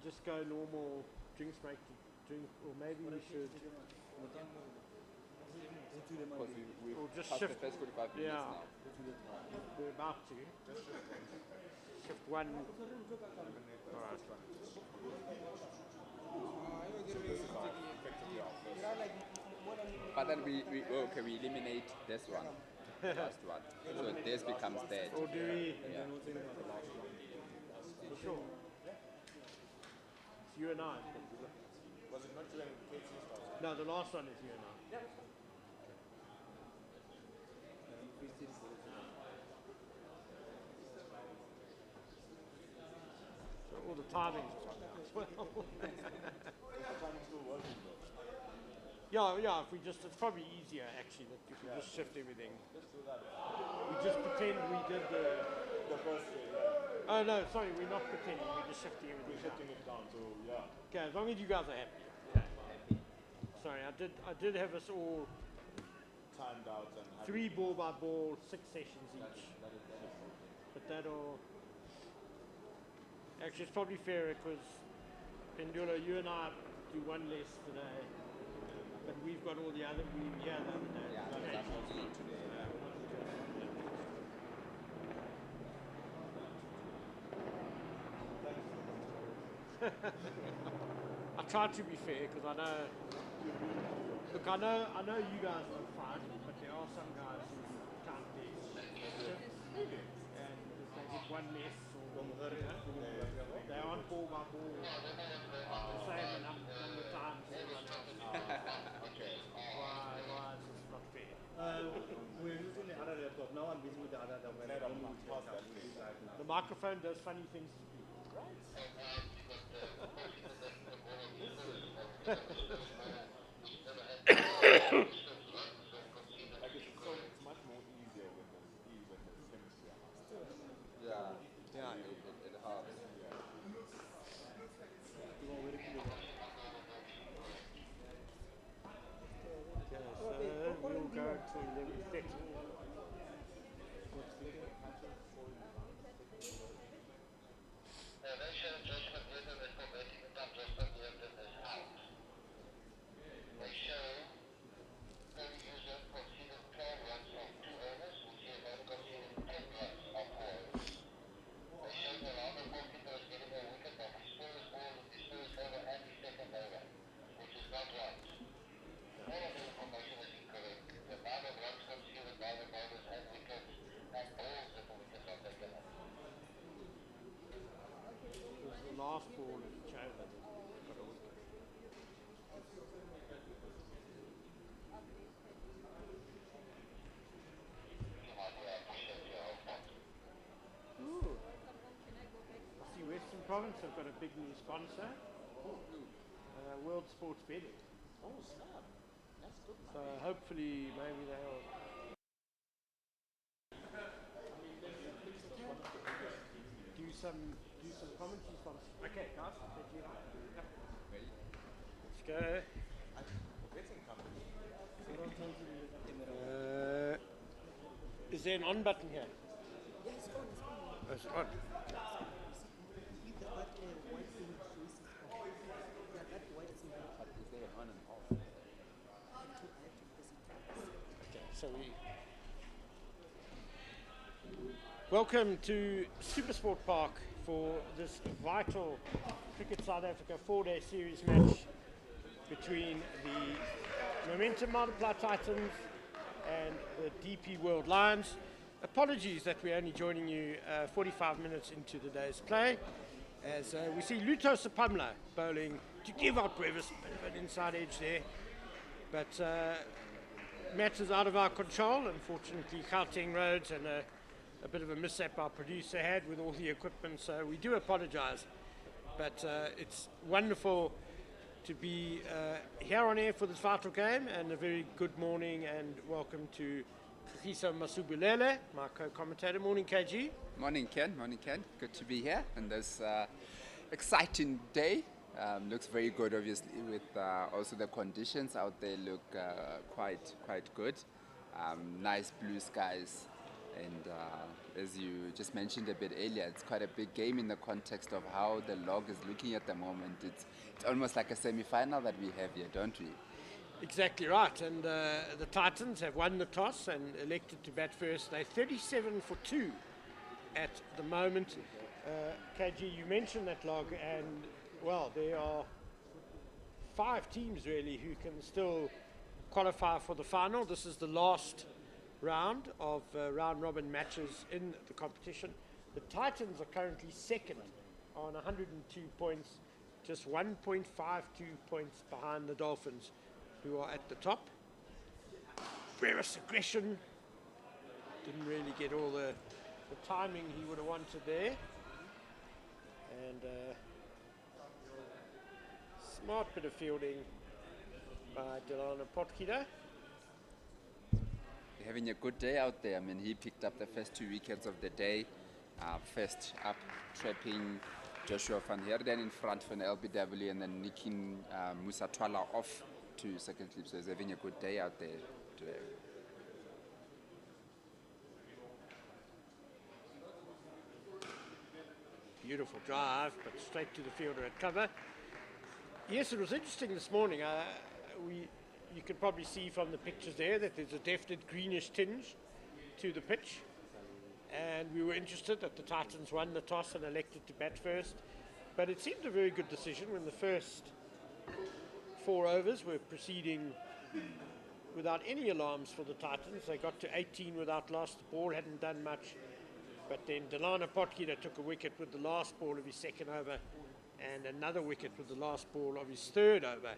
just go normal drinks break to drink, or maybe we should. Because we've Or just passed shift. the first 45 minutes Yeah, now. we're about to. Shift one. Alright. But then we eliminate this one, last one. So this becomes dead. Or do we? Yeah. Sure. It's you and I. Was it not you and Casey's house? No, the last one is you and I. So all the timings are wrong as well. Yeah, if we just, it's probably easier actually that if we just shift everything. We just pretend we did The first day, yeah. oh no, sorry, we're not pretending, we're just shifting everything We're shutting it down, so yeah. Okay, as long as you guys are happy. Sorry, I did have us all Timed out and 3 ball by ball, 6 sessions each. that is But that'll actually it's probably fairer because Pendula, you and I do one less today, but we've got all the other. We were here the other day. Yeah, Okay. that's what we eat today. I try to be fair because I know. Look, I know you guys don't fight, but there are some guys who can't do and if they get one less or they aren't ball by ball the same number of times as everyone else. Why is this not fair? We're using the other laptop. Now I'm busy with the other laptop. The microphone does funny things to people. it's much more easier when there's chemistry amongst them. Yeah, it helps. Okay, so we'll go to 11:30. The last ball is China. Got a wicket. Ooh. I see Western Province have got a big new sponsor. World Sports Betting. Oh, snap. That's good. So hopefully maybe they'll do some commentary sponsors. Okay, guys, thank you. Ready? Let's go. Betting company. Is there an on button here? Yeah, it's on. Oh, it's on. See that white thing shows is on. Yeah, that white is in the But is there an on and off? Okay, so we. Welcome to SuperSport Park for this vital Cricket South Africa 4-day series match between the Momentum Multiply Titans and the DP World Lions. Apologies that we're only joining you 45 minutes into the day's play, as we see Luto Sapamla bowling to give out Brevis, bit of an inside edge there, but matters out of our control. Unfortunately, Gauteng roads and a bit of a mishap our producer had with all the equipment, so we do apologize, but it's wonderful to be here on air for this vital game, and a very good morning and welcome to Kagiso Masubulele, my co-commentator. Morning, KG. Morning, Ken. Morning, Ken. Good to be here on this exciting day. Looks very good, obviously, with also the conditions out there look quite good. Nice blue skies And as you just mentioned a bit earlier, it's quite a big game in the context of how the log is looking at the moment. It's almost like a semi-final that we have here, don't we? Exactly right. And the Titans have won the toss and elected to bat first. They're 37 for 2 at the moment. KG, you mentioned that log, and well, there are 5 teams really who can still qualify for the final. This is the last round of round robin matches in the competition. The Titans are currently second on 102 points, just 1.52 points behind the Dolphins, who are at the top. Brevis aggression didn't really get all the timing he would have wanted there. And smart bit of fielding by Delano Potgieter. Having a good day out there. I mean, he picked up the first 2 wickets of the day. First up, trapping Joshua van Heerden in front for an LBW, and then nicking Musa Twala off to second slip. So he's having a good day out there today. Beautiful drive, but straight to the fielder at cover. Yes, it was interesting this morning. You can probably see from the pictures there that there's a definite greenish tinge to the pitch. And we were interested that the Titans won the toss and elected to bat first. But it seemed a very good decision when the first 4 overs were proceeding without any alarms for the Titans. They got to 18 without loss. The ball hadn't done much. But then Delano Potgieter took a wicket with the last ball of his second over, and another wicket with the last ball of his third over,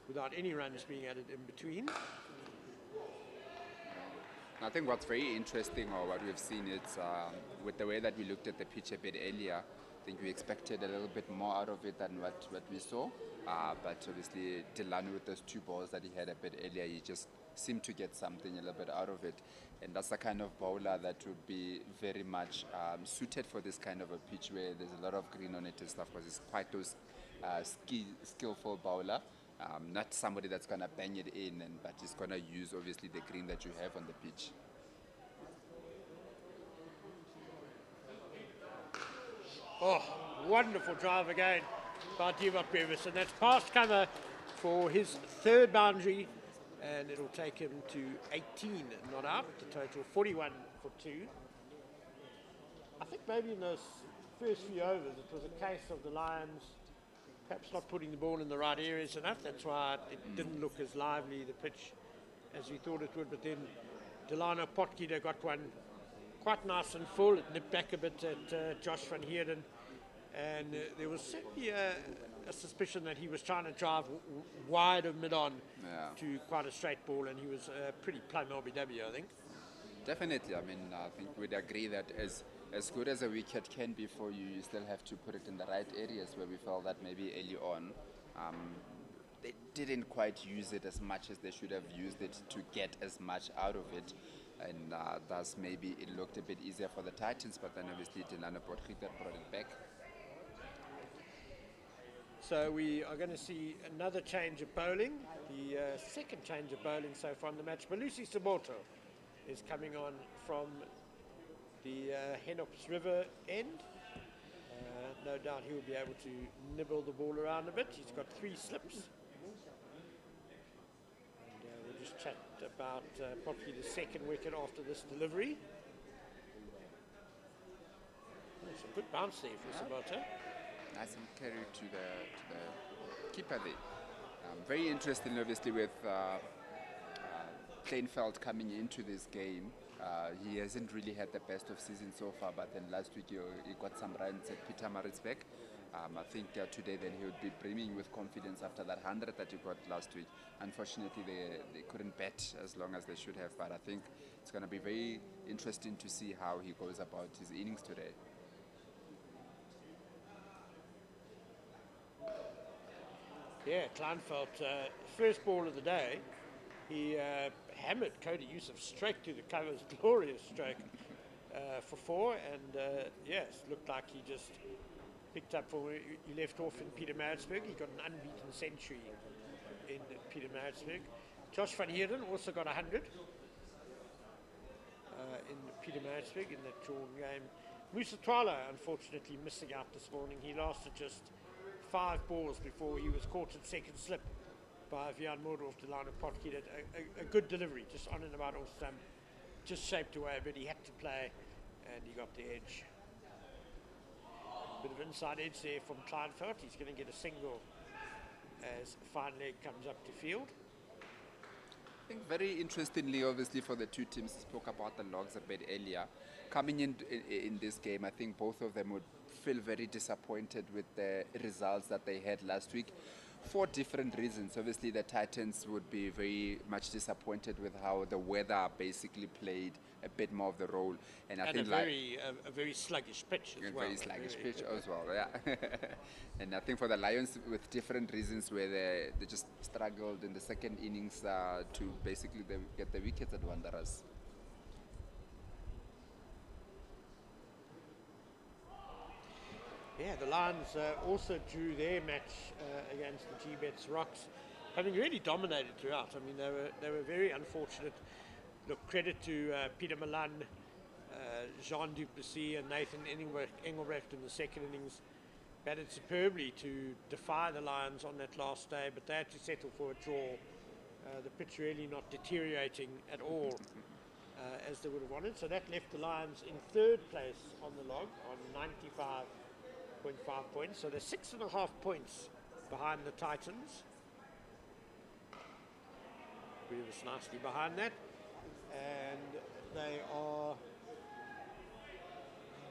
without any runs being added in between. I think what's very interesting, or what we've seen, is with the way that we looked at the pitch a bit earlier, I think we expected a little bit more out of it than what we saw. But obviously, Delano, with those 2 balls that he had a bit earlier, he just seemed to get something a little bit out of it. And that's the kind of bowler that would be very much suited for this kind of a pitch where there's a lot of green on it and stuff, because it's quite those skillful bowler. Not somebody that's going to bang it in, but he's going to use, obviously, the green that you have on the pitch. Oh, wonderful drive again by Divock Brevis, and that's past cover for his 3rd boundary, and it'll take him to 18 not out, the total 41 for 2. I think maybe in those first few overs it was a case of the Lions perhaps not putting the ball in the right areas enough. That's why it didn't look as lively, the pitch, as we thought it would. But then Delano Potgieter got one quite nice and full. It nipped back a bit at Josh van Heerden. And there was certainly a suspicion that he was trying to drive wide of mid-on to quite a straight ball, and he was pretty plumb LBW, I think. Definitely. I mean, I think we'd agree that as good as a wicket can be for you, you still have to put it in the right areas, where we felt that maybe early on they didn't quite use it as much as they should have used it to get as much out of it. And thus maybe it looked a bit easier for the Titans, but then obviously Delano Potgieter brought it back. So we are going to see another change of bowling, the second change of bowling so far in the match. Malusi Samoto is coming on from the Henops River end. No doubt he'll be able to nibble the ball around a bit. He's got 3 slips. And we'll just chat about probably the second wicket after this delivery. It's a good bounce there for Samoto. Nice and carry to the keeper there. Very interesting, obviously, with Kleinveld coming into this game. He hasn't really had the best of season so far, but then last week he got some runs at Pietermaritzburg. I think today then he would be brimming with confidence after that 100 that he got last week. Unfortunately, they couldn't bat as long as they should have, but I think it's going to be very interesting to see how he goes about his innings today. Yeah, Kleinveld, first ball of the day, he hammered Cody Youssef straight to the covers, glorious stroke for 4, and yes, looked like he just picked up for where he left off in Pietermaritzburg. He got an unbeaten century in Pietermaritzburg. Josh van Heerden also got 100. in Pietermaritzburg in that drawn game. Musa Twala, unfortunately, missing out this morning. He lasted just 5 balls before he was caught at second slip by Vian Mordorf, the line of Potkiet. A good delivery, just on and about off stump, just shaped away, but he had to play, and he got the edge. Bit of inside edge there from Kleinfeld. He's going to get a single as Fine Leg comes up to field. I think very interestingly, obviously, for the two teams, spoke about the logs a bit earlier. Coming in this game, I think both of them would feel very disappointed with the results that they had last week for different reasons. Obviously, the Titans would be very much disappointed with how the weather basically played a bit more of the role. And I think a very sluggish pitch as well. Very sluggish pitch as well, yeah. And I think for the Lions, with different reasons, where they just struggled in the second innings to basically get the wickets at Wanderers. Yeah, the Lions also drew their match against the G-Bets Rocks, having really dominated throughout. I mean, they were very unfortunate. Look, credit to Peter Milan, Jean Duplessis and Nathan Engelbrecht in the second innings. Batted superbly to defy the Lions on that last day, but they had to settle for a draw. The pitch really not deteriorating at all as they would have wanted. So that left the Lions in third place on the log on 95.5 points. So they're 6.5 points behind the Titans. We was nicely behind that. And they are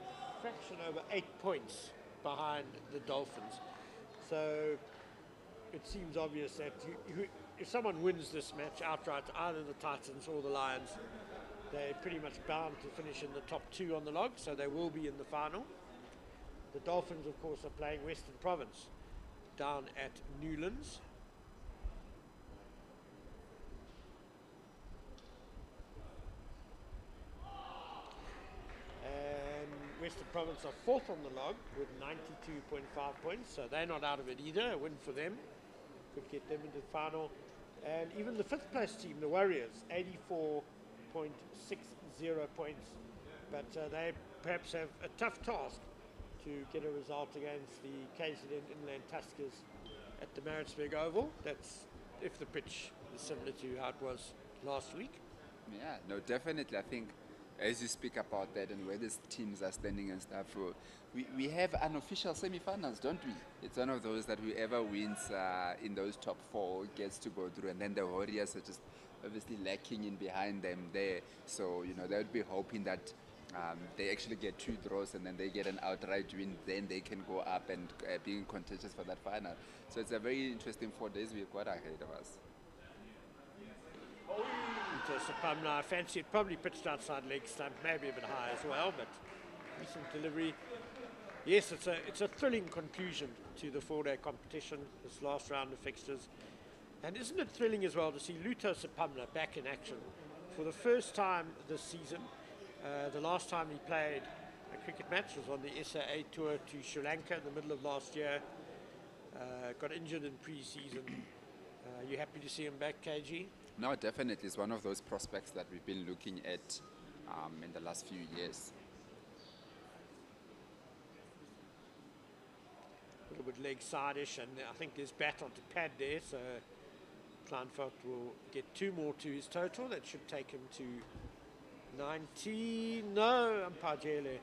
a fraction over 8 points behind the Dolphins. So it seems obvious that if someone wins this match outright, either the Titans or the Lions, they're pretty much bound to finish in the top 2 on the log, so they will be in the final. The Dolphins, of course, are playing Western Province down at Newlands. Western Province are fourth on the log with 92.5 points, so they're not out of it either. A win for them could get them into the final. And even the fifth place team, the Warriors, 84.60 points, but they perhaps have a tough task to get a result against the KZN Inland Tuskers at the Maritzburg Oval. That's if the pitch is similar to how it was last week. Yeah, no, definitely. I think as you speak about that and where these teams are standing and stuff, we have unofficial semi-finals, don't we? It's one of those that whoever wins in those top 4 gets to go through, and then the Warriors are just obviously lacking in behind them there. So, you know, they would be hoping that they actually get 2 draws and then they get an outright win, then they can go up and be contentious for that final. So it's a very interesting 4 days we've got ahead of us. I fancy it probably pitched outside leg stump, maybe a bit high as well, but decent delivery. Yes, it's a thrilling conclusion to the 4-day competition, this last round of fixtures. And isn't it thrilling as well to see Luto Sapamla back in action for the first time this season? The last time he played a cricket match was on the SAA tour to Sri Lanka in the middle of last year. Got injured in pre-season. You happy to see him back, KG? No, definitely. It's one of those prospects that we've been looking at in the last few years. A little bit leg side-ish, and I think there's bat onto pad there, so Kleinfeld will get 2 more to his total. That should take him to 19. No, umpire Jele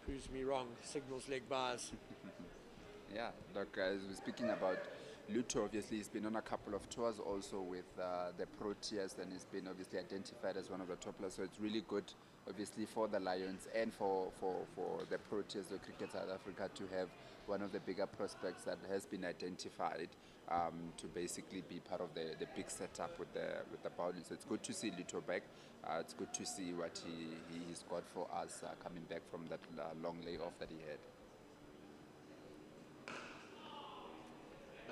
proves me wrong. Signals leg bars. Yeah, look, as we're speaking about Luto, obviously, he's been on a couple of tours also with the Proteas, and he's been obviously identified as one of the top players. So it's really good, obviously, for the Lions and for the Proteas of Cricket South Africa to have one of the bigger prospects that has been identified to basically be part of the big setup with the bowling. So it's good to see Luto back. It's good to see what he's got for us coming back from that long layoff that he had.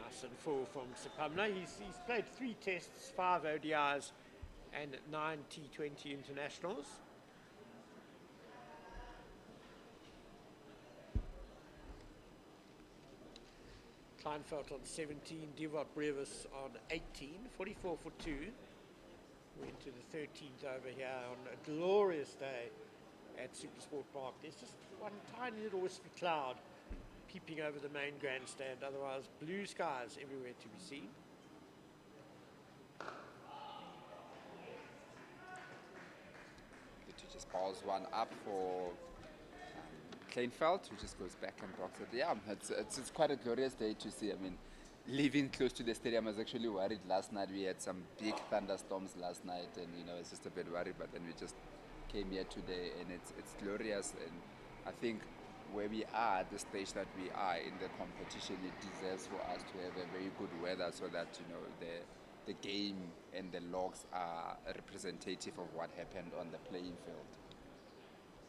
Nice and full from Sapamla. He's played 3 tests, 5 ODIs and 9 T20 internationals. Kleinfeld on 17, Divot Brevis on 18, 44 for 2. Went to the 13th over here on a glorious day at SuperSport Park. There's just one tiny little wispy cloud peeping over the main grandstand. Otherwise, blue skies everywhere to be seen. It just balls one up for Kleinfeld, who just goes back and blocks it. Yeah, it's quite a glorious day to see. I mean, living close to the stadium, I was actually worried last night. We had some big thunderstorms last night, and I was just a bit worried. But then we just came here today, and it's glorious. And I think where we are at the stage that we are in the competition, it deserves for us to have a very good weather, so that the game and the logs are representative of what happened on the playing field.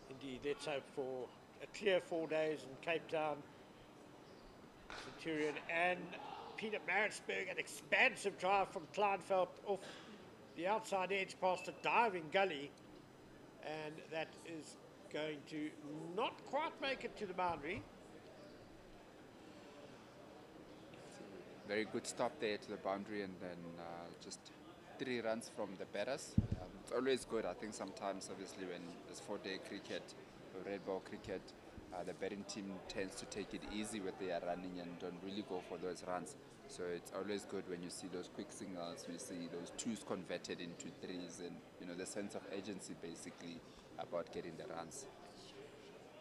Indeed, let's hope for a clear 4 days in Cape Town. Centurion and Peter Maritzburg, an expansive drive from Kleinfeld off the outside edge past a diving gully, and that is going to not quite make it to the boundary. Very good stop there to the boundary, and then just 3 runs from the batters. It's always good. I think sometimes, obviously, when it's 4-day cricket or red ball cricket, the batting team tends to take it easy with their running and don't really go for those runs. So it's always good when you see those quick signals, we see those 2s converted into 3s, and the sense of urgency basically about getting the runs.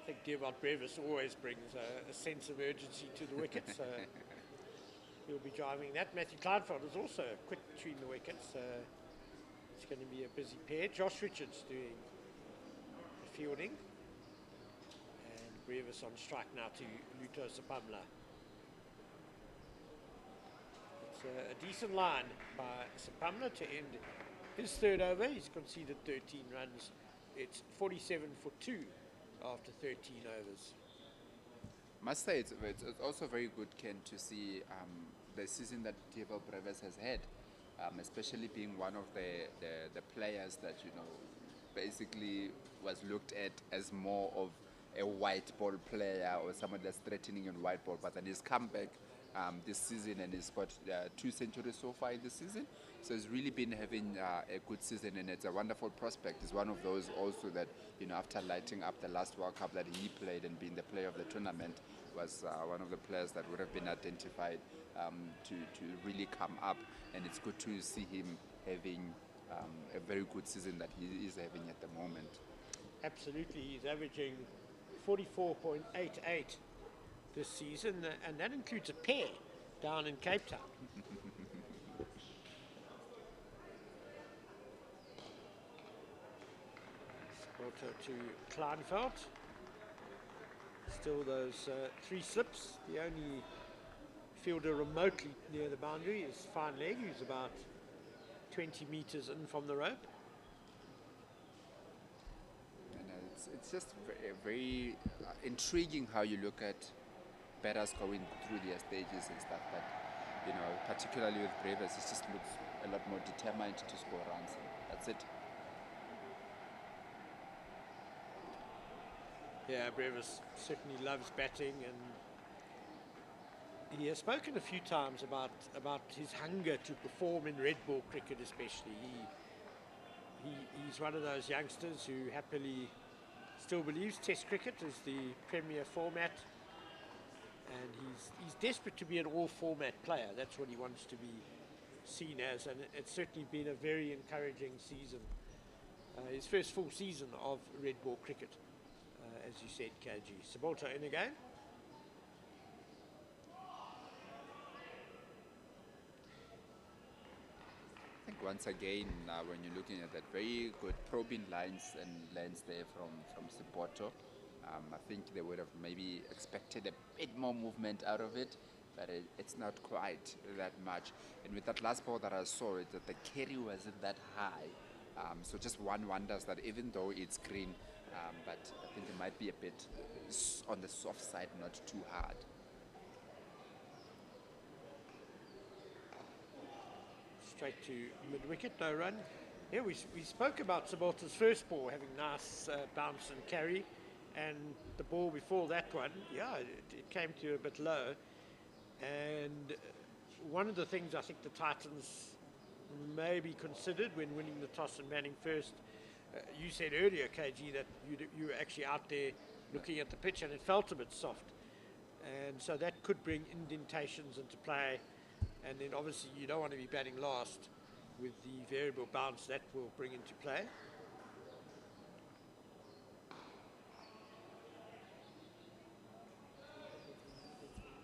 I think Diabot Brevis always brings a sense of urgency to the wickets. So he'll be driving that. Matthew Kleinfeld is also quick between the wickets. It's going to be a busy pair. Josh Richards doing the fielding. And Brevis on strike now to Luto Sapamla. It's a decent line by Sapamla to end his 3rd over. He's conceded 13 runs. It's 47 for 2 after 13 overs. Must say it's also very good, Ken, to see the season that Diabot Brevis has had, especially being one of the players that basically was looked at as more of a white ball player or someone that's threatening in white ball, but then he's come back this season and he's got 2 centuries so far in the season. So he's really been having a good season, and it's a wonderful prospect. He's one of those also that, after lighting up the last World Cup that he played and being the player of the tournament, was one of the players that would have been identified to really come up. And it's good to see him having a very good season that he is having at the moment. Absolutely. He's averaging 44.88 this season, and that includes a pair down in Cape Town. Sporto to Kleinveld. Still those 3 slips. The only fielder remotely near the boundary is Fine Leg, who's about 20 meters in from the rope. And it's just very, very intriguing how you look at batters going through their stages and stuff, but particularly with Brevis, it just looks a lot more determined to score runs. That's it. Yeah, Brevis certainly loves batting, and he has spoken a few times about his hunger to perform in red ball cricket, especially. He's one of those youngsters who happily still believes Test cricket is the premier format, and he's desperate to be an all-format player. That's what he wants to be seen as, and it's certainly been a very encouraging season. His first full season of red ball cricket, as you said, KG. Sabolta in again. I think once again, when you're looking at that, very good probing lines and lens there from Sabolta. I think they would have maybe expected a bit more movement out of it, but it's not quite that much. And with that last ball that I saw, that the carry wasn't that high. So just one wonders that even though it's green, but I think it might be a bit on the soft side, not too hard. Straight to mid-wicket, no run. Yeah, we spoke about Sabolta's first ball having nice bounce and carry, and the ball before that one, yeah, it came to a bit low. And one of the things I think the Titans may be considered when winning the toss and batting first. You said earlier, KG, that you were actually out there looking at the pitch and it felt a bit soft. And so that could bring indentations into play. And then obviously you don't want to be batting last with the variable bounce that will bring into play.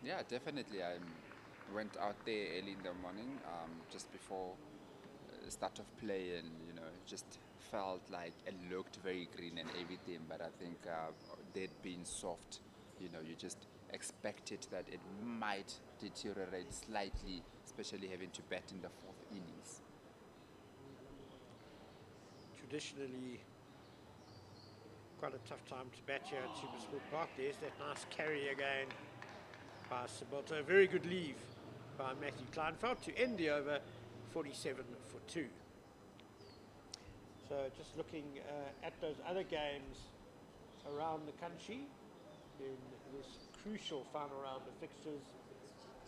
Yeah, definitely. I went out there early in the morning, just before start of play, and just felt like it looked very green and everything. But I think they'd been soft. You just expected that it might deteriorate slightly, especially having to bat in the fourth innings. Traditionally, quite a tough time to bat here at SuperSport Park. There's that nice carry again by Saboto. A very good leave by Matthew Kleinfeld to end the over 47 for 2. So just looking at those other games around the country in this crucial final round of fixtures,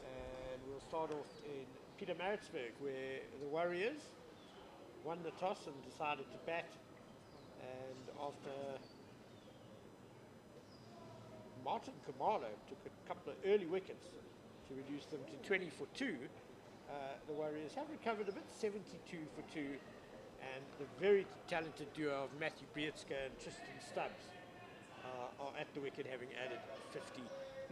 and we'll start off in Pietermaritzburg, where the Warriors won the toss and decided to bat, and after Martin Kamalo took a couple of early wickets to reduce them to 20 for 2, the Warriors have recovered a bit, 72 for 2, and the very talented duo of Matthew Breetska and Tristan Stubbs are at the wicket, having added 50.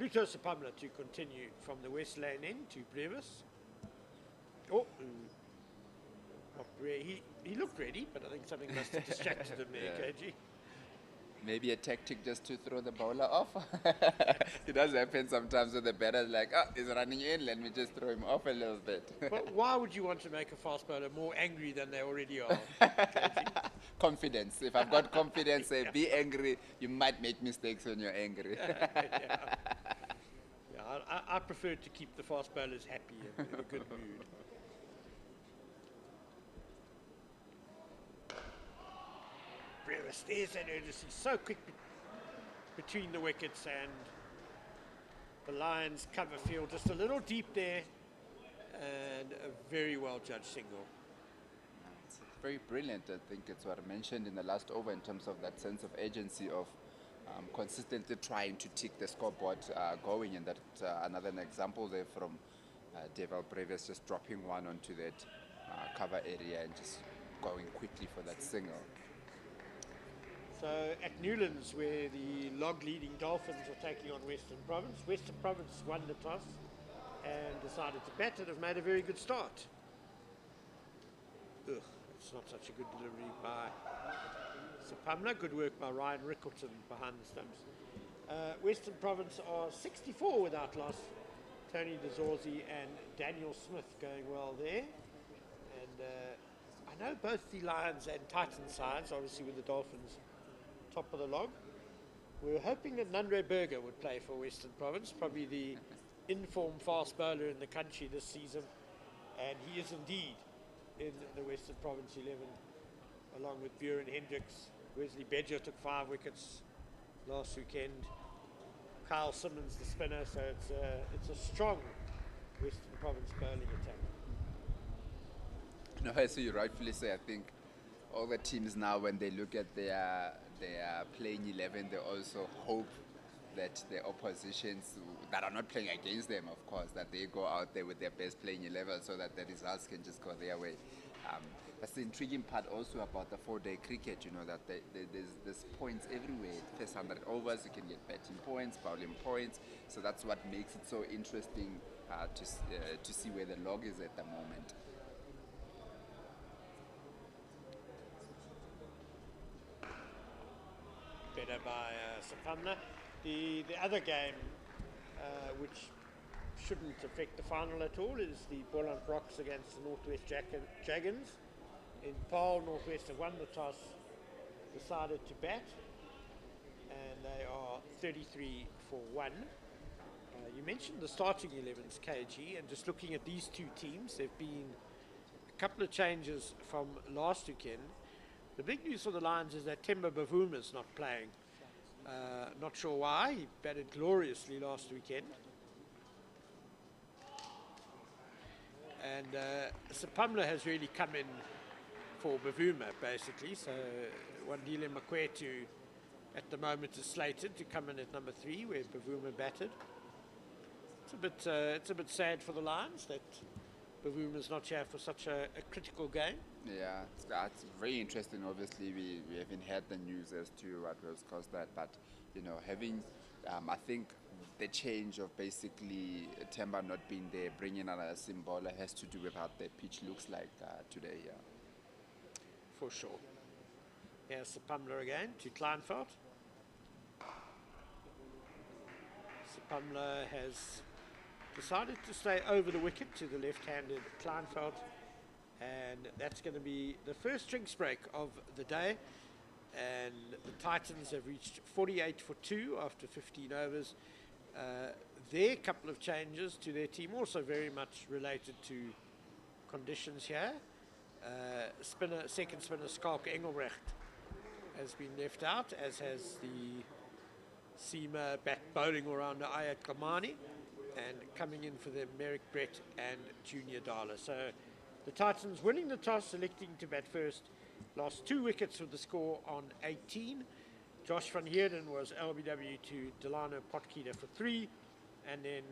Luto Sapamla to continue from the West Lane end to Brevis. He looked ready, but I think something must have distracted him there, KG. Maybe a tactic just to throw the bowler off. It does happen sometimes with the batter's like, he's running in, let me just throw him off a little bit. But why would you want to make a fast bowler more angry than they already are, KG? Confidence. If I've got confidence, say, be angry. You might make mistakes when you're angry. I prefer to keep the fast bowlers happy and in a good mood. Brevis, there's that urgency, so quick between the wickets, and the Lions cover field just a little deep there, and a very well judged single. It's very brilliant. I think it's what I mentioned in the last over in terms of that sense of agency of consistently trying to tick the scoreboard going, and that another example there from Deval Brevis just dropping one onto that cover area and just going quickly for that single. So at Newlands, where the log-leading Dolphins are taking on Western Province, Western Province won the toss and decided to bat and have made a very good start. It's not such a good delivery by Sapamla. Good work by Ryan Rickleton behind the stumps. Western Province are 64 without loss. Tony DeZorzi and Daniel Smith going well there. And I know both the Lions and Titans sides, obviously with the Dolphins top of the log. We were hoping that Nandre Berger would play for Western Province, probably the informed fast bowler in the country this season, and he is indeed in the Western Province 11, along with Buren Hendricks. Wesley Bedger took 5 wickets last weekend. Kyle Simmons, the spinner, so it's a strong Western Province bowling attack. No, as you rightfully say, I think all the teams now, when they look at their playing 11, they also hope that the oppositions that are not playing against them, of course, that they go out there with their best playing 11 so that the results can just go their way. That's the intriguing part also about the 4-day cricket, that there's points everywhere. First 100 overs, you can get batting points, bowling points. So that's what makes it so interesting to see where the log is at the moment. Better by Sapamla. The other game, which shouldn't affect the final at all, is the Boland Rocks against the Northwest Dragons. In Paarl, Northwest have won the toss, decided to bat, and they are 33 for 1. You mentioned the starting 11s, KG, and just looking at these two teams, there have been a couple of changes from last weekend. The big news for the Lions is that Temba Bavuma is not playing. Not sure why. He batted gloriously last weekend. And And Sapamla has really come in for Bavuma, basically. So Wandile Makwetu at the moment is slated to come in at number 3, where Bavuma batted. It's a bit sad for the Lions that Bavuma's not here for such a critical game. Yeah, that's very interesting. Obviously, we haven't had the news as to what was caused that, but having, I think the change of basically Temba not being there, bringing another symbol, has to do with how the pitch looks like today. Yeah. For sure. Here's Sapamla again to Kleinveld. Sapamla has decided to stay over the wicket to the left-handed Kleinveld, and that's going to be the first drinks break of the day. And the Titans have reached 48 for 2 after 15 overs. Their couple of changes to their team also very much related to conditions here. Second spinner Skalk Engelbrecht has been left out, as has the seamer bat bowling around Ayat Kamani, and coming in for them Merrick Brett and Junior Dala. So the Titans winning the toss, selecting to bat first, lost 2 wickets with the score on 18. Josh van Heerden was LBW to Delano Potgieter for 3, and then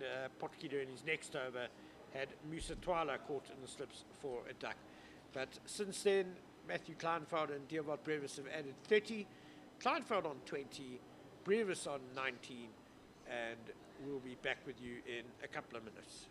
Potgieter in his next over had Musa Twala caught in the slips for a duck. But since then, Matthew Kleinveld and Dierwold Brevis have added 30, Kleinveld on 20, Brevis on 19, and we'll be back with you in a couple of minutes.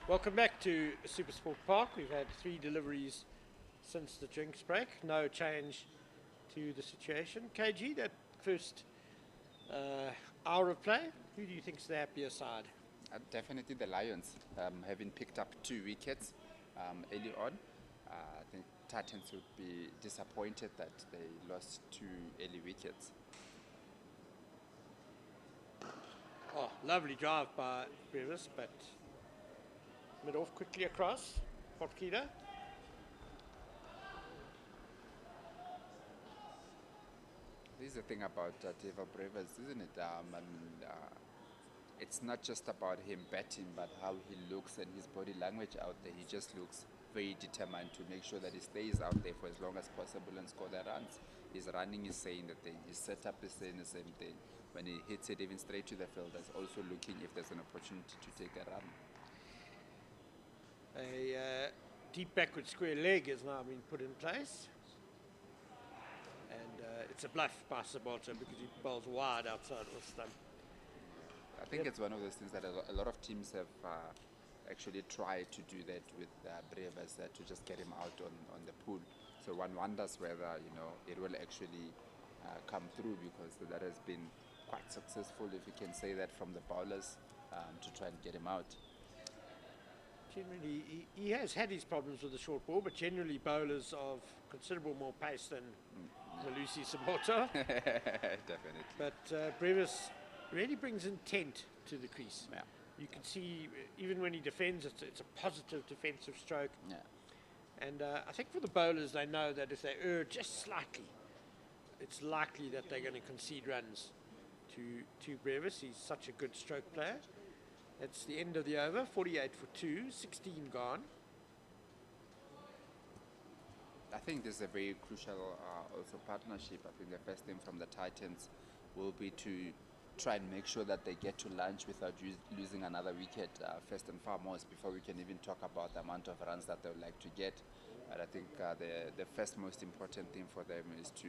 Welcome back to SuperSport Park. We've had 3 deliveries since the drinks break. No change to the situation. KG, that first hour of play, who do you think's the happier side? Definitely the Lions, having picked up 2 wickets early on. I think Titans would be disappointed that they lost 2 early wickets. Oh, lovely drive by Brevis, but mid off quickly across. Potkita. This is the thing about Deva Brevis, isn't it? It's not just about him batting, but how he looks and his body language out there. He just looks very determined to make sure that he stays out there for as long as possible and score the runs. His running is saying the thing. His setup is saying the same thing. When he hits it even straight to the field, that's also looking if there's an opportunity to take a run. A deep backward square leg has now been put in place. And it's a bluff by Sabato because he bowls wide outside of stump. I think it's one of those things that a lot of teams have actually tried to do that with Brevis, to just get him out on the pool. So one wonders whether it will actually come through, because that has been quite successful, if you can say that, from the bowlers to try and get him out. Generally, he has had his problems with the short ball, but generally bowlers of considerable more pace than Malusi Sabato. Definitely. But Brevis really brings intent to the crease. Yeah. You can see, even when he defends, it's a positive defensive stroke. Yeah. And I think for the bowlers, they know that if they err just slightly, it's likely that they're going to concede runs to Brevis. He's such a good stroke player. It's the end of the over, 48 for 2, 16 gone. I think this is a very crucial also partnership. I think the first thing from the Titans will be to try and make sure that they get to lunch without losing another wicket, first and foremost, before we can even talk about the amount of runs that they would like to get. But I think the first most important thing for them is to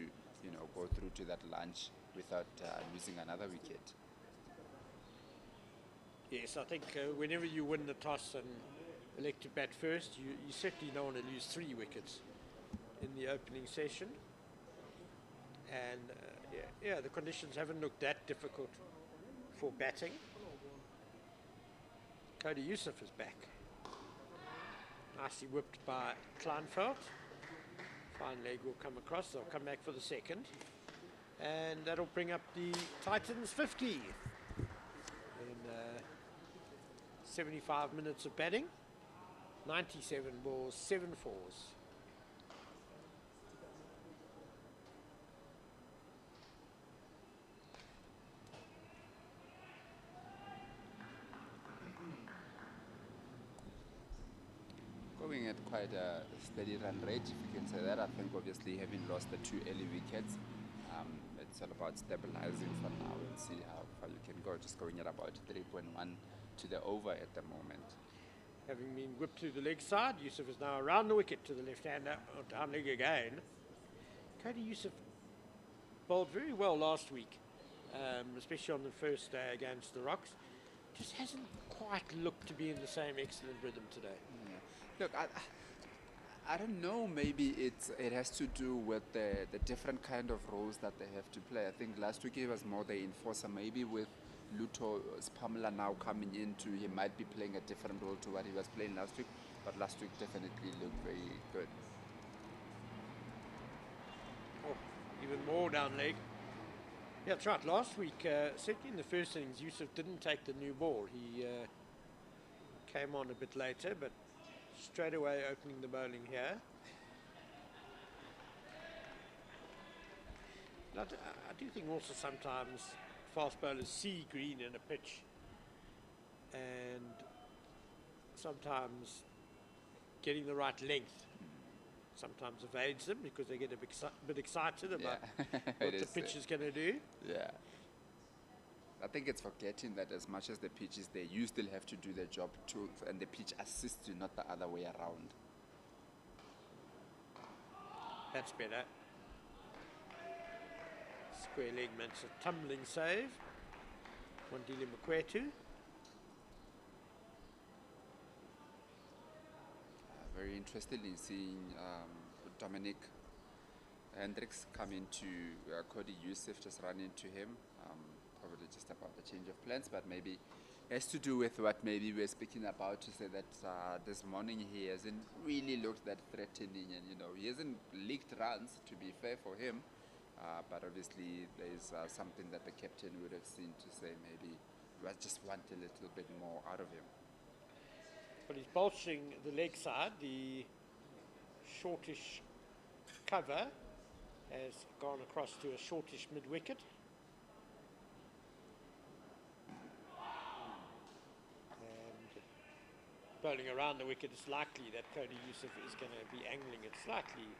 go through to that lunch without losing another wicket. Yes, I think whenever you win the toss and elect to bat first, you certainly don't want to lose 3 wickets in the opening session. And the conditions haven't looked that difficult for batting. Cody Yusuf is back. Nicely whipped by Kleinfeld. Fine leg will come across. They'll come back for the second. And that'll bring up the Titans 50 in 75 minutes of batting. 97 balls, 7 fours. Going at quite a steady run rate, if you can say that. I think obviously having lost the 2 early wickets, it's all about stabilizing for now and see how far you can go. Just going at about 3.1 to the over at the moment. Having been whipped to the leg side, Yusuf is now around the wicket to the left-hander, down leg again. Cody Yusuf bowled very well last week, especially on the first day against the Rocks. Just hasn't quite looked to be in the same excellent rhythm today. Yeah. Look, I don't know, maybe it has to do with the different kind of roles that they have to play. I think last week he was more the enforcer, maybe with Luto Spamla now coming into, he might be playing a different role to what he was playing last week, but last week definitely looked very good. Oh, even more down leg. Yeah, that's right. Last week, certainly in the first innings, Yusuf didn't take the new ball. He came on a bit later, but straight away opening the bowling here. But I do think also sometimes fast bowlers see green in a pitch and sometimes getting the right length sometimes evades them because they get a bit excited about what the pitch is going to do. Yeah. I think it's forgetting that as much as the pitch is there, you still have to do the job too, and the pitch assists you, not the other way around. That's better. Square leg makes a tumbling save. Wandile Mkwetu. Very interested in seeing Dominic Hendricks come into Cody Youssef, just run into him. Probably just about the change of plans, but maybe has to do with what maybe we're speaking about, to say that this morning he hasn't really looked that threatening, and he hasn't leaked runs, to be fair for him, but obviously there's something that the captain would have seen to say maybe we just want a little bit more out of him. But he's bolstering the leg side. The shortish cover has gone across to a shortish mid-wicket. And bowling around the wicket, it's likely that Cody Youssef is going to be angling it slightly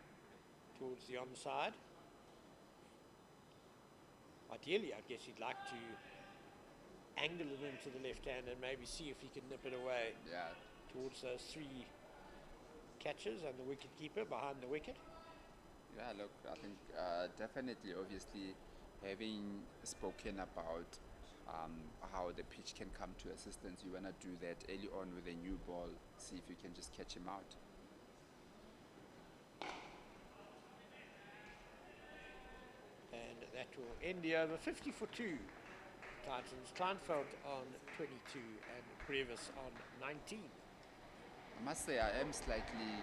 towards the onside. Ideally, I guess he'd like to angle it into the left hand and maybe see if he can nip it away. Yeah. Towards those three catches and the wicket keeper behind the wicket. Yeah, look, I think definitely, obviously, having spoken about how the pitch can come to assistance, you want to do that early on with a new ball, see if you can just catch him out. And that will end the over. 50 for 2. Titans, Kleinfeld on 22 and Brevis on 19. I must say I am slightly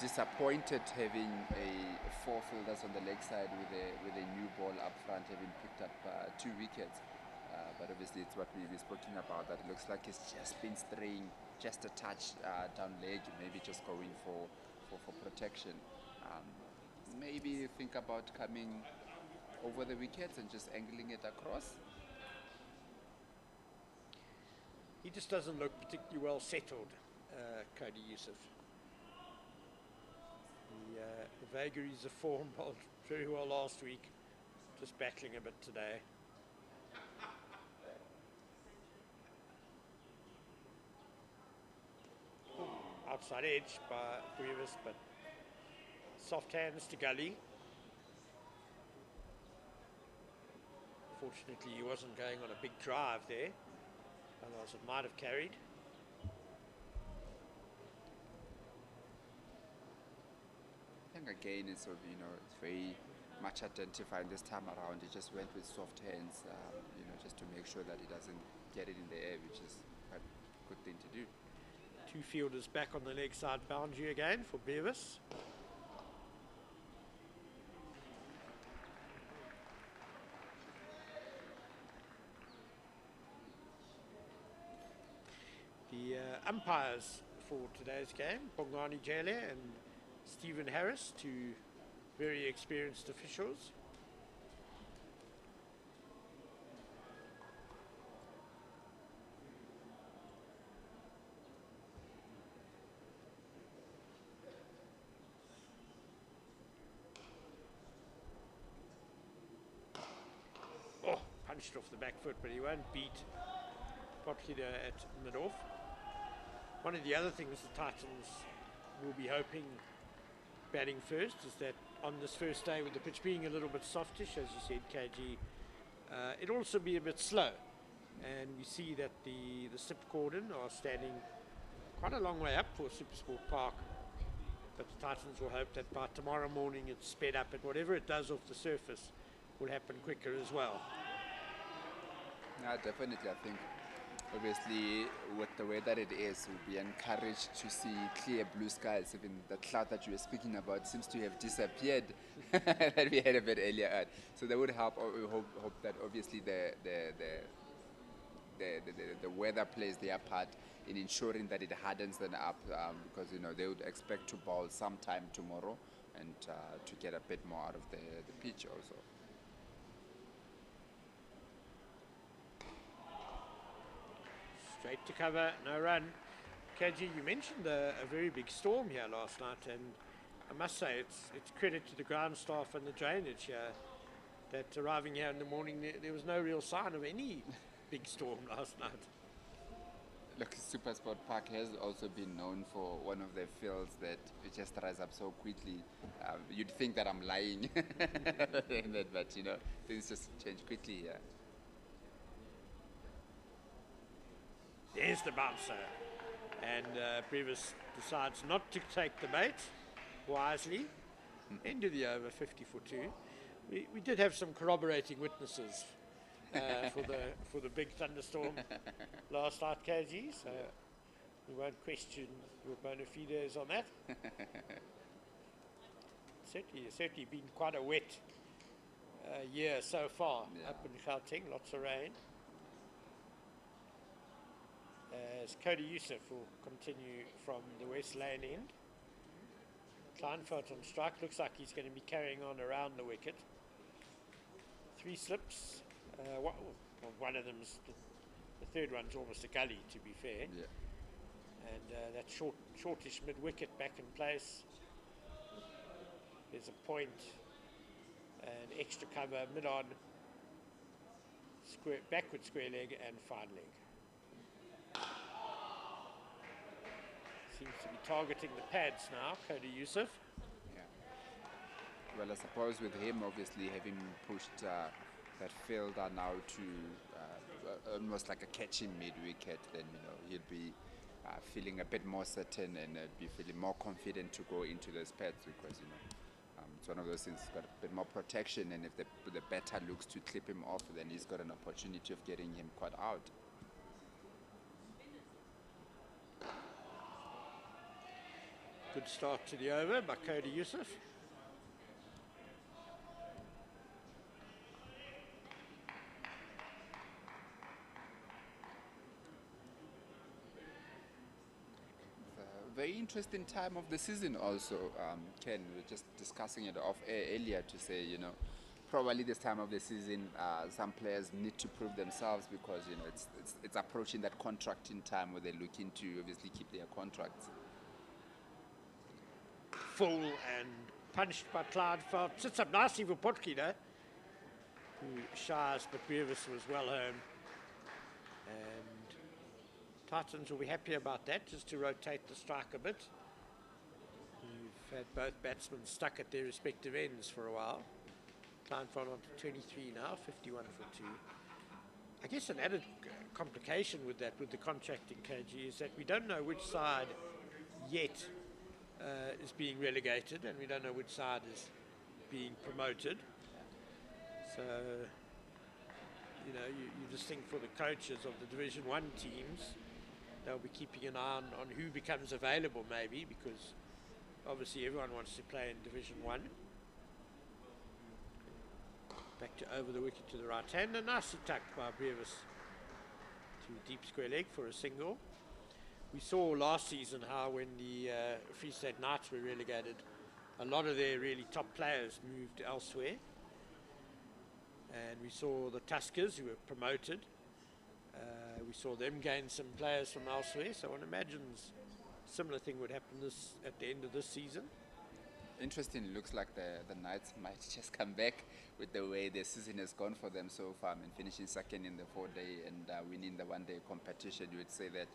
disappointed having a four fielders on the leg side with a new ball up front, having picked up 2 wickets. But obviously it's what we've spoken about, that it looks like it's just been straying just a touch down leg, maybe just going for protection. Maybe think about coming over the wickets and just angling it across. He just doesn't look particularly well settled, Cody Youssef. The vagaries of form bowled very well last week, just battling a bit today. Outside edge by Brevis, but soft hands to Gully. Fortunately, he wasn't going on a big drive there, otherwise it might have carried. I think again it's it's very much identified this time around. He just went with soft hands, just to make sure that he doesn't get it in the air, which is quite a good thing to do. 2 fielders back on the leg side boundary again for Brevis. The umpires for today's game, Bongani Jele and Stephen Harris, 2 very experienced officials. Oh, punched off the back foot, but he won't beat Potgieter at mid-off. One of the other things the Titans will be hoping batting first is that on this first day, with the pitch being a little bit softish, as you said, KG, it'll also be a bit slow. And we see that the slip cordon are standing quite a long way up for SuperSport Park. But the Titans will hope that by tomorrow morning it's sped up, and whatever it does off the surface will happen quicker as well. Yeah, definitely. I think obviously with the way that it is, we'll be encouraged to see clear blue skies. Even the cloud that you were speaking about seems to have disappeared that we had a bit earlier on. So that would help. We hope that obviously the weather plays their part in ensuring that it hardens them up, because they would expect to bowl sometime tomorrow and to get a bit more out of the pitch also. Straight to cover, no run. KG, you mentioned a very big storm here last night, and I must say it's credit to the ground staff and the drainage here that arriving here in the morning there was no real sign of any big storm last night. Look, SuperSport Park has also been known for one of the fields that it just dries up so quickly. You'd think that I'm lying, but things just change quickly here. There's the bouncer. And Brevis decides not to take the bait wisely. End of the over, 50 for 2. We did have some corroborating witnesses for the big thunderstorm last night, KG, so we won't question your bona fides on that. Certainly been quite a wet year so far up in Gauteng, lots of rain. As Cody Youssef will continue from the West Lane end. Kleinfeld on strike, looks like he's going to be carrying on around the wicket. 3 slips, one of them's, the third one's almost a gully to be fair. Yeah. And that shortish mid-wicket back in place. There's a point, and extra cover, mid-on, backward square leg and fine leg. Seems to be targeting the pads now, Cody Youssef. Yeah. Well, I suppose with him obviously having pushed that fielder now to almost like a catching mid-wicket, then he'll be feeling a bit more certain and be feeling more confident to go into those pads because it's one of those things. He's got a bit more protection, and if the batter looks to clip him off, then he's got an opportunity of getting him caught out. Good start to the over by Cody Youssef. Very interesting time of the season also, Ken. We were just discussing it off air earlier to say, probably this time of the season, some players need to prove themselves because, it's approaching that contracting time where they're looking to obviously keep their contracts. Full and punched by Kleinfeld. Sits up nicely for Potki though, who shies, but Brevis was well home. And Titans will be happy about that, just to rotate the strike a bit. We've had both batsmen stuck at their respective ends for a while. Kleinfeld on to 23 now, 51 for 2. I guess an added complication with that, with the contracting KG, is that we don't know which side yet is being relegated, and we don't know which side is being promoted. So, you just think for the coaches of the Division 1 teams, they'll be keeping an eye on who becomes available maybe, because obviously everyone wants to play in Division 1. Back to over the wicket to the right hand, and nicely tucked by Brevis to deep square leg for a single. We saw last season how when the Free State Knights were relegated, a lot of their really top players moved elsewhere. And we saw the Tuskers, who were promoted, we saw them gain some players from elsewhere. So one imagines a similar thing would happen at the end of this season. Interesting. Looks like the Knights might just come back with the way the season has gone for them so far. Finishing second in the 4-day and winning the 1-day competition, you would say that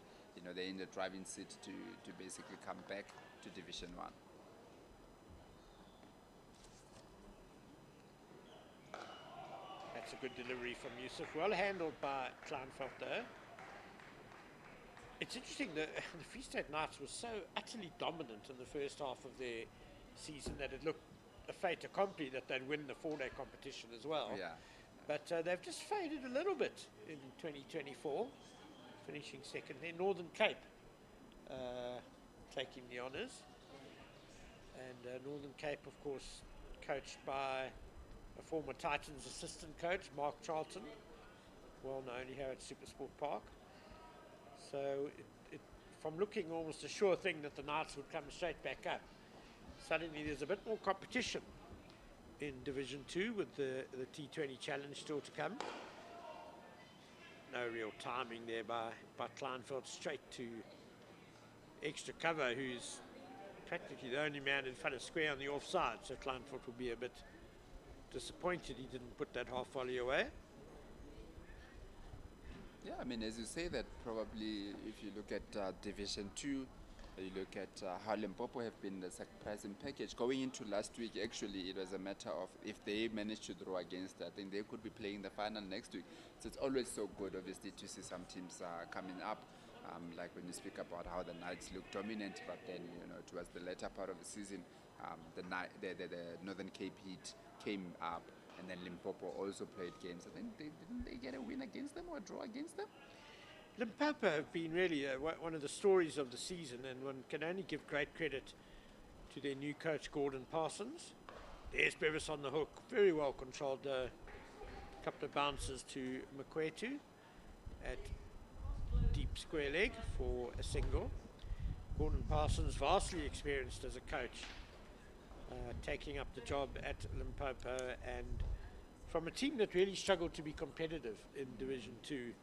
they're in the driving seat to basically come back to Division 1. That's a good delivery from Youssef. Well handled by Kleinfeld though. It's interesting that the Free State Knights were so utterly dominant in the first half of their season that it looked a fait accompli that they'd win the 4-day competition as well. Yeah. But they've just faded a little bit in 2024, finishing second there. Northern Cape taking the honours. And Northern Cape, of course, coached by a former Titans assistant coach, Mark Charlton, well known here at SuperSport Park. So it from looking almost a sure thing that the Knights would come straight back up, suddenly there's a bit more competition in Division 2 with the T20 Challenge still to come. No real timing there by Kleinfeld, straight to extra cover, who's practically the only man in front of square on the offside, so Kleinfeld will be a bit disappointed he didn't put that half volley away. Yeah, as you say that, probably if you look at Division 2, you look at how Limpopo have been the surprising package. Going into last week, actually, it was a matter of if they managed to draw against, I think they could be playing the final next week. So it's always so good, obviously, to see some teams coming up. Like when you speak about how the Knights look dominant, but then towards the later part of the season, the Northern Cape Heat came up, and then Limpopo also played games. I think didn't they get a win against them or a draw against them? Limpopo have been really one of the stories of the season, and one can only give great credit to their new coach, Gordon Parsons. There's Bevis on the hook, very well controlled. Couple of bounces to Makwetu at deep square leg for a single. Gordon Parsons, vastly experienced as a coach, taking up the job at Limpopo, and from a team that really struggled to be competitive in Division 2.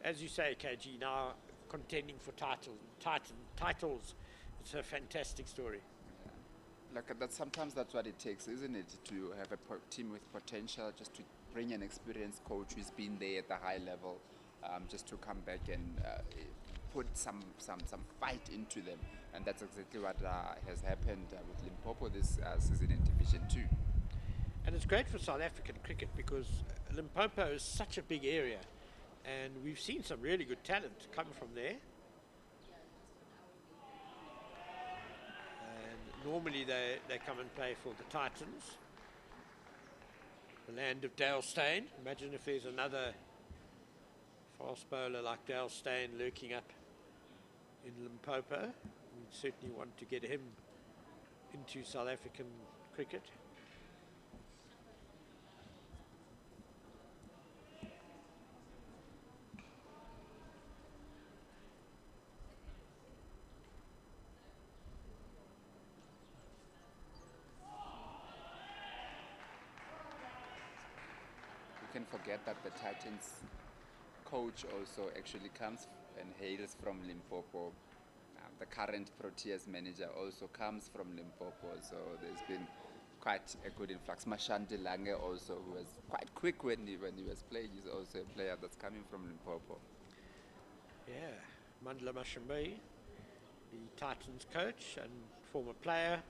As you say, KG, now contending for titles. It's a fantastic story. Like sometimes that's what it takes, isn't it? To have a team with potential, just to bring an experienced coach who's been there at the high level, just to come back and put some fight into them, and that's exactly what has happened with Limpopo this season in Division 2. And it's great for South African cricket because Limpopo is such a big area, and we've seen some really good talent come from there. And normally they come and play for the Titans, the land of Dale Steyn. Imagine if there's another fast bowler like Dale Steyn lurking up in Limpopo. We'd certainly want to get him into South African cricket. Can forget that the Titans coach also actually comes and hails from Limpopo. The current Proteas manager also comes from Limpopo, so there's been quite a good influx. Mashandi Lange also, who was quite quick when he was playing, is also a player that's coming from Limpopo. Yeah, Mandla Mashambai, the Titans coach and former player.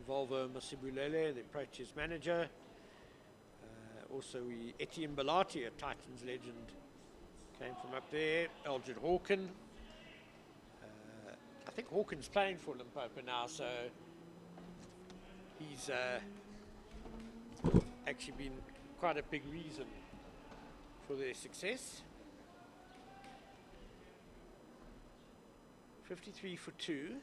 Volvo Masibulele, the Proteas manager. Also, Etienne Belati, a Titans legend, came from up there. Eldred Hawken. I think Hawken's playing for Limpopo now, so he's actually been quite a big reason for their success. 53 for 2.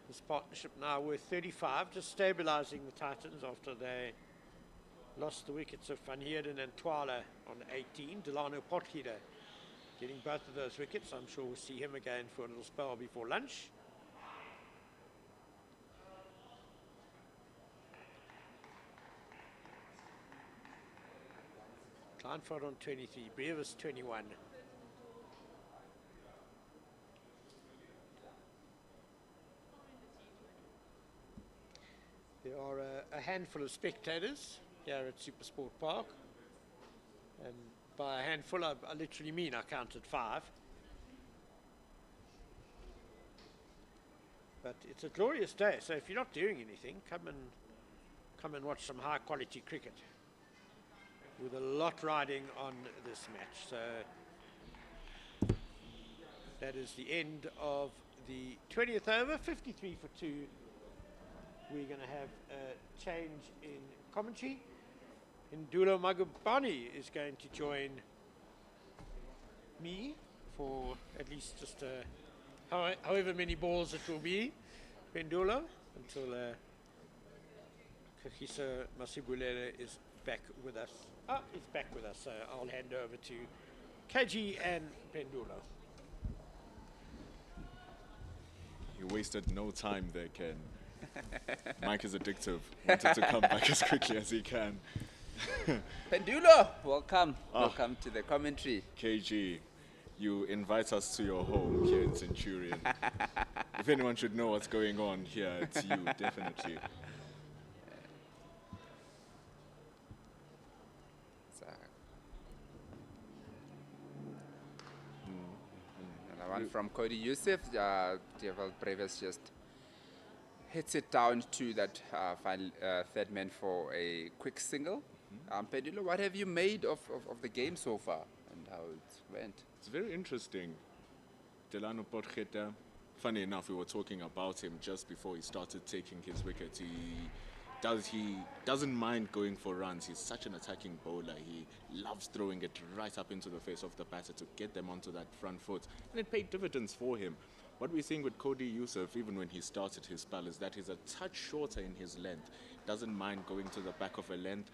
This partnership now worth 35, just stabilising the Titans after they lost the wickets of Van Heerden and Twala on 18. Delano Potgieter getting both of those wickets. I'm sure we'll see him again for a little spell before lunch. Kleinfeld on 23, Brevis 21. There are a handful of spectators here at SuperSport Park, and by a handful I literally mean I counted 5. But it's a glorious day, so if you're not doing anything, come and watch some high quality cricket with a lot riding on this match. So that is the end of the 20th over, 53 for 2. We're going to have a change in commentary. Ndulo Magubani is going to join me for at least just however many balls it will be, Pendulo, until Kagiso Masibulele is back with us. He's back with us, so I'll hand over to KG and Pendulo. You wasted no time there, Ken. Mike is addictive. Wanted to come back as quickly as he can. Pendulo, welcome. Welcome to the commentary. KG, you invite us to your home here in Centurion. If anyone should know what's going on here, it's you, definitely. Another one from Cody Youssef. Deval Brevis just hits it down to that final third man for a quick single. Pendulo, what have you made of the game so far and how it went? It's very interesting. Delano Potgieter, funny enough, we were talking about him just before he started taking his wicket. He doesn't mind going for runs. He's such an attacking bowler. He loves throwing it right up into the face of the batter to get them onto that front foot. And it paid dividends for him. What we're seeing with Cody Youssef, even when he started his spell, is that he's a touch shorter in his length. Doesn't mind going to the back of a length.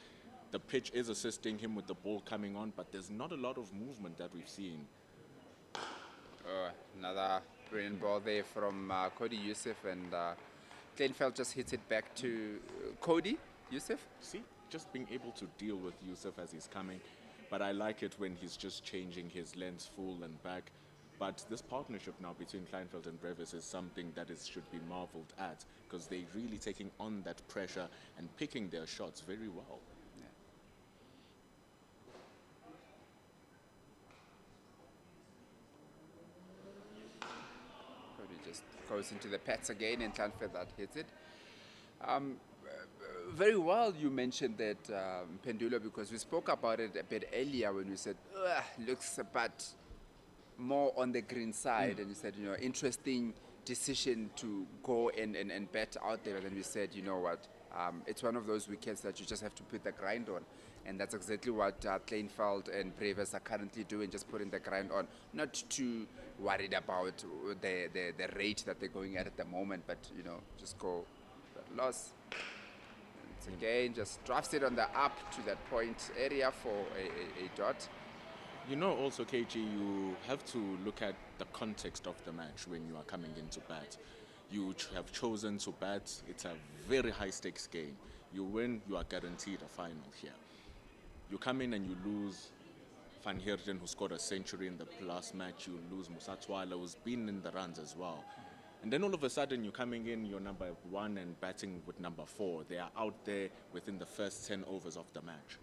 The pitch is assisting him with the ball coming on, but there's not a lot of movement that we've seen. Another brilliant ball there from Cody Youssef, and Kleinveld just hits it back to Cody Youssef. See, just being able to deal with Youssef as he's coming. But I like it when he's just changing his length full and back. But this partnership now between Kleinveld and Brevis is something that should be marveled at, because they're really taking on that pressure and picking their shots very well. Cody just goes into the pats again, and Kleinveld that hits it. Very well you mentioned that, Pendulo, because we spoke about it a bit earlier when we said, looks a bit more on the green side, and you said, interesting decision to go and bet out there. And then we said, you know what, it's one of those wickets that you just have to put the grind on. And that's exactly what Kleinveld and Brevis are currently doing, just putting the grind on. Not too worried about the rate that they're going at the moment, but, just go loss. And again, just drafts it on the up to that point area for a dot. Also, KG, you have to look at the context of the match when you are coming into bat. You have chosen to bat. It's a very high-stakes game. You win, you are guaranteed a final here. You come in and you lose Van Heerden, who scored a century in the last match. You lose Musatwala, who's been in the runs as well. And then all of a sudden, you're coming in, you're number 1 and batting with number 4. They are out there within the first 10 overs of the match.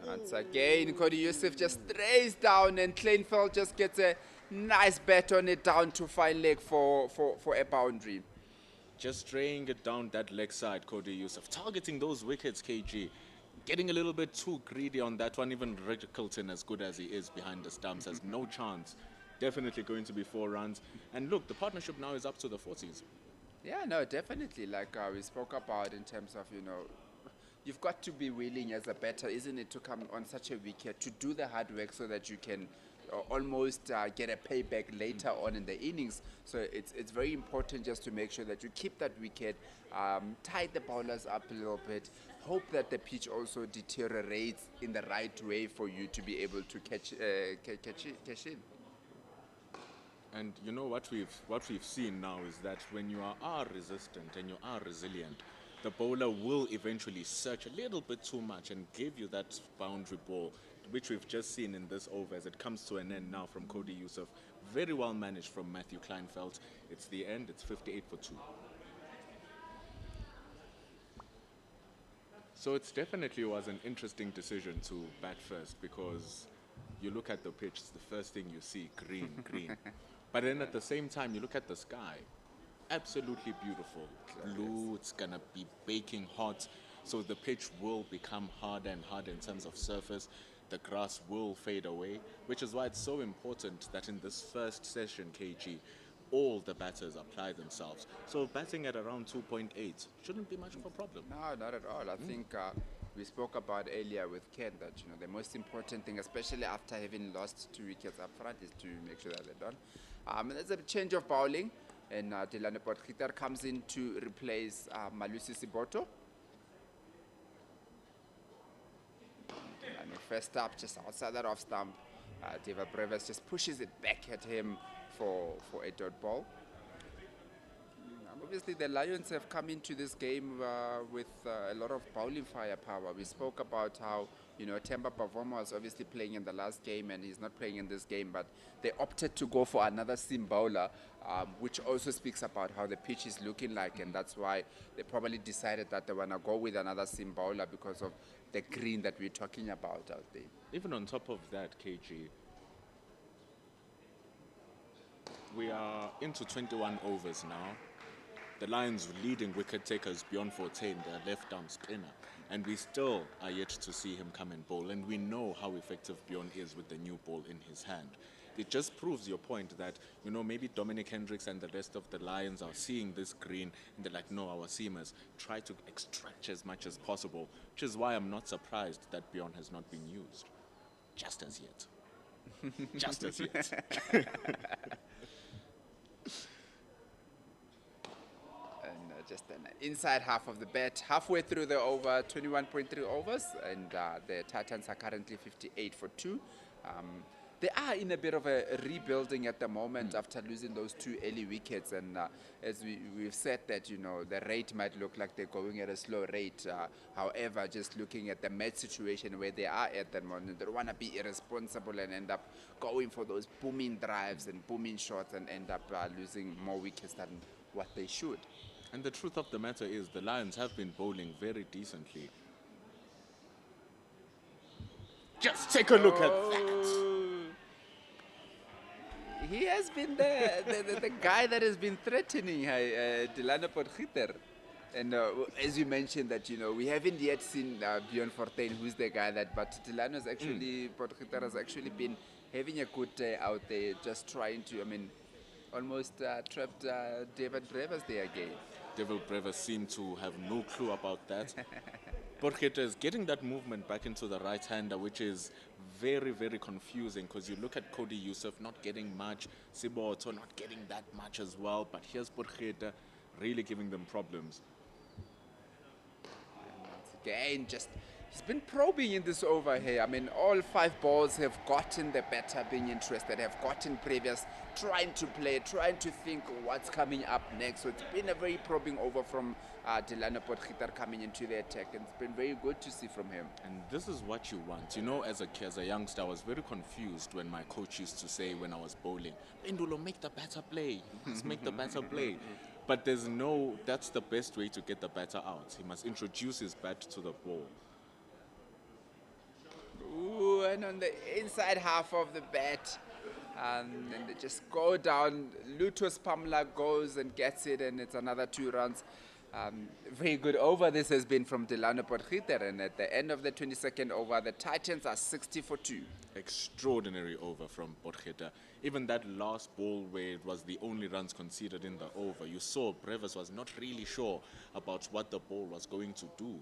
Once again, Cody Youssef just strays down, and Kleinveld just gets a nice bat on it down to fine leg for a boundary. Just straying it down that leg side, Cody Youssef. Targeting those wickets, KG. Getting a little bit too greedy on that one. Even Rick Kilton, as good as he is behind the stumps, has no chance. Definitely going to be 4 runs. And look, the partnership now is up to the 40s. Yeah, no, definitely. Like we spoke about in terms of, you've got to be willing as a batter, isn't it, to come on such a wicket, to do the hard work so that you can almost get a payback later on in the innings. So it's very important just to make sure that you keep that wicket, tie the bowlers up a little bit, hope that the pitch also deteriorates in the right way for you to be able to catch in. And what we've seen now is that when you are resistant and you are resilient, the bowler will eventually search a little bit too much and give you that boundary ball, which we've just seen in this over as it comes to an end now from Cody Youssef. Very well managed from Matthew Kleinveld. It's the end. It's 58 for 2. So it definitely was an interesting decision to bat first, because you look at the pitch, it's the first thing you see, green. But then at the same time, you look at the sky. Absolutely beautiful. Blue, it's going to be baking hot. So the pitch will become harder and harder in terms of surface. The grass will fade away, which is why it's so important that in this first session, KG, all the batters apply themselves. So batting at around 2.8 shouldn't be much of a problem. No, not at all. I think we spoke about earlier with Ken that the most important thing, especially after having lost 2 wickets up front, is to make sure that they're done. There's a change of bowling, and Delano Potgieter comes in to replace Malusi Siboto. And first up, just outside that off stump, David Brevis just pushes it back at him for a dot ball. Obviously, the Lions have come into this game with a lot of bowling firepower. We spoke about how, Temba Bavoma was obviously playing in the last game and he's not playing in this game, but they opted to go for another seam bowler, which also speaks about how the pitch is looking like, and that's why they probably decided that they want to go with another seam bowler because of the green that we're talking about out there. Even on top of that, KG, we are into 21 overs now. The Lions' leading wicket takers beyond 14, their left-arm spinner, and we still are yet to see him come and bowl, and we know how effective Bjorn is with the new ball in his hand. It just proves your point that, maybe Dominic Hendricks and the rest of the Lions are seeing this green and they're like, no, our seamers try to extract as much as possible, which is why I'm not surprised that Bjorn has not been used. Just as yet. Just as yet. Just an inside half of the bat, halfway through the over, 21.3 overs, and the Titans are currently 58 for 2. They are in a bit of a rebuilding at the moment after losing those 2 early wickets, and as we've said that, the rate might look like they're going at a slow rate. However, just looking at the match situation where they are at the moment, they don't want to be irresponsible and end up going for those booming drives and booming shots and end up losing more wickets than what they should. And the truth of the matter is the Lions have been bowling very decently. Just take a look at that. He has been the guy that has been threatening Delano Potgieter. And as you mentioned that, we haven't yet seen Bjorn Fortuin, who's the guy that, but Delano's actually, Potgieter has actually been having a good day out there, just trying to, almost trapped David Brevers there again. David Brevers seemed to have no clue about that. Potgieter is getting that movement back into the right-hander, which is very, very confusing because you look at Cody Youssef not getting much, Siboto not getting that much as well, but here's Potgieter really giving them problems. Again, he's been probing in this over here. All 5 balls have gotten the batter being interested, have gotten previous, trying to play, trying to think what's coming up next. So it's been a very probing over from Delano Potgieter coming into the attack, and it's been very good to see from him. And this is what you want. As a youngster, I was very confused when my coach used to say when I was bowling, Pendulo, make the batter play. Let's make the batter play. But that's the best way to get the batter out. He must introduce his bat to the ball. Ooh, and on the inside half of the bat, and they just go down. Lutus Pamela goes and gets it, and it's another 2 runs. Very good over this has been from Delano Potgieter, and at the end of the 22nd over, the Titans are 60 for 2. Extraordinary over from Potgieter. Even that last ball where it was the only runs conceded in the over, you saw Brevers was not really sure about what the ball was going to do.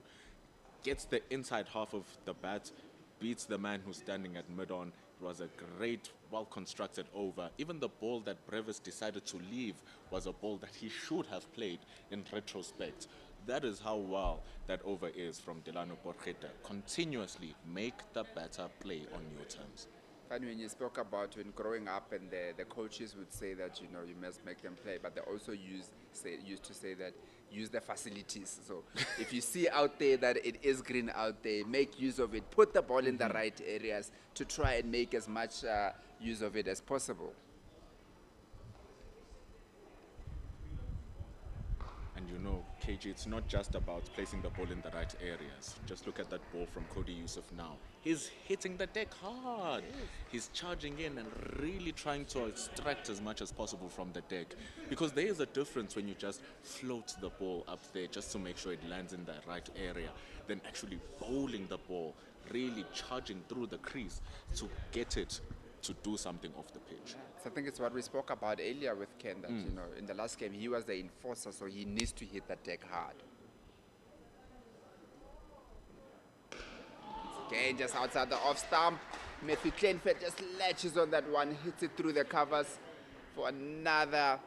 Gets the inside half of the bat, beats the man who's standing at mid-on. It was a great, well-constructed over. Even the ball that Brevers decided to leave was a ball that he should have played in retrospect. That is how well that over is from Delano Potgieter. Continuously make the batter play on your terms. Funny when you spoke about when growing up and the coaches would say that, you must make them play, but they also used to say that use the facilities. So if you see out there that it is green out there, make use of it. Put the ball in the right areas to try and make as much use of it as possible. And KG, it's not just about placing the ball in the right areas. Just look at that ball from Cody Youssef now. He's hitting the deck hard. He's charging in and really trying to extract as much as possible from the deck. Because there is a difference when you just float the ball up there just to make sure it lands in the right area, than actually bowling the ball, really charging through the crease to get it to do something off the pitch. So I think it's what we spoke about earlier with Ken, that in the last game he was the enforcer, so he needs to hit the deck hard. Again, just outside the off stump, Matthew Kleinfeld just latches on that one, hits it through the covers for another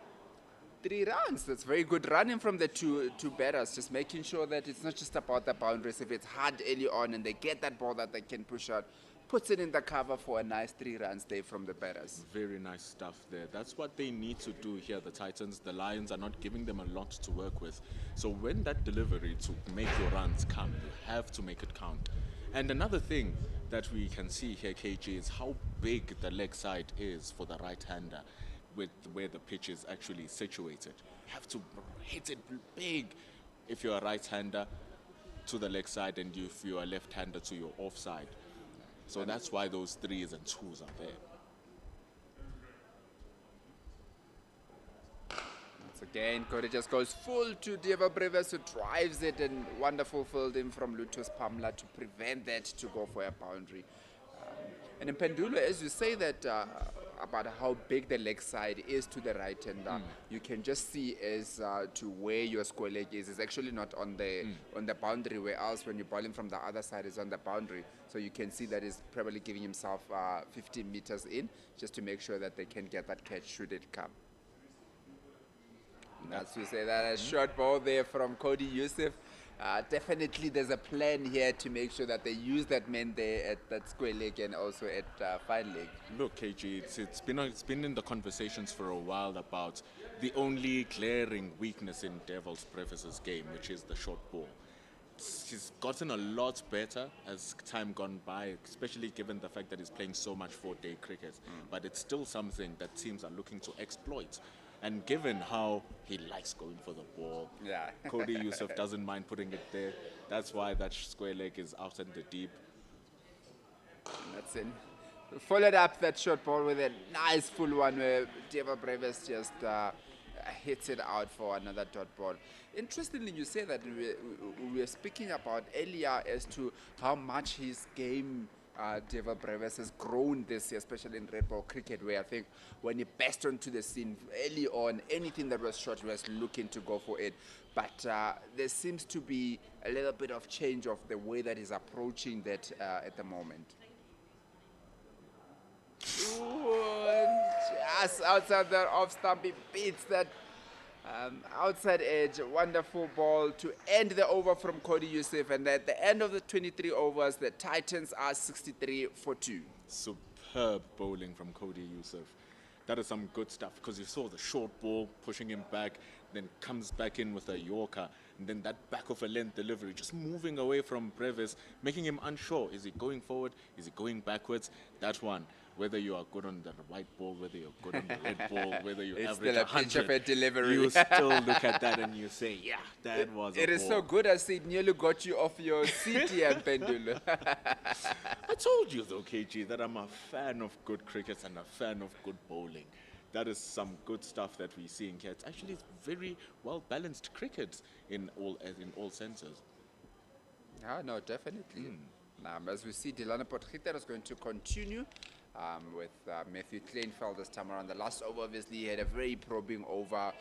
3 runs. That's very good running from the two batters, just making sure that it's not just about the boundaries. If it's hard early on and they get that ball that they can push out, puts it in the cover for a nice 3 runs there from the batters. Very nice stuff there. That's what they need to do here, the Titans. The Lions are not giving them a lot to work with. So when that delivery to make your runs come, you have to make it count. And another thing that we can see here, KG, is how big the leg side is for the right-hander with where the pitch is actually situated. You have to hit it big if you're a right-hander to the leg side, and if you're a left-hander to your offside. So that's why those 3s and 2s are there. Once again, Cody just goes full to Diego Breves, who drives it, and wonderful fielding from Lutus Pamla to prevent that to go for a boundary. And in Pendulo, as you say that about how big the leg side is to the right hander, you can just see as to where your square leg is. It's actually not on the boundary, where else when you're bowling from the other side is on the boundary. So you can see that he's probably giving himself 15 meters in just to make sure that they can get that catch should it come. As we say, that a short ball there from Cody Youssef. Definitely there's a plan here to make sure that they use that man there at that square leg and also at fine leg. Look, KG, it's been in the conversations for a while about the only glaring weakness in Devil's Brevis' game, which is the short ball. He's gotten a lot better as time gone by, especially given the fact that he's playing so much four-day cricket. But it's still something that teams are looking to exploit. And given how he likes going for the ball, Yeah. Cody Youssef doesn't mind putting it there. That's why that square leg is out in the deep. That's in. Followed up that short ball with a nice full one where Diego Brevis just hits it out for another dot ball. Interestingly, you say that we were speaking about earlier as to how much his game, Diego Brevis, has grown this year, especially in red ball cricket, where I think when he burst onto the scene early on, anything that was short, he was looking to go for it. But there seems to be a little bit of change of the way that he's approaching that at the moment. Ooh, and just outside the off stump, he beats that outside edge. Wonderful ball to end the over from Cody Youssef. And at the end of the 23 overs, the Titans are 63 for 2. Superb bowling from Cody Youssef. That is some good stuff, because you saw the short ball pushing him back, then comes back in with a Yorker, and then that back of a length delivery, just moving away from Brevis, making him unsure. Is he going forward? Is he going backwards? That one, whether you are good on the right ball, whether you're good on the red ball, whether you It's average still a pitch of 100, a delivery. you still look at that and you say, yeah, that was a It is ball. so good, I see it nearly got you off your seat here, Pendulo. I told you though, KG, that I'm a fan of good cricket and a fan of good bowling. That is some good stuff that we're seeing here. It's actually very well balanced cricket in all senses. No, definitely. As we see, Delano Potgieter is going to continue with Matthew Kleinfeld this time around. The last over, obviously, he had a very probing over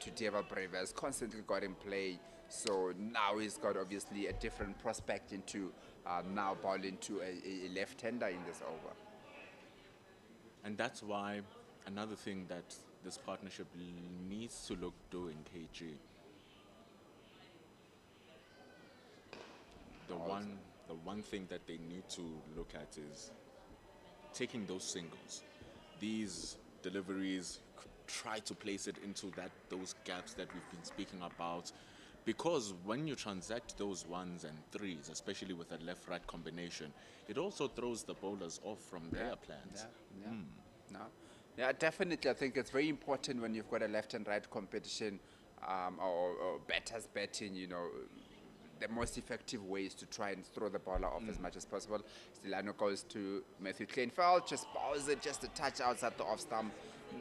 to Diego Brevis, constantly got in play. So now he's got, obviously, a different prospect into now bowling to a left-hander in this over. And that's why another thing that this partnership needs to look doing, KG. The one thing that they need to look at is taking those singles. These deliveries, try to place it into those gaps that we've been speaking about. Because when you transact those ones and threes, especially with a left-right combination, it also throws the bowlers off from their plans. Yeah, definitely. I think it's very important when you've got a left and right competition or batters batting, the most effective way is to try and throw the bowler off as much as possible. Stilano goes to Matthew Kleinfeld, just bows it just a touch outside the off stump.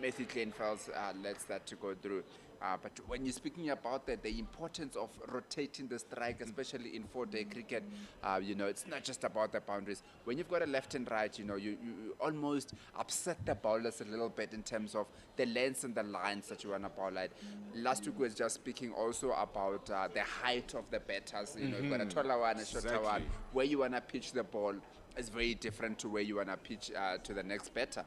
Matthew Kleinfeld lets that to go through. But when you're speaking about that, the importance of rotating the strike, especially in four-day cricket, it's not just about the boundaries. When you've got a left and right, you almost upset the bowlers a little bit in terms of the lengths and the lines that you want to bowl at. Last week was just speaking also about the height of the batters. You've got a taller one, a shorter one. Where you want to pitch the ball is very different to where you want to pitch to the next batter.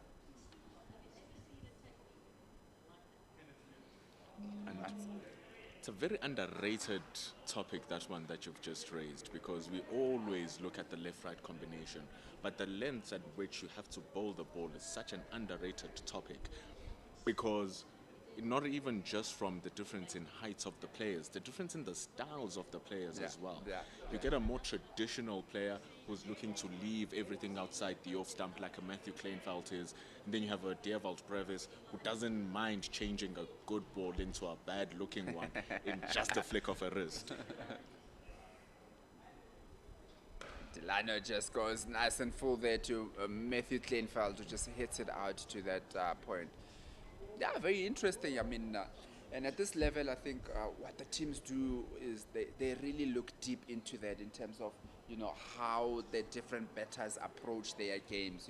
It's a very underrated topic, that one that you've just raised, because we always look at the left-right combination, but the length at which you have to bowl the ball is such an underrated topic, because not even just from the difference in heights of the players, the difference in the styles of the players as well. You get a more traditional player who's looking to leave everything outside the off stump like a Matthew Kleinfeld is, and then you have a Diego Brevis who doesn't mind changing a good ball into a bad looking one in just a flick of a wrist. Delano just goes nice and full there to Matthew Kleinfeld, who just hits it out to that point. Yeah, very interesting. I mean, And at this level, I think what the teams do is they really look deep into that in terms of, how the different batters approach their games,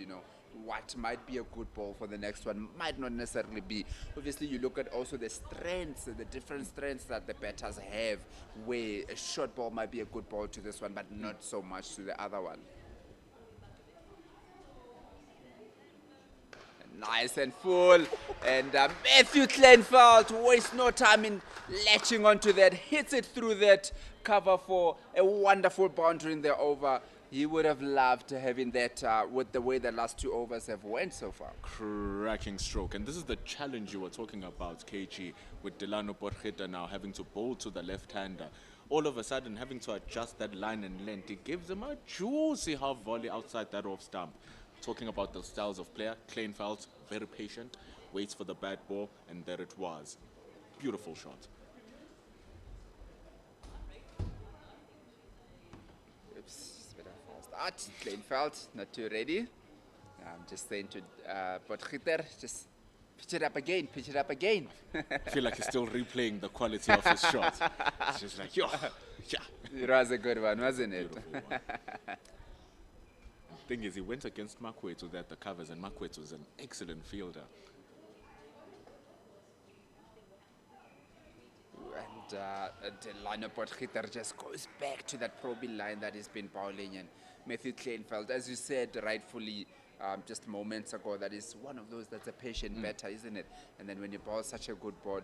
what might be a good ball for the next one might not necessarily be. Obviously, you look at also the strengths, the different strengths that the batters have, where a short ball might be a good ball to this one, but not so much to the other one. Nice and full. And Matthew Kleinfeld wastes no time in latching onto that, hits it through that cover for a wonderful boundary in the over. He would have loved having that with the way the last 2 overs have went so far. Cracking stroke. And this is the challenge you were talking about, KG, with Delano Porchita now having to bowl to the left-hander. All of a sudden, having to adjust that line and length, it gives him a juicy half volley outside that off stump. Talking about the styles of player, Kleinfeld, very patient, waits for the bad ball, and there it was. Beautiful shot. Oops, bit of a false start. Kleinfeld, not too ready. I'm just saying to Potgieter, just pitch it up again, pitch it up again. I feel like he's still replaying the quality of his shot. It's just like, yeah. It was a good one, wasn't it? Beautiful one. Thing is, he went against Makwetu at the covers, and Makwetu was an excellent fielder. And Delano Potgieter just goes back to that probing line that he's been bowling. And Matthew Kleinfeld, as you said rightfully just moments ago, that is one of those that's a patient batter, isn't it? And then when you bowl such a good ball,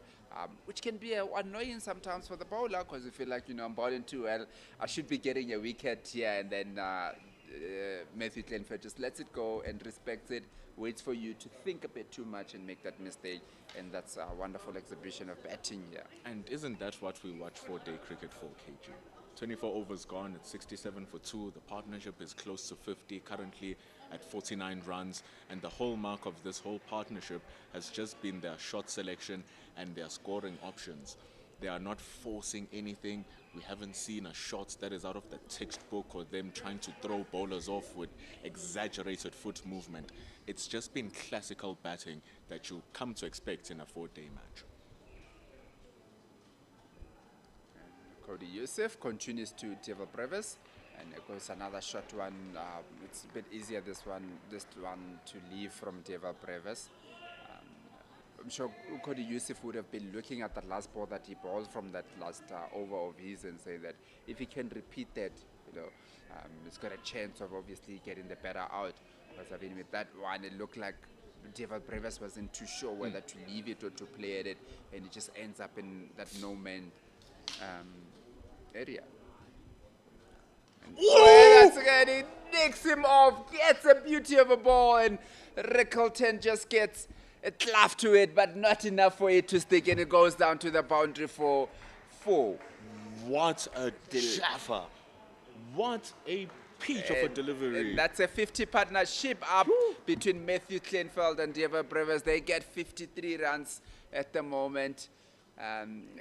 which can be annoying sometimes for the bowler, because you feel like, I'm bowling too well, I should be getting a wicket here, and then Matthew Kleinfeld just lets it go and respects it, waits for you to think a bit too much and make that mistake, and that's a wonderful exhibition of batting here. And isn't that what we watch 4-day cricket for, KG? 24 overs gone, it's 67 for 2. The partnership is close to 50, currently at 49 runs, and the hallmark of this whole partnership has just been their shot selection and their scoring options. They are not forcing anything. We haven't seen a shot that is out of the textbook or them trying to throw bowlers off with exaggerated foot movement. It's just been classical batting that you come to expect in a 4-day match. Cody Youssef continues to Deval Brevis, and it goes another short one. It's a bit easier this one to leave from Deval Brevis. I'm sure Cody Youssef would have been looking at that last ball that he bowled from that last over of his and say that if he can repeat that, he's got a chance of obviously getting the batter out. Because I mean, with that one, it looked like Deval Brevis wasn't too sure whether to leave it or to play at it, and it just ends up in that no-man area. That's good. He nicks him off, gets a beauty of a ball, and Rickleton just gets a clap to it, but not enough for it to stick, and it goes down to the boundary for 4. What a jaffa. What a peach of a delivery. And that's a 50 partnership up between Matthew Kleinfeld and Deval Brevis. They get 53 runs at the moment.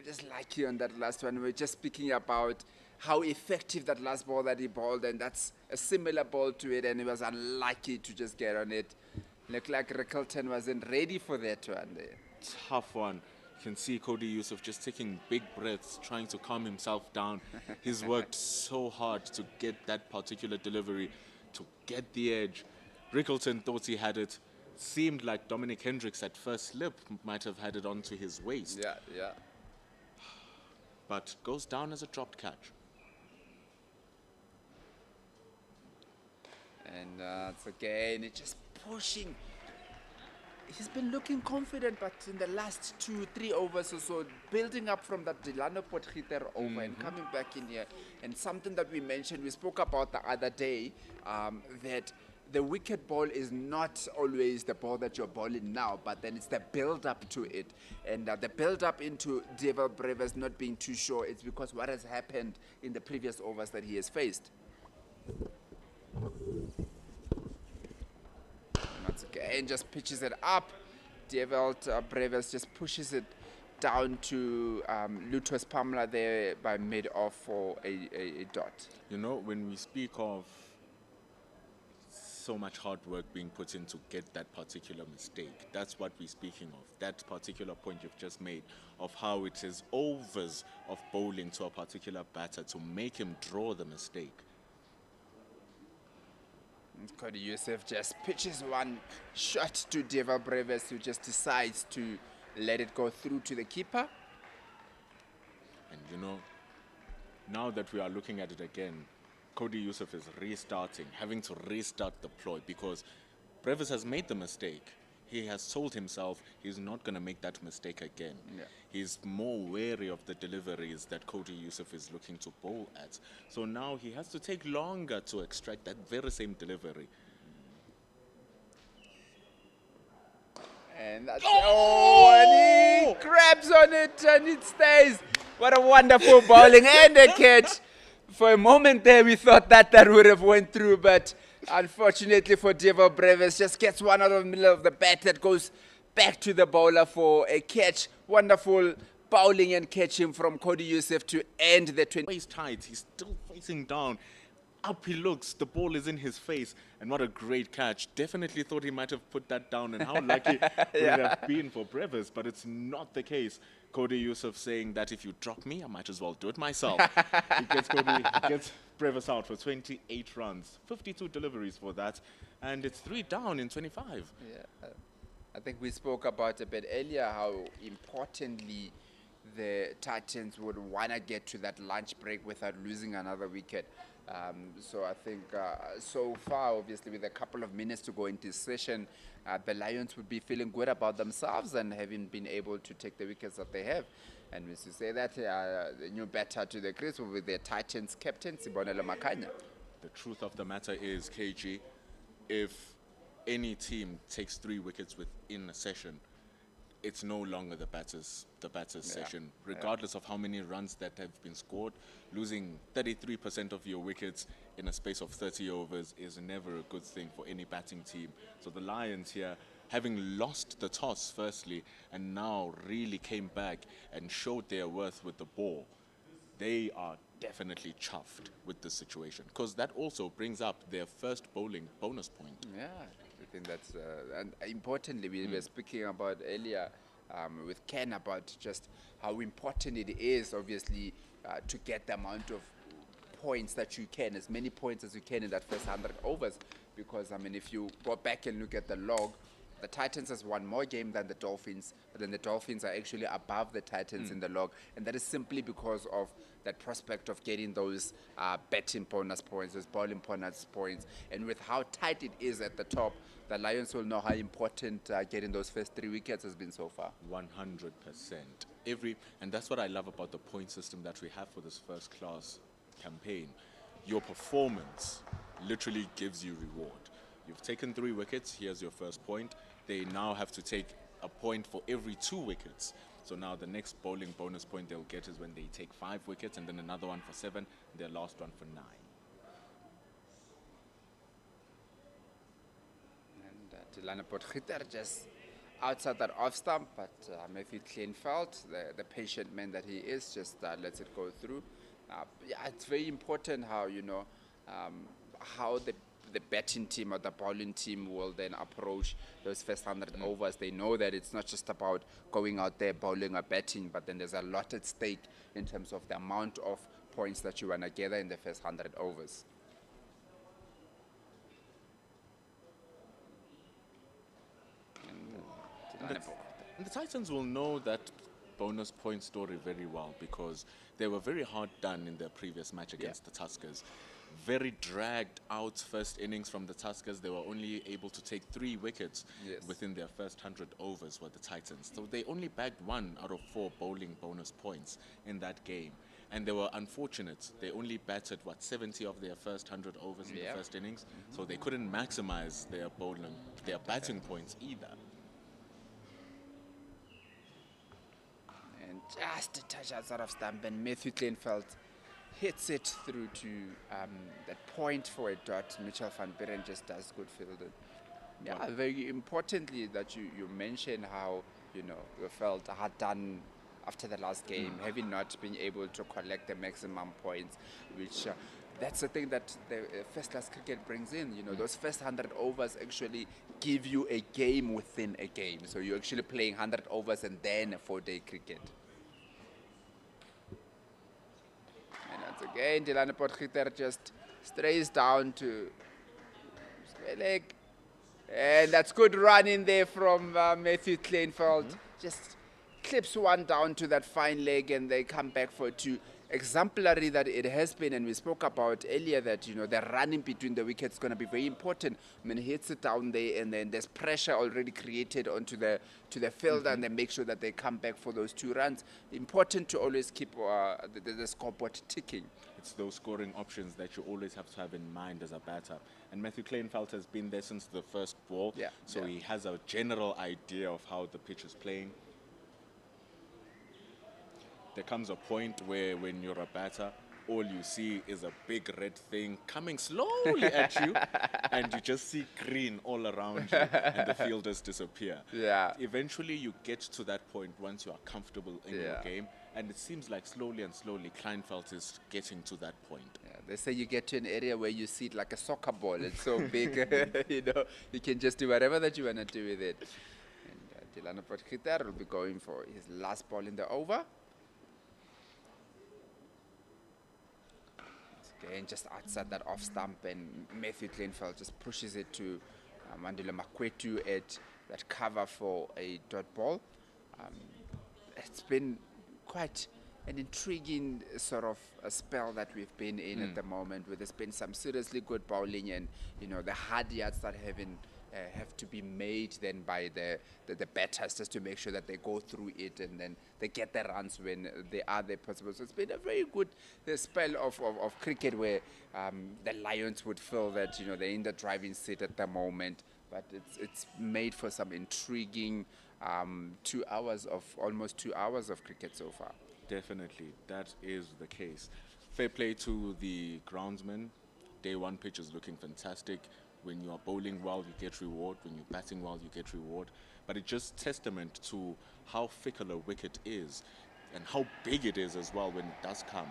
Just lucky on that last one. We're just speaking about how effective that last ball that he bowled, and that's a similar ball to it, and he was unlucky to just get on it. Looked like Rickleton wasn't ready for that one there. Tough one. You can see Cody Youssef just taking big breaths, trying to calm himself down. He's worked so hard to get that particular delivery, to get the edge. Rickleton thought he had it. Seemed like Dominic Hendricks at first slip might have had it onto his waist. Yeah. But goes down as a dropped catch. And it's again, it's just pushing. He's been looking confident, but in the last 2-3 overs or so, building up from that Delano Potgieter over and coming back in here. And something that we mentioned, we spoke about the other day, that the wicket ball is not always the ball that you're bowling now, but then it's the build-up to it. And the build-up into Deval Brevis not being too sure, it's because what has happened in the previous overs that he has faced. Once again, just pitches it up. Deval Brevis just pushes it down to Lutus Pamela there by mid-off for a dot. When we speak of so much hard work being put in to get that particular mistake. That's what we're speaking of. That particular point you've just made of how it is overs of bowling to a particular batter to make him draw the mistake. Cody Youssef just pitches one shot to Deva Brevis, who just decides to let it go through to the keeper. And you know, now that we are looking at it again, Cody Youssef is restarting, having to restart the ploy because Brevis has made the mistake. He has told himself he's not going to make that mistake again. Yeah. He's more wary of the deliveries that Cody Youssef is looking to bowl at. So now he has to take longer to extract that very same delivery. And that's and he grabs on it and it stays. What a wonderful bowling and a catch. For a moment there we thought that would have went through, but unfortunately for Deva Brevis, just gets one out of the middle of the bat that goes back to the bowler for a catch. Wonderful bowling and catching from Cody Youssef to end the 20. He's tight, he's still facing down. Up he looks, the ball is in his face, and what a great catch. Definitely thought he might have put that down, and how lucky would it have been for Brevis, but it's not the case. Cody Youssef saying that if you drop me, I might as well do it myself. He gets Brevis out for 28 runs, 52 deliveries for that, and it's 3 down in 25. Yeah, I think we spoke about a bit earlier how importantly the Titans would want to get to that lunch break without losing another wicket. So I think so far, obviously, with a couple of minutes to go into session, the Lions would be feeling good about themselves and having been able to take the wickets that they have. And we should say that the new batter to the crease will be the Titans captain, Sibonelo Makanya. The truth of the matter is, KG, if any team takes 3 wickets within a session, it's no longer the batter's session. Regardless of how many runs that have been scored, losing 33% of your wickets in a space of 30 overs is never a good thing for any batting team. So the Lions here, having lost the toss firstly, and now really came back and showed their worth with the ball, they are definitely chuffed with the situation, because that also brings up their first bowling bonus point. Yeah, I think that's and importantly we were speaking about earlier with Ken about just how important it is, obviously, to get the amount of points that you can, as many points as you can in that first 100 overs, because I mean, if you go back and look at the log, the Titans has won more games than the Dolphins, but then the Dolphins are actually above the Titans in the log, and that is simply because of that prospect of getting those batting bonus points, those bowling bonus points, and with how tight it is at the top, the Lions will know how important getting those first 3 wickets has been so far. 100%. And that's what I love about the point system that we have for this first class campaign. Your performance literally gives you reward. You've taken 3 wickets, here's your first point. They now have to take a point for every 2 wickets. So now the next bowling bonus point they'll get is when they take 5 wickets, and then another one for 7, their last one for 9. And Tilana Potgieter just outside that off stump, but Matthew Kleinveld, the patient man that he is, just lets it go through. Yeah, it's very important how, you know, how the batting team or the bowling team will then approach those first 100 overs. They know that it's not just about going out there bowling or batting, but then there's a lot at stake in terms of the amount of points that you want to gather in the first 100 overs. And the Titans will know that bonus point story very well, because they were very hard done in their previous match against the Tuskers. Very dragged out first innings from the Tuskers. They were only able to take 3 wickets within their first 100 overs were the Titans. So they only bagged 1 out of 4 bowling bonus points in that game. And they were unfortunate. They only batted, 70 of their first 100 overs in the first innings. So they couldn't maximize their batting points either. And just a touch outside of stump, and Matthew Kleinveld hits it through to that point for a dot. Mitchell van Buren just does good fielding. Yeah, very importantly that you mentioned how, you know, you felt hard done after the last game, having not been able to collect the maximum points, which that's the thing that the first-class cricket brings in. You know, those first 100 overs actually give you a game within a game. So you're actually playing 100 overs and then a 4-day cricket. And once again, Dilana Potgieter just strays down to leg. And that's good run in there from Matthew Kleinveld. Just clips one down to that fine leg, and they come back for two. Exemplary that it has been, and we spoke about earlier that, you know, the running between the wickets is going to be very important. I mean, he hits it down there, and then there's pressure already created onto the fielder, and they make sure that they come back for those 2 runs. Important to always keep the scoreboard ticking. It's those scoring options that you always have to have in mind as a batter. And Matthew Kleinveld has been there since the first ball, so he has a general idea of how the pitch is playing. There comes a point where when you're a batter, all you see is a big red thing coming slowly at you, and you just see green all around you, and the fielders disappear. Yeah. Eventually, you get to that point once you are comfortable in your game, and it seems like slowly and slowly Kleinveld is getting to that point. Yeah, they say you get to an area where you see it like a soccer ball. It's so big, you know, you can just do whatever that you want to do with it. And Dilana Potgieter will be going for his last ball in the over. Again, just outside that off stump, and Matthew Kleinveld just pushes it to Mandela Makwetu at that cover for a dot ball. It's been quite an intriguing sort of a spell that we've been in at the moment, where there's been some seriously good bowling, and, you know, the hard yards that have to be made then by the batters, just to make sure that they go through it and then they get the runs when they are there possible. So it's been a very good spell of cricket, where the Lions would feel that, you know, they're in the driving seat at the moment, but it's made for some intriguing almost 2 hours of cricket so far. Definitely, that is the case. Fair play to the groundsman. Day 1 pitch is looking fantastic. When you are bowling well, you get reward. When you're batting well, you get reward. But it's just testament to how fickle a wicket is, and how big it is as well when it does come.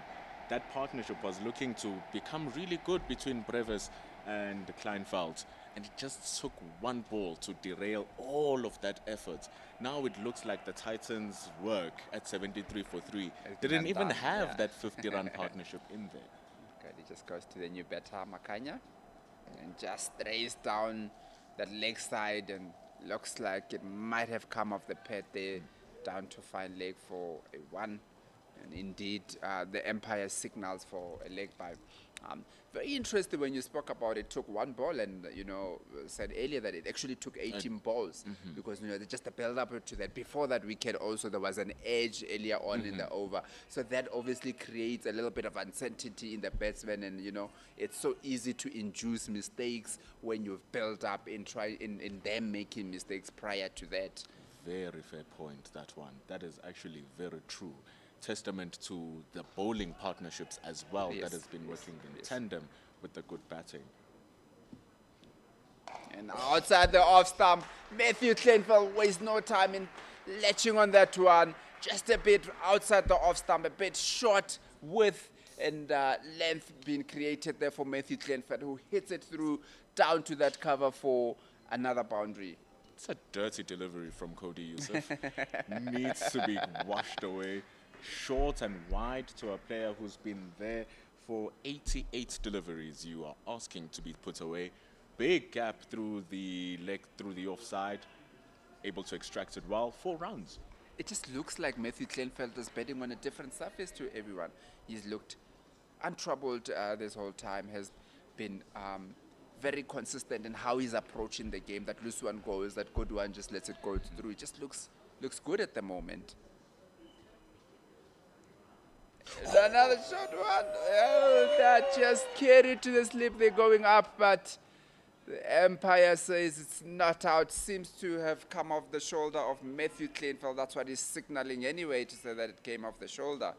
That partnership was looking to become really good between Brevis and Kleinveld, and it just took one ball to derail all of that effort. Now it looks like the Titans' work at 73 for 3 didn't even have that 50-run partnership in there. Okay, it just goes to the new batter, Makanya, and just strays down that leg side, and looks like it might have come off the pad there, down to fine leg for a 1. And indeed, the umpire signals for a leg by. Very interesting when you spoke about it took 1 ball, and, you know, said earlier that it actually took 18 balls, because, you know, just the build up to that. Before that wicket also, there was an edge earlier on in the over, so that obviously creates a little bit of uncertainty in the batsman, and, you know, it's so easy to induce mistakes when you've built up in them making mistakes prior to that. Very fair point, that one. That is actually very true. Testament to the bowling partnerships as well, that has been working in tandem with the good batting. And outside the off stump, Matthew Kleinveld wastes no time in latching on that one. Just a bit outside the off stump, a bit short width and length being created there for Matthew Kleinveld, who hits it through down to that cover for another boundary. It's a dirty delivery from Cody Youssef. Needs to be washed away. Short and wide to a player who's been there for 88 deliveries. You are asking to be put away. Big gap through the leg, through the offside. Able to extract it well. 4 rounds. It just looks like Matthew Kleinveld is batting on a different surface to everyone. He's looked untroubled this whole time, has been very consistent in how he's approaching the game. That loose one goes, that good one just lets it go through. It just looks good at the moment. Another short one. Oh, that just carried to the slip. They're going up, but the umpire says it's not out. Seems to have come off the shoulder of Matthew Kleinveld. That's what he's signaling anyway, to say that it came off the shoulder.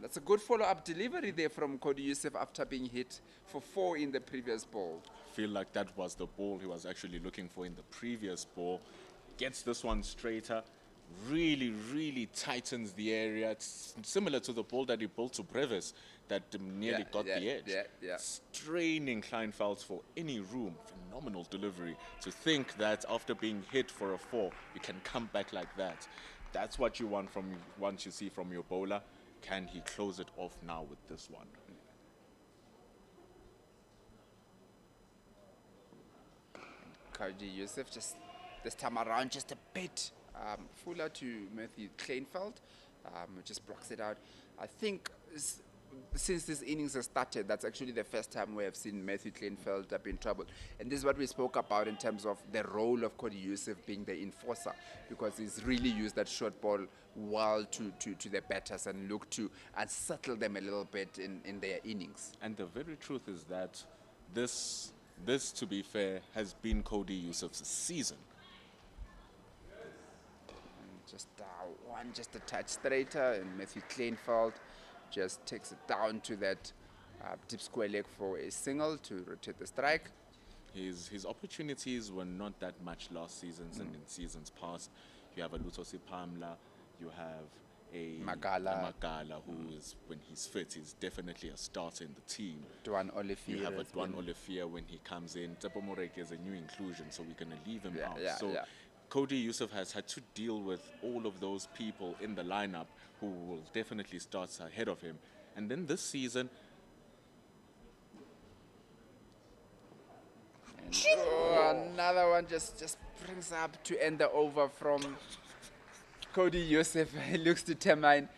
That's a good follow-up delivery there from Cody Youssef after being hit for 4 in the previous ball. I feel like that was the ball he was actually looking for in the previous ball. Gets this one straighter. Really, really tightens the area. It's similar to the ball that he bowled to Brevis that nearly got the edge. Yeah. Straining Kleinfelds for any room. Phenomenal delivery. To think that after being hit for a 4, you can come back like that. That's what you want from once you see from your bowler. Can he close it off now with this one? Cody Yusuf just this time around just a bit fuller to Matthew Kleinfeld, who just blocks it out. I think since this innings has started, that's actually the first time we have seen Matthew Kleinfeld be in trouble. And this is what we spoke about in terms of the role of Cody Yusuf being the enforcer, because he's really used that short ball well to the batters and look to unsettle them a little bit in their innings. And the very truth is that this, to be fair, has been Cody Yusuf's season. And just a touch straighter, and Matthew Kleinfeld just takes it down to that deep square leg for a single to rotate the strike. His opportunities were not that much last season and in seasons past. You have a Lutosi Pamla, you have a Magala, who is, when he's fit, is definitely a starter in the team. Duan Olivier. You have a Duan Olivier when he comes in. Tepo Morek is a new inclusion, so we're going to leave him out. Cody Yusuf has had to deal with all of those people in the lineup who will definitely start ahead of him. And then this season, another one just brings up to end the over from Cody Yusuf. He looks determined.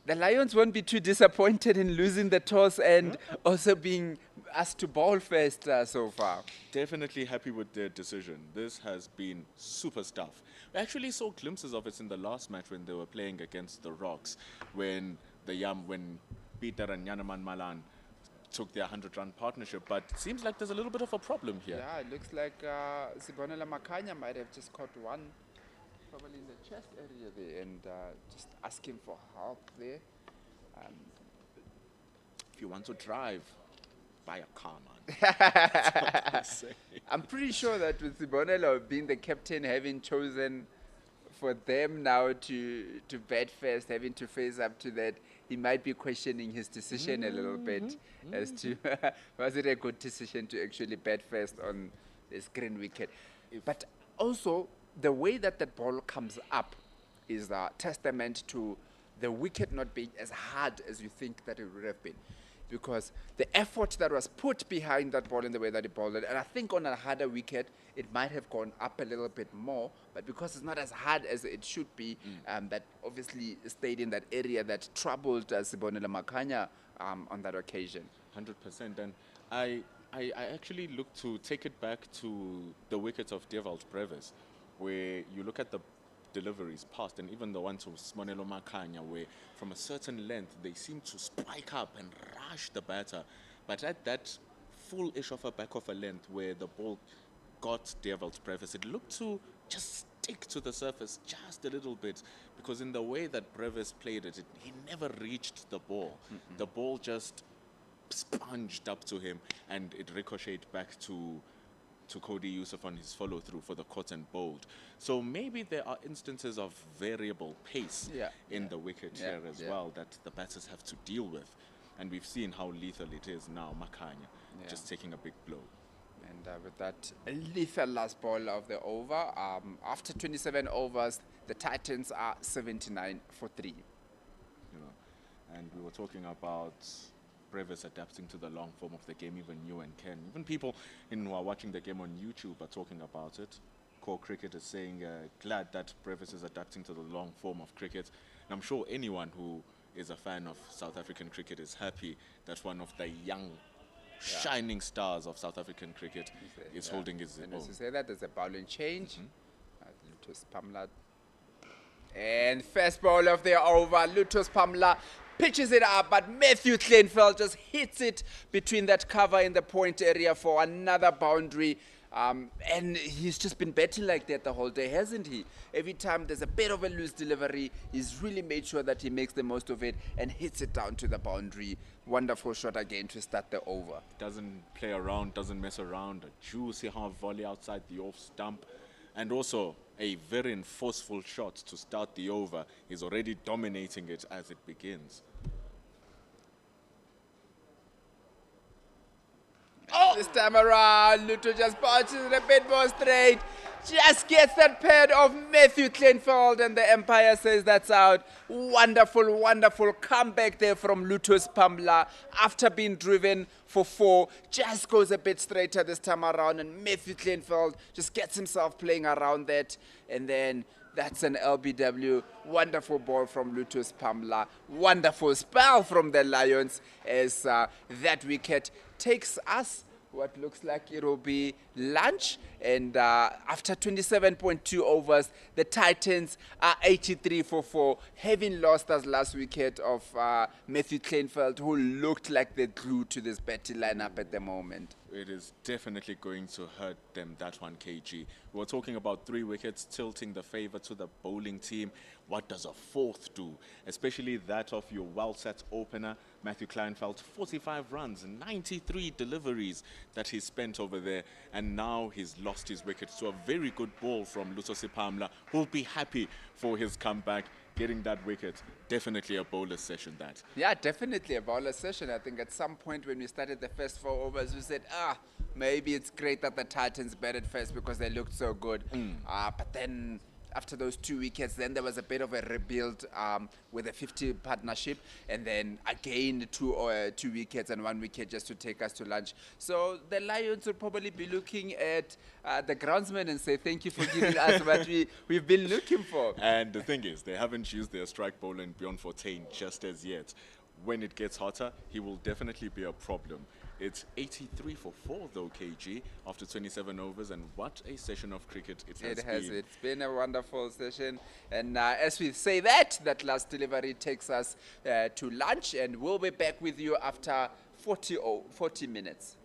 The Lions won't be too disappointed in losing the toss and also being asked to bowl first so far. Definitely happy with their decision. This has been super stuff. We actually saw glimpses of it in the last match when they were playing against the Rocks, when Peter and Yanaman Malan took their 100-run partnership. But it seems like there's a little bit of a problem here. Yeah, it looks like Sibonela Makanya might have just caught one, probably in the chest area there, and just asking for help there. If you want to drive, buy a car, man. I'm pretty sure that with Sibonela being the captain, having chosen for them now to bat first, having to face up to that, he might be questioning his decision a little bit as to was it a good decision to actually bat first on this green wicket. But also, the way that the ball comes up is a testament to the wicket not being as hard as you think that it would have been. Because the effort that was put behind that ball in the way that he bowled it, and I think on a harder wicket, it might have gone up a little bit more, but because it's not as hard as it should be, that obviously stayed in that area that troubled Sibonela Makanya on that occasion. 100%. And I actually look to take it back to the wickets of Dewald Brevis, where you look at the deliveries past, and even the one to Sibonela Makanya, where from a certain length they seem to spike up and rush the batter, but at that full-ish of a back of a length where the ball got Dewald Brevis, it looked to just stick to the surface just a little bit, because in the way that Brevis played it, he never reached the ball. The ball just sponged up to him, and it ricocheted back to Cody Yusuf on his follow-through for the caught and bowled. So maybe there are instances of variable pace in the wicket here as well that the batters have to deal with. And we've seen how lethal it is now, Makanya, just taking a big blow. And with that lethal last ball of the over, after 27 overs, the Titans are 79 for 3. You know, and we were talking about Brevis adapting to the long form of the game. Even you and Ken, even people who are watching the game on YouTube are talking about it. Core Cricket is saying glad that Brevis is adapting to the long form of cricket. And I'm sure anyone who is a fan of South African cricket is happy that one of the young, shining stars of South African cricket is holding his own. As you say that, there's a bowling change. Lutus Pamla. And first ball of the over, Lutus Pamla pitches it up, but Matthew Kleinfeld just hits it between that cover in the point area for another boundary. And he's just been batting like that the whole day, hasn't he? Every time there's a bit of a loose delivery, he's really made sure that he makes the most of it and hits it down to the boundary. Wonderful shot again to start the over. Doesn't play around, doesn't mess around. A juicy half volley outside the off stump. And also a very forceful shot to start the over. He's already dominating it as it begins. This time around, Luto just punches it a bit more straight. Just gets that pad of Matthew Kleinfeld, and the Empire says that's out. Wonderful, wonderful comeback there from Luto's Pamla after being driven for 4. Just goes a bit straighter this time around, and Matthew Kleinfeld just gets himself playing around that, and then that's an LBW. Wonderful ball from Lutus Pamla. Wonderful spell from the Lions as that wicket takes us what looks like it will be lunch. And after 27.2 overs, the Titans are 83 for 4, having lost us last wicket of Matthew Kleinfeld, who looked like the glue to this batting lineup at the moment. It is definitely going to hurt them, that one, KG. We're talking about 3 wickets tilting the favor to the bowling team. What does a 4th do? Especially that of your well-set opener, Matthew Kleinfeld. 45 runs, 93 deliveries that he spent over there. And now he's lost his wicket to a very good ball from Lutosi Pamla, who'll be happy for his comeback. Getting that wicket, definitely a bowler session that. Yeah, definitely a bowler session. I think at some point when we started the first 4 overs, we said, maybe it's great that the Titans batted first because they looked so good. But then after those 2 wickets, then there was a bit of a rebuild with a 50 partnership, and then again 2 wickets and 1 wicket just to take us to lunch. So the Lions will probably be looking at the groundsman and say, thank you for giving us what we've been looking for. And the thing is, they haven't used their strike bowler in Bjorn Fortuin just as yet. When it gets hotter, he will definitely be a problem. It's 83 for 4 though, KG, after 27 overs, and what a session of cricket it has been. It's been a wonderful session, and as we say that last delivery takes us to lunch, and we'll be back with you after 40 minutes.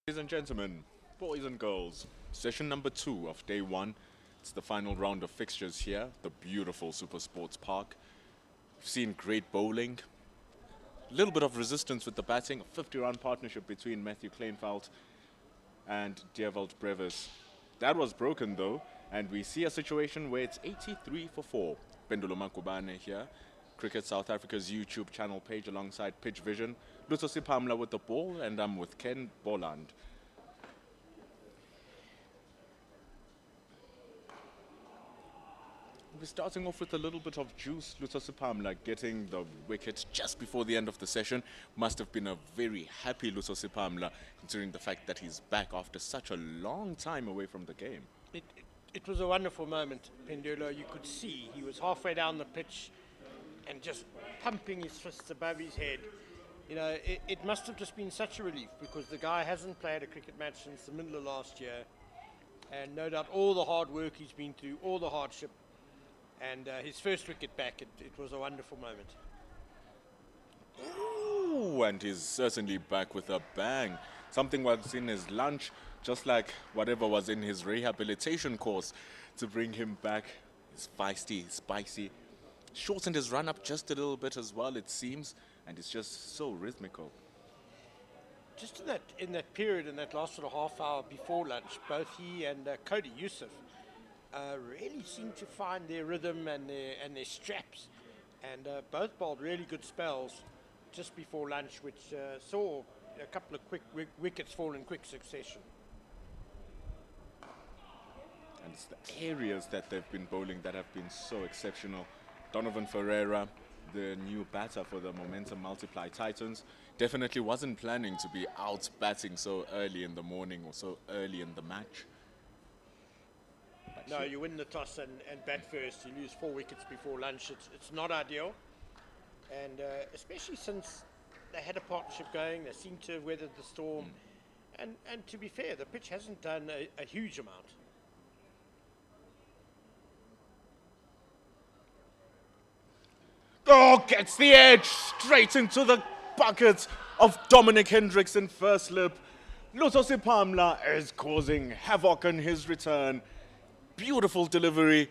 Ladies and gentlemen, boys and girls, session number 2 of day 1. It's the final round of fixtures here, the beautiful SuperSports Park. We've seen great bowling, a little bit of resistance with the batting, a 50-run partnership between Matthew Kleinveld and Dierveld Brevis. That was broken though, and we see a situation where it's 83 for 4. Pendulo Makubane here, Cricket South Africa's YouTube channel page alongside Pitch Vision. Lutho Sipamla with the ball, and I'm with Ken Boland. We're starting off with a little bit of juice. Lutho Sipamla getting the wicket just before the end of the session. Must have been a very happy Lutho Sipamla, considering the fact that he's back after such a long time away from the game. It was a wonderful moment, Pendulo. You could see he was halfway down the pitch and just pumping his fists above his head. You know, it must have just been such a relief because the guy hasn't played a cricket match since the middle of last year. And no doubt all the hard work he's been through, all the hardship, and his first wicket back, it was a wonderful moment. Ooh, and he's certainly back with a bang. Something was in his lunch, just like whatever was in his rehabilitation course to bring him back. He's feisty, spicy. Shortened his run up just a little bit as well, it seems, and it's just so rhythmical. Just in that period, in that last sort of half hour before lunch, both he and Cody Yusuf really seemed to find their rhythm and their straps, and both bowled really good spells just before lunch, which saw a couple of quick wickets fall in quick succession. And it's the areas that they've been bowling that have been so exceptional. Donovan Ferreira, the new batter for the Momentum Multiply Titans, definitely wasn't planning to be out batting so early in the morning or so early in the match. No, you win the toss and bat first. You lose 4 wickets before lunch. It's not ideal. And especially since they had a partnership going, they seem to have weathered the storm. And to be fair, the pitch hasn't done a huge amount. Oh, gets the edge straight into the bucket of Dominic Hendricks in first slip. Lutho Sipamla is causing havoc on his return. Beautiful delivery,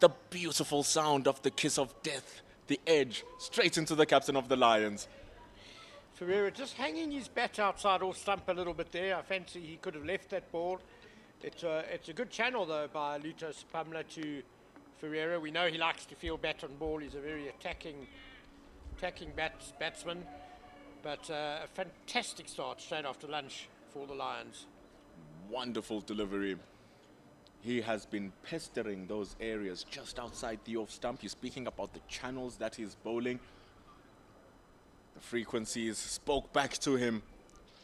the beautiful sound of the kiss of death, the edge straight into the captain of the Lions. Ferreira just hanging his bat outside off stump a little bit there. I fancy he could have left that ball. It's a good channel though by Lutho Sipamla to Ferreira. We know he likes to field bat on ball. He's a very attacking batsman. But a fantastic start straight after lunch for the Lions. Wonderful delivery. He has been pestering those areas just outside the off stump. He's speaking about the channels that he's bowling. The frequencies spoke back to him.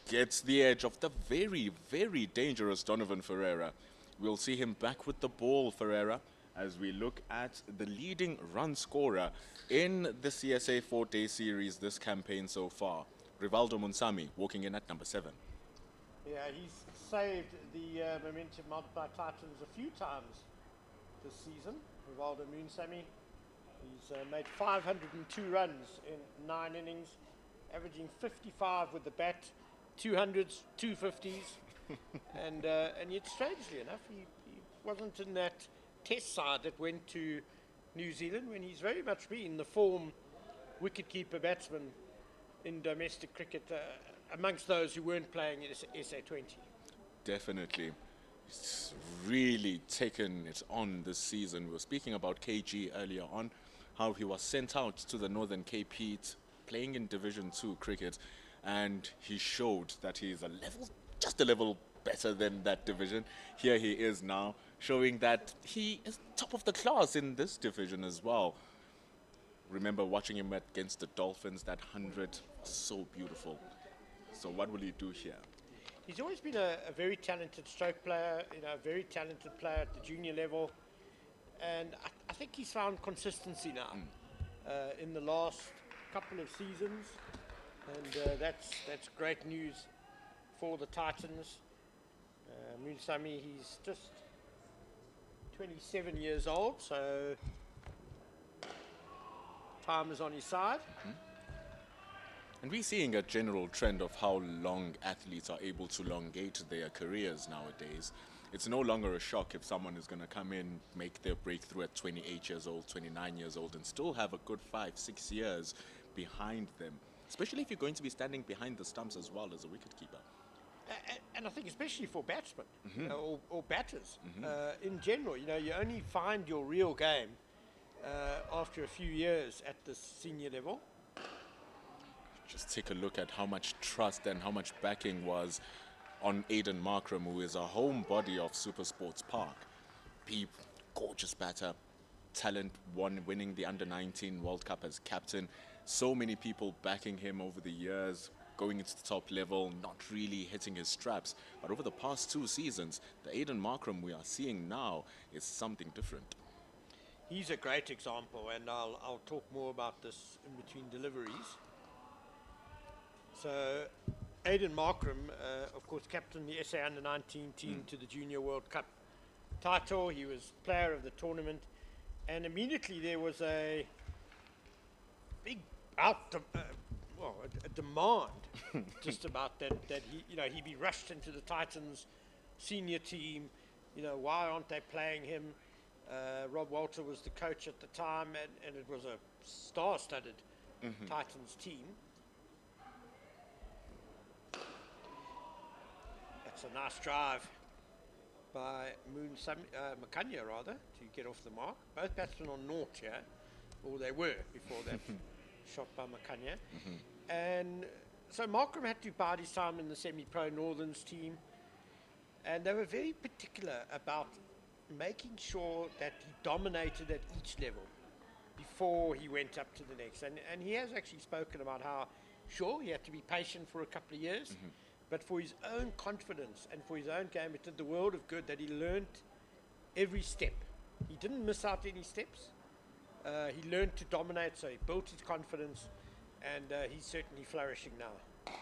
Gets the edge of the very, very dangerous Donovan Ferreira. We'll see him back with the ball, Ferreira, as we look at the leading run scorer in the CSA 4-day series this campaign so far. Rivaldo Munsami walking in at number 7. Yeah, he's saved the Momentum Multiply Titans a few times this season. Rivaldo Munsami. He's made 502 runs in 9 innings, averaging 55 with the bat, 200s, 250s, and yet strangely enough, he wasn't in that test side that went to New Zealand when he's very much been the form wicketkeeper batsman in domestic cricket amongst those who weren't playing in SA20. Definitely. He's really taken it on this season. We were speaking about KG earlier on, how he was sent out to the Northern Cape Heat, playing in Division 2 cricket, and he showed that he's just a level better than that division. Here he is now, showing that he is top of the class in this division as well. Remember watching him against the Dolphins, that 100 was so beautiful. So what will he do here? He's always been a very talented stroke player, a very talented player at the junior level. And I think he's found consistency now in the last couple of seasons. And that's great news for the Titans. Munsami, he's just 27 years old, so time is on his side. And we're seeing a general trend of how long athletes are able to elongate their careers nowadays. It's no longer a shock if someone is going to come in, make their breakthrough at 28 years old, 29 years old, and still have a good 5, 6 years behind them. Especially if you're going to be standing behind the stumps as well as a wicketkeeper. And I think especially for batsmen or batters in general, you only find your real game after a few years at the senior level. Just take a look at how much trust and how much backing was on Aiden Markram, who is a home body of SuperSports Park. Peep, gorgeous batter, talent, winning the Under-19 World Cup as captain. So many people backing him over the years, going into the top level, not really hitting his straps. But over the past 2 seasons, the Aiden Markram we are seeing now is something different. He's a great example, and I'll talk more about this in between deliveries. So, Aiden Markram, of course, captained the SA Under-19 team to the Junior World Cup title. He was player of the tournament, and immediately there was a big a demand just about that he be rushed into the Titans senior team. Why aren't they playing him? Rob Walter was the coach at the time, and it was a star-studded Titans team. That's a nice drive by Makanya, rather, to get off the mark. Both batsmen on naught here, or they were before that shot by Makanya. And so Markram had to bide his time in the semi-pro Northerns team, and they were very particular about making sure that he dominated at each level before he went up to the next. And he has actually spoken about how, sure, he had to be patient for a couple of years, but for his own confidence and for his own game, it did the world of good that he learned every step. He didn't miss out any steps. He learned to dominate, so he built his confidence, and he's certainly flourishing now.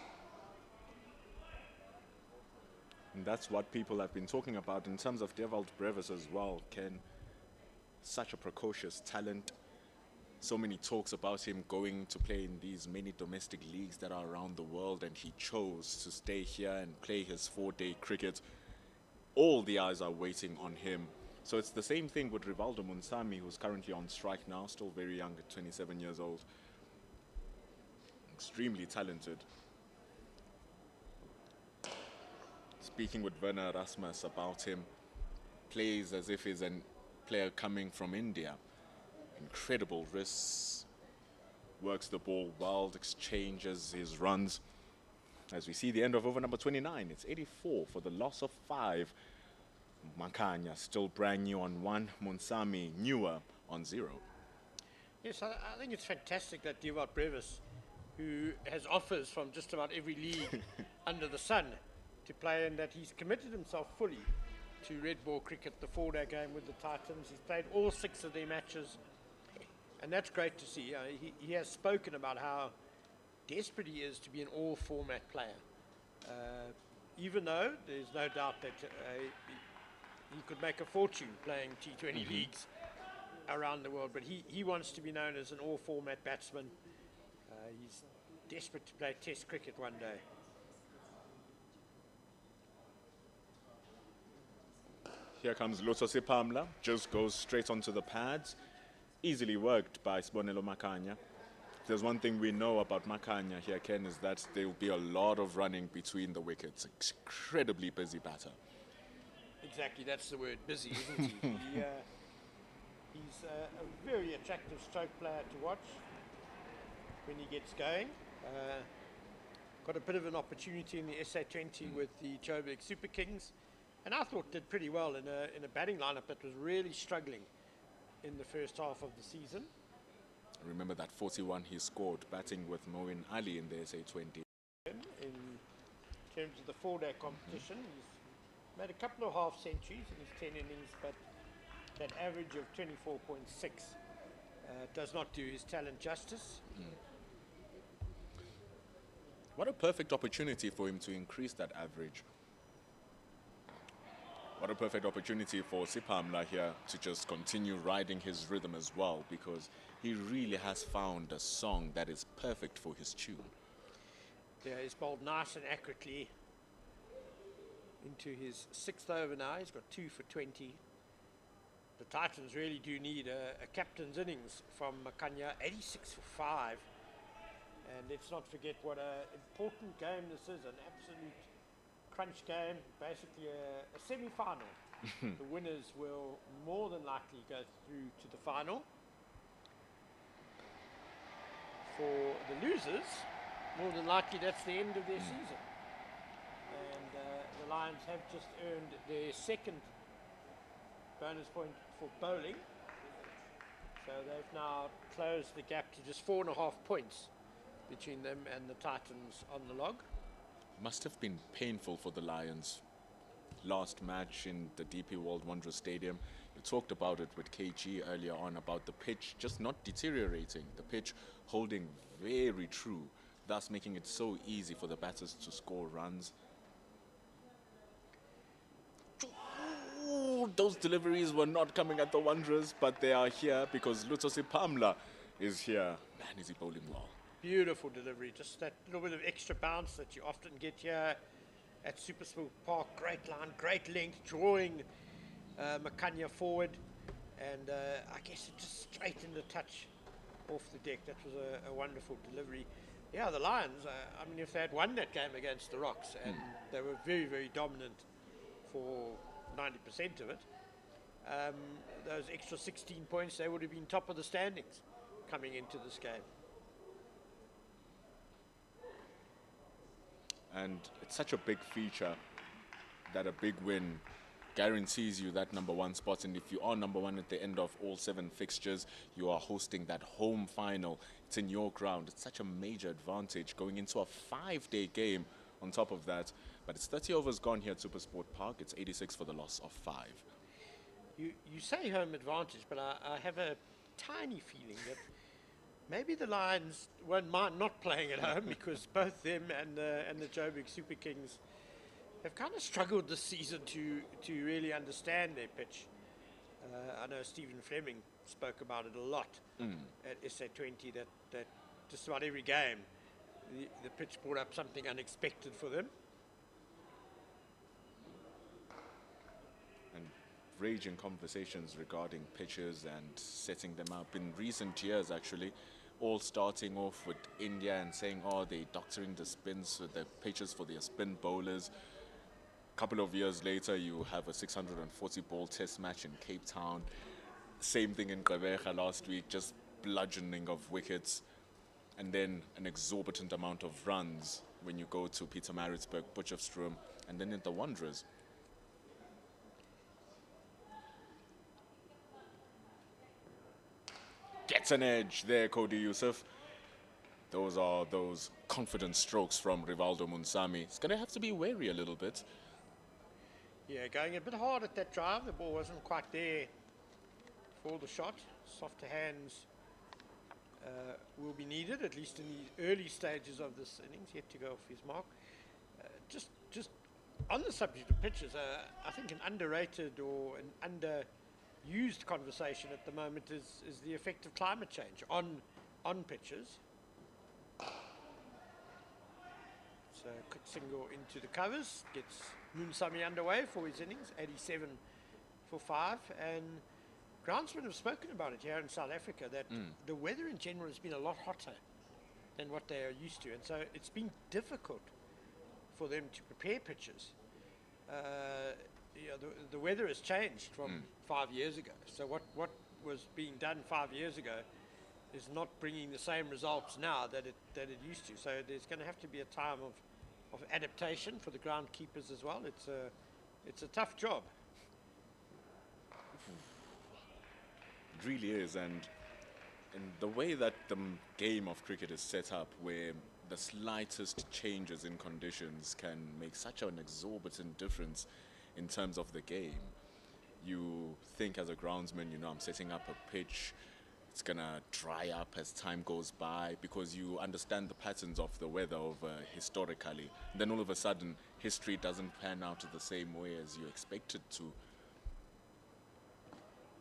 And that's what people have been talking about in terms of Dewald Brevis as well. Ken, such a precocious talent. So many talks about him going to play in these many domestic leagues that are around the world, and he chose to stay here and play his 4-day cricket. All the eyes are waiting on him. So it's the same thing with Rivaldo Munsami, who's currently on strike now, still very young at 27 years old. Extremely talented. Speaking with Werner Erasmus about him, plays as if he's a player coming from India. Incredible wrists, works the ball well, exchanges his runs. As we see the end of over number 29, it's 84 for the loss of 5. Makanya still brand new on 1, Munsami newer on 0. Yes, I think it's fantastic that Dewald Brevis, who has offers from just about every league under the sun to play, and that he's committed himself fully to red ball cricket, the 4-day game with the Titans. He's played all 6 of their matches, and that's great to see. He has spoken about how desperate he is to be an all-format player, even though there's no doubt that he could make a fortune playing T20 leagues around the world, but he wants to be known as an all-format batsman. He's desperate to play Test cricket one day. Here comes Lotso Sipamla, just goes straight onto the pads. Easily worked by Sibonelo Makanya. If there's one thing we know about Makanya here, Ken, is that there will be a lot of running between the wickets. Incredibly busy batter. Exactly, that's the word, busy, isn't he? He's a very attractive stroke player to watch when he gets going. Got a bit of an opportunity in the SA20 with the Joburg Super Kings, and I thought did pretty well in a batting lineup that was really struggling in the first half of the season. Remember that 41 he scored batting with Moeen Ali in the SA20. In terms of the 4-day competition, he's made a couple of half centuries in his 10 innings, but that average of 24.6 does not do his talent justice. What a perfect opportunity for him to increase that average. What a perfect opportunity for Sipamla here to just continue riding his rhythm as well, because he really has found a song that is perfect for his tune. Yeah, he's bowled nice and accurately into his 6th over now. He's got 2 for 20. The Titans really do need a captain's innings from Makanya, 86 for 5. And let's not forget what an important game this is, an absolute crunch game, basically a semi-final. The winners will more than likely go through to the final. For the losers, more than likely that's the end of their season. And the Lions have just earned their 2nd bonus point for bowling. So they've now closed the gap to just 4.5 points between them and the Titans on the log. Must have been painful for the Lions. Last match in the DP World Wanderers Stadium, you talked about it with KG earlier on about the pitch just not deteriorating, the pitch holding very true, thus making it so easy for the batters to score runs. Ooh, those deliveries were not coming at the Wanderers, but they are here because Lutosi Pamla is here. Man, is he bowling well. Beautiful delivery, just that little bit of extra bounce that you often get here at SuperSport Park. Great line, great length, drawing Makanya forward, and I guess it just straightened the touch off the deck. That was a wonderful delivery. Yeah, the Lions, I mean, if they had won that game against the Rocks, and they were very, very dominant for 90% of it, those extra 16 points, they would have been top of the standings coming into this game. And it's such a big feature that a big win guarantees you that number 1 spot. And if you are number 1 at the end of all 7 fixtures, you are hosting that home final. It's in your ground. It's such a major advantage going into a 5-day game on top of that. But it's 30 overs gone here at SuperSport Park. It's 86 for the loss of 5. You say home advantage, but I have a tiny feeling that maybe the Lions won't mind not playing at home because both them and the Joburg Super Kings have kind of struggled this season to really understand their pitch. I know Stephen Fleming spoke about it a lot at SA20, that just about every game the pitch brought up something unexpected for them. And raging conversations regarding pitches and setting them up in recent years, actually. All starting off with India and saying, oh, they're doctoring the spins, the pitches for their spin bowlers. A couple of years later, you have a 640 ball test match in Cape Town. Same thing in Gqeberha last week, just bludgeoning of wickets. And then an exorbitant amount of runs when you go to Pietermaritzburg, Potchefstroom, and then in the Wanderers. Gets an edge there, Cody Yusuf. Those are those confident strokes from Rivaldo Munsami. He's going to have to be wary a little bit. Yeah, going a bit hard at that drive. The ball wasn't quite there for the shot. Softer hands will be needed, at least in the early stages of this innings. Yet to go off his mark. Just on the subject of pitches, I think an underrated or an underused conversation at the moment is the effect of climate change on pitches. So quick single into the covers, gets Munsami underway for his innings, 87 for 5. And groundsmen have spoken about it here in South Africa, that the weather in general has been a lot hotter than what they are used to. And so it's been difficult for them to prepare pitches. The weather has changed from 5 years ago. So what was being done 5 years ago is not bringing the same results now that it used to. So there's going to have to be a time of adaptation for the groundkeepers as well. It's a tough job. It really is, and the way that the game of cricket is set up, where the slightest changes in conditions can make such an exorbitant difference in terms of the game. You think as a groundsman, I'm setting up a pitch, it's gonna dry up as time goes by because you understand the patterns of the weather historically. And then all of a sudden, history doesn't pan out the same way as you expect it to.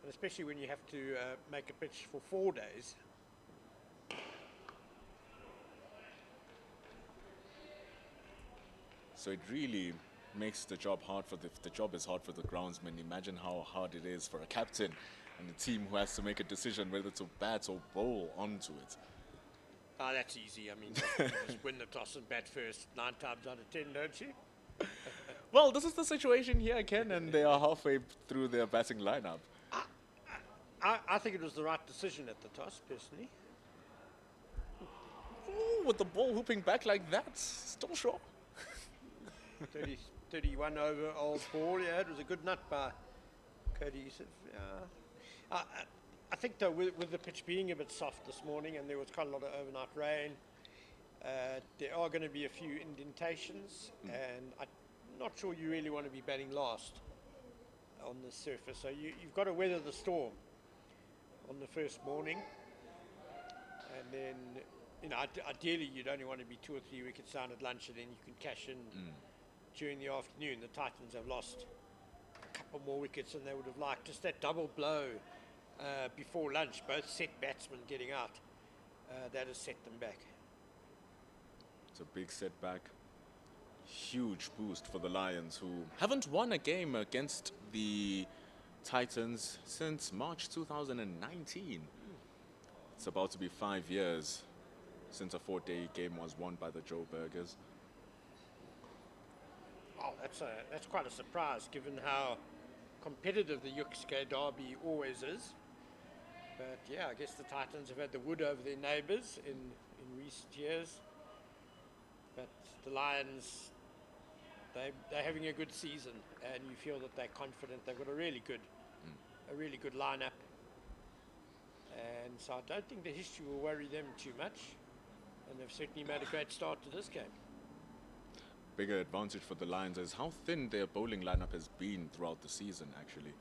And especially when you have to make a pitch for 4 days. So it really makes the job hard for if the job is hard for the groundsman. Imagine how hard it is for a captain and a team who has to make a decision whether to bat or bowl onto it. Oh, that's easy. I mean, you just win the toss and bat first 9 times out of 10, don't you? Well, this is the situation here again, and they are halfway through their batting lineup. I think it was the right decision at the toss, personally. Ooh, with the ball hooping back like that, still sure. 31 over old ball, yeah, it was a good nut by Cody Yusuf. Yeah. I think, though, with the pitch being a bit soft this morning and there was quite a lot of overnight rain, there are going to be a few indentations, and I'm not sure you really want to be batting last on the surface. So you've got to weather the storm on the first morning, and then, you know, ideally you'd only want to be 2 or 3 wickets down at lunch, and then you can cash in during the afternoon. The Titans have lost a couple more wickets than they would have liked. Just that double blow before lunch, both set batsmen getting out, that has set them back. It's a big setback. Huge boost for the Lions, who haven't won a game against the Titans since March 2019. It's about to be 5 years since a 4-day game was won by the Joe Burgers. Oh, that's quite a surprise, given how competitive the Yuxke derby always is. But yeah, I guess the Titans have had the wood over their neighbours in recent years. But the Lions, they're having a good season, and you feel that they're confident. They've got a really good lineup, and so I don't think the history will worry them too much. And they've certainly made a great start to this game. Bigger advantage for the Lions is how thin their bowling lineup has been throughout the season, actually.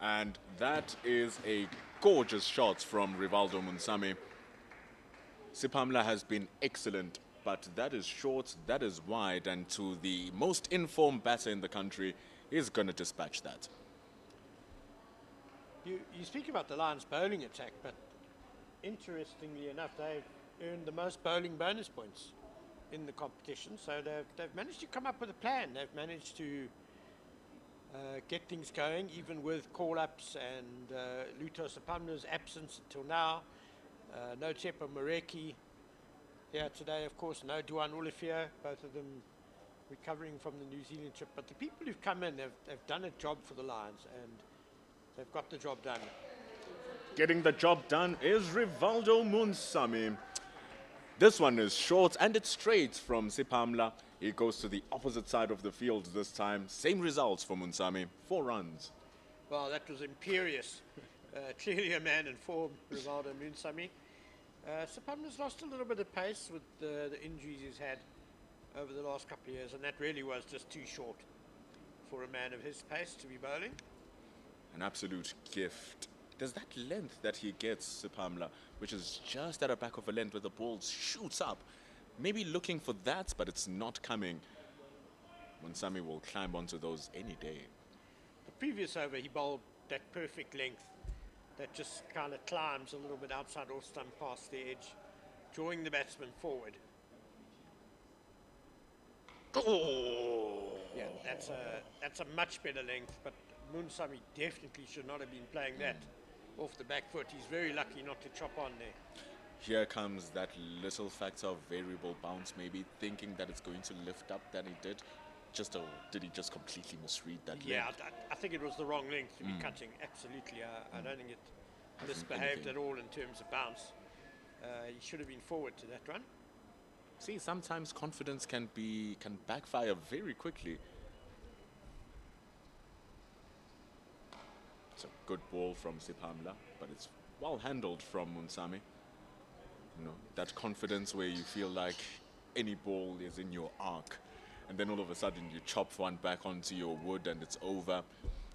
And that is a gorgeous shot from Rivaldo Munsami. Sipamla has been excellent, but that is short, that is wide, and to the most informed batter in the country, he's going to dispatch that. You speak about the Lions' bowling attack, but interestingly enough, they've earned the most bowling bonus points in the competition. So they've managed to come up with a plan. They've managed to get things going, even with call-ups and Luto Sapamla's absence until now. No Tsepo Mareki here today, of course. No Duan Olifia, both of them recovering from the New Zealand trip. But the people who've come in have done a job for the Lions, and they've got the job done. Getting the job done is Rivaldo Munsami. This one is short and it's straight from Sipamla. He goes to the opposite side of the field this time. Same results for Munsami, 4 runs. Well, that was imperious. Clearly a man in form, Rivaldo Munsami. Sipamla's lost a little bit of pace with the injuries he's had over the last couple of years, and that really was just too short for a man of his pace to be bowling. An absolute gift. There's that length that he gets, Sipamla, which is just at the back of a length where the ball shoots up. Maybe looking for that, but it's not coming. Munsami will climb onto those any day. The previous over, he bowled that perfect length that just kind of climbs a little bit outside off stump past the edge, drawing the batsman forward. Oh! Yeah, that's a much better length, but Munsami definitely should not have been playing that off the back foot. He's very lucky not to chop on there. Here comes that little factor of variable bounce, maybe thinking that it's going to lift up than he did. Did he just completely misread that Yeah, length? I think it was the wrong length to be cutting. Absolutely. I don't think it misbehaved at all in terms of bounce. He should have been forward to that run. See, sometimes confidence can backfire very quickly. It's a good ball from Sipamla, but it's well handled from Munsami. You know, that confidence where you feel like any ball is in your arc, and then all of a sudden you chop one back onto your wood and it's over,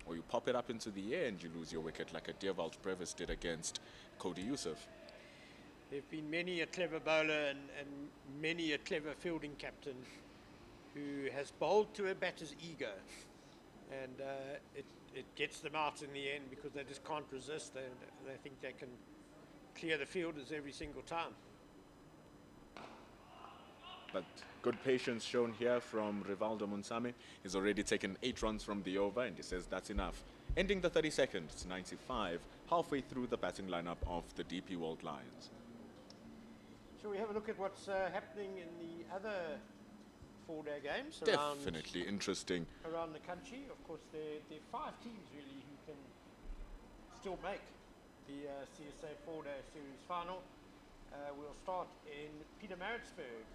or you pop it up into the air and you lose your wicket like a Dewald Brevis did against Cody Yusuf. There have been many a clever bowler and many a clever fielding captain who has bowled to a batter's ego, and it gets them out in the end because they just can't resist. They think they can clear the fielders every single time. But good patience shown here from Rivaldo Munsami. He's already taken 8 runs from the over, and he says that's enough. Ending the 32nd, it's 95, halfway through the batting lineup of the DP World Lions. Shall we have a look at what's happening in the other 4-day games Definitely interesting. around the country? Of course, there are 5 teams really who can still make the CSA 4-day series final. We'll start in Pietermaritzburg,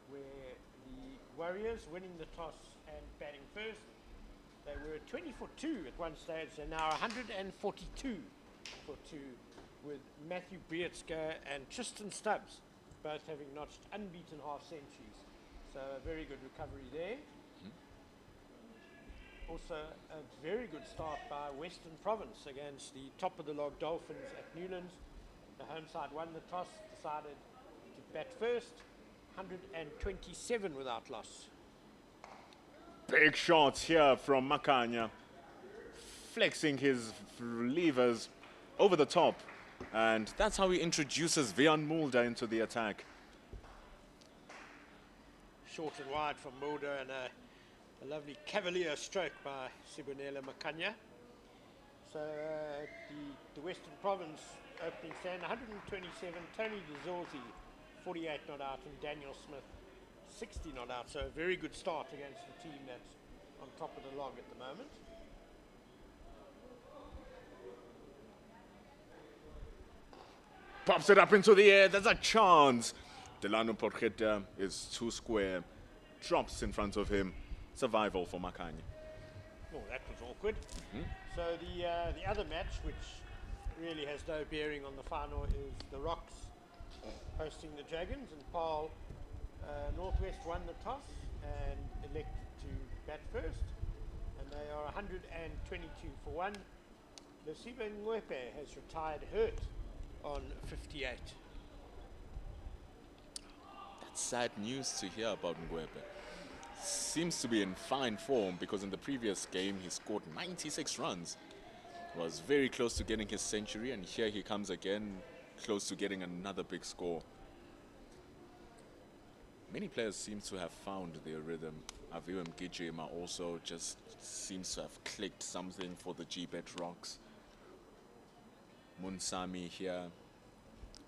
where the Warriors winning the toss and batting first. They were 20 for 2 at one stage. They're now 142 for 2, with Matthew Breitsker and Tristan Stubbs both having notched unbeaten half centuries. So a very good recovery there. Also a very good start by Western Province against the top of the log Dolphins at Newlands. The home side won the toss, decided to bat first, 127 without loss. Big shots here from Makanya, flexing his levers over the top. And that's how he introduces Vian Mulder into the attack. Short and wide from Mulder, and a lovely cavalier stroke by Sibonela Makanya. So the Western Province opening stand, 127, Tony DeZorzi, 48 not out, and Daniel Smith, 60 not out. So a very good start against the team that's on top of the log at the moment. Pops it up into the air, there's a chance. Delano Porchetta is too square, drops in front of him. Survival for Makanya. Oh, that was awkward. So the other match, which really has no bearing on the final, is the Rocks hosting the Dragons, and Paul Northwest won the toss and elected to bat first, and they are 122 for 1. Lesiba Ngwepe has retired hurt on 58. That's sad news to hear about Ngwepe. Seems to be in fine form, because in the previous game he scored 96 runs. Was very close to getting his century, and here he comes again, close to getting another big score. Many players seem to have found their rhythm. Aviu Mgijima also just seems to have clicked something for the G-Bet Rocks. Munsami here.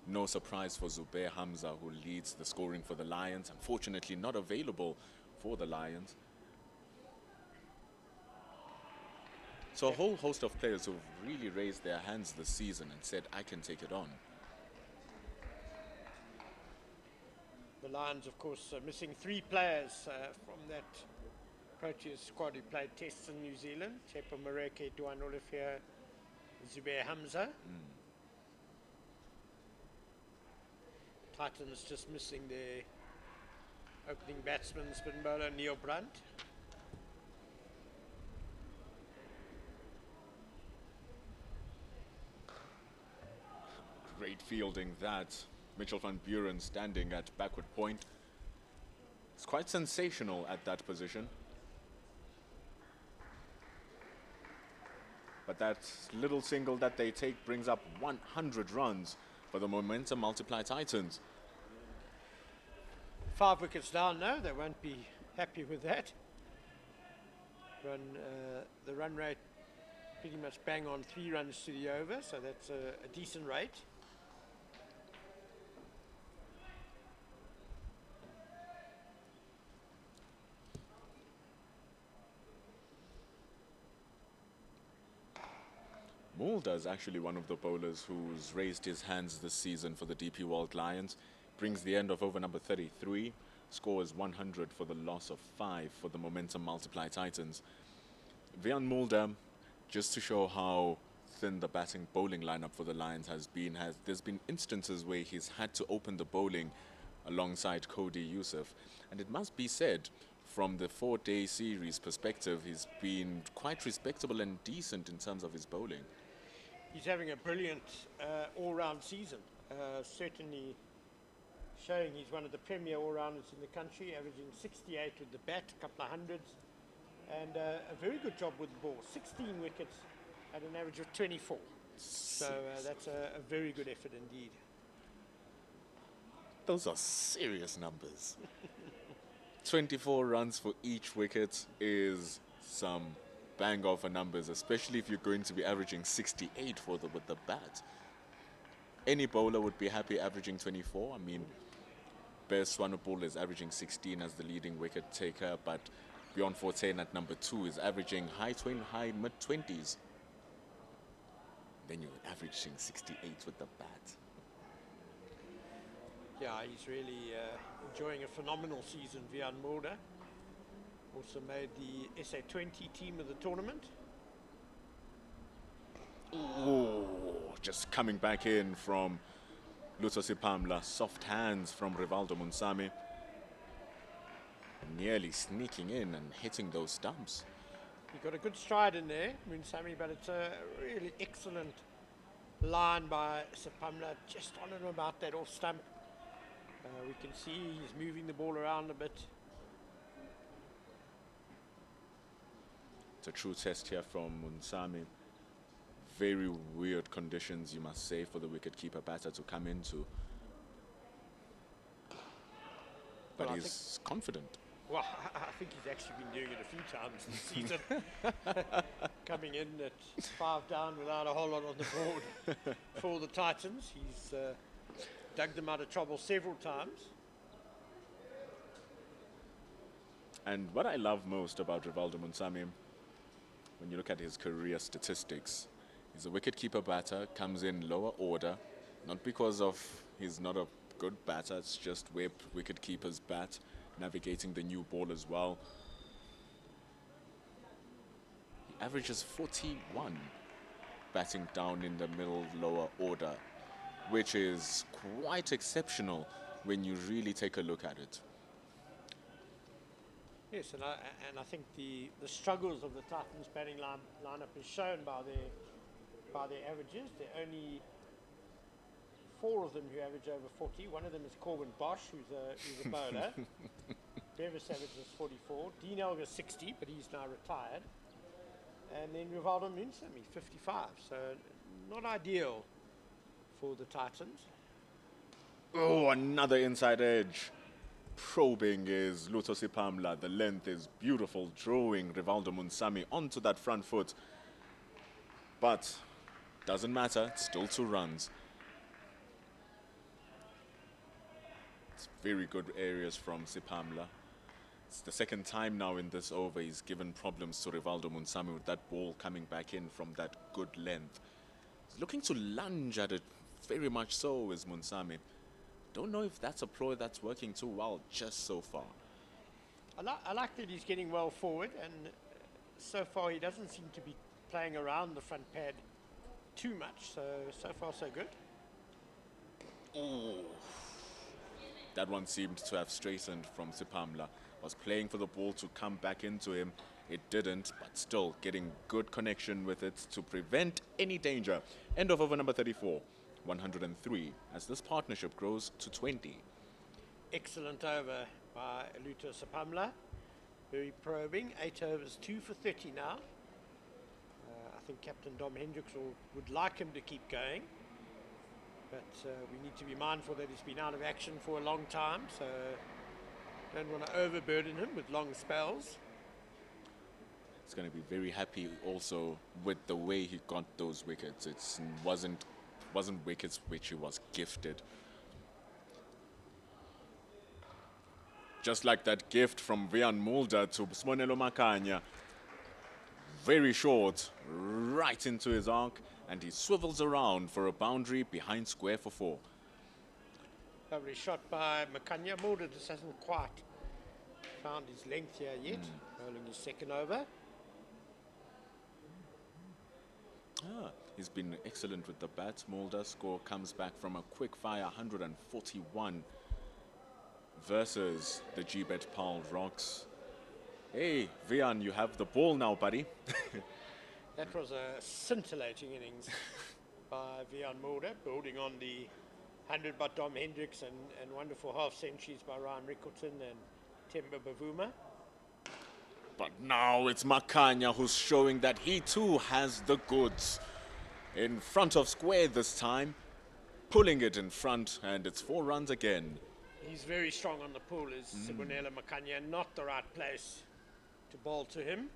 No surprise for Zubair Hamza, who leads the scoring for the Lions. Unfortunately not available for the Lions. So a whole host of players who've really raised their hands this season and said, I can take it on. The Lions, of course, are missing 3 players from that Proteas squad who played tests in New Zealand. Chepo Mareke, Duan Olifia, Zubair Hamza. Titans just missing their opening batsman, spin bowler Neil Brunt. Great fielding that. Mitchell van Buren standing at backward point. It's quite sensational at that position. But that little single that they take brings up 100 runs for the Momentum Multiply Titans. 5 wickets down now, they won't be happy with that. The run rate pretty much bang on 3 runs to the over, so that's a decent rate. Mulder is actually one of the bowlers who's raised his hands this season for the DP World Lions. Brings the end of over number 33. Scores 100 for the loss of 5 for the Momentum Multiply Titans. Vian Mulder, just to show how thin the batting bowling lineup for the Lions has been, there's been instances where he's had to open the bowling alongside Cody Youssef. And it must be said, from the 4-day series perspective, he's been quite respectable and decent in terms of his bowling. He's having a brilliant all-round season, certainly showing he's one of the premier all-rounders in the country, averaging 68 with the bat, a couple of hundreds, and a very good job with the ball. 16 wickets at an average of 24. So that's a very good effort indeed. those are serious numbers. 24 runs for each wicket is some bang of a numbers, especially if you're going to be averaging 68 with the bat. Any bowler would be happy averaging 24. I mean, Bear Swanepoel is averaging 16 as the leading wicket taker, but Bjorn Fortuin at number 2 is averaging high mid-20s. Then you're averaging 68 with the bat. Yeah, he's really enjoying a phenomenal season, Vian Mulder. Also made the SA20 team of the tournament. Oh, just coming back in from Lutho Sipamla. Soft hands from Rivaldo Munsami. Nearly sneaking in and hitting those stumps. He got a good stride in there, Munsami, but it's a really excellent line by Sipamla, just on and about that off stump. We can see he's moving the ball around a bit. It's a true test here from Munsami. Very weird conditions, you must say, for the wicketkeeper batter to come into. But Well, he's confident. Well, I think he's actually been doing it a few times this season. Coming in at 5 down without a whole lot on the board for the Titans. He's dug them out of trouble several times. And what I love most about Rivaldo Munsami, when you look at his career statistics, he's a wicketkeeper batter, comes in lower order, not because of he's not a good batter, it's just where wicketkeepers bat, navigating the new ball as well. He averages 41 batting down in the middle lower order, which is quite exceptional when you really take a look at it. Yes, and I think the struggles of the Titans batting lineup is shown by their averages. There are only 4 of them who average over 40. One of them is Corbin Bosch, who's a bowler. Bevis averages 44. Dean Elgar 60, but he's now retired. And then Rivaldo Munsami 55. So not ideal for the Titans. Oh, another inside edge. Probing is Lutho Sipamla. The length is beautiful, drawing Rivaldo Munsami onto that front foot. But doesn't matter, it's still 2 runs. It's very good areas from Sipamla. It's the second time now in this over he's given problems to Rivaldo Munsami with that ball coming back in from that good length. He's looking to lunge at it, very much so is Munsami. Don't know if that's a ploy that's working too well just so far. I like that he's getting well forward, and so far he doesn't seem to be playing around the front pad too much. So far so good. Oh, that one seemed to have straightened from Sipamla. Was playing for the ball to come back into him. It didn't, but still getting good connection with it to prevent any danger. End of over number 34. 103 as this partnership grows to 20. Excellent over by Lutho Sipamla. Very probing. 8 overs, 2 for 30 now. I think Captain Dom Hendricks would like him to keep going. But we need to be mindful that he's been out of action for a long time. So don't want to overburden him with long spells. He's going to be very happy also with the way he got those wickets. It wasn't wickets which he was gifted. Just like that gift from Vian Mulder to Smonelo Makanya. Very short, right into his arc, and he swivels around for a boundary behind square for 4. Lovely shot by Makanya. Mulder just hasn't quite found his length here yet. Rolling his second over. He's been excellent with the bat. Mulder score comes back from a quick fire 141 versus the G-Bet Pal Rocks. Hey, Vian, you have the ball now, buddy. That was a scintillating innings by Vian Mulder, building on the 100 by Dom Hendricks and wonderful half centuries by Ryan Rickleton and Temba Bavuma. But now it's Makanya who's showing that he too has the goods. In front of square this time, pulling it in front, and it's 4 runs again. He's very strong on the pull, is Sibonela Makanya, not the right place to bowl to him.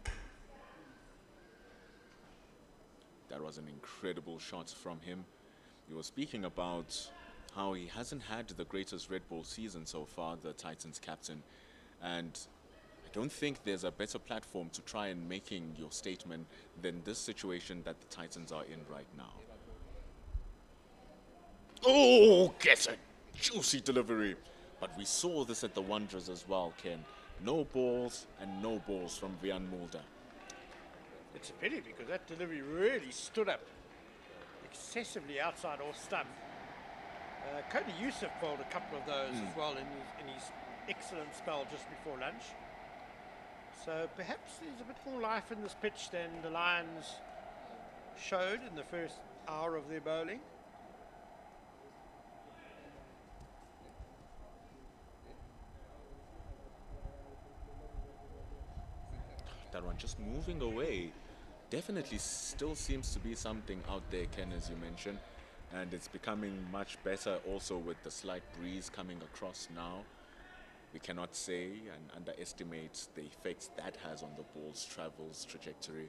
That was an incredible shot from him. You were speaking about how he hasn't had the greatest red ball season so far, the Titans captain. And I don't think there's a better platform to try and making your statement than this situation that the Titans are in right now. Oh, get a juicy delivery. But we saw this at the Wanderers as well, Ken. No balls and no balls from Vian Mulder. It's a pity because that delivery really stood up excessively outside off stump. Cody Youssef bowled a couple of those as well in his excellent spell just before lunch. So perhaps there's a bit more life in this pitch than the Lions showed in the first hour of their bowling. That one just moving away. Definitely still seems to be something out there, Ken, as you mentioned. And it's becoming much better also with the slight breeze coming across now. We cannot say and underestimate the effects that has on the ball's travels trajectory.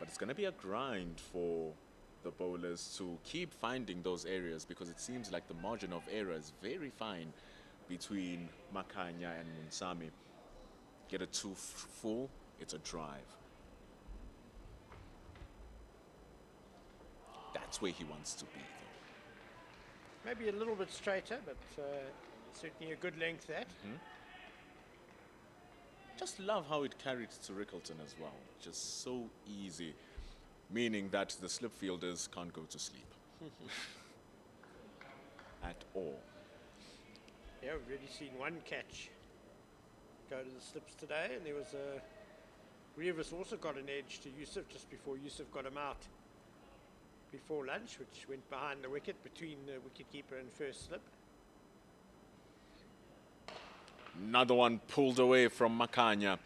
But it's going to be a grind for the bowlers to keep finding those areas because it seems like the margin of error is very fine between Makanya and Munsami. Get it too full, it's a drive. That's where he wants to be, though. Maybe a little bit straighter, but certainly a good length that. Just love how it carried to Rickleton as well. Just so easy, meaning that the slip fielders can't go to sleep at all. Yeah, we've already seen one catch go to the slips today, and there was Rivas also got an edge to Youssef just before Youssef got him out before lunch, which went behind the wicket between the wicketkeeper and first slip. Another one pulled away from Makanya.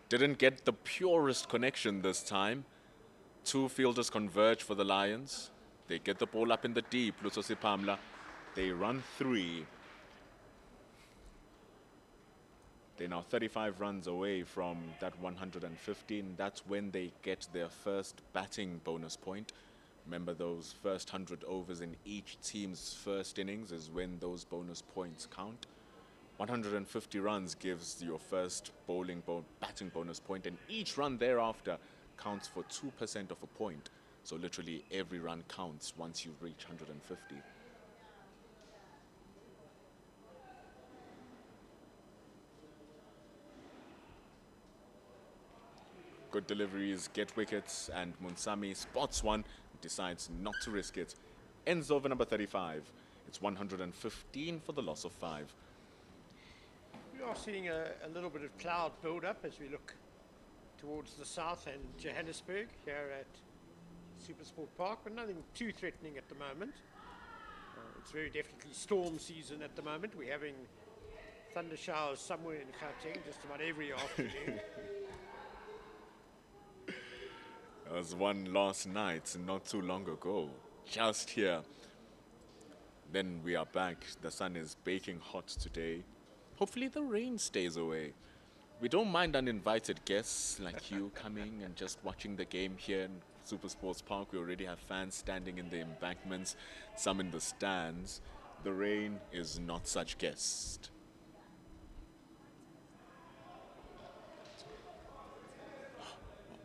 Didn't get the purest connection this time. Two fielders converge for the Lions. They get the ball up in the deep, Lutosi Pamla. They run 3. They're now 35 runs away from that 115. That's when they get their first batting bonus point. Remember, those first 100 overs in each team's first innings is when those bonus points count. 150 runs gives your first batting bonus point, and each run thereafter counts for 2% of a point. So literally every run counts once you reach 150. Good deliveries, get wickets, and Munsami spots one, decides not to risk it. Ends over number 35. It's 115 for the loss of 5. We are seeing a little bit of cloud build up as we look towards the south and Johannesburg here at SuperSport Park, but nothing too threatening at the moment. It's very definitely storm season at the moment. We're having thunder showers somewhere in Gauteng just about every afternoon. There was one last night, not too long ago, just here. Then we are back. The sun is baking hot today. Hopefully the rain stays away. We don't mind uninvited guests like you coming and just watching the game here in SuperSports Park. We already have fans standing in the embankments, some in the stands. The rain is not such guest.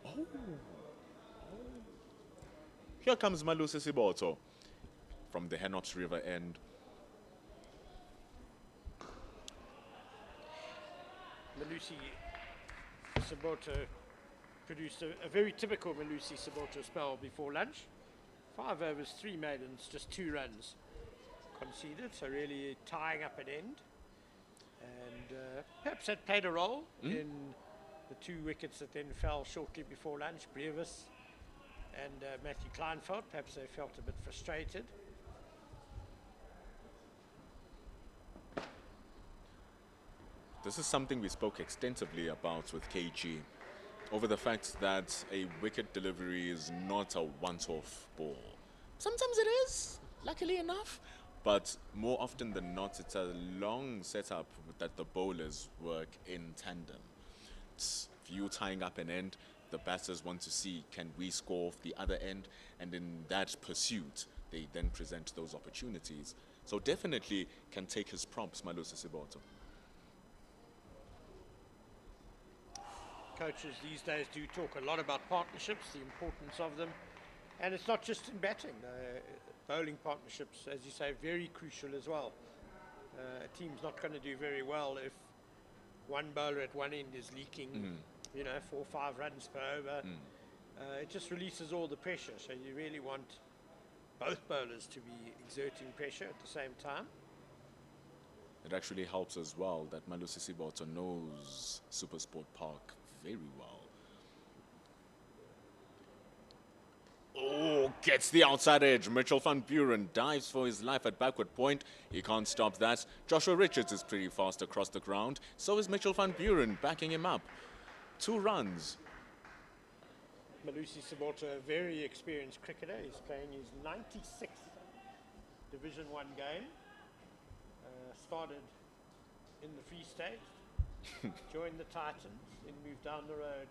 Oh. Here comes Malusi Siboto from the Henops River end. Malusi Siboto produced a very typical Malusi Siboto spell before lunch. 5 overs, 3 maidens, just 2 runs conceded, so really tying up an end. And perhaps that played a role in the 2 wickets that then fell shortly before lunch. Brevis and Matthew Kleinfeld, perhaps they felt a bit frustrated. This is something we spoke extensively about with KG, over the fact that a wicket delivery is not a once-off ball. Sometimes it is, luckily enough, But more often than not, it's a long setup that the bowlers work in tandem. It's you tying up an end, the batters want to see can we score off the other end, and in that pursuit, they then present those opportunities. So definitely can take his props, Malusi Siboto. Coaches these days do talk a lot about partnerships, the importance of them, and it's not just in batting. Bowling partnerships, as you say, very crucial as well. A team's not going to do very well if one bowler at one end is leaking, 4 or 5 runs per over. It just releases all the pressure. So you really want both bowlers to be exerting pressure at the same time. It actually helps as well that Malusi Siboto knows SuperSport Park very well. Oh, gets the outside edge. Mitchell van Buren dives for his life at backward point. He can't stop that. Joshua Richards is pretty fast across the ground. So is Mitchell van Buren backing him up. 2 runs. Malusi Siboto, a very experienced cricketer. He's playing his 96th Division 1 game. Started in the Free State, joined the Titans, then moved down the road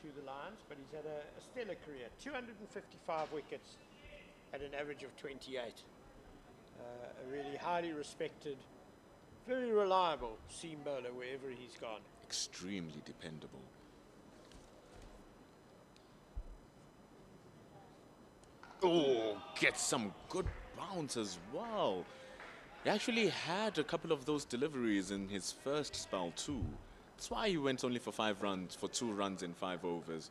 to the Lions, but he's had a stellar career. 255 wickets at an average of 28. A really highly respected, very reliable seam bowler wherever he's gone. Extremely dependable. Oh, gets some good bounce as well. He actually had a couple of those deliveries in his first spell too. That's why he went only for 5 runs, for 2 runs in 5 overs.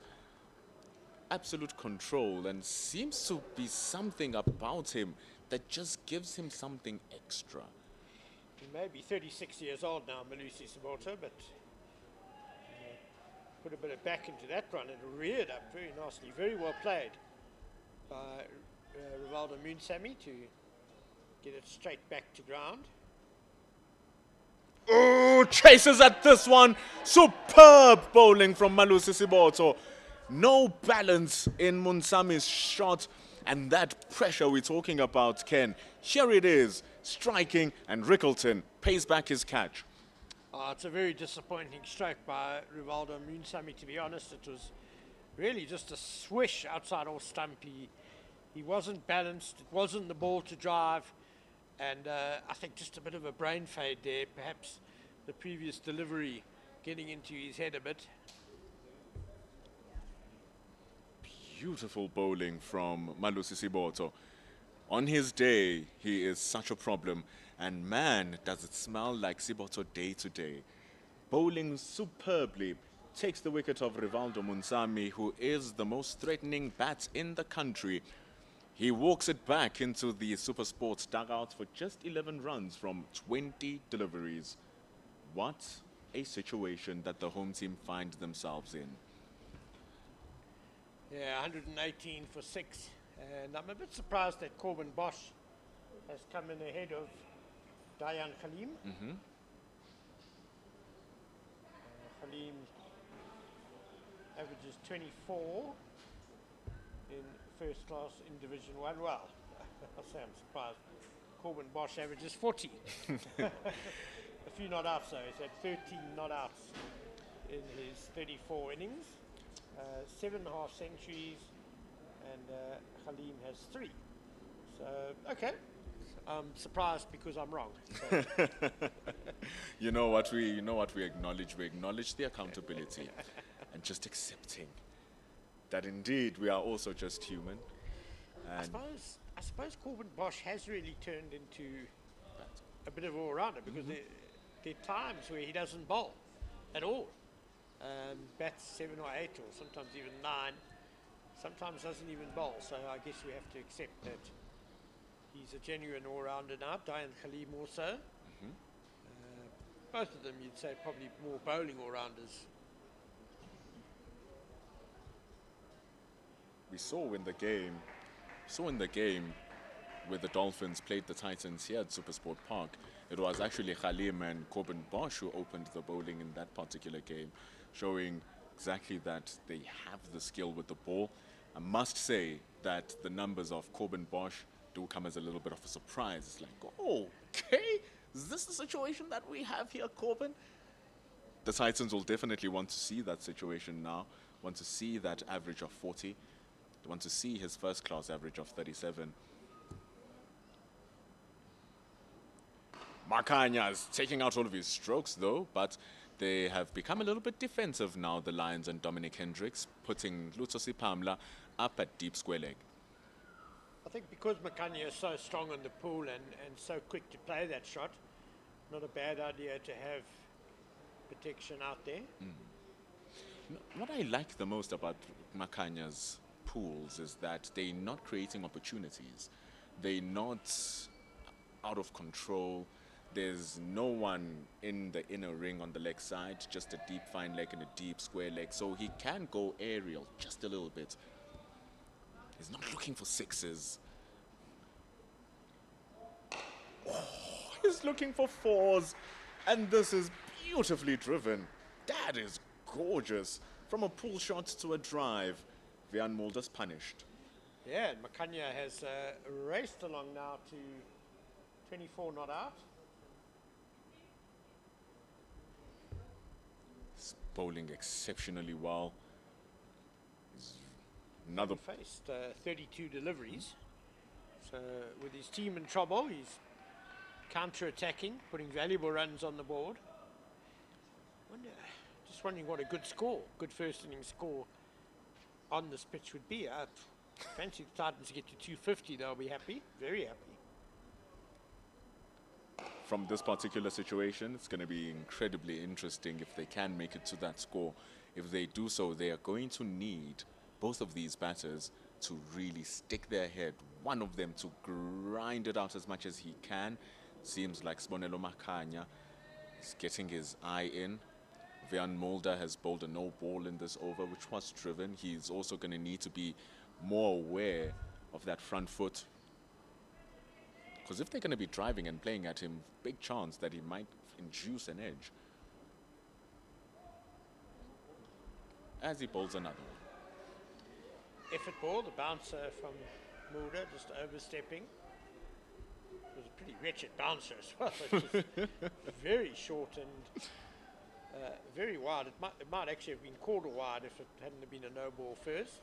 Absolute control, and seems to be something about him that just gives him something extra. He may be 36 years old now, Malusi Siboto, but put a bit of back into that run and reared up very nicely. Very well played by Rivaldo Moonsamy to get it straight back to ground. Oh, chases at this one. Superb bowling from Malusi Siboto. No balance in Munsami's shot. And that pressure we're talking about, Ken. Here it is, striking, and Rickleton pays back his catch. It's a very disappointing stroke by Rivaldo Moonsamy, to be honest. It was really just a swish outside off stump. He wasn't balanced. It wasn't the ball to drive. And I think just a bit of a brain fade there. Perhaps the previous delivery getting into his head a bit. Beautiful bowling from Malusi Siboto. On his day, he is such a problem. And man, does it smell like Siboto day to day. Bowling superbly. Takes the wicket of Rivaldo Munsamy, who is the most threatening bat in the country. He walks it back into the SuperSport dugout for just 11 runs from 20 deliveries. What a situation that the home team find themselves in. Yeah, 118 for 6. And I'm a bit surprised that Corbin Bosch has come in ahead of Dayan Khalim. Khalim averages 24 in first class in Division 1. Well, I'll say I'm surprised. Corbin Bosch averages 40. A few not outs though. He's had 13 not outs in his 34 innings. 7.5 centuries, and Khalim has 3. So, okay. I'm surprised because I'm wrong. So. You know what we acknowledge? We acknowledge the accountability and just accepting that indeed we are also just human. I suppose Corbin Bosch has really turned into a bit of an all-rounder because there are times where he doesn't bowl at all. Bats 7 or 8 or sometimes even 9. Sometimes doesn't even bowl. So I guess we have to accept that he's a genuine all-rounder now. Dayan Khalim also. Both of them, you'd say, probably more bowling all-rounders. We saw in the game where the Dolphins played the Titans here at SuperSport Park, it was actually Khalim and Corbin Bosch who opened the bowling in that particular game, showing exactly that they have the skill with the ball. I must say that the numbers of Corbin Bosch do come as a little bit of a surprise. It's like, oh, okay, is this the situation that we have here, Corbin? The Titans will definitely want to see that situation now, want to see that average of 40, they want to see his first class average of 37. Makanya's taking out all of his strokes though, but they have become a little bit defensive now, the Lions and Dominic Hendricks, putting Lutosi Pamla up at deep square leg. I think because Makanya is so strong on the pool and so quick to play that shot, not a bad idea to have protection out there. What I like the most about Makanya's pools is that they're not creating opportunities. They're not out of control. There's no one in the inner ring on the leg side, just a deep fine leg and a deep square leg. So he can go aerial just a little bit. He's not looking for sixes. Oh, he's looking for fours. And this is beautifully driven. That is gorgeous. From a pull shot to a drive. Vian Mulder's punished. Yeah, and Makanya has raced along now to 24 not out. He's bowling exceptionally well. Another Faced 32 deliveries. So with his team in trouble, he's counter-attacking, putting valuable runs on the board. Just wondering what a good score, good first inning score on this pitch would be. I fancy the Titans to get to 250, they'll be happy, very happy. from this particular situation, it's going to be incredibly interesting if they can make it to that score. If they do so, they are going to need both of these batters to really stick their head, one of them to grind it out as much as he can. Seems like Sibonelo Makhanya is getting his eye in. Vian Mulder has bowled a no ball in this over, which was driven. He's also going to need to be more aware of that front foot. Because if they're going to be driving and playing at him, big chance that he might induce an edge. As he bowls another one. Effort ball, the bouncer from Mulder, just overstepping. It was a pretty wretched bouncer as well. It's just very short and very wide. It might actually have been called a wide if it hadn't been a no ball first.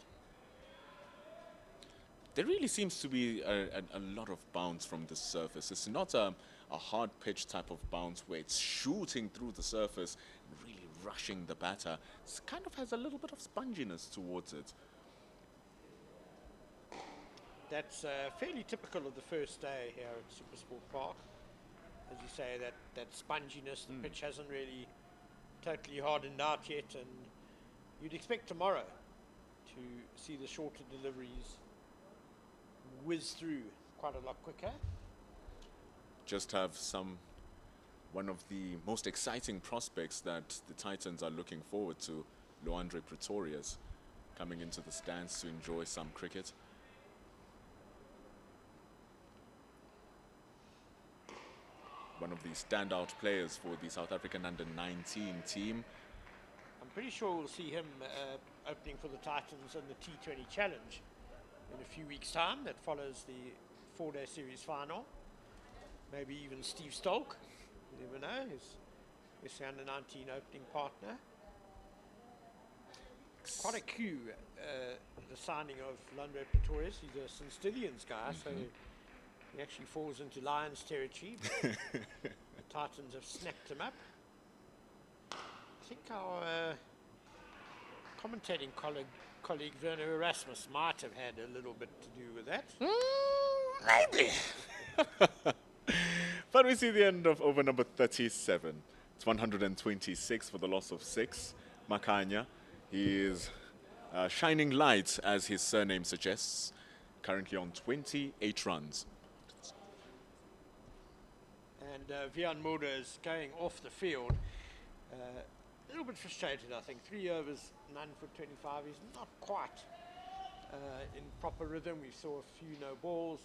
There really seems to be a lot of bounce from the surface. It's not a hard pitch type of bounce where it's shooting through the surface and really rushing the batter. It kind of has a little bit of sponginess towards it. That's fairly typical of the first day here at SuperSport Park. As you say, that sponginess, the pitch hasn't really totally hardened out yet, and you'd expect tomorrow to see the shorter deliveries whiz through quite a lot quicker. Just have one of the most exciting prospects that the Titans are looking forward to, Loandre Pretorius, coming into the stands to enjoy some cricket. One of the standout players for the South African under-19 team. I'm pretty sure we'll see him opening for the Titans in the T20 Challenge in a few weeks' time. That follows the four-day series final. Maybe even Steve Stolk, you never know, his SA under-19 opening partner. Quite a coup, the signing of Loandre Pretorius. He's a St. Stithians guy, so he actually falls into Lions territory. The Titans have snapped him up. I think our commentating colleague Werner Erasmus might have had a little bit to do with that. Maybe. But we see the end of over number 37. It's 126 for the loss of 6. Makhanya, he is shining light, as his surname suggests, currently on 28 runs. And Vian Mulder is going off the field. A little bit frustrated, I think. 3 overs, 9 for 25. He's not quite in proper rhythm. We saw a few no balls.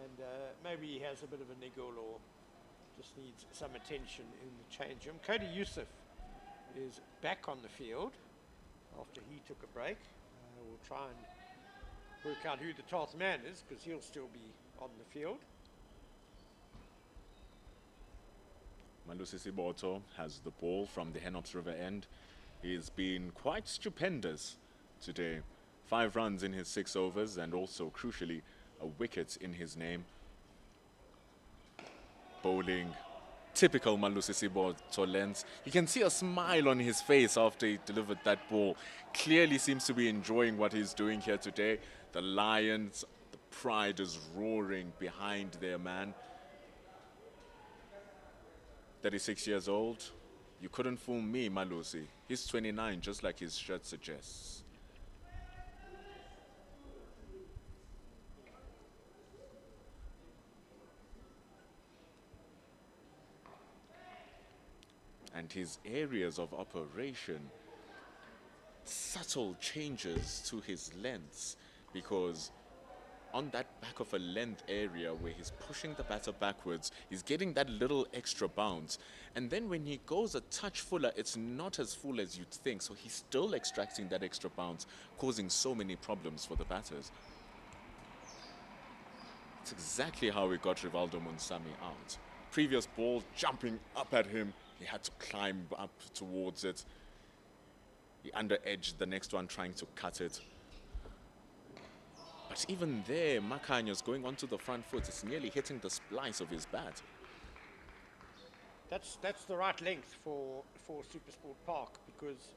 And maybe he has a bit of a niggle or just needs some attention in the change room. Cody Youssef is back on the field after he took a break. We'll try and work out who the 12th man is, because he'll still be on the field. Malusi Siboto has the ball from the Henops River end. He's been quite stupendous today. 5 runs in his 6 overs and also, crucially, a wicket in his name. Bowling, typical Malusi Siboto lens. You can see a smile on his face after he delivered that ball. Clearly seems to be enjoying what he's doing here today. The Lions, the pride is roaring behind their man. 36 years old. You couldn't fool me, Malusi. He's 29, just like his shirt suggests. And his areas of operation, subtle changes to his lengths, because on that back of a length area where he's pushing the batter backwards, he's getting that little extra bounce. And then when he goes a touch fuller, it's not as full as you'd think. So he's still extracting that extra bounce, causing so many problems for the batters. It's exactly how we got Rivaldo Munsami out. Previous ball jumping up at him, he had to climb up towards it. He under-edged the next one trying to cut it. But even there, Makanya's going onto the front foot. It's nearly hitting the splice of his bat. That's the right length for SuperSport Park, because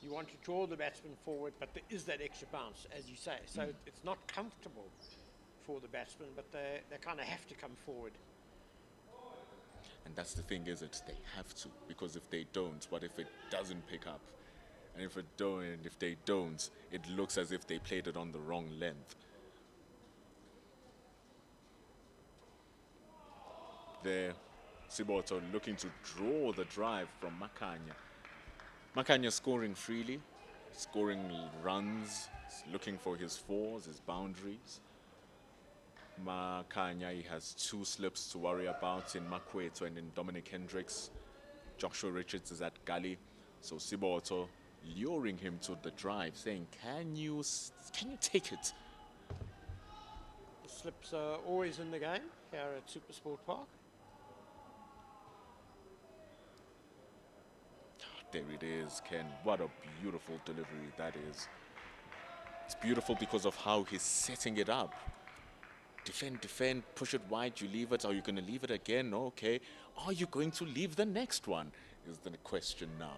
you want to draw the batsman forward, but there is that extra bounce, as you say. So it's not comfortable for the batsman, but they kind of have to come forward. And that's the thing, is it? They have to, because if they don't, what if it doesn't pick up? And if they don't, it looks as if they played it on the wrong length. There, Siboto looking to draw the drive from Makanya. Makanya scoring freely, scoring runs, looking for his fours, his boundaries. Makanya, he has 2 slips to worry about in Makweto and in Dominic Hendricks. Joshua Richards is at gully, so Siboto luring him to the drive, saying, can you take it? The slips are always in the game here at SuperSport Park. There it is, Ken. What a beautiful delivery that is. It's beautiful because of how he's setting it up. Defend, push it wide, you leave it. Are you going to leave it again? Okay. Are you going to leave the next one? Is the question now.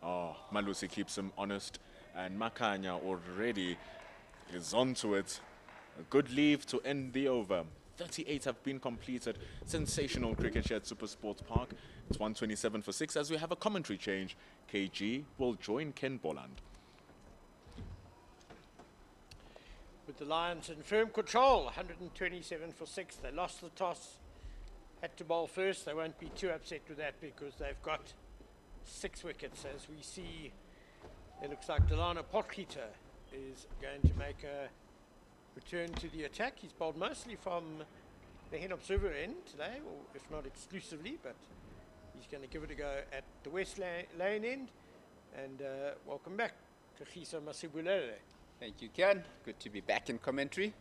Oh, Malusi keeps him honest, and Makanya already is onto it. A good leave to end the over. 38 have been completed. Sensational cricket here at SuperSport Park. It's 127 for 6 as we have a commentary change. KG will join Ken Bolland. With the Lions in firm control, 127 for 6. They lost the toss, had to bowl first. They won't be too upset with that because they've got 6 wickets. As we see, it looks like Delano Potgieter is going to make a return to the attack. He's bowled mostly from the Henops River end today, or if not exclusively, but he's going to give it a go at the West Lane end. And welcome back, Kagiso Masibulele. Thank you, Ken. Good to be back in commentary.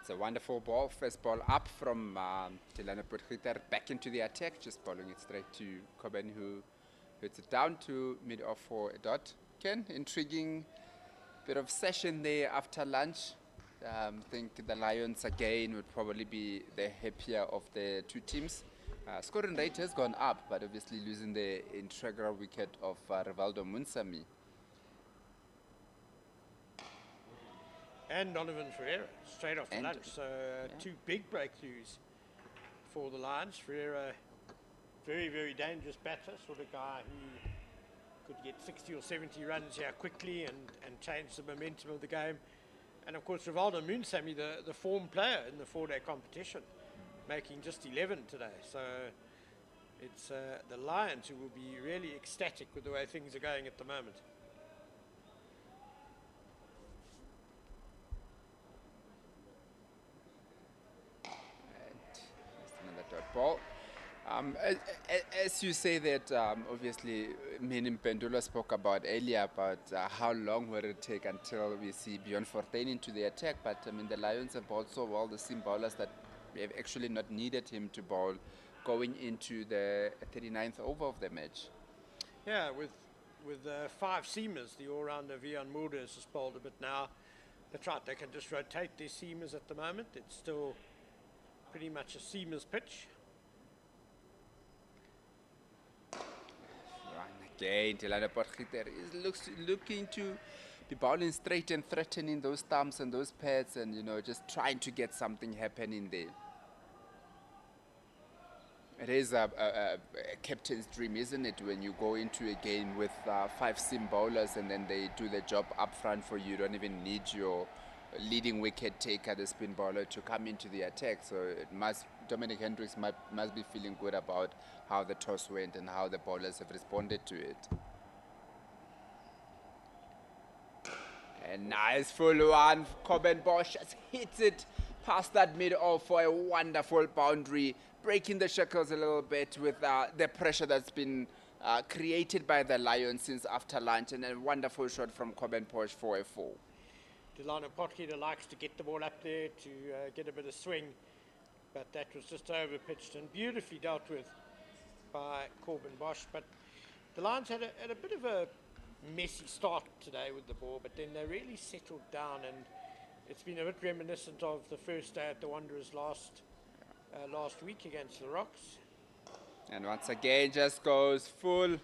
It's a wonderful ball. First ball up from Delano Potgieter back into the attack, just bowling it straight to Coben, who hits it down to mid-off for a dot. Ken, intriguing bit of session there after lunch. I think the Lions again would probably be the happier of the 2 teams. Scoring rate has gone up, but obviously losing the integral wicket of Rivaldo Munsami. And Donovan Ferreira, straight off the lunch. So 2 big breakthroughs for the Lions. Ferreira, very, very dangerous batter, sort of guy who could get 60 or 70 runs here quickly and change the momentum of the game. And of course, Rivaldo Munsami, the form player in the 4-day competition, making just 11 today. So It's the Lions who will be really ecstatic with the way things are going at the moment. Just another dot ball. As you say that, obviously, me and Pendula spoke about earlier about how long will it take until we see Bjorn Fortuin into the attack. But I mean, the Lions have bowled so well, the seam bowlers, that we have actually not needed him to bowl going into the 39th over of the match. Yeah, with 5 seamers, the all-rounder Vian Moerders has bowled a bit now. That's right, they can just rotate their seamers at the moment. It's still pretty much a seamers pitch. Again, Delano Potgieter is looking to be bowling straight and threatening those stumps and those pads, and just trying to get something happening there. It is a captain's dream, isn't it, when you go into a game with 5 seam bowlers and then they do the job up front for you. You don't even need your leading wicket taker, the spin bowler, to come into the attack. So Dominic Hendricks must be feeling good about how the toss went and how the bowlers have responded to it. A nice full one. Coben Bosch just hits it past that mid-off for a wonderful boundary, breaking the shackles a little bit with the pressure that's been created by the Lions since after lunch, and a wonderful shot from Coben Bosch for a 4. Delano Potgieter likes to get the ball up there to get a bit of swing, but that was just over-pitched and beautifully dealt with by Coben Bosch. But the Lions had a bit of a messy start today with the ball, but then they really settled down, and it's been a bit reminiscent of the first day at the Wanderers last week against the Rocks. And once again, just goes full.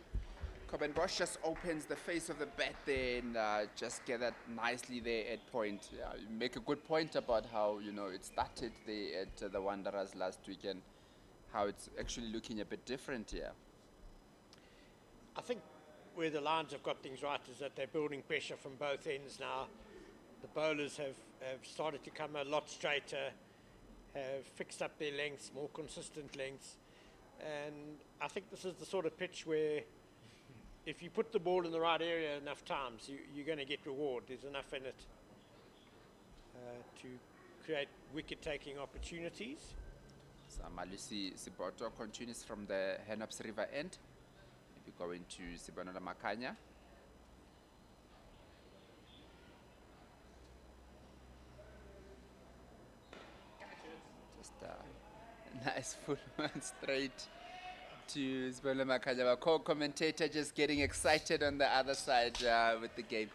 Coben Bosch just opens the face of the bat there and just get that nicely there at point. You make a good point about how it started there at the Wanderers last weekend, how it's actually looking a bit different here. I think where the Lions have got things right is that they're building pressure from both ends now. The bowlers have started to come a lot straighter, have fixed up their lengths, more consistent lengths, and I think this is the sort of pitch where if you put the ball in the right area enough times, you're going to get reward. There's enough in it to create wicket-taking opportunities. So Malusi Siboto continues from the Henops River end. Maybe going to Sibanola Makanya. Just a nice full one straight to Sibanola Makanya. Our co-commentator just getting excited on the other side with the game.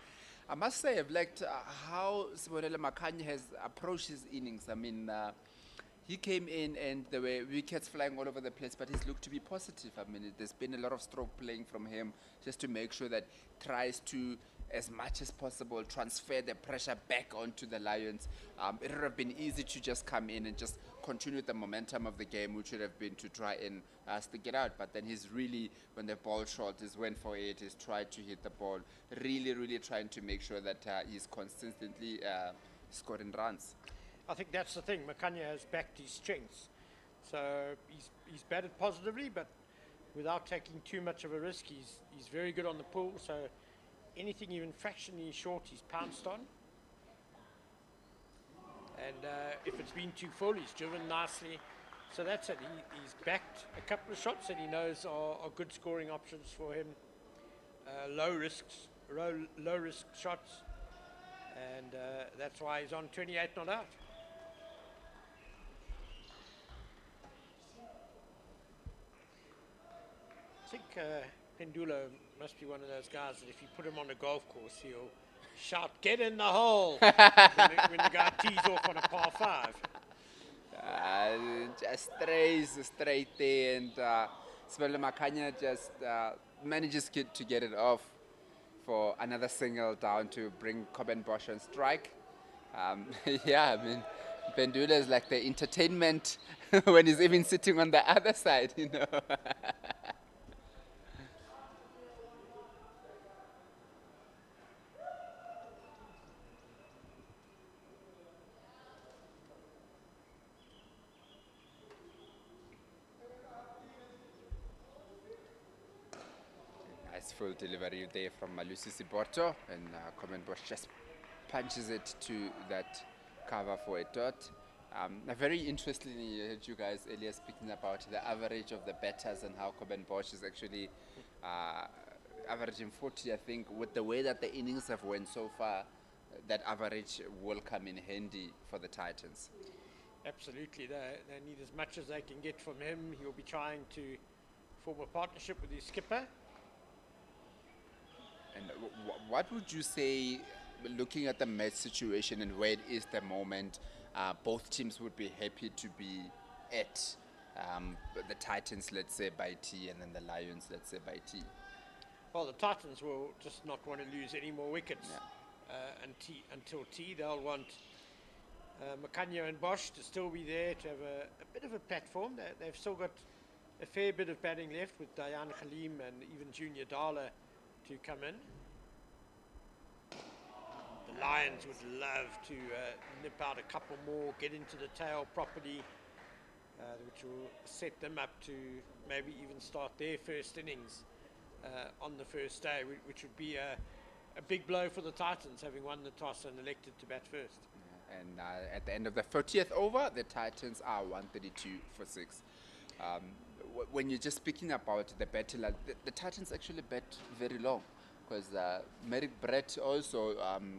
I must say, I've liked how Sibanola Makanya has approached his innings. I mean, he came in and there were wickets flying all over the place, but he's looked to be positive. I mean, there's been a lot of stroke playing from him just to make sure that tries to, as much as possible, transfer the pressure back onto the Lions. It would have been easy to just come in and just continue the momentum of the game, which would have been to try and stick it out. But then he's really, when the ball short, he's went for it, he's tried to hit the ball, really trying to make sure that he's consistently scoring runs. I think that's the thing. Makanya has backed his strengths. So he's batted positively, but without taking too much of a risk. He's very good on the pull, so anything even fractionally short, he's pounced on. And if it's been too full, he's driven nicely. So that's it. He's backed a couple of shots that he knows are good scoring options for him. Low risk shots. And that's why he's on 28 not out. I think Pendulo must be one of those guys that if you put him on a golf course, he'll shout, "Get in the hole," when the guy tees off on a par 5. Just strays straight there, and Sibanola Makanya just manages to get it off for another single down to bring Coben Bosch on strike. Yeah, I mean, Pendula is like the entertainment when he's even sitting on the other side, Nice full delivery there from Malusi Siborto, and Comenbosch just punches it to that cover for a dot. Very interestingly, I heard you guys earlier speaking about the average of the batters and how Comenbosch is actually averaging 40. I think with the way that the innings have went so far, that average will come in handy for the Titans. Absolutely, they need as much as they can get from him. He'll be trying to form a partnership with his skipper. And what would you say, looking at the match situation and where it is the moment, both teams would be happy to be at? The Titans, let's say, by T, and then the Lions, let's say, by T. Well, the Titans will just not want to lose any more wickets until T. They'll want Makanya and Bosch to still be there, to have a bit of a platform. They've still got a fair bit of batting left with Dayan Khalim and even Junior Dala to come in. The Lions would love to nip out a couple more, get into the tail properly, which will set them up to maybe even start their first innings on the first day, which would be a big blow for the Titans, having won the toss and elected to bat first. And at the end of the 30th over, the Titans are 132 for 6. When you're just speaking about the battle, the Titans actually bat very long, because Merrick Brett also,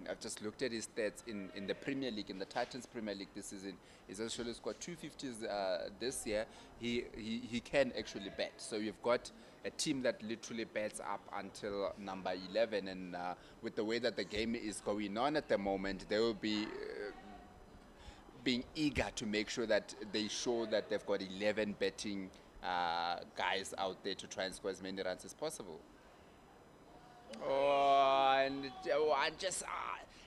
I've just looked at his stats in the Premier League, in the Titans Premier League this season. He's actually scored 250s this year. He can actually bat. So you've got a team that literally bats up until number 11, and with the way that the game is going on at the moment, they will be being eager to make sure that they show that they've got 11 batting guys out there to try and score as many runs as possible. And just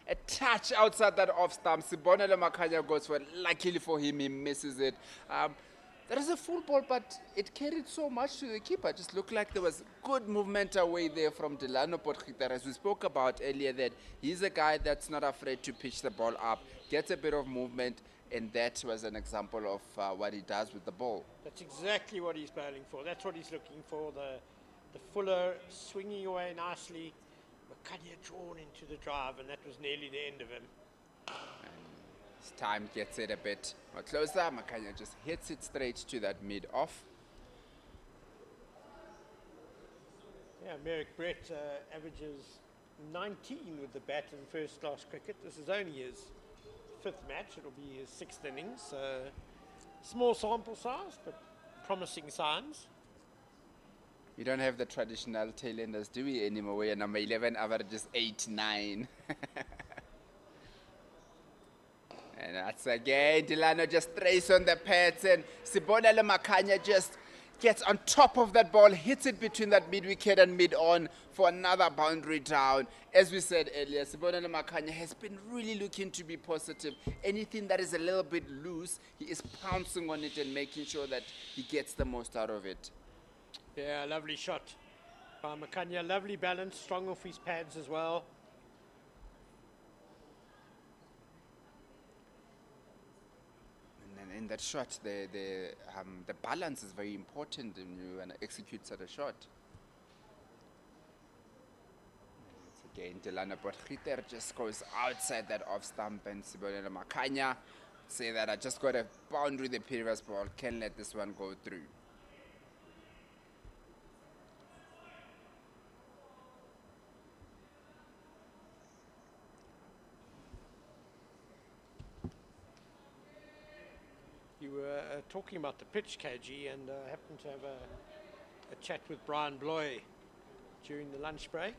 a touch outside that off stump. Sibonelo Makanya goes for it. Luckily for him, he misses it. There is a full ball, but it carried so much to the keeper. Just looked like there was good movement away there from Delano Potgieter, as we spoke about earlier, that he's a guy that's not afraid to pitch the ball up, gets a bit of movement, and that was an example of what he does with the ball. That's exactly what he's bowling for. That's what he's looking for. The fuller swinging away nicely, Makanya drawn into the drive, and that was nearly the end of him. As time gets it a bit more closer, Makanya just hits it straight to that mid-off. Yeah, Merrick Brett averages 19 with the bat in first-class cricket. This is only his 5th match. It'll be his 6th innings. Small sample size, but promising signs. We don't have the traditional tailenders, do we, anymore, where number 11 averages 8-9. And that's again, Delano just traces on the pads, and Sibonelo Makanya just gets on top of that ball, hits it between that mid-wicket and mid-on for another boundary down. As we said earlier, Sibonelo Makanya has been really looking to be positive. Anything that is a little bit loose, he is pouncing on it and making sure that he gets the most out of it. Yeah, lovely shot by Makanya. Lovely balance, strong off his pads as well. And in that shot, the balance is very important when you want to execute such a shot. It's again, Delano Potgieter just goes outside that off stump, and Sibonelo Makanya say that I just got a boundary the previous ball, can't let this one go through. You were talking about the pitch, KG, and happened to have a chat with Brian Bloy during the lunch break.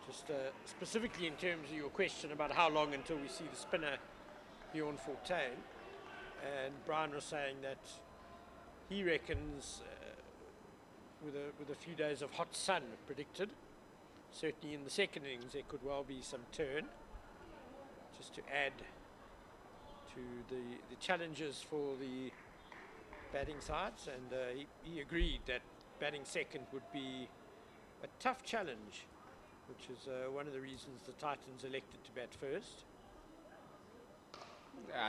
Just specifically in terms of your question about how long until we see the spinner Bjorn Fortuin. And Brian was saying that he reckons with a few days of hot sun predicted, certainly in the second innings there could well be some turn, just to add to the challenges for the batting sides, and he agreed that batting second would be a tough challenge, which is one of the reasons the Titans elected to bat first.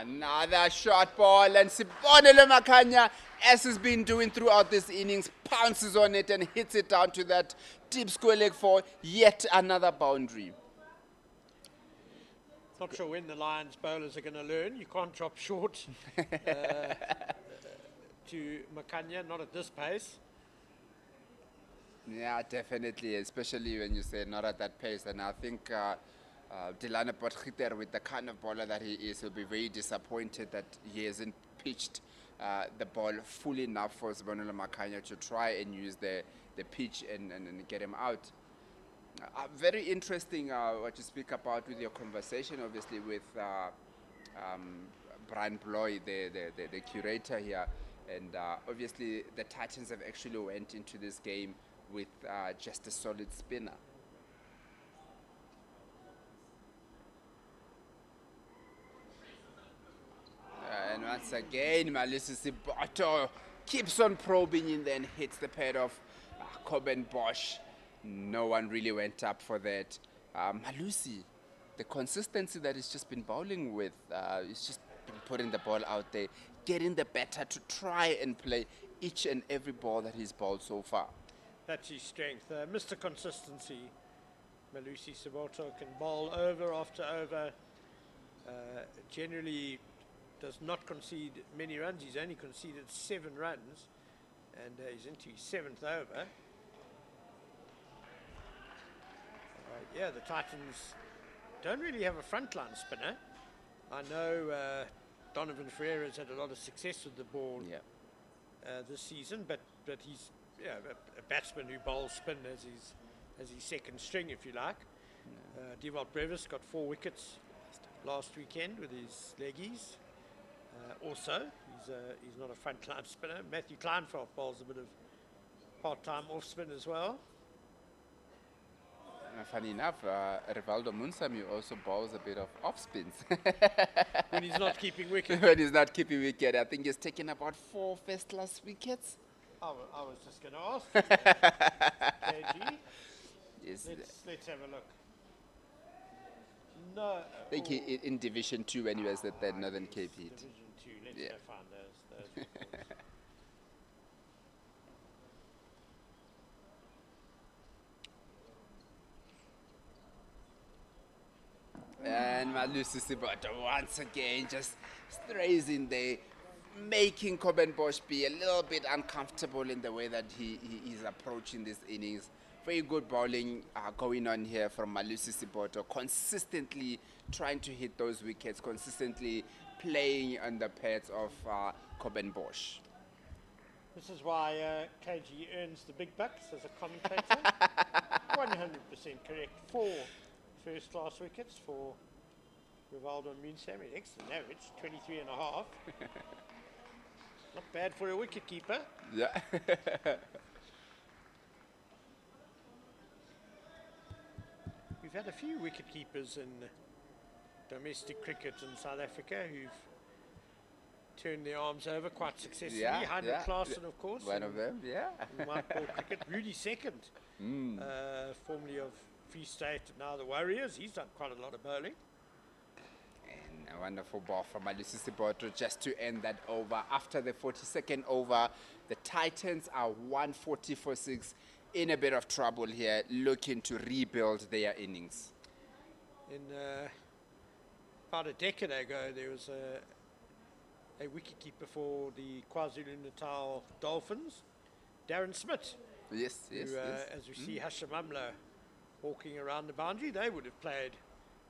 Another short ball, and Sibonelo Makanya, as he's been doing throughout this innings, pounces on it and hits it down to that deep square leg for yet another boundary. Not sure when the Lions bowlers are going to learn. You can't drop short to Makanya, not at this pace. Yeah, definitely, especially when you say not at that pace. And I think Delano Potgieter, with the kind of bowler that he is, will be very disappointed that he hasn't pitched the ball full enough for Sibonelo Makanya to try and use the pitch and get him out. Very interesting what you speak about with your conversation, obviously, with Brian Bloy, the curator here. And obviously, the Titans have actually went into this game with just a solid spinner. And once again, Malusi Siboto keeps on probing in there and hits the pad of Coben Bosch. No one really went up for that. Malusi, the consistency that he's just been bowling with, he's just been putting the ball out there, getting the batter to try and play each and every ball that he's bowled so far. That's his strength. Mr. Consistency, Malusi Siboto can bowl over after over. Generally does not concede many runs. He's only conceded 7 runs, and he's into his 7th over. Yeah, the Titans don't really have a frontline spinner. I know Donovan Ferreira's had a lot of success with the ball this season, but he's a batsman who bowls spin as his second string, if you like. Dewald Brevis got 4 wickets last weekend with his leggies. Also, he's not a frontline spinner. Matthew Kleinfeldt bowls a bit of part-time off spin as well. Funny enough, Rivaldo Munsami also bowls a bit of off spins. When he's not keeping wicket. When he's not keeping wicket. I think he's taken about 4 first-class wickets. I was just going to ask. KG. Yes. Let's have a look. No. I think he, in Division 2 when he was at the Northern Cape Heat. Division 2. Let's go find those reports. And Malusi Siboto once again just strays in there, making Coben Bosch be a little bit uncomfortable in the way that he is approaching this innings. Very good bowling going on here from Malusi Siboto, consistently trying to hit those wickets, consistently playing on the pads of Coben Bosch. This is why KG earns the big bucks as a commentator. 100% correct. 4 first-class wickets for Rivaldo Munsami. Excellent average, 23 and a half. Not bad for a wicket-keeper. Yeah. We've had a few wicket-keepers in domestic cricket in South Africa who've turned their arms over quite successfully. Heinrich Klaassen, of course. One of them, yeah. In white ball cricket. Rudy Second, formerly of Free State, now the Warriors. He's done quite a lot of bowling. And a wonderful ball from Malusi Siboto just to end that over. After the 42nd over, the Titans are 140 for 6, in a bit of trouble here, looking to rebuild their innings. In about a decade ago, there was a wicketkeeper for the KwaZulu-Natal Dolphins, Darren Smith. Yes. As we see Hashim Amla walking around the boundary, they would have played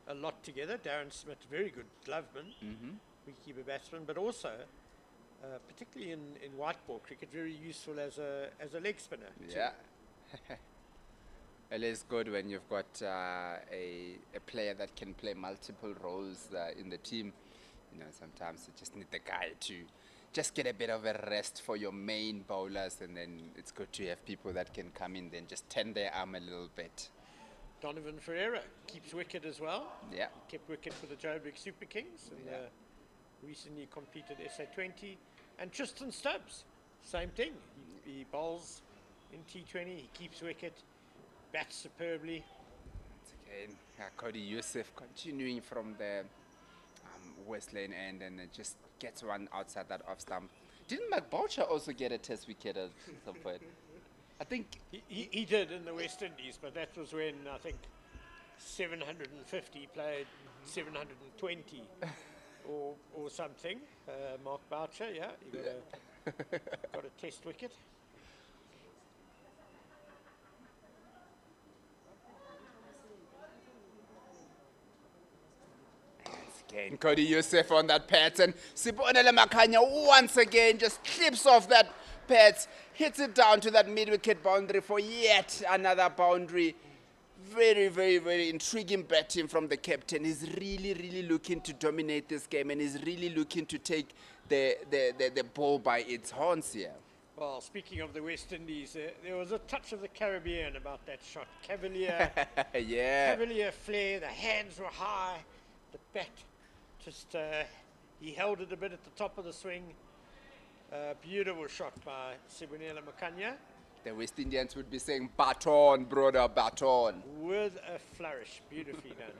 a lot together. Darren Smith, very good gloveman, wicketkeeper batsman, but also, particularly in white ball cricket, very useful as a leg spinner. Yeah. It is good when you've got a player that can play multiple roles in the team. You know, sometimes you just need the guy to just get a bit of a rest for your main bowlers, and then it's good to have people that can come in and just tend their arm a little bit. Donovan Ferreira keeps wicket as well. Yeah. He kept wicket for the Joburg Super Kings and recently competed SA20. And Tristan Stubbs, same thing. He bowls in T20, he keeps wicket, bats superbly. Again, Cody Youssef continuing from the West Lane end and it just gets one outside that off stump. Didn't McBoucher also get a test wicket at some point? I think He did in the West Indies, but that was when I think 750 played 720 or something. Mark Boucher, yeah, he got a test wicket. again, Cody Youssef on that pattern. Sibonele Makanya once again just clips off that pat, hits it down to that mid-wicket boundary for yet another boundary. Very, very, very intriguing batting from the captain. He's really, really looking to dominate this game and he's really looking to take the ball by its horns here. Well, speaking of the West Indies, there was a touch of the Caribbean about that shot. Cavalier, Yeah. Cavalier flair, the hands were high, the bat just, he held it a bit at the top of the swing. Beautiful shot by Sibonele Makanya The West Indians would be saying, baton, brother, baton. with a flourish, beautifully done.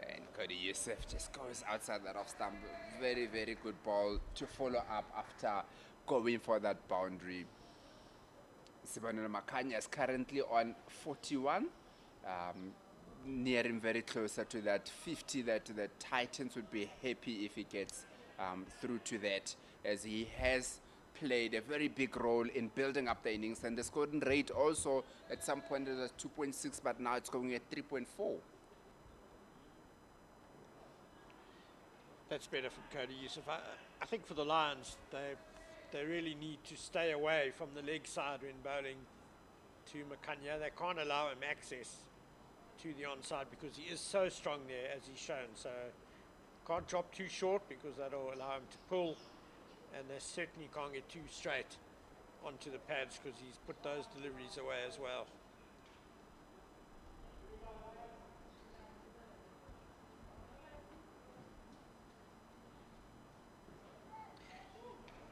And Cody Youssef just goes outside that off stump. Very, very good ball to follow up after going for that boundary. Sibonele Makanya is currently on 41, nearing very closer to that 50 that the Titans would be happy if he gets through to that, as he has played a very big role in building up the innings, and the scoring rate also at some point it was 2.6, but now it's going at 3.4. That's better from Cody Youssef. I think for the Lions, they really need to stay away from the leg side when bowling to Makanya. They can't allow him access to the onside because he is so strong there, as he's shown. So can't drop too short because that'll allow him to pull, and they certainly can't get too straight onto the pads because he's put those deliveries away as well.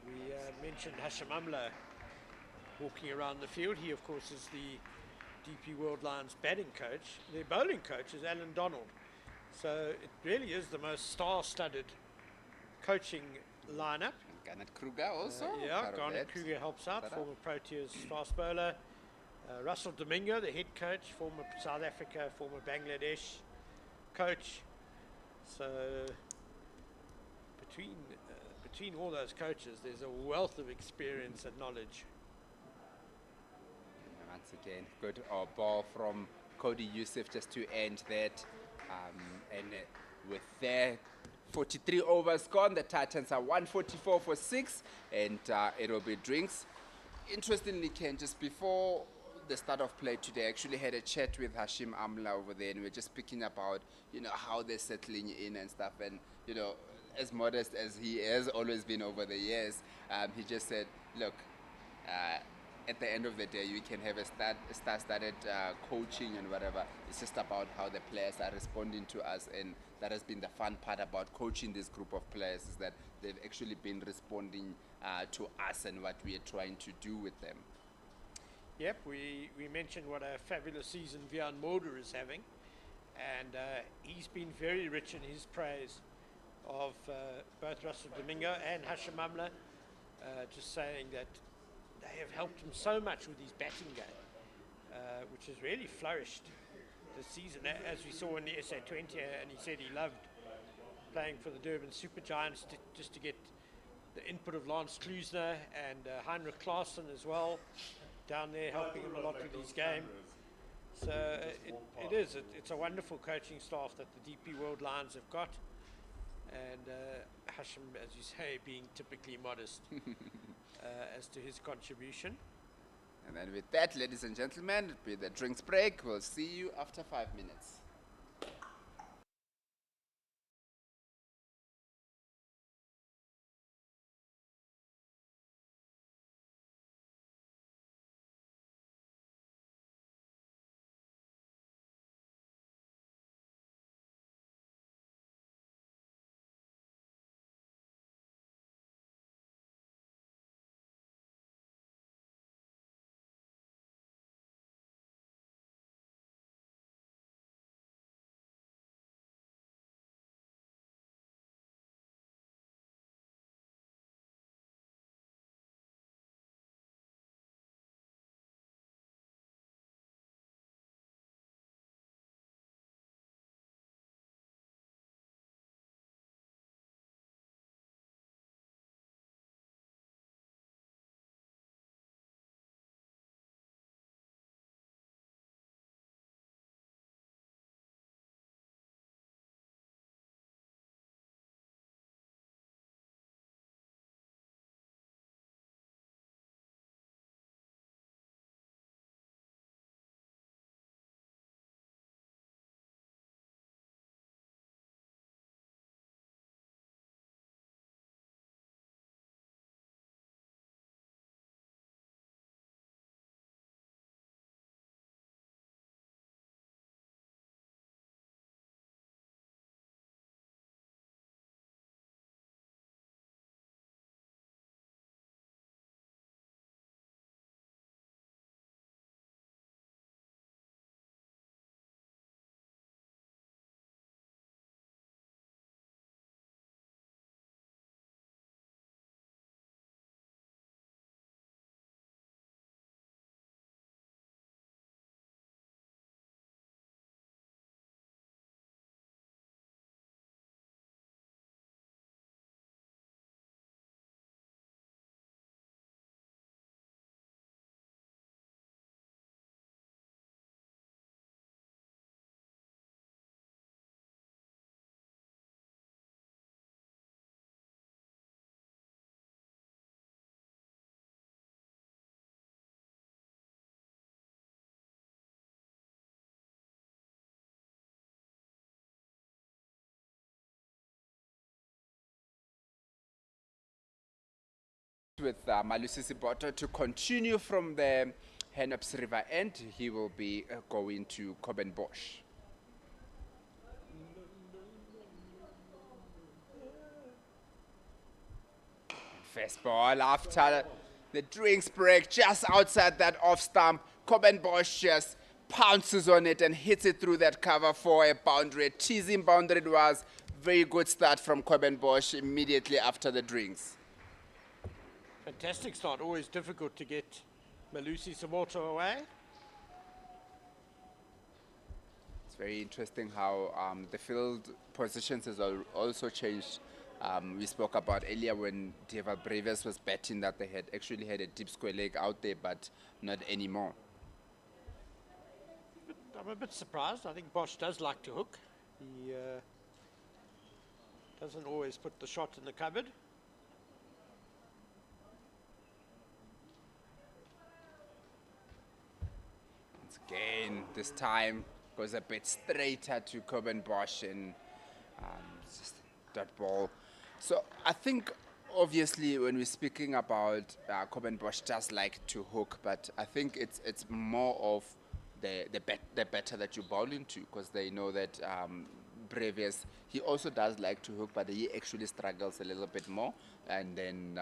We mentioned Hashim Amla walking around the field. He, of course, is the DP World Lions batting coach. Their bowling coach is Alan Donald. So it really is the most star-studded coaching lineup. Garnet Kruger also. Yeah, part of Garnet that. Kruger helps out, Setup. former Proteas fast bowler. Russell Domingo, the head coach, former South Africa, former Bangladesh coach. So between all those coaches, there's a wealth of experience and knowledge. And once again, good ball from Cody Youssef just to end that. And with their 43 overs gone, the Titans are 144 for 6, and it will be drinks. Interestingly, Ken, just before the start of play today, I actually had a chat with Hashim Amla over there, and we are just speaking about, how they're settling in and stuff. And, as modest as he has always been over the years, he just said, look, at the end of the day, we can have a star-studded coaching and whatever. It's just about how the players are responding to us, and that has been the fun part about coaching this group of players, is that they've actually been responding to us and what we are trying to do with them. Yep, we mentioned what a fabulous season Vian Mulder is having, and he's been very rich in his praise of both Russell Domingo and Hashim Amla, just saying that they have helped him so much with his batting game, which has really flourished this season, as we saw in the SA20, and he said he loved playing for the Durban Super Giants just to get the input of Lance Klusener and Heinrich Klaassen as well, down there helping him a lot with his game. So it's a wonderful coaching staff that the DP World Lions have got, and Hashim, as you say, being typically modest as to his contribution. And then with that, ladies and gentlemen, with the drinks break, we'll see you after 5 minutes. with Malusi Siboto to continue from the Henops River end. He will be going to Kobenbosch. First ball after the drinks break, just outside that off stump. Kobenbosch just pounces on it and hits it through that cover for a boundary. A teasing boundary it was. Very good start from Kobenbosch immediately after the drinks. Fantastic start. Always difficult to get Malusi Siboto away. It's very interesting how the field positions has also changed. We spoke about earlier when Deval Breves was betting that they had actually had a deep square leg out there, but not anymore. I'm a bit surprised. I think Bosch does like to hook. He doesn't always put the shot in the cupboard. Once again, this time goes a bit straighter to Kobenbosch and just that ball. So I think obviously when we're speaking about Kobenbosch does like to hook, but I think it's more of the better that you bowl into, because they know that Breves, he also does like to hook, but he actually struggles a little bit more. And then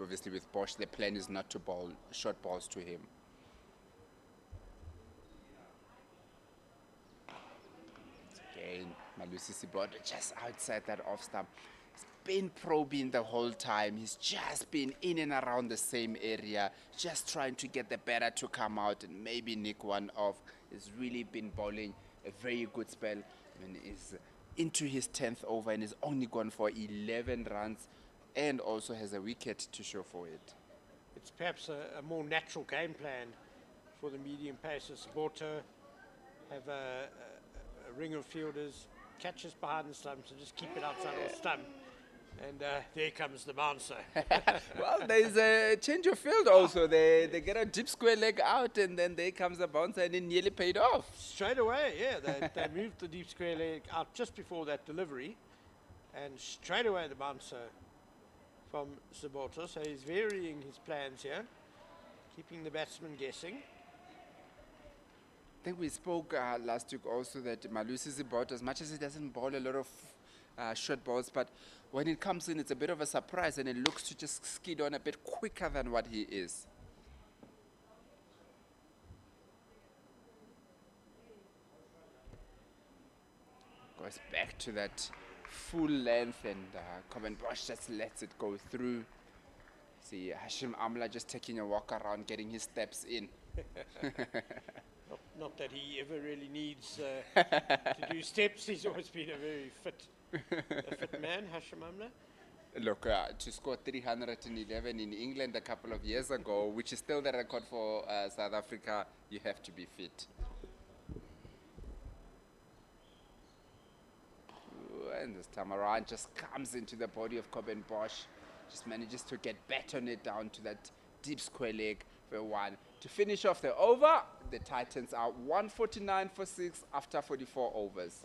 obviously with Bosch, the plan is not to bowl short balls to him. Again, Malusi Siboto just outside that off stump. He's been probing the whole time. He's just been in and around the same area, just trying to get the batter to come out and maybe nick one off. He's really been bowling a very good spell. I mean, he's into his 10th over and he's only gone for 11 runs and also has a wicket to show for it. It's perhaps a more natural game plan for the medium pacer. Siboto have a ring of fielders, catches behind the stump, so just keep it outside the stump. And there comes the bouncer. Well, there's a change of field also. They get a deep square leg out and then there comes the bouncer and it nearly paid off. Straight away, yeah. They moved the deep square leg out just before that delivery. And straight away the bouncer from Siboto. So he's varying his plans here, keeping the batsman guessing. I think we spoke last week also that Malusi Siboto, as much as he doesn't bowl a lot of short balls, but when it comes in, it's a bit of a surprise and it looks to just skid on a bit quicker than what he is. Goes back to that full length and Kobenbosch just lets it go through. See Hashim Amla just taking a walk around, getting his steps in. Not that he ever really needs to do steps. He's always been a very fit man, Hashim Amla. Look, to score 311 in England a couple of years ago, which is still the record for South Africa, you have to be fit. And this time around just comes into the body of Kobenbosch, just manages to get back on it down to that deep square leg for one. To finish off the over, the Titans are 149 for 6 after 44 overs.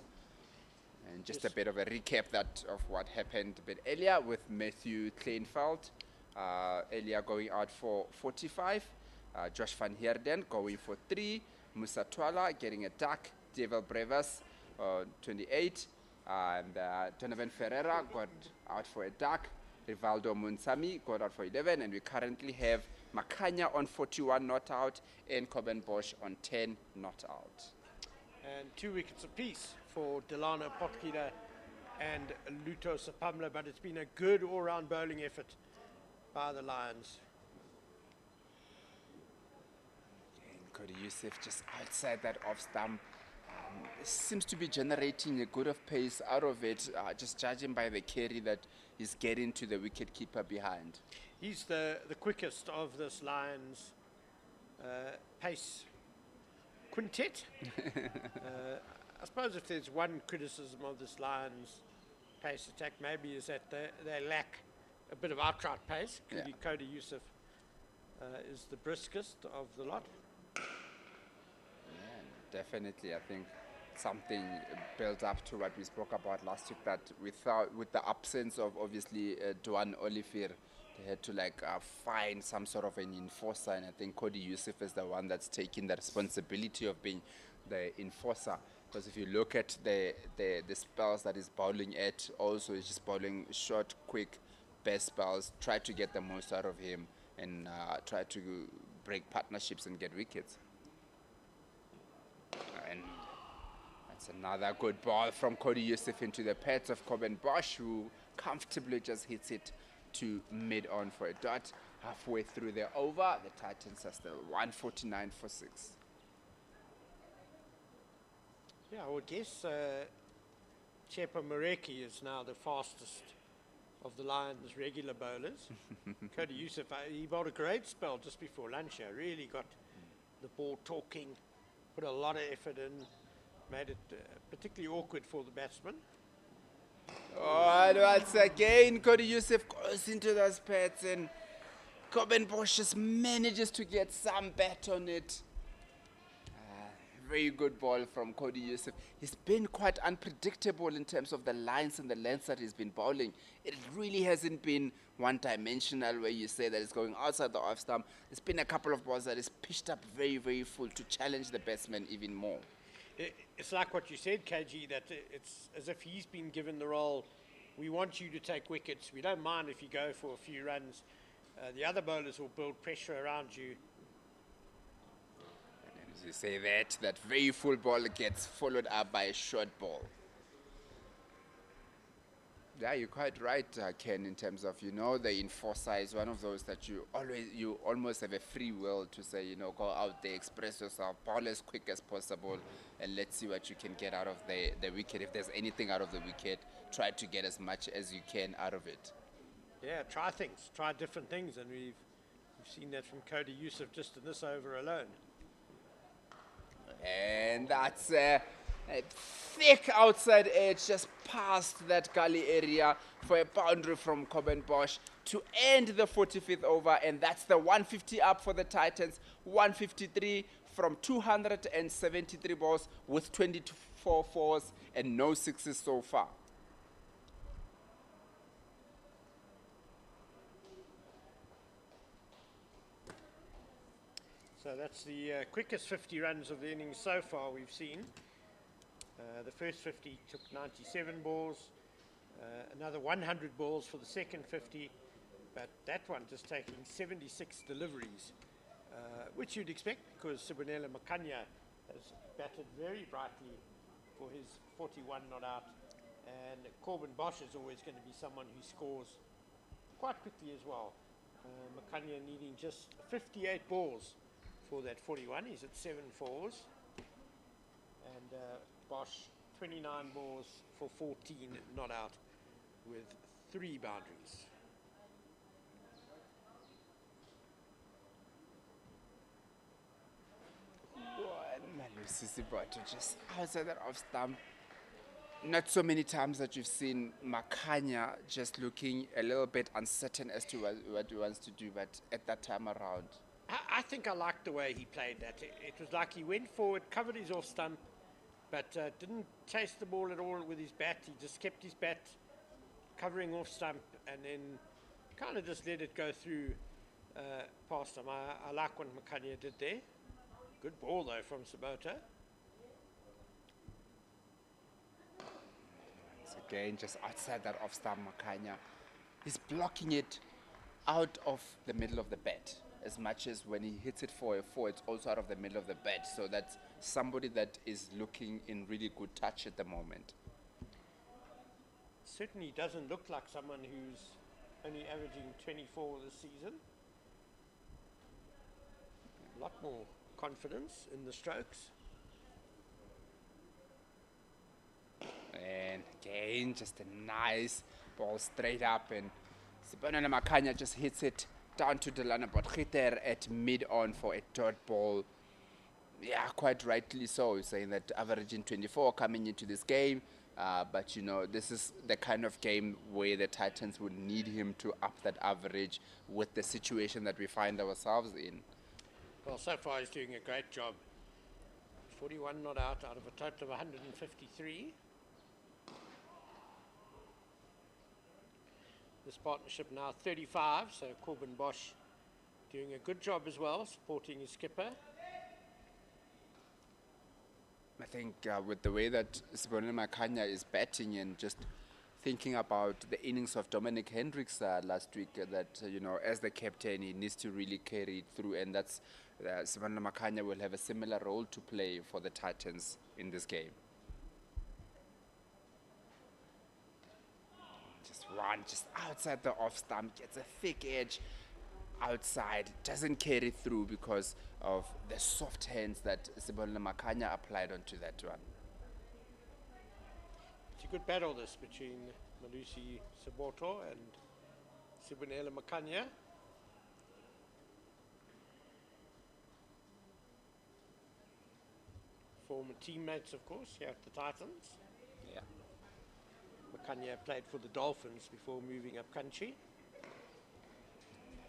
And just a bit of a recap of what happened a bit earlier with Matthew Kleinveld earlier going out for 45, Josh van Heerden going for 3, Musa Twala getting a duck, Deval Breves 28, and Donovan Ferreira got out for a duck, Rivaldo Munsami got out for 11, and we currently have Makanya on 41 not out and Kobenbosch on 10 not out. And 2 wickets apiece for Delano Potgieter and Luto Sapamla, but it's been a good all-round bowling effort by the Lions. And Cody Youssef just outside that off stump. Seems to be generating a good of pace out of it, just judging by the carry that he's getting to the wicket keeper behind. He's the quickest of this Lions pace quintet. I suppose if there's one criticism of this Lions pace attack, maybe is that they lack a bit of outright pace. Cody Youssef is the briskest of the lot. Yeah, definitely. I think something built up to what we spoke about last week, that with the absence of obviously Duan Olivier, They had to find some sort of an enforcer, and I think Cody Youssef is the one that's taking the responsibility of being the enforcer. Because if you look at the spells that he's bowling at, also he's just bowling short, quick, best spells. Try to get the most out of him and try to break partnerships and get wickets. And that's another good ball from Cody Youssef into the pads of Coben Bosch, who comfortably just hits it to mid-on for a dot. Halfway through the over, the Titans are still 149 for 6. Yeah, I would guess Chepa Mareki is now the fastest of the Lions' regular bowlers. Cody Youssef, he bowled a great spell just before lunch here. Really got the ball talking, put a lot of effort in, made it particularly awkward for the batsman. Oh, and once again, Cody Youssef goes into those pads and Coben Bosch just manages to get some bat on it. Very good ball from Cody Youssef. He's been quite unpredictable in terms of the lines and the lengths that he's been bowling. It really hasn't been one-dimensional where you say that it's going outside the off stump. There's been a couple of balls that is pitched up very, very full to challenge the batsman even more. It's like what you said, KG, that it's as if he's been given the role. We want you to take wickets. We don't mind if you go for a few runs. The other bowlers will build pressure around you. As you say that very full ball gets followed up by a short ball. Yeah, you're quite right, Ken, in terms of, the enforcer is one of those that you almost have a free will to say, go out there, express yourself, bowl as quick as possible, and let's see what you can get out of the wicket. If there's anything out of the wicket, try to get as much as you can out of it. Yeah, try things, try different things, and we've seen that from Cody Youssef just in this over alone. And that's a thick outside edge just past that gully area for a boundary from Coben Bosch to end the 45th over, and that's the 150 up for the Titans, 153 from 273 balls with 24 fours and no sixes so far. So that's the quickest 50 runs of the innings so far we've seen. The first 50 took 97 balls, another 100 balls for the second 50, but that one just taking 76 deliveries, which you'd expect because Sibonela Makanya has batted very brightly for his 41 not out, and Coben Bosch is always going to be someone who scores quite quickly as well. Makanya needing just 58 balls for that 41. He's at 7 fours, and Bosch 29 balls for 14 not out with 3 boundaries. Malusisi Bato just outside that off stump. Not so many times that you've seen Makanya just looking a little bit uncertain as to what he wants to do, but at that time around, I think I liked the way he played that. It was like he went forward, covered his off stump, but didn't chase the ball at all with his bat. He just kept his bat covering off stump and then kind of just let it go through past him. I like what Makanya did there. Good ball though from Sabota. once again just outside that off stump, Makanya. He's blocking it out of the middle of the bat. As much as when he hits it for a 4, it's also out of the middle of the bat. So that's somebody that is looking in really good touch at the moment. Certainly doesn't look like someone who's only averaging 24 this season. A lot more confidence in the strokes. And again, just a nice ball straight up, and Sibonela Makanya just hits it down to Delana Potgieter at mid-on for a dot ball. Yeah, quite rightly so. He's saying that averaging 24 coming into this game. But, you know, this is the kind of game where the Titans would need him to up that average with the situation that we find ourselves in. Well, so far he's doing a great job. 41 not out of a total of 153. this partnership now 35, so Corbin Bosch doing a good job as well, supporting his skipper. I think with the way that Sibonile Makanya is batting and just thinking about the innings of Dominic Hendricks last week, that, as the captain, he needs to really carry it through, and that's Sibonile Makanya will have a similar role to play for the Titans in this game. Just outside the off stump, gets a thick edge outside, doesn't carry through because of the soft hands that Sibonile Makanya applied onto that one. It's a good battle this between Malusi Saboto and Sibonile Makanya. Former teammates, of course, here at the Titans. Yeah. Makanya played for the Dolphins before moving up country.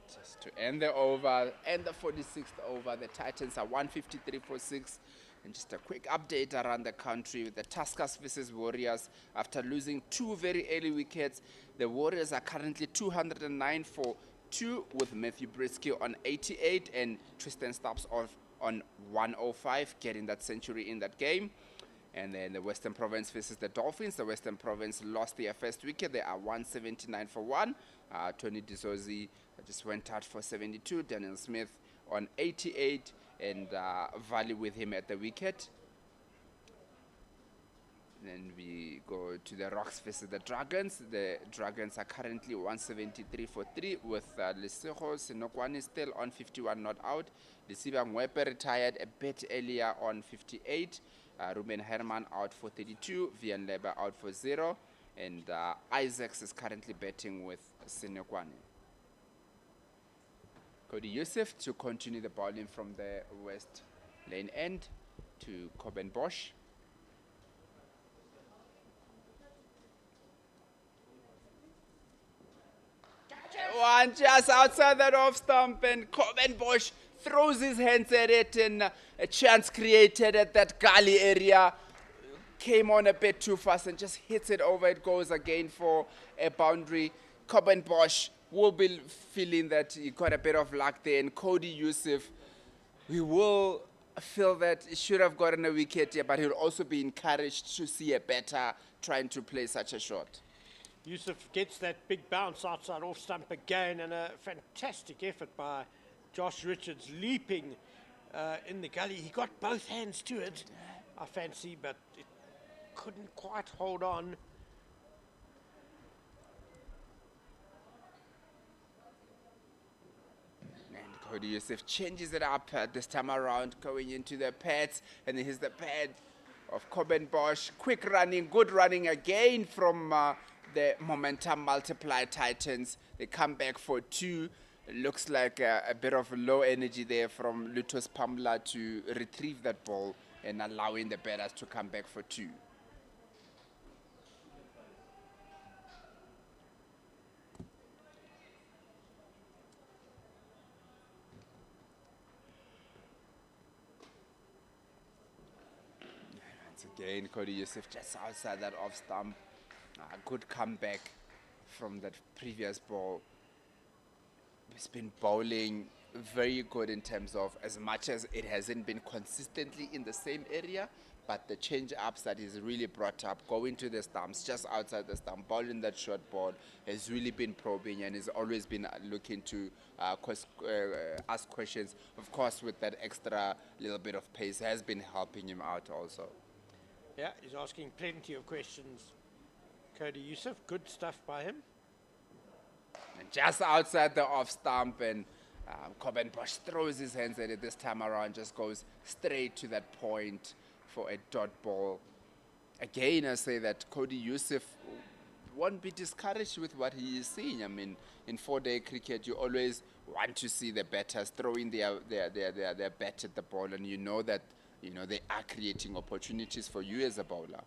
Just to end the over, and the 46th over, the Titans are 153 for 6. And just a quick update around the country with the Tuskers versus Warriors. After losing 2 very early wickets, the Warriors are currently 209 for 2 with Matthew Brisky on 88 and Tristan Stubbs on 105, getting that century in that game. And then the Western Province versus the Dolphins. The Western Province lost their first wicket. They are 179 for 1. Tony D'Souza just went out for 72. Daniel Smith on 88. And Valley with him at the wicket. Then we go to the Rocks versus the Dragons. The Dragons are currently 173 for 3 with Lesego Senokwani still on 51 not out. Lesiba Ngwepe retired a bit earlier on 58. Ruben Herman out for 32. Vian Leber out for 0. And Isaacs is currently batting with Senokwani. Cody Youssef to continue the bowling from the west lane end to Coben Bosch. One just outside that off stump, and Coben Bosch throws his hands at it, and a chance created at that gully area. Came on a bit too fast and just hits it over. It goes again for a boundary. Coben Bosch will be feeling that he got a bit of luck there, and Cody Youssef, we will feel that he should have gotten a wicket here, but he'll also be encouraged to see a better trying to play such a shot. Youssef gets that big bounce outside off stump again, and a fantastic effort by Josh Richards leaping in the gully. He got both hands to it, I fancy, but it couldn't quite hold on. Cody Youssef changes it up this time around, going into the pads, and here's the pad of Coben Bosch. Quick running, good running again from the momentum multiply Titans. They come back for 2. It looks like a bit of low energy there from Lutos Pamla to retrieve that ball and allowing the batters to come back for 2. Again, Cody Youssef just outside that off stump. Good comeback from that previous ball. He's been bowling very good in terms of, as much as it hasn't been consistently in the same area, but the change-ups that he's really brought up, going to the stumps, just outside the stump, bowling that short ball, has really been probing, and he's always been looking to ask questions. Of course, with that extra little bit of pace, has been helping him out also. Yeah, he's asking plenty of questions. Cody Youssef, good stuff by him. And just outside the off stump, and Coben Bosch throws his hands at it this time around, just goes straight to that point for a dot ball. Again, I say that Cody Youssef won't be discouraged with what he is seeing. I mean, in 4-day cricket, you always want to see the batters throwing their bat at the ball, and you know that they are creating opportunities for you as a bowler.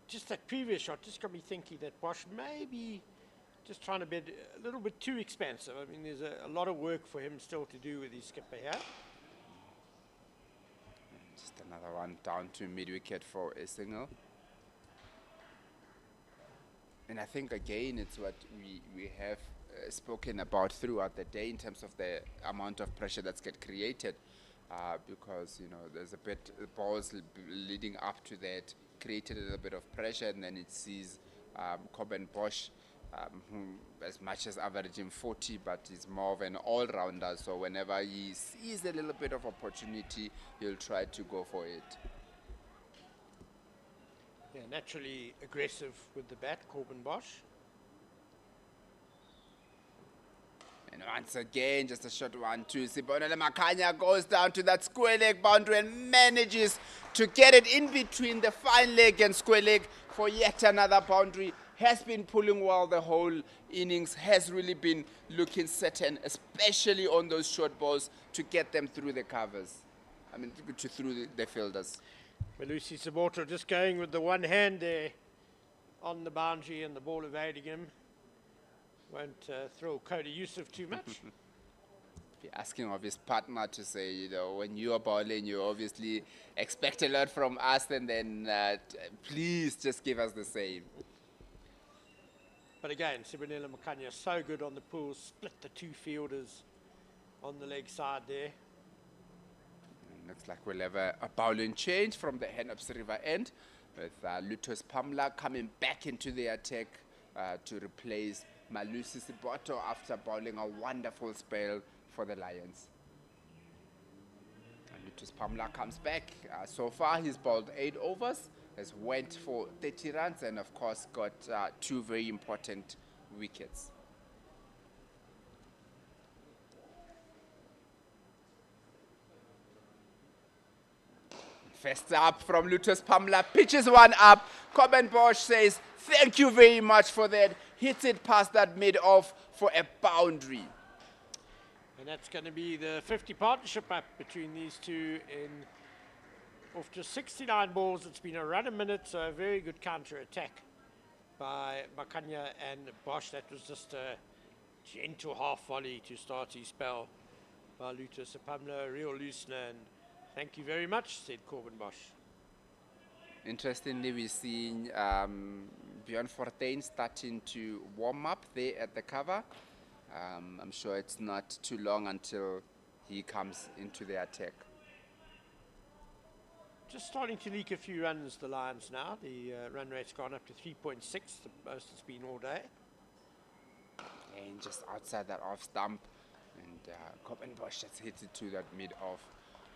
Just that previous shot just got me thinking that Bosch may be just trying to be a little bit too expensive. I mean, there's a lot of work for him still to do with his skipper here. Just another one down to mid-wicket for a single. And I think again, it's what we have spoken about throughout the day in terms of the amount of pressure that's get created, because there's a bit balls leading up to that created a little bit of pressure, and then it sees Coben Bosch, who as much as averaging 40, but he's more of an all-rounder. So whenever he sees a little bit of opportunity, he'll try to go for it. Yeah, naturally aggressive with the bat, Corbin Bosch. And once again, just a short 1-2. Sibonele Makanya goes down to that square leg boundary and manages to get it in between the fine leg and square leg for yet another boundary. Has been pulling well the whole innings, has really been looking certain, especially on those short balls, to get them through the covers. I mean, through the fielders. Malusi Saboto just going with the one hand there on the boundary and the ball evading him. Won't throw Cody Yusuf too much. Be asking of his partner to say, when you are bowling, you obviously expect a lot from us, and then please just give us the same. But again, Sibonela Makanya so good on the pool, split the two fielders on the leg side there. Looks like we'll have a bowling change from the Henops River end, with Lutos Pamla coming back into the attack to replace Malusi Siboto after bowling a wonderful spell for the Lions. Lutos Pamla comes back. So far he's bowled 8 overs, has went for 30 runs, and of course got 2 very important wickets. First up from Lutus Pamla, pitches one up. Coben Bosch says, thank you very much for that. Hits it past that mid-off for a boundary. And that's going to be the 50 partnership up between these two in off just 69 balls. It's been a run a minute, so a very good counter-attack by Makanya and Bosch. That was just a gentle half volley to start his spell by Lutus Pamla, real loosener. And thank you very much, said Corbin Bosch. Interestingly, we're seeing Bjorn Fortuin starting to warm up there at the cover. I'm sure it's not too long until he comes into the attack. Just starting to leak a few runs, the Lions now. The run rate's gone up to 3.6, the most it's been all day. And just outside that off stump, and Coben Bosch just hits it to that mid-off.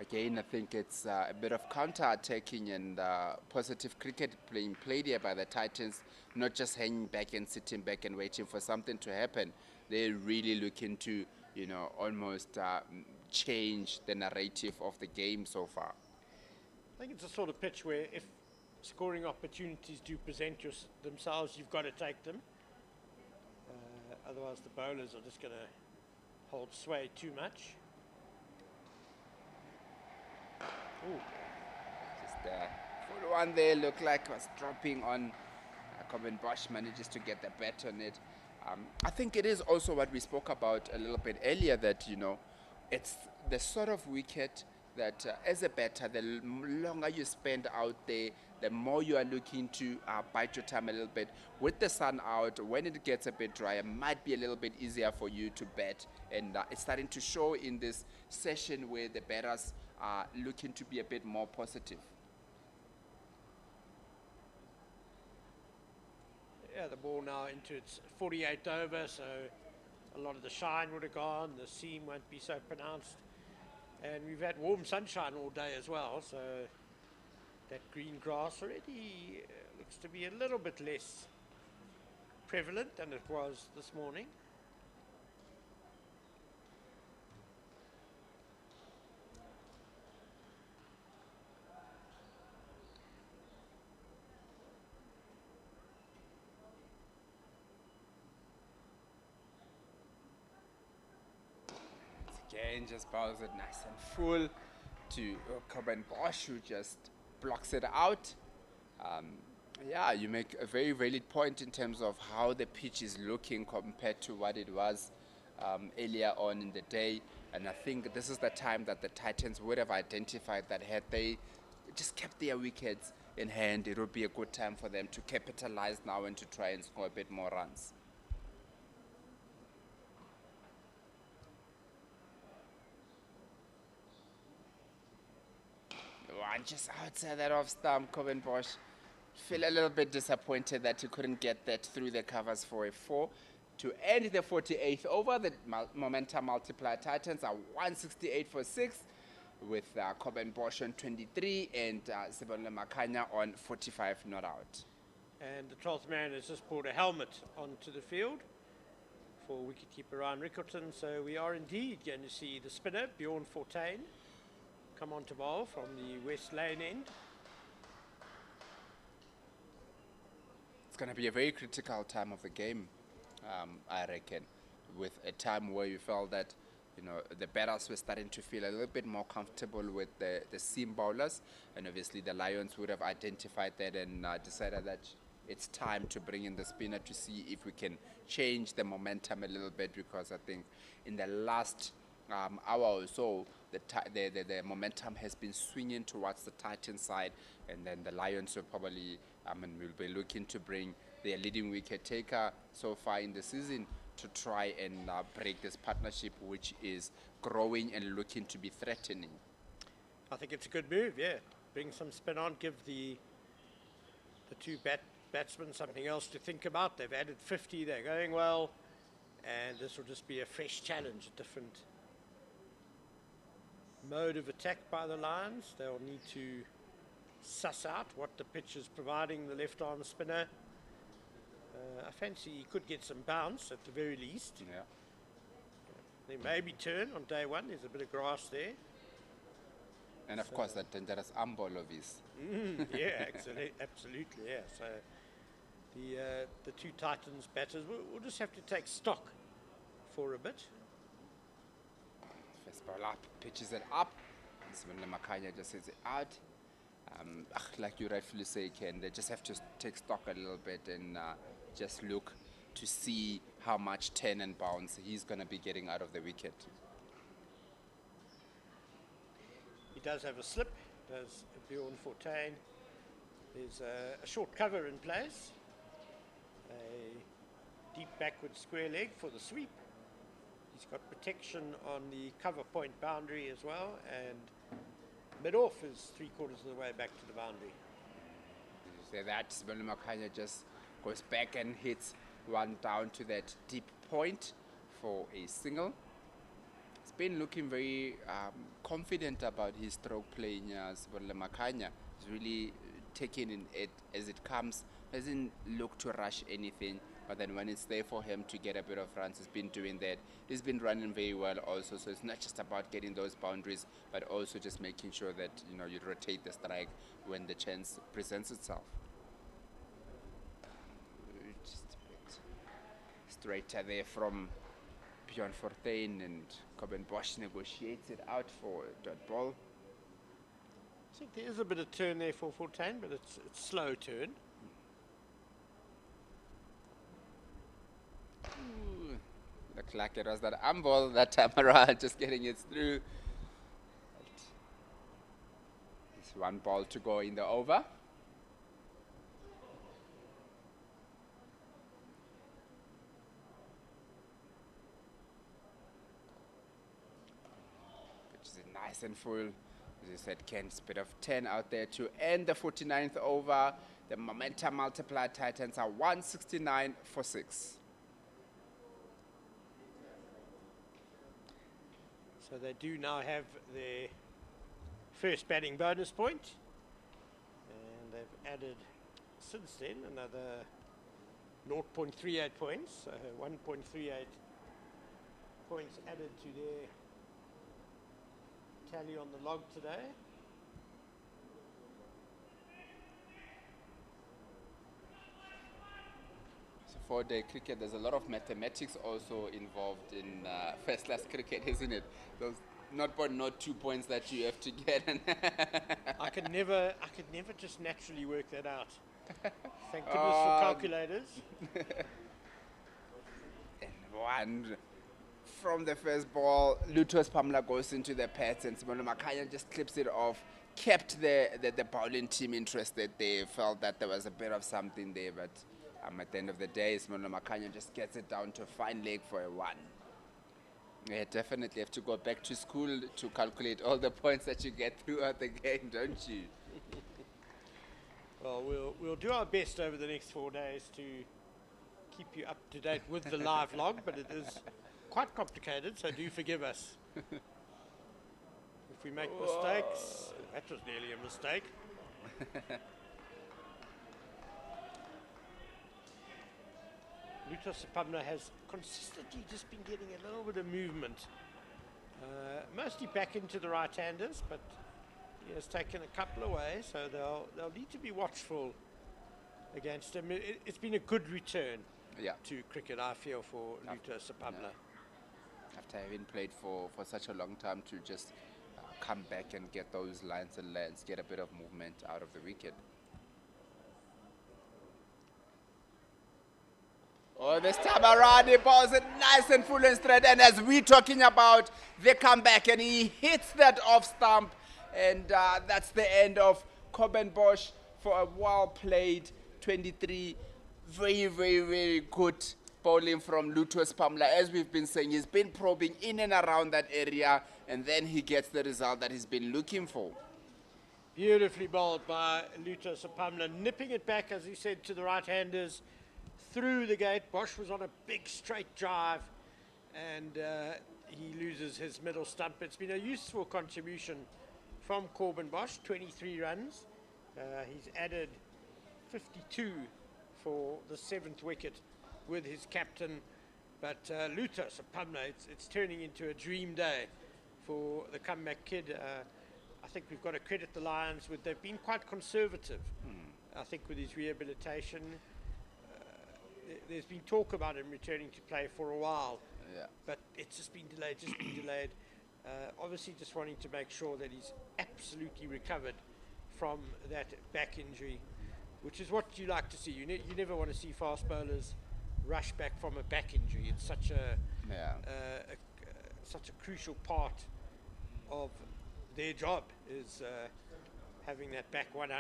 Again, I think it's a bit of counter-attacking and positive cricket being played here by the Titans, not just hanging back and sitting back and waiting for something to happen. They're really looking to, almost change the narrative of the game so far. I think it's a sort of pitch where if scoring opportunities do present themselves, you've got to take them. Otherwise, the bowlers are just going to hold sway too much. Ooh. Just full one there looked like was dropping on. Coben Bosch manages to get the bat on it. I think it is also what we spoke about a little bit earlier, that it's the sort of wicket that as a batter, the longer you spend out there, the more you are looking to bite your time a little bit. With the sun out, when it gets a bit drier, might be a little bit easier for you to bat, and it's starting to show in this session where the batters are looking to be a bit more positive. Yeah, the ball now into its 48th over, so a lot of the shine would have gone, the seam won't be so pronounced. And we've had warm sunshine all day as well, so that green grass already looks to be a little bit less prevalent than it was this morning. Again, just bows it nice and full to Coben Bosch, who just blocks it out. Yeah, you make a very valid point in terms of how the pitch is looking compared to what it was earlier on in the day. And I think this is the time that the Titans would have identified that had they just kept their wickets, in hand, it would be a good time for them to capitalize now and to try and score a bit more runs. One just outside that off stump, Coben Bosch. Feel a little bit disappointed that he couldn't get that through the covers for a 4. To end the 48th over, the momentum multiplier Titans are 168 for 6, with Coben Bosch on 23 and Sibonile Makanya on 45 not out. And the 12th man has just brought a helmet onto the field for wicketkeeper Ryan Rickerton. So we are indeed going to see the spinner, Bjorn Fortuin, come onto bowl from the West Lane end. It's going to be a very critical time of the game, I reckon, with a time where you felt that, you know, the batters were starting to feel a little bit more comfortable with the seam bowlers, and obviously the Lions would have identified that and decided that it's time to bring in the spinner to see if we can change the momentum a little bit, because I think in the last hour or so, the momentum has been swinging towards the Titan side, and then the Lions will probably, will be looking to bring their leading wicket taker so far in the season to try and break this partnership, which is growing and looking to be threatening. I think it's a good move, yeah. Bring some spin on, give the two batsmen something else to think about. They've added 50, they're going well, and this will just be a fresh challenge, a different mode of attack by the Lions. They'll need to suss out what the pitch is providing the left-arm spinner. I fancy he could get some bounce at the very least. Yeah. There may be turn on day one. There's a bit of grass there. And of course, that dangerous arm ball of his. Yeah, absolutely, yeah. So the two Titans batters will just have to take stock for a bit. First ball up, pitches it up. Sibonile Makanya just hits it out. Like you rightfully say, Ken, they just have to take stock a little bit and just look to see how much turn and bounce he's going to be getting out of the wicket. He does have a slip, does Bjorn Fortuin. There's a short cover in place, a deep backward square leg for the sweep. He's got protection on the cover point boundary as well, and mid-off is 3/4 of the way back to the boundary. You say that, Sibonile Makanya just goes back and hits one down to that deep point for a single. He's been looking very confident about his stroke playing, Sibonile Makanya. He's really taking in it as it comes, doesn't look to rush anything, but then when it's there for him to get a bit of runs, he's been doing that. He's been running very well also, so it's not just about getting those boundaries, but also just making sure that, you know, you rotate the strike when the chance presents itself. Just a bit straighter there from Bjorn Fortuin, and Coben Bosch negotiates it out for a dot ball. I think there is a bit of turn there for Fortuin, but it's slow turn. Looked like it was that arm ball that time around, just getting it through. It's one ball to go in the over. Which is nice and full. As you said, Ken's bit of 10 out there to end the 49th over. The momentum multiplier Titans are 169 for 6. So they do now have their first batting bonus point, and they've added since then another 0.38 points, so 1.38 points added to their tally on the log today. So 4-day cricket, there's a lot of mathematics also involved in first-class cricket, isn't it? Those not 2 points that you have to get. I could never just naturally work that out. Thank goodness for calculators. And one from the first ball, Lutos Pamela goes into the pads, and Sibonile Makanya just clips it off kept the bowling team interested. They felt that there was a bit of something there, but at the end of the day, Smono Makanya just gets it down to a fine leg for a 1. Yeah, definitely have to go back to school to calculate all the points that you get throughout the game, don't you? Well, we'll do our best over the next 4 days to keep you up to date with the live log, but it is quite complicated, so do forgive us. If we make mistakes, that was nearly a mistake. Luto Sapamla has consistently just been getting a little bit of movement. Mostly back into the right-handers, but he has taken a couple away, so they'll need to be watchful against him. It's been a good return to cricket, I feel, for Luto Sapamla. After having played for such a long time, to just come back and get those lines and lands, get a bit of movement out of the wicket. Oh, this time around, he balls it nice and full and straight. And as we're talking about the comeback, and he hits that off stump, and that's the end of Kobenbosch for a well-played 23. Very, very, very good bowling from Luto Sapamla. As we've been saying, he's been probing in and around that area, and then he gets the result that he's been looking for. Beautifully bowled by Luto Sapamla, nipping it back, as he said, to the right-handers. Through the gate. Bosch was on a big straight drive, and he loses his middle stump. It's been a useful contribution from Corbin Bosch, 23 runs. He's added 52 for the 7th wicket with his captain. But Luto Sapamla, it's turning into a dream day for the comeback kid. I think we've got to credit the Lions with they've been quite conservative. I think with his rehabilitation. There's been talk about him returning to play for a while, but it's just been delayed. Obviously, just wanting to make sure that he's absolutely recovered from that back injury, which is what you like to see. You never want to see fast bowlers rush back from a back injury. It's such such a crucial part of their job is having that back 100%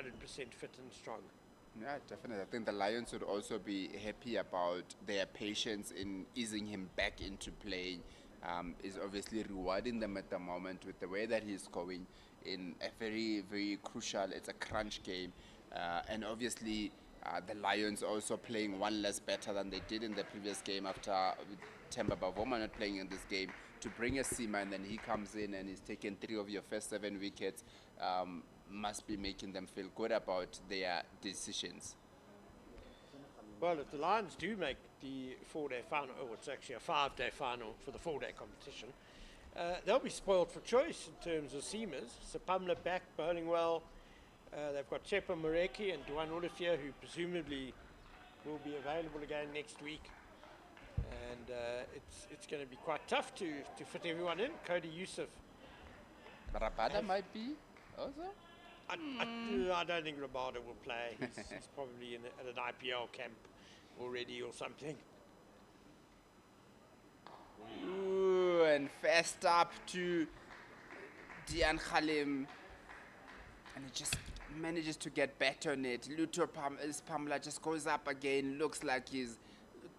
fit and strong. Yeah, definitely. I think the Lions would also be happy about their patience in easing him back into playing. Is obviously rewarding them at the moment with the way that he's going in a very, very crucial, it's a crunch game. And obviously the Lions also playing one less better than they did in the previous game after Themba Bavuma not playing in this game. To bring a seaman and then he comes in and he's taken 3 of your first 7 wickets. Must be making them feel good about their decisions. Well, if the Lions do make the 4-day final, it's actually a 5-day final for the 4-day competition, they'll be spoiled for choice in terms of seamers. Sapamla back, bowling well. They've got Chepa Moreki and Duan Olivier, who presumably will be available again next week. And it's going to be quite tough to fit everyone in. Cody Youssef. Rabada might be also? I don't think Rabada will play. He's probably at an IPL camp already or something. Ooh, and fast up to Dian Khalim. And he just manages to get back on it. Luto Sapamla just goes up again. Looks like he's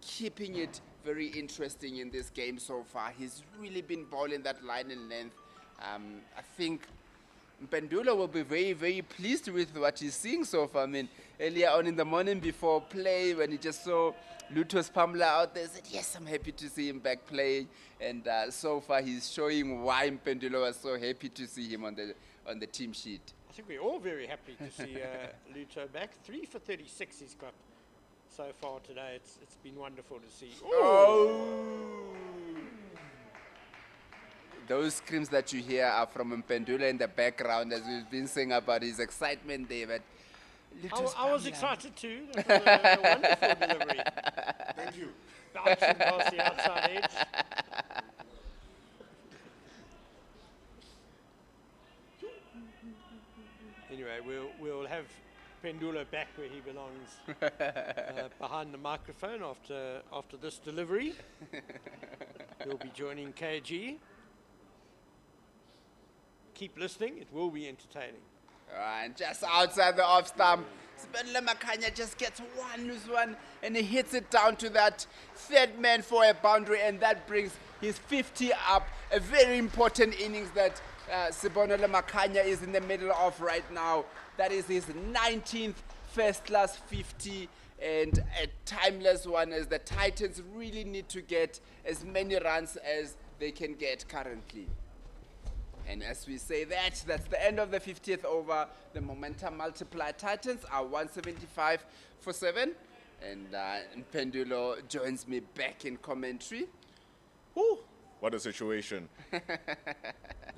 keeping it very interesting in this game so far. He's really been bowling that line and length. I think Mpendula will be very, very pleased with what he's seeing so far. I mean, earlier on in the morning before play, when he just saw Luto Sapamla out there, he said, yes, I'm happy to see him back playing. And so far, he's showing why Mpendula was so happy to see him on the team sheet. I think we're all very happy to see Luto back. 3 for 36 he's got so far today. It's been wonderful to see. Oh! Those screams that you hear are from Mpendula in the background, as we've been saying about his excitement there. But I was excited too. That was a wonderful delivery. Thank you. Bouncing past the outside edge. Anyway, we'll have Pendula back where he belongs, behind the microphone after this delivery. He'll be joining KG. Keep listening, it will be entertaining. And just outside the off stump, Sibonile Makanya just gets one loose one and he hits it down to that third man for a boundary, and that brings his 50 up. A very important innings that Sibonile Makanya is in the middle of right now. That is his 19th first class 50 and a timeless one, as the Titans really need to get as many runs as they can get currently. And as we say that, that's the end of the 50th over. The momentum multiplier Titans are 175 for 7. And Pendulo joins me back in commentary. Whew, what a situation.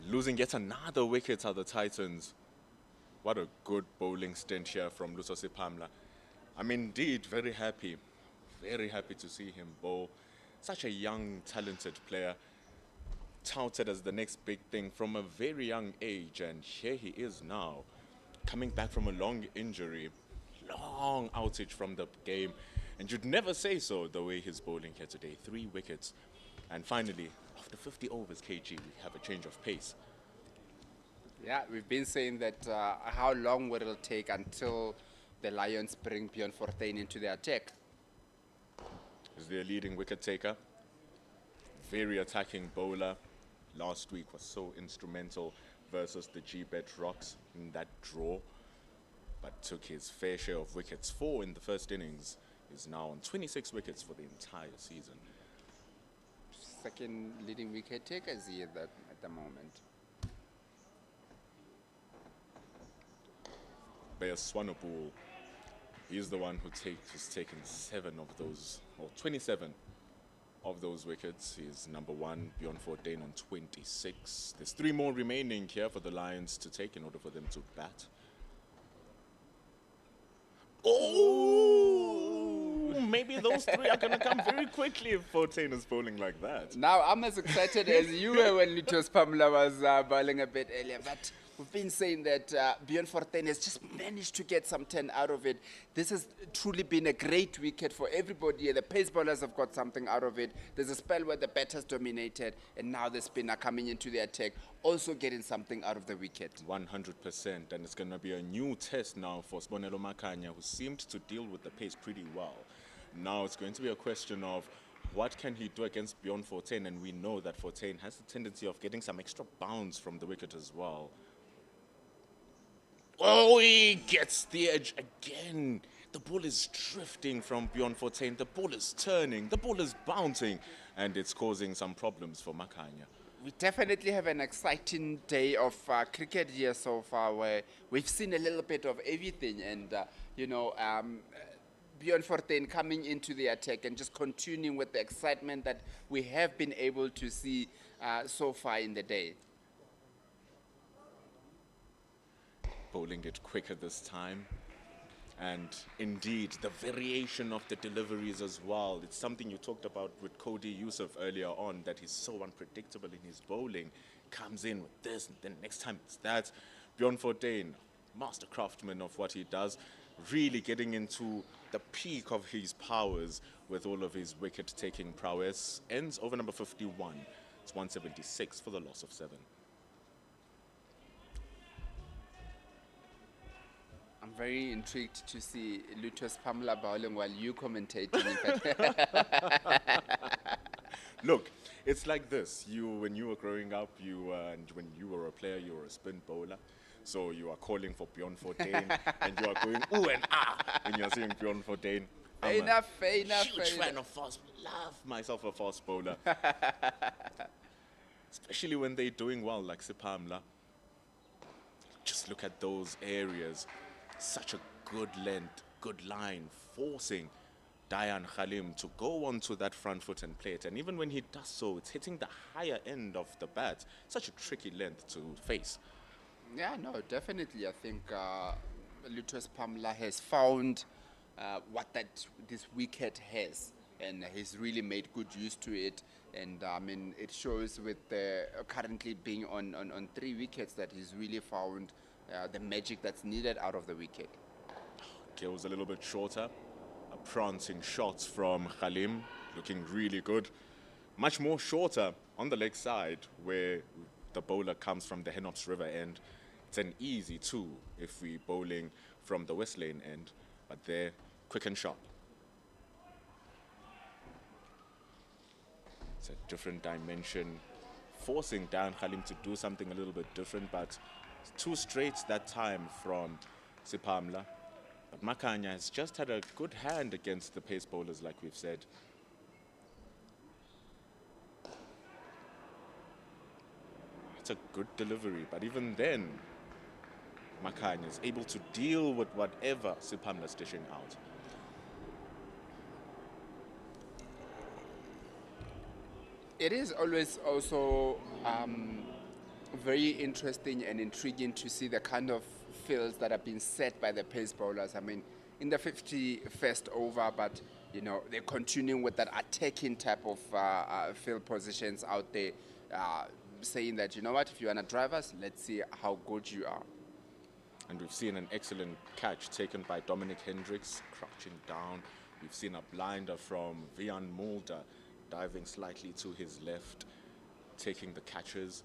Losing yet another wicket are the Titans. What a good bowling stint here from Luso Sipamla. I'm indeed very happy to see him bowl. Such a young, talented player, touted as the next big thing from a very young age, and here he is now, coming back from a long injury, long outage from the game, and you'd never say so the way he's bowling here today. 3 wickets, and finally, after 50 overs, KG, we have a change of pace. Yeah, we've been saying that how long will it take until the Lions bring Bjorn Fortuin into the attack? Is their leading wicket taker, very attacking bowler. Last week was so instrumental versus the G-Bet Rocks in that draw, but took his fair share of wickets. 4 in the first innings, is now on 26 wickets for the entire season. Second leading wicket taker is here at the moment. Bear Swanepoel, he's the one who's taken 7 of those, or 27 of those wickets. He's number 1, Bjorn Fortuin on 26. There's 3 more remaining here for the Lions to take in order for them to bat. Oh, maybe those 3 are going to come very quickly if Fortuin is bowling like that. Now, I'm as excited as you were when Lutos Pamela was bowling a bit earlier, but we've been saying that Bjorn Fortuin has just managed to get some 10 out of it. This has truly been a great wicket for everybody. The pace bowlers have got something out of it. There's a spell where the batters dominated, and now the spinner coming into the attack, also getting something out of the wicket. 100%, and it's going to be a new test now for Sibonile Makanya, who seemed to deal with the pace pretty well. Now it's going to be a question of what can he do against Bjorn Fortuin, and we know that Fortuin has the tendency of getting some extra bounce from the wicket as well. Oh, he gets the edge again. The ball is drifting from Bjorn Fortuin. The ball is turning. The ball is bouncing. And it's causing some problems for Makanya. We definitely have an exciting day of cricket here so far, where we've seen a little bit of everything. And, Bjorn Fortuin coming into the attack and just continuing with the excitement that we have been able to see so far in the day. Bowling it quicker this time, and indeed the variation of the deliveries as well. It's something you talked about with Cody Yusuf earlier on, that he's so unpredictable in his bowling. Comes in with this, and then next time it's that. Bjorn Fortuin, master craftsman of what he does, really getting into the peak of his powers with all of his wicket-taking prowess. Ends over number 51. It's 176 for the loss of 7. I'm very intrigued to see Lutos Pamela bowling while you commentating. Look, it's like this. When you were growing up, and when you were a player, you were a spin bowler. So you are calling for Bjorn Fortuin, and you are going ooh and ah, and you're saying Bjorn Fortuin. Fair enough. Huge fan of fast. Love myself a fast bowler, especially when they're doing well, like Sipamla. Just look at those areas. Such a good length, good line, forcing Dayan Khalim to go onto that front foot and play it. And even when he does so, it's hitting the higher end of the bat. Such a tricky length to face. Yeah, no, definitely. I think Lutos Pamela has found what this wicket has, and he's really made good use to it. And I mean, it shows with currently being on 3 wickets that he's really found the magic that's needed out of the wicket. Kills a little bit shorter. A prancing shots from Khalim, looking really good. Much more shorter on the leg side, where the bowler comes from the Henops River end. It's an easy 2 if we're bowling from the West Lane end, but they're quick and sharp. It's a different dimension, forcing Dan Khalim to do something a little bit different, but 2 straights that time from Sipamla. But Makanya has just had a good hand against the pace bowlers, like we've said. It's a good delivery, but even then, Makanya is able to deal with whatever Sipamla's dishing out. It is always also very interesting and intriguing to see the kind of fields that have been set by the pace bowlers. I mean, in the 51st over, but you know, they're continuing with that attacking type of field positions out there, saying that, you know what, if you want to drive us, let's see how good you are. And we've seen an excellent catch taken by Dominic Hendricks, crouching down. We've seen a blinder from Vian Mulder, diving slightly to his left, taking the catches.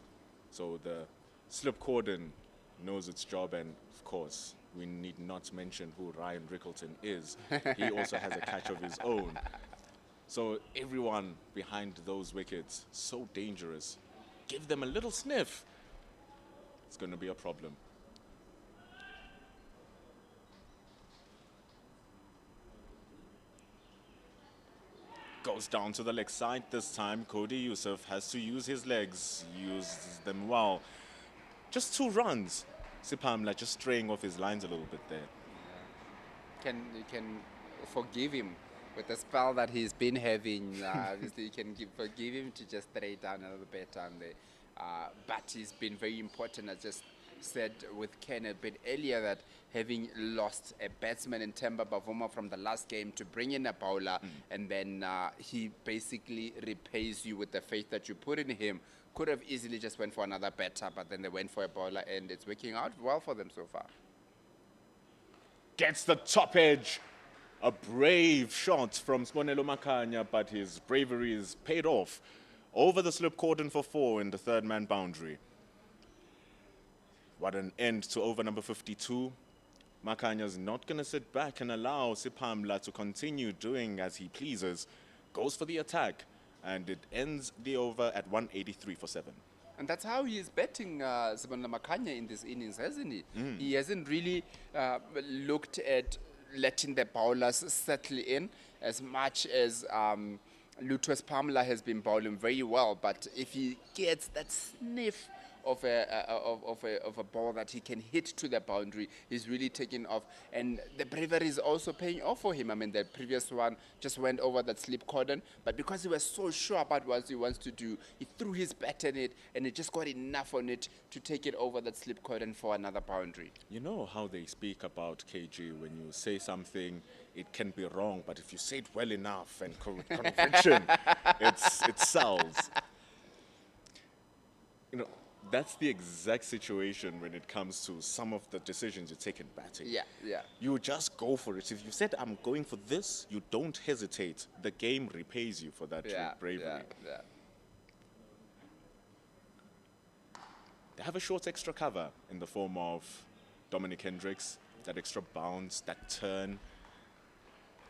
So the slip cordon knows its job, and of course, we need not mention who Ryan Rickleton is. He also has a catch of his own. So everyone behind those wickets, so dangerous. Give them a little sniff. It's going to be a problem. Goes down to the leg side this time. Cody Yusuf has to use his legs, uses them well. Just 2 runs. Sipamla just straying off his lines a little bit there. You can forgive him with the spell that he's been having. Obviously, you can forgive him to just stray down a little bit on there. But he's been very important. I just said with Ken a bit earlier that having lost a batsman in Temba Bavuma from the last game to bring in a bowler, and then he basically repays you with the faith that you put in him. Could have easily just went for another batter, but then they went for a bowler, and it's working out well for them so far. Gets the top edge. A brave shot from Sponelo Makanya, but his bravery is paid off. Over the slip cordon for 4 in the 3rd man boundary. What an end to over number 52. Makanya's not going to sit back and allow Sipamla to continue doing as he pleases. Goes for the attack, and it ends the over at 183 for 7. And that's how he is betting Sibonela Makanya in this innings, hasn't he? He hasn't really looked at letting the bowlers settle in as much as Lutus Pamela has been bowling very well. But if he gets that sniff of a ball that he can hit to the boundary, he's really taking off. And the bravery is also paying off for him. I mean, the previous one just went over that slip cordon, but because he was so sure about what he wants to do, he threw his bat in it, and he just got enough on it to take it over that slip cordon for another boundary. You know how they speak about KG, when you say something, it can be wrong, but if you say it well enough and with conviction, it sells. You know, that's the exact situation when it comes to some of the decisions you take in batting. Yeah, yeah. You just go for it. If you said, I'm going for this, you don't hesitate. The game repays you for that bravery. Yeah. They have a short extra cover in the form of Dominic Hendricks. That extra bounce, that turn.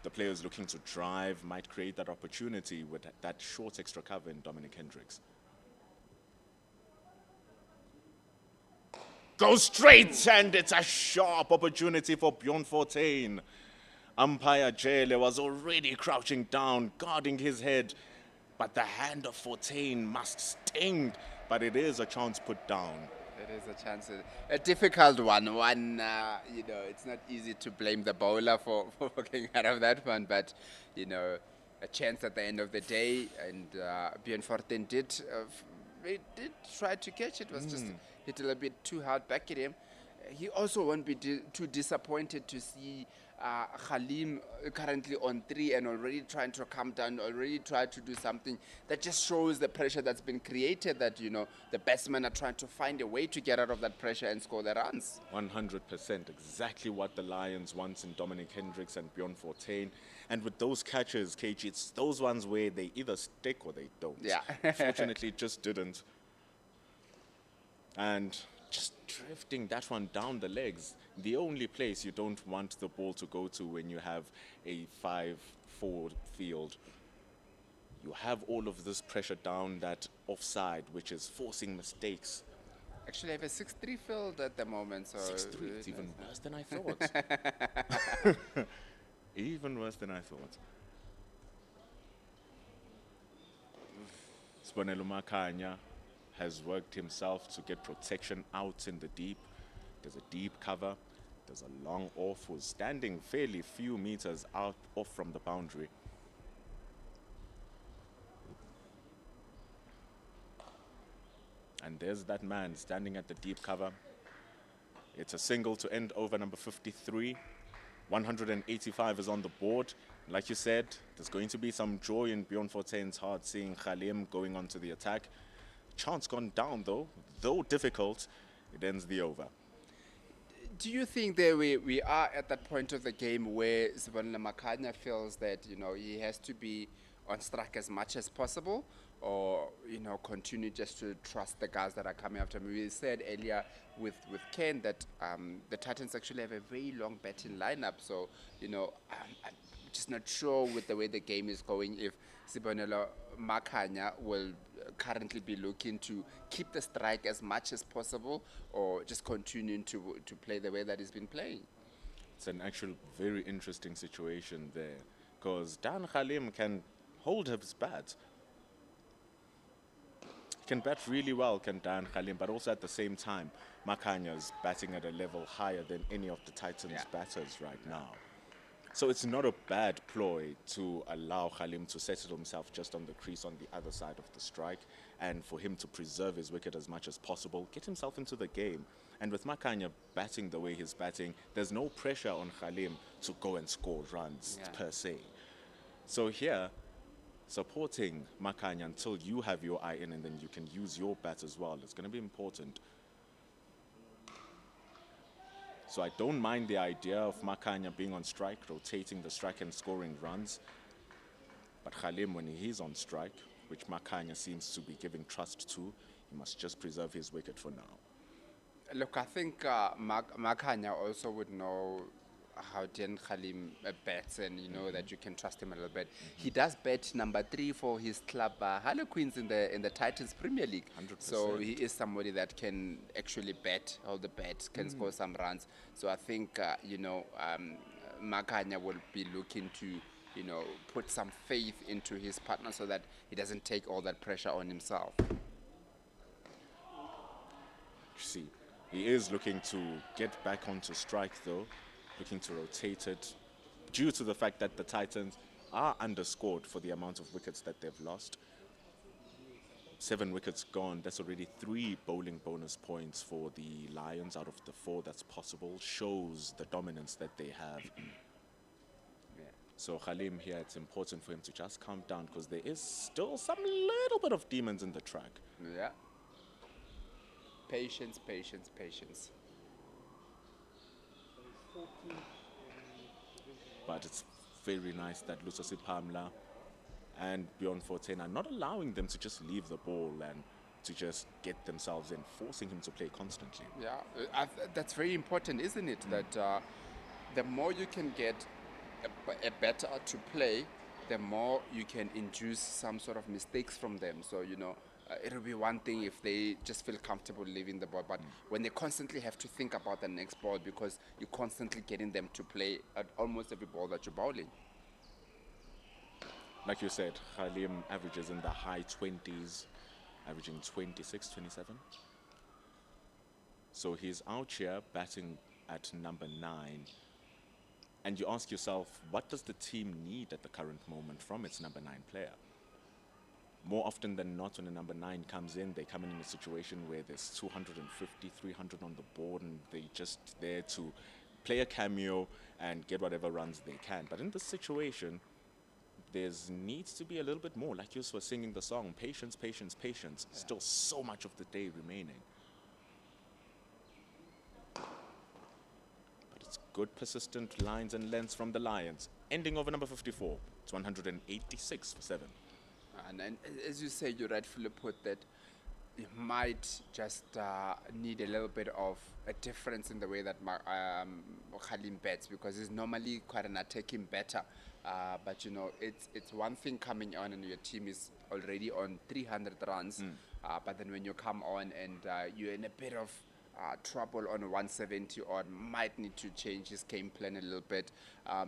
The players looking to drive might create that opportunity with that short extra cover in Dominic Hendricks. Goes straight, and it's a sharp opportunity for Bjorn Fortuin. Umpire Jele was already crouching down, guarding his head. But the hand of Fortuin must sting, but it is a chance put down. It is a chance, a difficult one. It's not easy to blame the bowler for getting out of that one, but, a chance at the end of the day, and Bjorn Fortuin did try to catch it. Was just hit a little bit too hard back at him. He also won't be too disappointed to see Khalim currently on 3 and already trying to come down, already tried to do something that just shows the pressure that's been created, that, the batsmen are trying to find a way to get out of that pressure and score the runs. 100%, exactly what the Lions want in Dominic Hendricks and Bjorn Fortuin. And with those catches, KG, it's those ones where they either stick or they don't. Yeah. Fortunately, it just didn't. And just drifting that one down the legs. The only place you don't want the ball to go to when you have a 5-4 field. You have all of this pressure down that offside, which is forcing mistakes. Actually, I have a 6-3 field at the moment, so 6-3, it's even worse than I thought. Even worse than I thought. Sibonelo Makhanya has worked himself to get protection out in the deep. There's a deep cover. There's a long off who's standing fairly few meters out off from the boundary. And there's that man standing at the deep cover. It's a single to end over number 53. 185 is on the board. Like you said, there's going to be some joy in Bjorn Fortuyn's heart seeing Khalim going on to the attack. Chance gone down though difficult, it ends the over. Do you think that we are at that point of the game where Sibonile Makhanya feels that, you know, he has to be on strike as much as possible, or, you know, continue just to trust the guys that are coming after him? We said earlier with Ken that the Titans actually have a very long batting lineup, so, you know, I'm just not sure with the way the game is going if Sibonile Makhanya will currently be looking to keep the strike as much as possible, or just continuing to play the way that he's been playing. It's an actual very interesting situation there, because Dan Khalim can hold his bat. Can bat really well, can Dan Khalim, but also at the same time, Makhanya's batting at a level higher than any of the Titans' batters right now. So it's not a bad ploy to allow Khalim to settle himself just on the crease on the other side of the strike, and for him to preserve his wicket as much as possible, get himself into the game. And with Makhanya batting the way he's batting, there's no pressure on Khalim to go and score runs per se. So here, supporting Makhanya until you have your eye in, and then you can use your bat as well, it's going to be important. So I don't mind the idea of Makhanya being on strike, rotating the strike and scoring runs. But Khalim, when he's on strike, which Makhanya seems to be giving trust to, he must just preserve his wicket for now. Look, I think Makhanya also would know how Dan Khalim bats, and you know that you can trust him a little bit. He does bat number 3 for his club, Harlequins, in the Titans Premier League. 100%. So he is somebody that can actually bat, hold the bat, can score some runs. So I think you know, Makhanya will be looking to, you know, put some faith into his partner so that he doesn't take all that pressure on himself. You see, he is looking to get back onto strike though, looking to rotate it, due to the fact that the Titans are underscored for the amount of wickets that they've lost. 7 wickets gone, that's already 3 bowling bonus points for the Lions out of the 4 that's possible, shows the dominance that they have. So Khalim here, it's important for him to just calm down, because there is still some little bit of demons in the track. Yeah. Patience, patience, patience. But it's very nice that Lusosi Pamla and Bjorn Fortuyn are not allowing them to just leave the ball and to just get themselves in, forcing him to play constantly. Yeah, that's very important, isn't it? That the more you can get a batter to play, the more you can induce some sort of mistakes from them. So, you know, it'll be one thing if they just feel comfortable leaving the ball, but when they constantly have to think about the next ball because you're constantly getting them to play at almost every ball that you're bowling. Like you said, Khalim averages in the high 20s, averaging 26, 27. So he's out here batting at number 9. And you ask yourself, what does the team need at the current moment from its number 9 player? More often than not, when a number 9 comes in, they come in a situation where there's 250, 300 on the board, and they're just there to play a cameo and get whatever runs they can. But in this situation, there needs to be a little bit more. Like you were singing the song, patience, patience, patience. Yeah. Still so much of the day remaining. But it's good, persistent lines and lengths from the Lions. Ending over number 54. It's 186 for 7. And as you say, you rightfully put that you might just need a little bit of a difference in the way that Khalim bets, because he's normally quite an attacking batter. But you know, it's one thing coming on and your team is already on 300 runs, but then when you come on and you're in a bit of trouble on 170 odd, might need to change his game plan a little bit.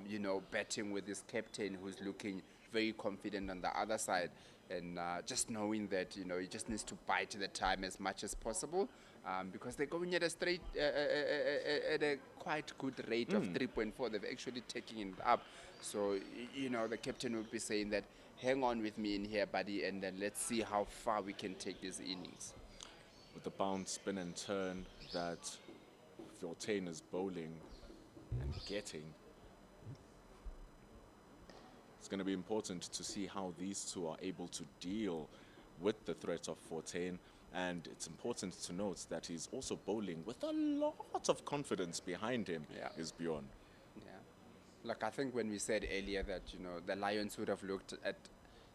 You know, betting with his captain who's looking very confident on the other side, and just knowing that, you know, he just needs to bite the time as much as possible, because they're going at a straight at a quite good rate of 3.4. They've actually taken it up, so you know, the captain will be saying that, hang on with me in here, buddy, and then let's see how far we can take these innings. With the bounce, spin and turn that Fortain is bowling and getting, it's going to be important to see how these two are able to deal with the threat of Fortain. And it's important to note that he's also bowling with a lot of confidence behind him, is Bjorn. Yeah. Like, I think when we said earlier that, you know, the Lions would have looked at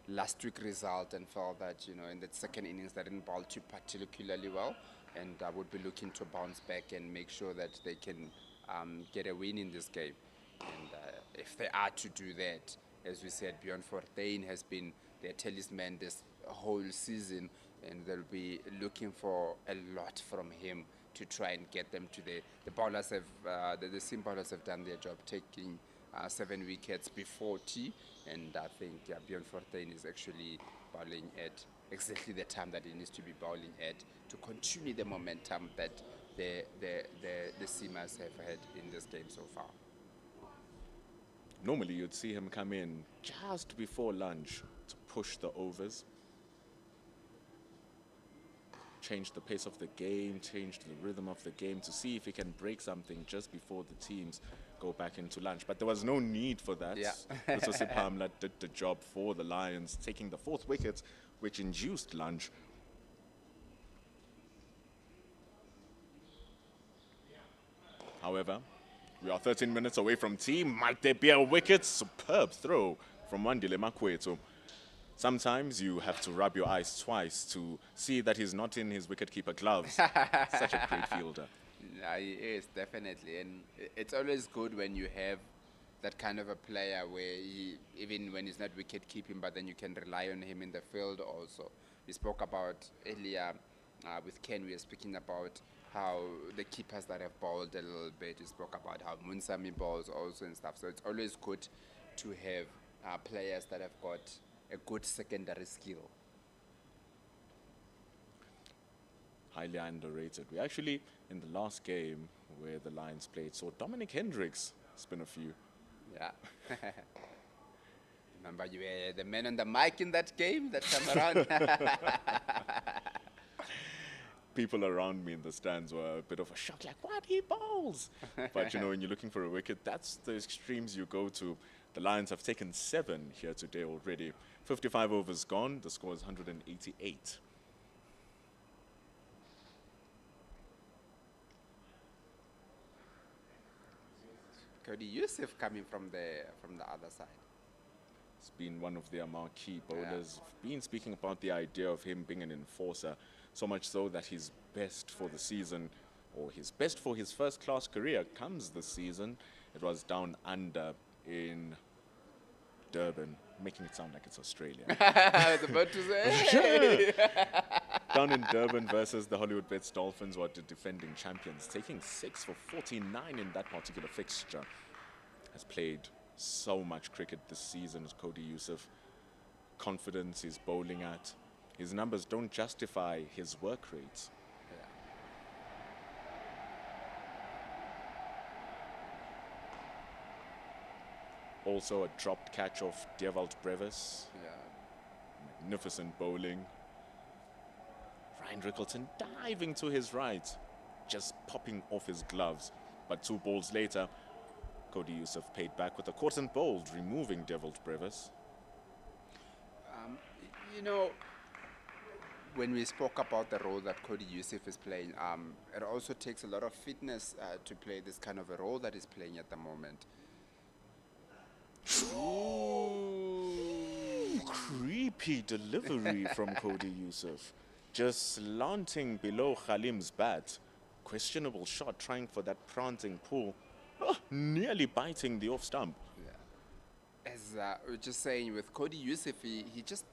last week's result and felt that, you know, in the second innings they didn't bowl too particularly well, and would be looking to bounce back and make sure that they can get a win in this game. And if they are to do that, as we said, Bjorn Fortain has been their talisman this whole season, and they'll be looking for a lot from him to try and get them to the bowlers have the seam bowlers have done their job, taking 7 wickets before tea, and I think Bjorn Fortain is actually bowling at exactly the time that he needs to be bowling at to continue the momentum that the seamers have had in this game so far. Normally you'd see him come in just before lunch to push the overs, change the pace of the game, change the rhythm of the game, to see if he can break something just before the teams go back into lunch. But there was no need for that. Yeah. Sipamla did the job for the Lions, taking the 4th wicket, which induced lunch. However, we are 13 minutes away from tea. Might there be a wicket? Superb throw from Wandile Makwetu. Sometimes you have to rub your eyes twice to see that he's not in his wicketkeeper gloves. Such a great fielder. Yeah, he is, definitely. And it's always good when you have that kind of a player where he, even when he's not wicket keeping, but then you can rely on him in the field also. We spoke about earlier with Ken, we were speaking about how the keepers that have bowled a little bit. We spoke about how Munsami bowls also and stuff. So it's always good to have players that have got a good secondary skill. Highly underrated. We actually, in the last game where the Lions played, saw Dominic Hendricks spin a few. Yeah. Remember, you were the man on the mic in that game that time around. People around me in the stands were a bit of a shock, like, what, he bowls? But, you know, when you're looking for a wicket, that's the extremes you go to. The Lions have taken 7 here today already. 55 overs gone. The score is 188. Cody Yusuf coming from the other side. He's been one of their marquee bowlers. We've been speaking about the idea of him being an enforcer, so much so that his best for the season, or his best for his first-class career, comes this season. It was down under in Durban, making it sound like it's Australia. I was about to say. Down in Durban versus the Hollywood Bets Dolphins, were the defending champions, taking 6 for 49 in that particular fixture. Has played so much cricket this season as Cody Yusuf. Confidence he's bowling at. His numbers don't justify his work rates. Also a dropped catch of Dewald Brevis. Magnificent bowling. Ryan Rickleton diving to his right, just popping off his gloves. But 2 balls later, Cody Yusuf paid back with a caught and bowled, removing Dewald Brevis. You know, when we spoke about the role that Cody Yusuf is playing, it also takes a lot of fitness to play this kind of a role that he's playing at the moment. Ooh, creepy delivery from Cody Yusuf. just slanting below Khalim's bat. Questionable shot, trying for that prancing pull. Oh, nearly biting the off stump. As we were just saying with Cody Yusuf, he just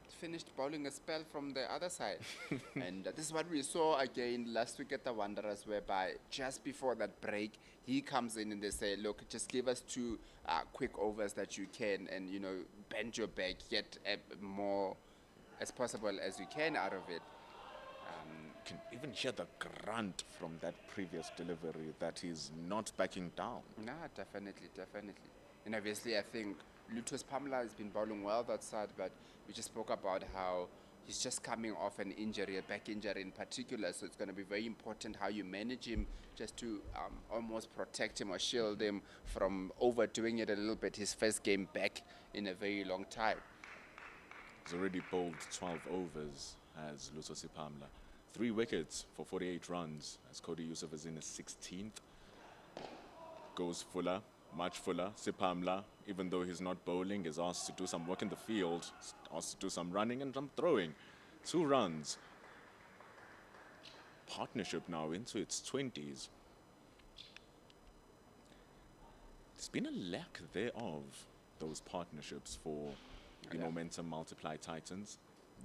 finished bowling a spell from the other side. And this is what we saw again last week at the Wanderers, whereby just before that break, he comes in and they say, look, just give us two quick overs that you can and, you know, bend your back, get more as possible as you can out of it. Can even hear the grunt from that previous delivery that he's not backing down. No, definitely. And obviously, I think Lutus Pamela has been bowling well that side, but we just spoke about how he's just coming off an injury, a back injury in particular, so it's going to be very important how you manage him just to almost protect him or shield him from overdoing it a little bit, his first game back in a very long time. He's already bowled 12 overs as Lutus Pamela. 3 wickets for 48 runs as Cody Yusuf is in his 16th. Goes fuller, much fuller. Sipamla, even though he's not bowling, is asked to do some work in the field, asked to do some running and some throwing. 2 runs. Partnership now into its 20s. There's been a lack thereof those partnerships for the Momentum Multiply Titans.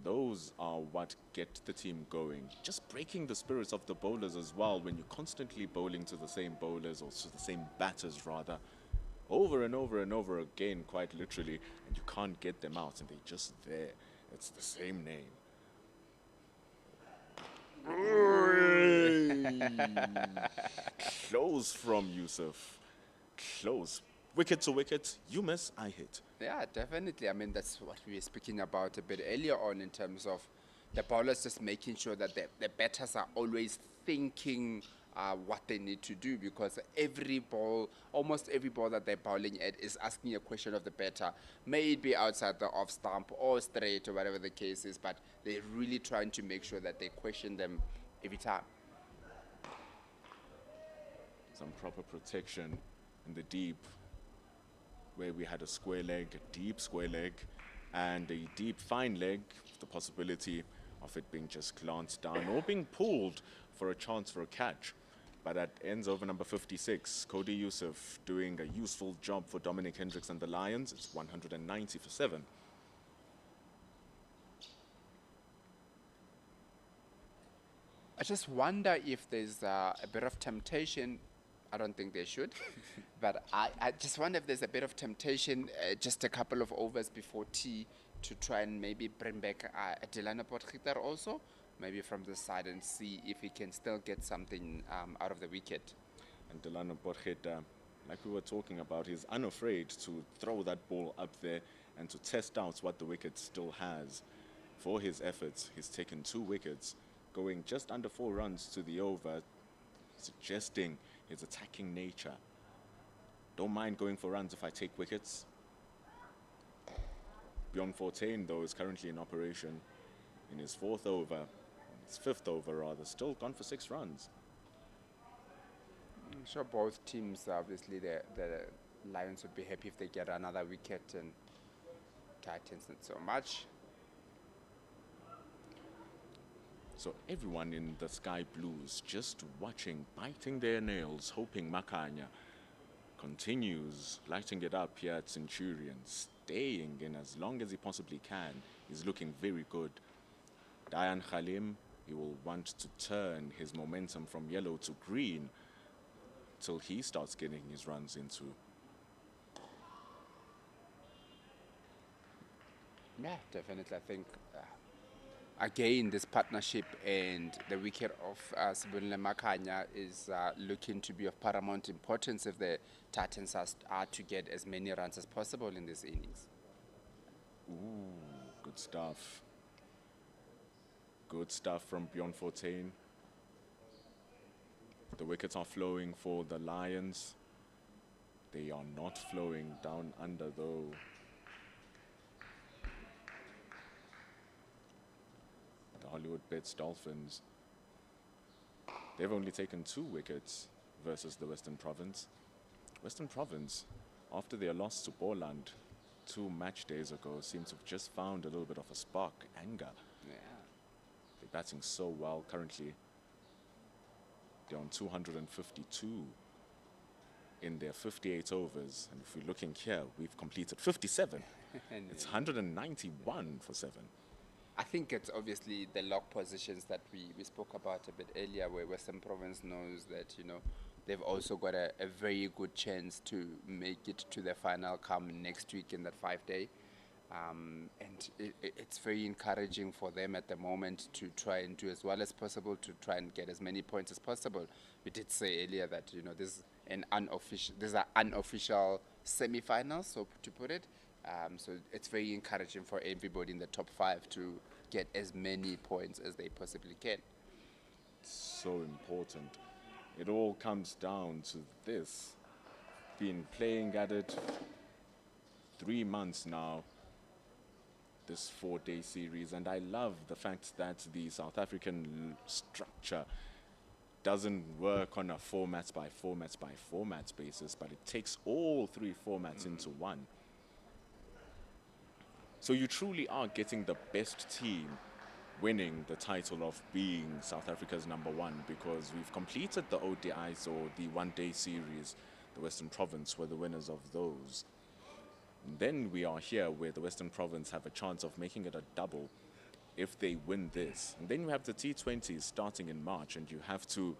Those are what get the team going. Just breaking the spirits of the bowlers as well when you're constantly bowling to the same bowlers or to the same batters rather, over and over and over again, quite literally, and you can't get them out and they're just there. It's the same name. Close from Yusuf. Close. Wicket to wicket. You miss, I hit. Yeah, definitely. I mean, that's what we were speaking about a bit earlier on in terms of the bowlers just making sure that the batters are always thinking what they need to do, because every ball, almost every ball that they're bowling at is asking a question of the batter. May it be outside the off stump or straight or whatever the case is, but they're really trying to make sure that they question them every time. Some proper protection in the deep, where we had a square leg, a deep square leg, and a deep fine leg, with the possibility of it being just glanced down or being pulled for a chance for a catch. But at ends over number 56, Cody Yusuf doing a useful job for Dominic Hendricks and the Lions. It's 190 for 7. I just wonder if there's a bit of temptation. I don't think they should, but I just wonder if there's a bit of temptation just a couple of overs before tea to try and maybe bring back Delano Potgieter also, maybe from the side, and see if he can still get something out of the wicket. And Delano Potgieter, like we were talking about, he's unafraid to throw that ball up there and to test out what the wicket still has. For his efforts, he's taken 2 wickets, going just under 4 runs to the over, suggesting his attacking nature. Don't mind going for runs if I take wickets. Bjorn Fortuin, though, is currently in operation in his 4th over, his 5th over rather, still gone for 6 runs. I'm sure both teams, obviously, the Lions would be happy if they get another wicket, and Titans not so much. So everyone in the Sky Blues just watching, biting their nails, hoping Makanya continues lighting it up here at Centurion, staying in as long as he possibly can. He's looking very good. Dayan Khalim, he will want to turn his momentum from yellow to green till he starts getting his runs into. Yeah, definitely. I think, again, this partnership and the wicket of Sibonile Makanya is looking to be of paramount importance if the Titans are to get as many runs as possible in this innings. Ooh, good stuff. Good stuff from Bjorn Fortuin. The wickets are flowing for the Lions. They are not flowing down under, though. The Hollywood Bets Dolphins, they've only taken 2 wickets versus the Western Province. Western Province, after their loss to Borland 2 match days ago, seems to have just found a little bit of a spark, anger. Yeah. They batting so well currently. They're on 252 in their 58 overs. And if we're looking here, we've completed 57. And It's 191 for 7. I think it's obviously the lock positions that we spoke about a bit earlier, where Western Province knows that, they've also got a very good chance to make it to the final come next week in that 5-day. And it's very encouraging for them at the moment to try and do as well as possible, to try and get as many points as possible. We did say earlier that, these are unofficial semi-finals, so to put it. So it's very encouraging for everybody in the top 5 to get as many points as they possibly can. So important. It all comes down to this. Been playing at it 3 months now, this 4-day series, and I love the fact that the South African structure doesn't work on a formats by formats basis, but it takes all 3 formats into one. So you truly are getting the best team winning the title of being South Africa's number 1, because we've completed the ODIs, or the 1-day series. The Western Province were the winners of those. And then we are here where the Western Province have a chance of making it a double if they win this. And then you have the T20s starting in March, and you have to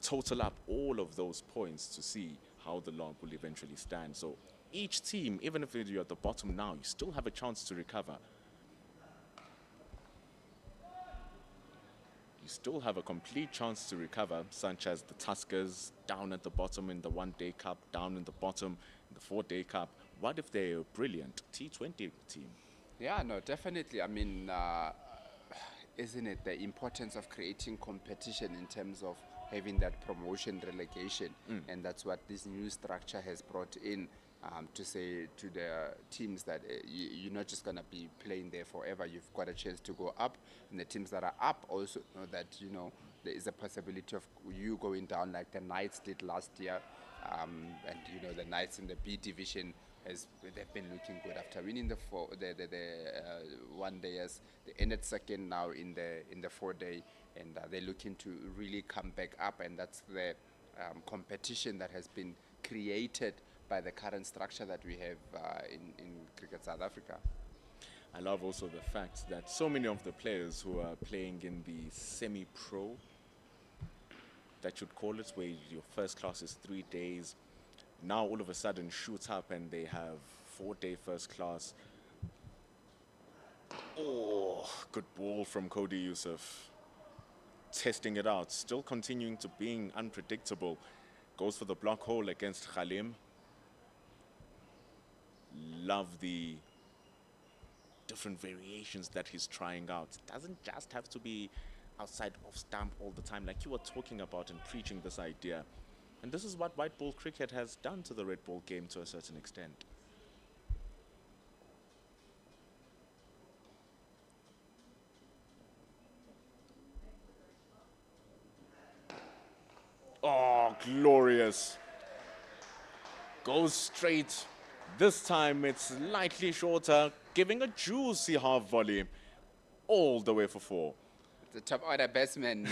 total up all of those points to see how the log will eventually stand. So each team, even if you're at the bottom now, you still have a chance to recover. You still have a complete chance to recover, such as the Tuskers down at the bottom in the 1-day cup, down in the bottom in the 4-day cup. What if they're a brilliant T20 team? Yeah, no, definitely. I mean, isn't it the importance of creating competition in terms of having that promotion relegation? And that's what this new structure has brought in, to say to the teams that you're not just going to be playing there forever. You've got a chance to go up, and the teams that are up also know that, there is a possibility of you going down like the Knights did last year. And, the Knights in the B division, they've been looking good after winning the 1-dayers. They ended second now in the 4-day, and they're looking to really come back up, and that's the competition that has been created by the current structure that we have in Cricket South Africa. I love also the fact that so many of the players who are playing in the semi-pro, that you'd call it, where your first class is 3 days, now all of a sudden shoot up and they have 4-day first class. Oh, good ball from Cody Yusuf. Testing it out, still continuing to being unpredictable. Goes for the block hole against Khalim. Love the different variations that he's trying out. It doesn't just have to be outside of stump all the time, like you were talking about and preaching this idea. And this is what white ball cricket has done to the red ball game to a certain extent. Oh, glorious. Goes straight. This time it's slightly shorter, giving a juicy half volley all the way for 4. The top order batsman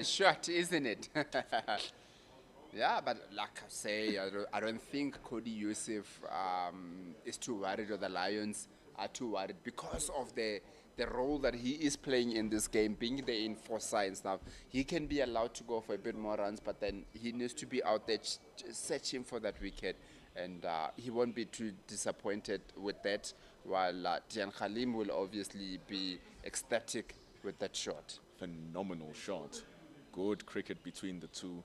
shot, isn't it? Yeah, but like I say, I don't think Cody Yusuf is too worried, or the Lions are too worried, because of the role that he is playing in this game, being the enforcer now. He can be allowed to go for a bit more runs, but then he needs to be out there searching for that wicket, and he won't be too disappointed with that, while Tian Khalim will obviously be ecstatic with that shot. Phenomenal shot. Good cricket between the two.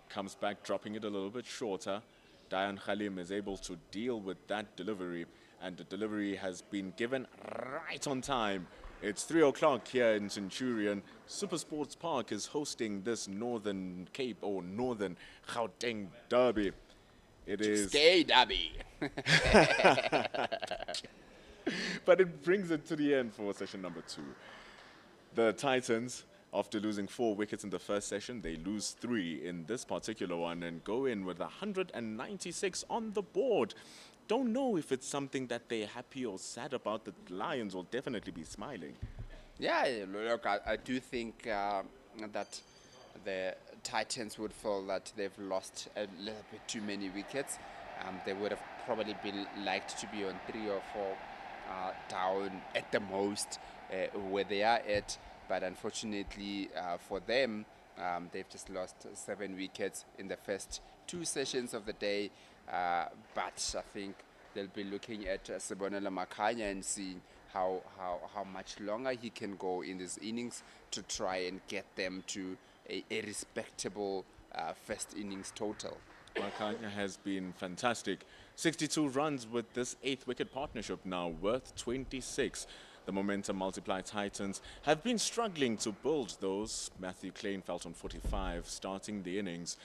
Comes back, dropping it a little bit shorter. Dian Khalim is able to deal with that delivery, and the delivery has been given right on time. It's 3 o'clock here in Centurion. SuperSport Park is hosting this Northern Cape or Northern Gauteng derby. It is Gay derby. But it brings it to the end for session number 2. The Titans, after losing 4 wickets in the first session, they lose 3 in this particular one and go in with 196 on the board. don't know if it's something that they're happy or sad about. The Lions will definitely be smiling. Yeah, look, I do think that the Titans would feel that they've lost a little bit too many wickets. They would have probably been liked to be on 3 or 4 down at the most where they are at. But unfortunately for them, they've just lost 7 wickets in the first 2 sessions of the day. But I think they'll be looking at Sibonela Makanya and seeing how much longer he can go in these innings to try and get them to a respectable first innings total. Makanya has been fantastic. 62 runs with this 8th-wicket partnership now, worth 26. The momentum multiply Titans have been struggling to build those. Matthew Kleinfeld on 45, starting the innings.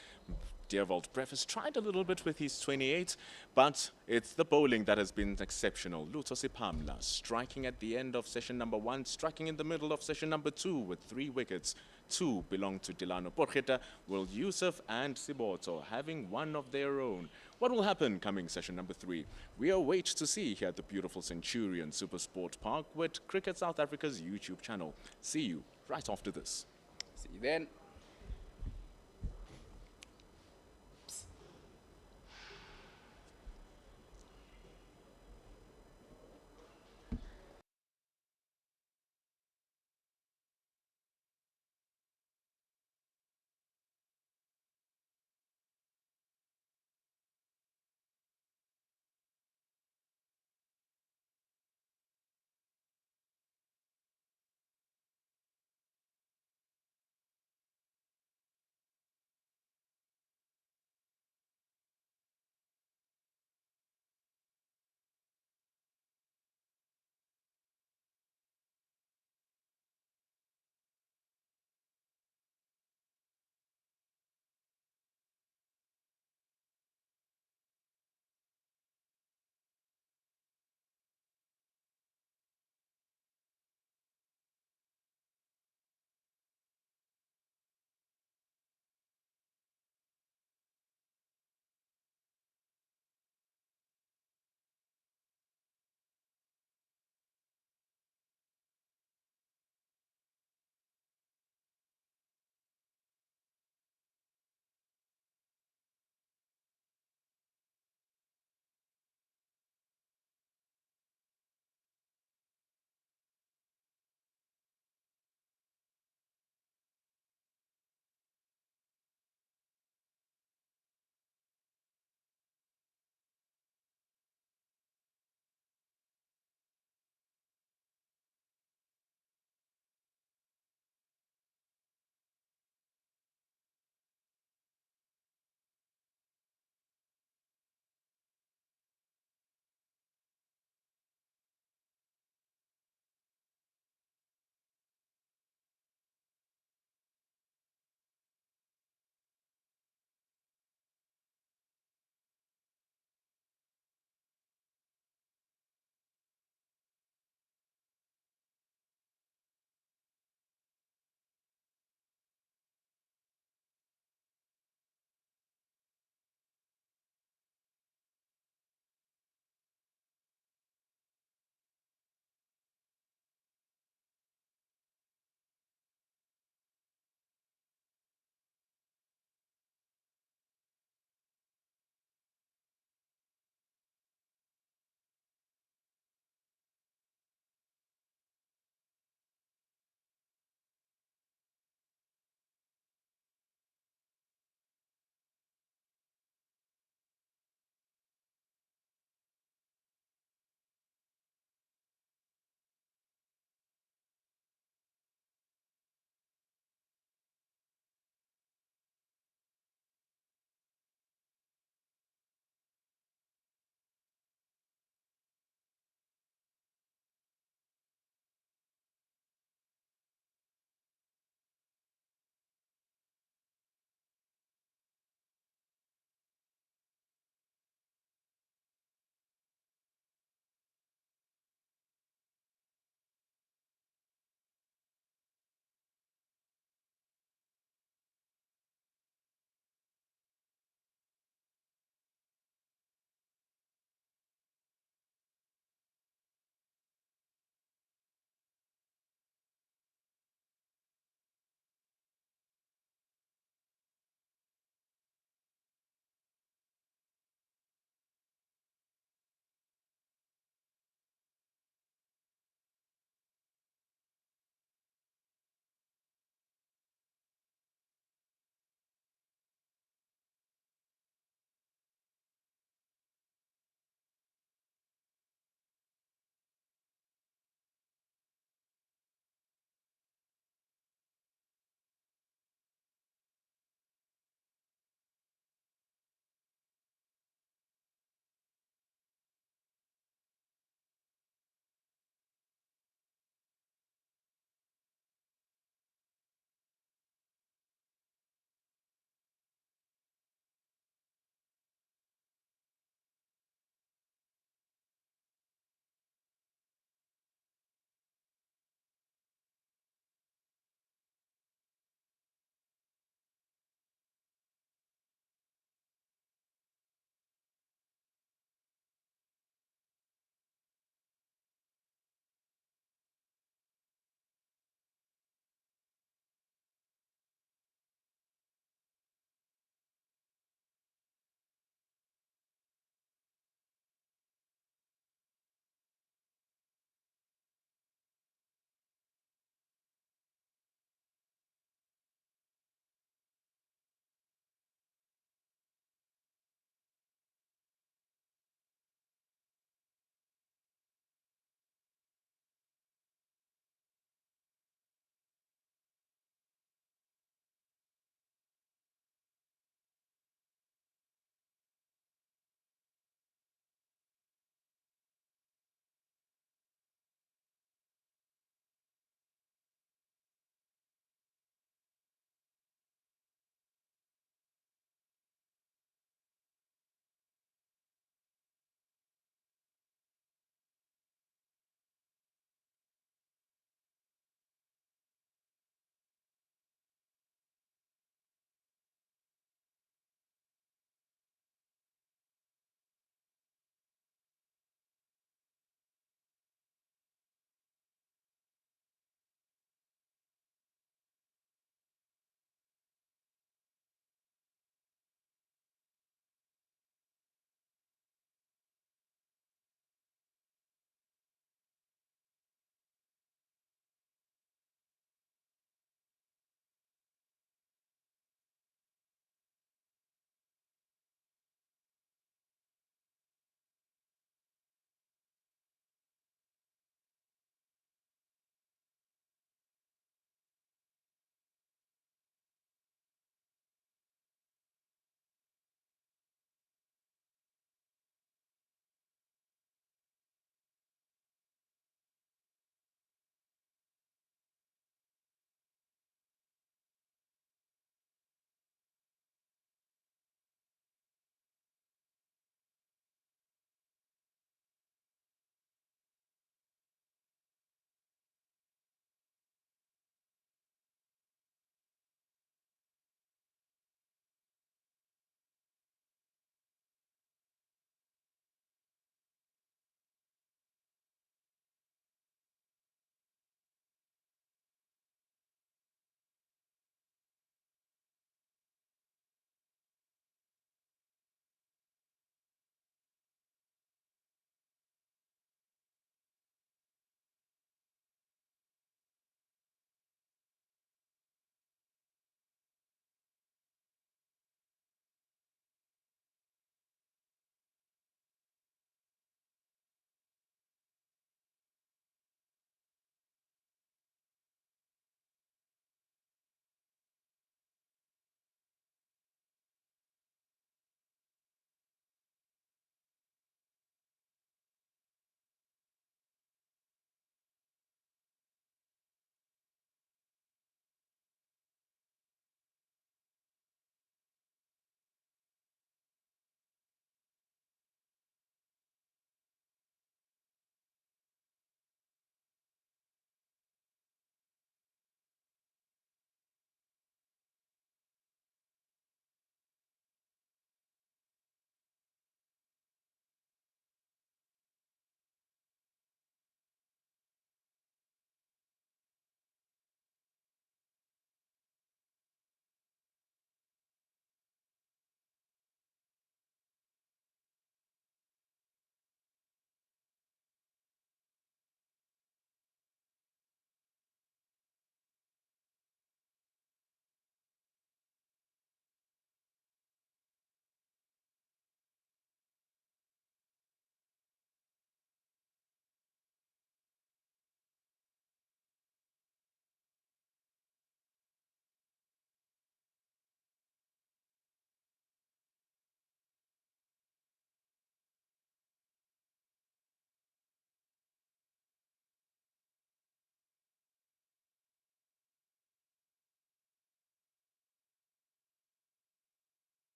Deerwald Brevis tried a little bit with his 28, but it's the bowling that has been exceptional. Lutho Sipamla striking at the end of session number 1, striking in the middle of session number 2 with 3 wickets. 2 belong to Delano Porcheta, Will Yusuf and Siboto having one of their own. What will happen coming session number 3? We await to see here at the beautiful Centurion SuperSport Park with Cricket South Africa's YouTube channel. See you right after this. See you then.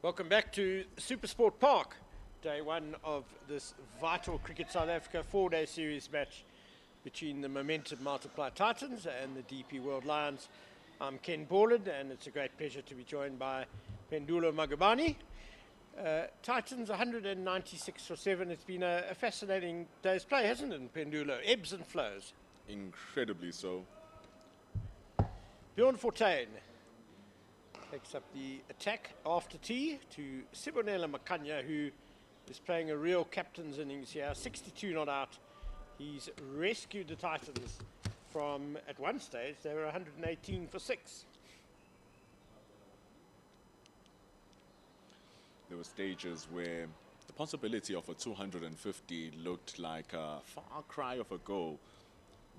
Welcome back to SuperSport Park, day one of this vital Cricket South Africa 4-day series match between the Momentum Multiply Titans and the DP World Lions. I'm Ken Borland, and it's a great pleasure to be joined by Pendulo Magabane. Titans 196 for 7. It's been a fascinating day's play, hasn't it, Pendulo? Ebbs and flows. Incredibly so. Bjorn Fortuin takes up the attack after tea to Sibonela Makanya, who is playing a real captain's innings here. 62 not out. He's rescued the Titans from, at one stage, they were 118 for 6. There were stages where the possibility of a 250 looked like a far cry of a goal,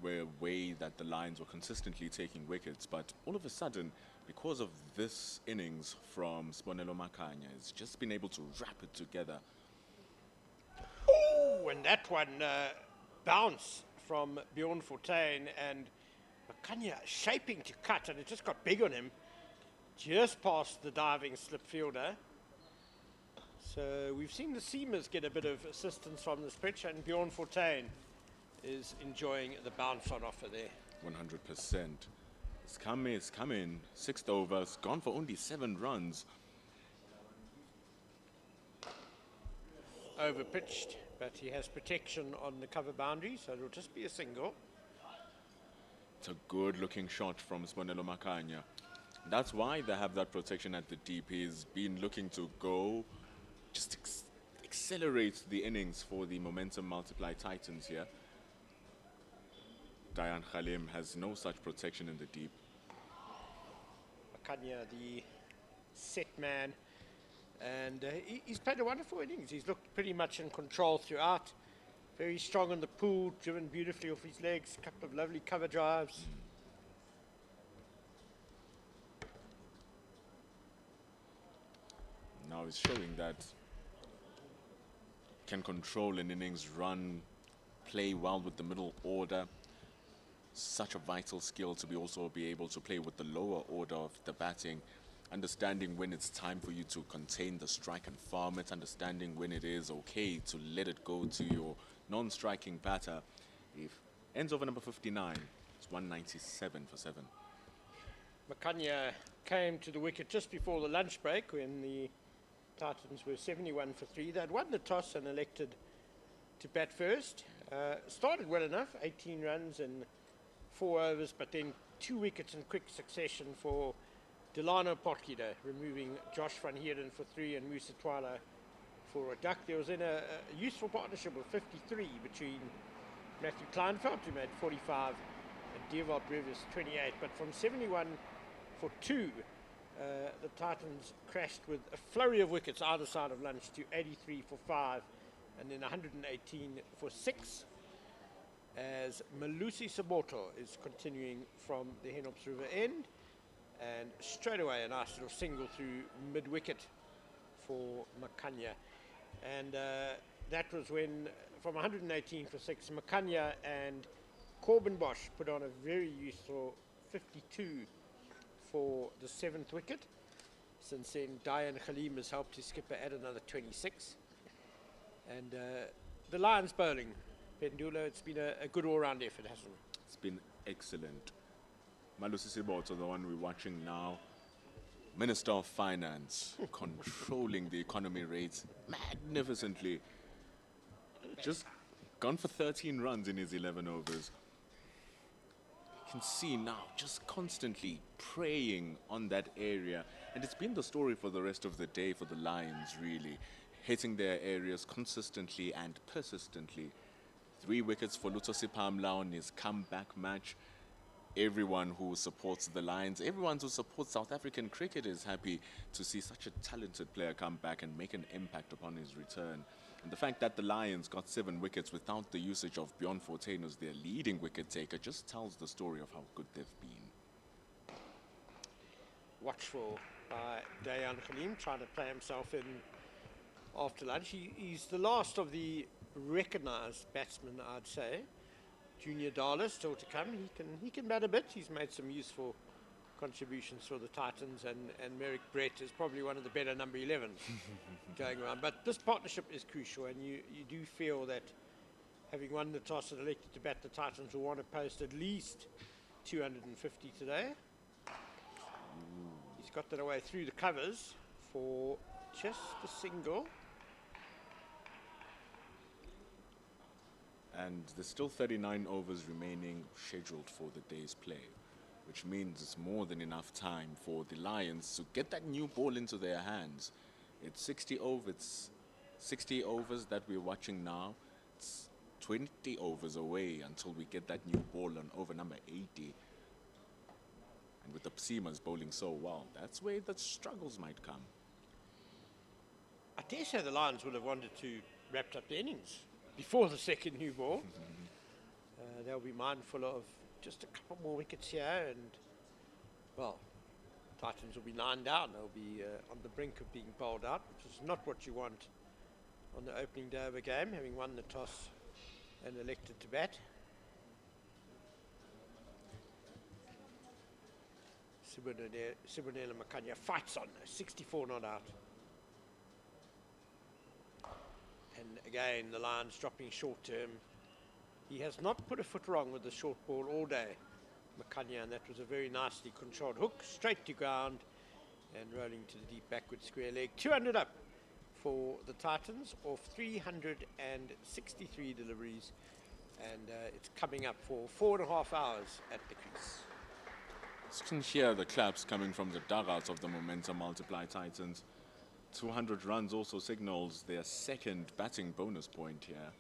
where way that the Lions were consistently taking wickets, but all of a sudden, because of this innings from Sibonela Makanya, has just been able to wrap it together. Oh, and that one bounce from Bjorn Fortuin, and Makanya shaping to cut, and it just got big on him, just past the diving slip fielder. So we've seen the seamers get a bit of assistance from this pitch, and Bjorn Fortuin is enjoying the bounce on offer there. 100%. It's come in, 6th over, it's gone for only 7 runs. Over pitched, but he has protection on the cover boundary, so it'll just be a single. It's a good looking shot from Sibonela Makanya. That's why they have that protection at the deep. He's been looking to go, just accelerate the innings for the Momentum Multiply Titans here. Dayan Khalim has no such protection in the deep. Makanya, the set man, and he's played a wonderful innings. He's looked pretty much in control throughout. Very strong on the pool, driven beautifully off his legs, a couple of lovely cover drives. Now he's showing that can control an innings, run, play well with the middle order. Such a vital skill to also be able to play with the lower order of the batting, understanding when it's time for you to contain the strike and farm it, understanding when it is okay to let it go to your non-striking batter. If ends over number 59, it's 197 for 7. Makanya came to the wicket just before the lunch break when the Titans were 71 for 3. They'd won the toss and elected to bat first. Started well enough, 18 runs in 4 overs, but then 2 wickets in quick succession for Delano Potgieter, removing Josh van Heerden for 3 and Musa Twala for a duck. There was then a useful partnership of 53 between Matthew Kleinfeldt, who made 45, and Dewald Rivers 28. But from 71 for 2, the Titans crashed with a flurry of wickets either side of lunch to 83 for 5 and then 118 for 6. As Malusi Saboto is continuing from the Henops River end, and straight away a nice little single through mid-wicket for Makanya. And that was when, from 118 for 6, Makanya and Corbin Bosch put on a very useful 52 for the 7th wicket. Since then, Dayan Khalim has helped his skipper add another 26. And the Lions bowling, Pendulo, it's been a good all-round effort, hasn't it? It's been excellent. Malusi Saboto, the one we're watching now, Minister of Finance, controlling the economy rates magnificently. Just gone for 13 runs in his 11 overs. You can see now, just constantly preying on that area. And it's been the story for the rest of the day for the Lions, really. Hitting their areas consistently and persistently. 3 wickets for Lutho Siphamla on his comeback match. Everyone who supports the Lions, everyone who supports South African cricket is happy to see such a talented player come back and make an impact upon his return. And the fact that the Lions got 7 wickets without the usage of Bjorn Fortuin as their leading wicket taker just tells the story of how good they've been. Watchful by Dayan Khalim, trying to play himself in after lunch. He's the last of the recognised batsmen, I'd say. Junior Dala still to come. He can bat a bit. He's made some useful contributions for the Titans, and Merrick Brett is probably one of the better number 11s going around. But this partnership is crucial, and you do feel that having won the toss and elected to bat, the Titans will want to post at least 250 today. He's got that away through the covers for just a single. And there's still 39 overs remaining scheduled for the day's play, which means it's more than enough time for the Lions to get that new ball into their hands. It's 60 overs that we're watching now. It's 20 overs away until we get that new ball on over number 80. And with the seamers bowling so well, that's where the struggles might come. I dare say the Lions would have wanted to wrap up the innings before the second new ball. They'll be mindful of just a couple more wickets here, and, well, Titans will be 9 down. They'll be on the brink of being bowled out, which is not what you want on the opening day of a game, having won the toss and elected to bat. Sibonela Makanya fights on, 64 not out. And again, the Lions dropping short term. He has not put a foot wrong with the short ball all day, Makanya, and that was a very nicely controlled hook, straight to ground and rolling to the deep backward square leg. 200 up for the Titans off 363 deliveries, and it's coming up for 4.5 hours at the crease. You can hear the claps coming from the dugouts of the Momentum Multiply Titans. 200 runs also signals their second batting bonus point here.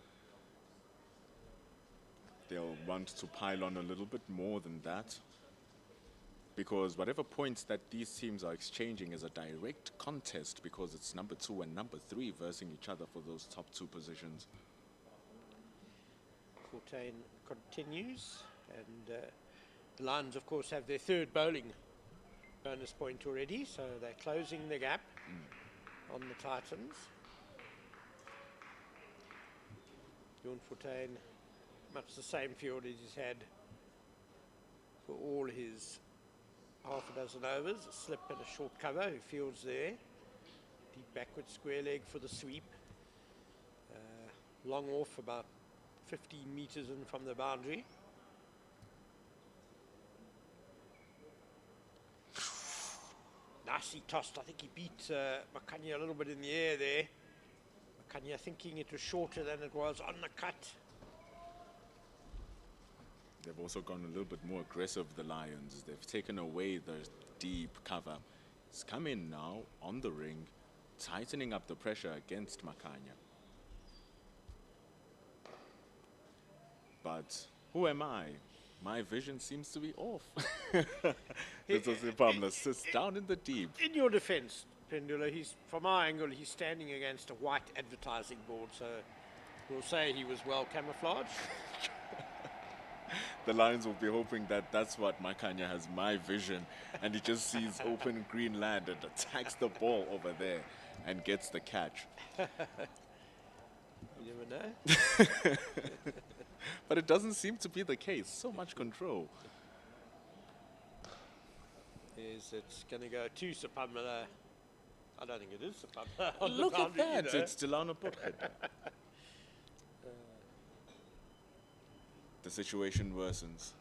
They'll want to pile on a little bit more than that, because whatever points that these teams are exchanging is a direct contest, because it's number 2 and number 3 versing each other for those top 2 positions. Fontaine continues, and the Lions, of course, have their third bowling bonus point already, so they're closing the gap on the Titans. Bjorn Fontaine, much the same field as he's had for all his half a dozen overs, a slip and a short cover, who fields there. Deep backward square leg for the sweep. Long off, about 15 meters in from the boundary. Nicely tossed. I think he beat Makanya a little bit in the air there. Makanya thinking it was shorter than it was on the cut. They've also gone a little bit more aggressive, the Lions. They've taken away the deep cover. It's come in now on the ring, tightening up the pressure against Makanya. But who am I? My vision seems to be off. This is Pamela sits down in the deep. In your defense, Pendula, from our angle, he's standing against a white advertising board, so we'll say he was well camouflaged. The Lions will be hoping that that's what Makanya has, my vision, and he just sees open green land and attacks the ball over there and gets the catch. You never know. But it doesn't seem to be the case. So much control. It's going to go to Sapamela. I don't think it is Sapamela. Look at that. It's Delano Bukhet. The situation worsens.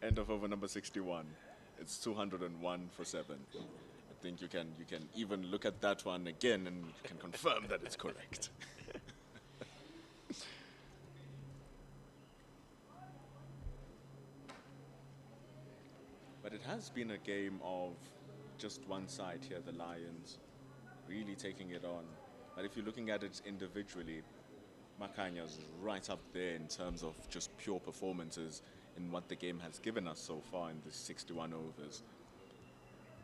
End of over number 61. It's 201 for 7. I think you can even look at that one again and you can confirm that it's correct. But it has been a game of just one side here, the Lions, really taking it on. But if you're looking at it individually, Makanya's right up there in terms of just pure performances in what the game has given us so far in the 61 overs.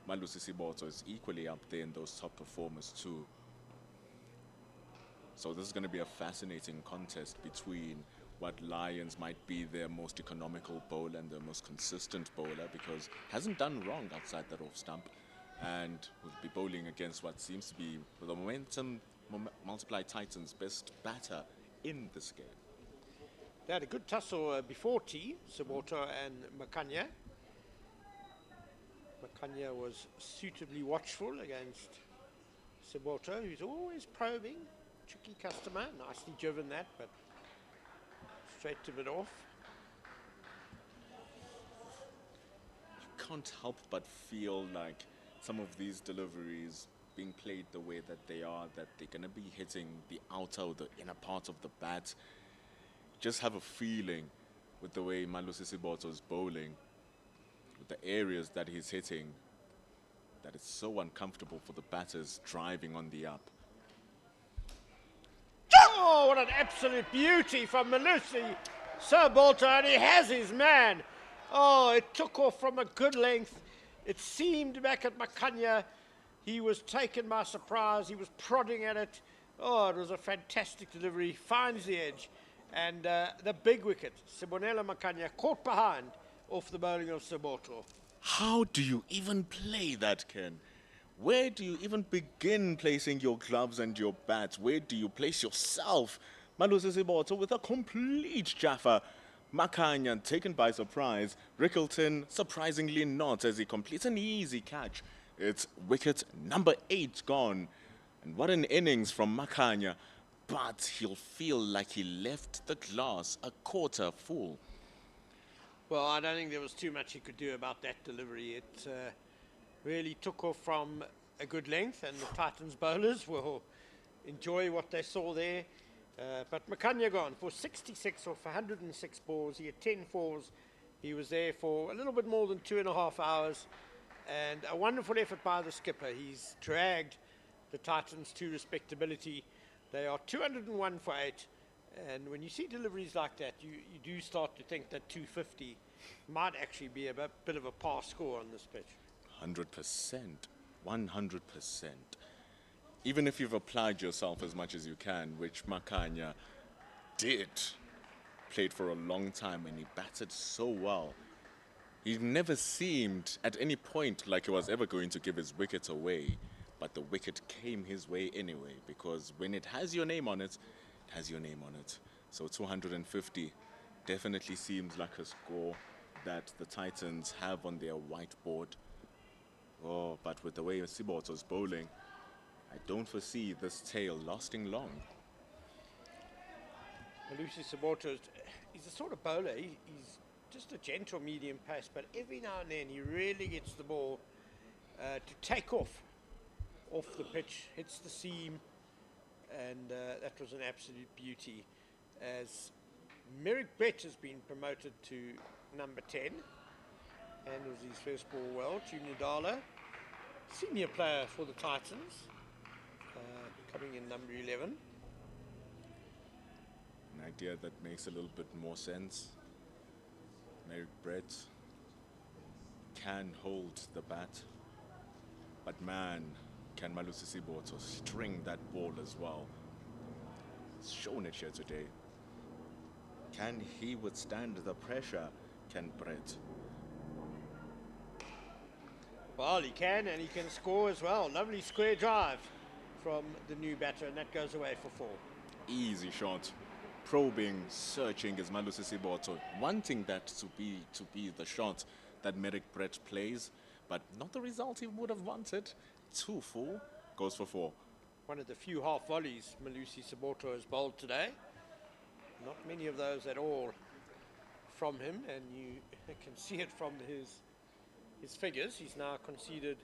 Malusi Siboto is equally up there in those top performers too. So this is going to be a fascinating contest between what Lions might be their most economical bowler and their most consistent bowler, because hasn't done wrong outside that off stump, and will be bowling against what seems to be the Momentum Multiply Titans' best batter in this game. They had a good tussle before tea, Samoto and Makanya. Makanya was suitably watchful against Siboto, who's always probing. Tricky customer, nicely driven that, but straight to it off. You can't help but feel like some of these deliveries being played the way that they are, that they're going to be hitting the outer or the inner part of the bat. Just have a feeling with the way Malusi Siboto is bowling, with the areas that he's hitting, that it's so uncomfortable for the batters driving on the up. Oh, what an absolute beauty from Malusi Siboto, and he has his man. Oh, it took off from a good length. It seemed back at Makanya. He was taken by surprise. He was prodding at it. Oh, it was a fantastic delivery. Finds the edge. And the big wicket, Sibonela Makanya, caught behind off the bowling of Siboto. How do you even play that, Ken? Where do you even begin placing your gloves and your bats? Where do you place yourself? Malusi Siboto with a complete jaffa. Makanya taken by surprise. Rickleton surprisingly not, as he completes an easy catch. It's wicket number 8 gone. And what an innings from Makanya. But he'll feel like he left the glass a quarter full. Well, I don't think there was too much he could do about that delivery. It really took off from a good length, and the Titans bowlers will enjoy what they saw there. But Makanya gone for 66 off 106 balls. He had 10 fours. He was there for a little bit more than 2.5 hours. And a wonderful effort by the skipper. He's dragged the Titans to respectability. They are 201 for 8. And when you see deliveries like that, you do start to think that 250 might actually be a bit of a pass score on this pitch. 100%. 100%. Even if you've applied yourself as much as you can, which Makanya did, played for a long time and he batted so well. He never seemed at any point like he was ever going to give his wicket away, but the wicket came his way anyway, because when it has your name on it, it has your name on it. So 250 definitely seems like a score that the Titans have on their whiteboard. Oh, but with the way Siboto's bowling, I don't foresee this tail lasting long. Malusi Siboto, he's a sort of bowler. He's just a gentle medium pace, but every now and then he really gets the ball to take off the pitch, hits the seam, and that was an absolute beauty. As Merrick Brett has been promoted to number 10, and was his first ball well. Junior Dala, senior player for the Titans, coming in number 11. An idea that makes a little bit more sense. Merrick Brett can hold the bat, but man, can Malusi Siboto string that ball as well. He's shown it here today. Can he withstand the pressure? Can Brett? Well, he can, and he can score as well. Lovely square drive from the new batter, and that goes away for 4. Easy shot. Probing, searching is Malusi Siboto, wanting that to be the shot that Merrick Brett plays, but not the result he would have wanted. 2 full, goes for 4. One of the few half volleys Malusi Siboto has bowled today. Not many of those at all from him, and you can see it from his figures. He's now conceded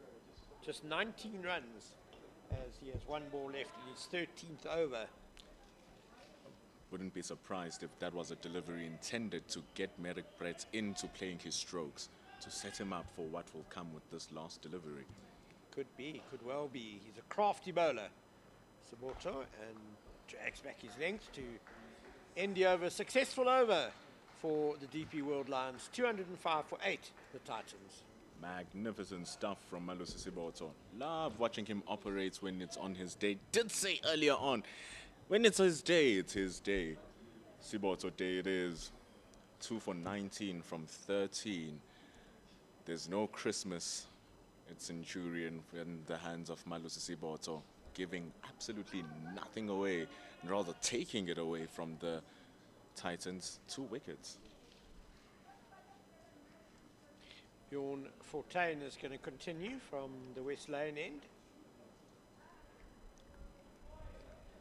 just 19 runs as he has 1 ball left in his 13th over. Wouldn't be surprised if that was a delivery intended to get Merrick Brett into playing his strokes, to set him up for what will come with this last delivery. Could be, could well be. He's a crafty bowler, Siboto, and drags back his length to end the over. Successful over for the DP World Lions. 205 for 8, the Titans. Magnificent stuff from Malusi Siboto. Love watching him operate when it's on his day. Did say earlier on, when it's his day, it's his day. Siboto day it is. 2 for 19 from 13. There's no Christmas. It's Centurion in the hands of Malusi Siboto, giving absolutely nothing away, and rather taking it away from the Titans. 2 wickets. Bjorn Fortuin is going to continue from the West Lane end.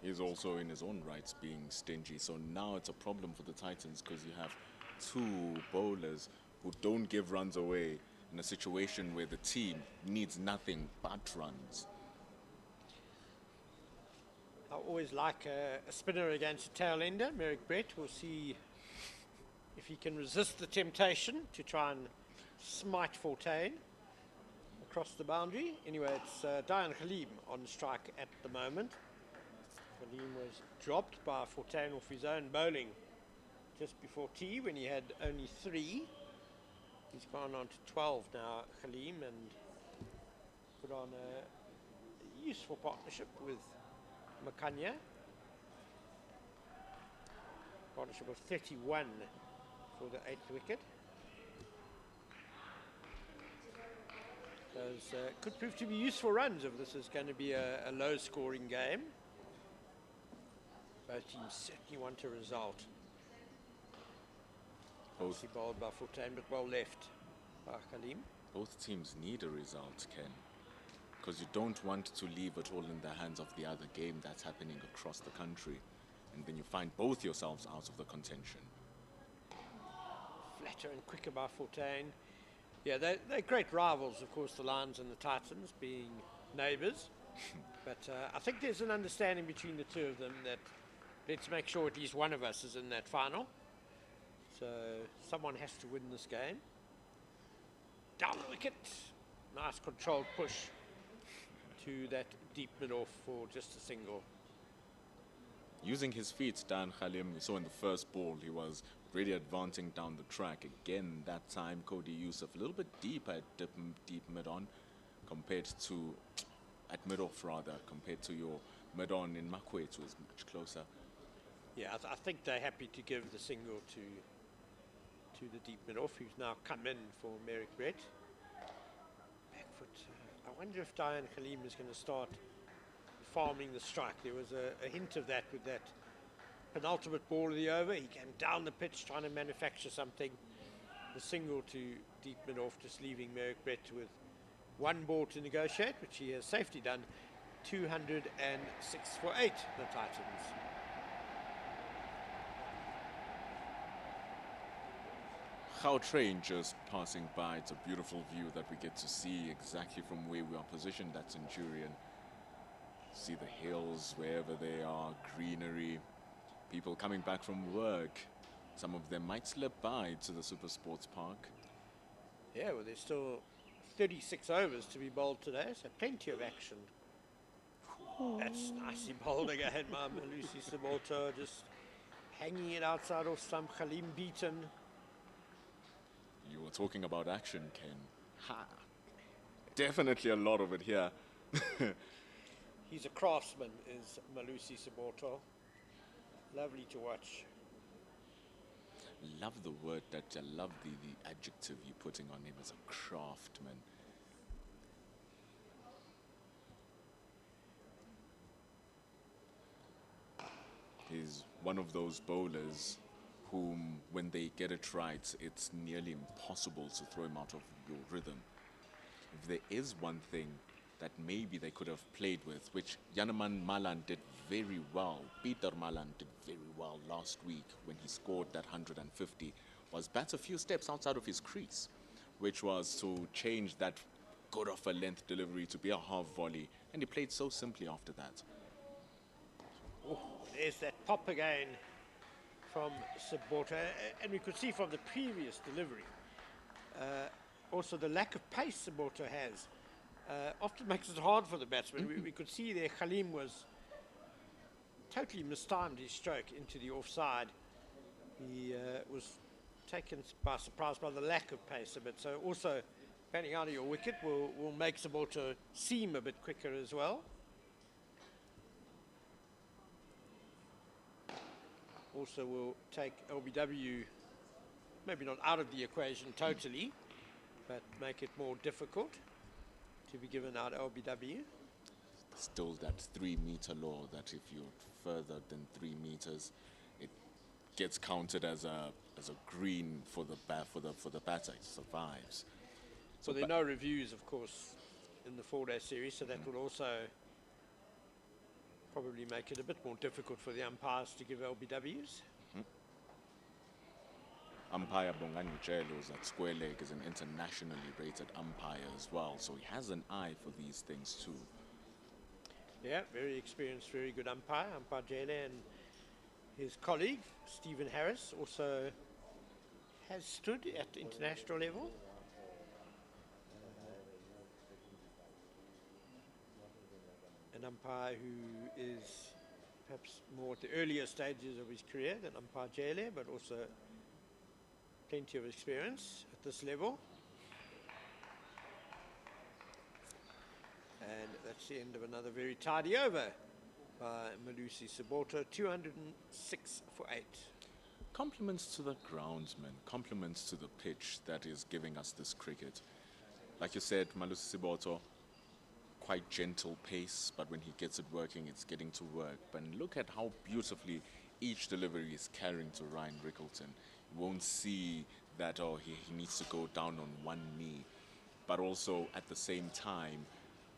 He's also in his own rights being stingy. So now it's a problem for the Titans because you have two bowlers who don't give runs away in a situation where the team needs nothing but runs. I always like a spinner against a tail ender. Merrick Brett, we'll see if he can resist the temptation to try and smite Fortuin across the boundary. Anyway, it's Diane Khalim on strike at the moment. Khalim was dropped by Fortuin off his own bowling just before tea when he had only 3. He's gone on to 12 now, Khalim, and put on a useful partnership with Makanya. Partnership of 31 for the 8th wicket. Those could prove to be useful runs if this is going to be a low-scoring game. Both teams certainly want a result. Obviously bowled by Fortuin, but well left by Khalim. Both teams need a result, Ken, because you don't want to leave it all in the hands of the other game that's happening across the country, and then you find both yourselves out of the contention. Flatter and quicker by Fortuin. Yeah, they're great rivals, of course, the Lions and the Titans being neighbours. But I think there's an understanding between the two of them that let's make sure at least one of us is in that final. So someone has to win this game. Down the wicket. Nice controlled push to that deep mid-off for just a single. Using his feet, Dan Khalim, you saw in the first ball, he was really advancing down the track. Again, that time, Cody Yusuf, a little bit deeper at deep mid-on compared to, at mid-off rather, compared to your mid-on in Makwe, it was much closer. Yeah, I think they're happy to give the single to the deep mid-off, who's now come in for Merrick Brett. Back foot. I wonder if Diane Khalim is going to start farming the strike. There was a hint of that with that penultimate ball of the over. He came down the pitch trying to manufacture something. The single to deep mid-off, just leaving Merrick Brett with 1 ball to negotiate, which he has safely done. 206 for 8, the Titans. Gautrain just passing by. It's a beautiful view that we get to see exactly from where we are positioned at Centurion. See the hills wherever they are, greenery, people coming back from work. Some of them might slip by to the SuperSport Park. Yeah, well, there's still 36 overs to be bowled today, so plenty of action. That's nicely bowled again, my Malusi Sabolto, just hanging it outside off stump. Khalim beaten. You were talking about action, Ken. Ha! Definitely a lot of it here. He's a craftsman, is Malusi Sabolto. Lovely to watch. Love the word that I love the adjective you're putting on him as a craftsman. He's one of those bowlers whom, when they get it right, it's nearly impossible to throw him out of your rhythm. If there is one thing that maybe they could have played with, which Yanaman Malan did very well, Peter Malan did very well last week when he scored that 150, was bat a few steps outside of his crease, which was to change that good off a length delivery to be a half volley, and he played so simply after that. Oh, there's that pop again from Sabolto, and we could see from the previous delivery also the lack of pace Sabolto has often makes it hard for the batsman. We could see there Khalim was totally mistimed his stroke into the offside. He was taken by surprise by the lack of pace a bit, so also panning out of your wicket will make Sabolto seem a bit quicker as well. Also will take LBW maybe not out of the equation totally, but make it more difficult to be given out LBW. Still that 3-meter law that if you're further than 3 meters, it gets counted as a green for the batter. It survives. So there are no reviews, of course, in the 4-day series, so that will also probably make it a bit more difficult for the umpires to give LBWs. Umpire Bongani Jelo is at Square Leg, is an internationally rated umpire as well, so he has an eye for these things too. Yeah, very experienced, very good umpire, Umpire Jele, and his colleague, Stephen Harris, also has stood at international level. An umpire who is perhaps more at the earlier stages of his career than Umpire Jele, but also plenty of experience at this level. And that's the end of another very tidy over by Malusi Saboto, 206 for 8. Compliments to the groundsman, compliments to the pitch that is giving us this cricket. Like you said, Malusi Siboto, quite gentle pace, but when he gets it working, it's getting to work. But look at how beautifully each delivery is carrying to Ryan Rickleton. You won't see that, oh, he needs to go down on one knee. But also, at the same time,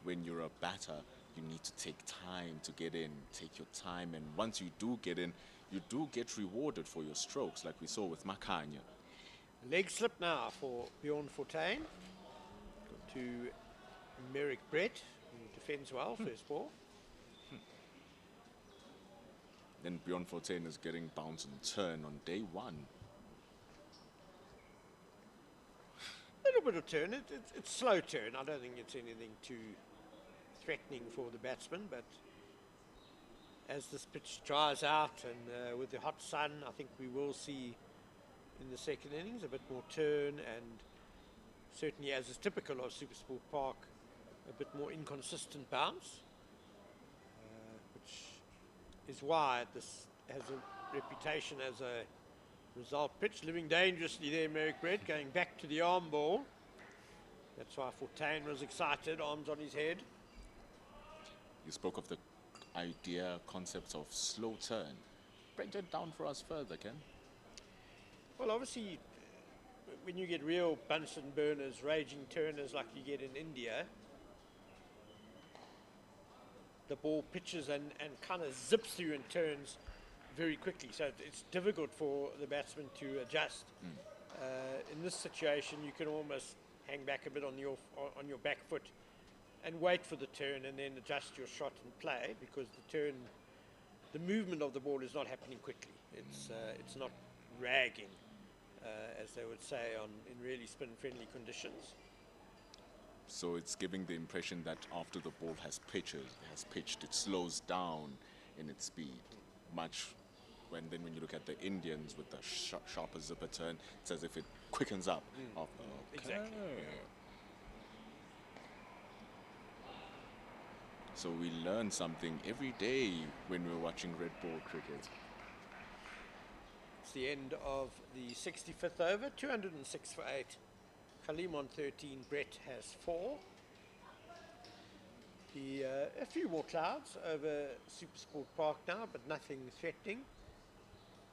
when you're a batter, you need to take time to get in, take your time. And once you do get in, you do get rewarded for your strokes, like we saw with Makanya. Leg slip now for Bjorn Fortuin to Merrick Brett, who defends well, first ball. Then Bjorn Fortuin is getting bounce and turn on day one. A little bit of turn. It's slow turn. I don't think it's anything too threatening for the batsman, but as this pitch dries out and with the hot sun, I think we will see in the second innings a bit more turn, and certainly, as is typical of SuperSport Park, a bit more inconsistent bounce, which is why this has a reputation as a result pitch. Living dangerously there, Merrick Brett, going back to the arm ball. That's why Fortuin was excited, arms on his head. You spoke of the concept of slow turn. Break that down for us further, Ken. Well, obviously, when you get real Bunsen burners, raging turners like you get in India, the ball pitches and kind of zips through and turns very quickly. So it's difficult for the batsman to adjust. In this situation, you can almost hang back a bit on your back foot and wait for the turn and then adjust your shot and play, because the movement of the ball is not happening quickly. It's not ragging, as they would say in really spin-friendly conditions. So it's giving the impression that after the ball has pitched, it slows down in its speed. Much when you look at the Indians with the sharper zipper turn, it's as if it quickens up. Exactly. So we learn something every day when we're watching red ball cricket. It's the end of the 65th over, 206 for 8. Khalim on 13, Brett has 4. A few more clouds over SuperSport Park now, but nothing threatening.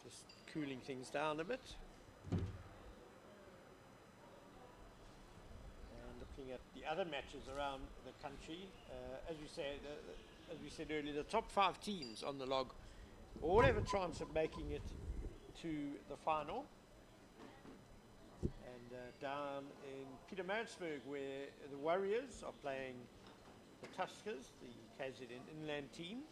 Just cooling things down a bit. And looking at the other matches around the country, as we said earlier, the top 5 teams on the log all have a chance of making it to the final. And down in Pietermaritzburg, where the Warriors are playing the Tuskers, the KZN Inland team.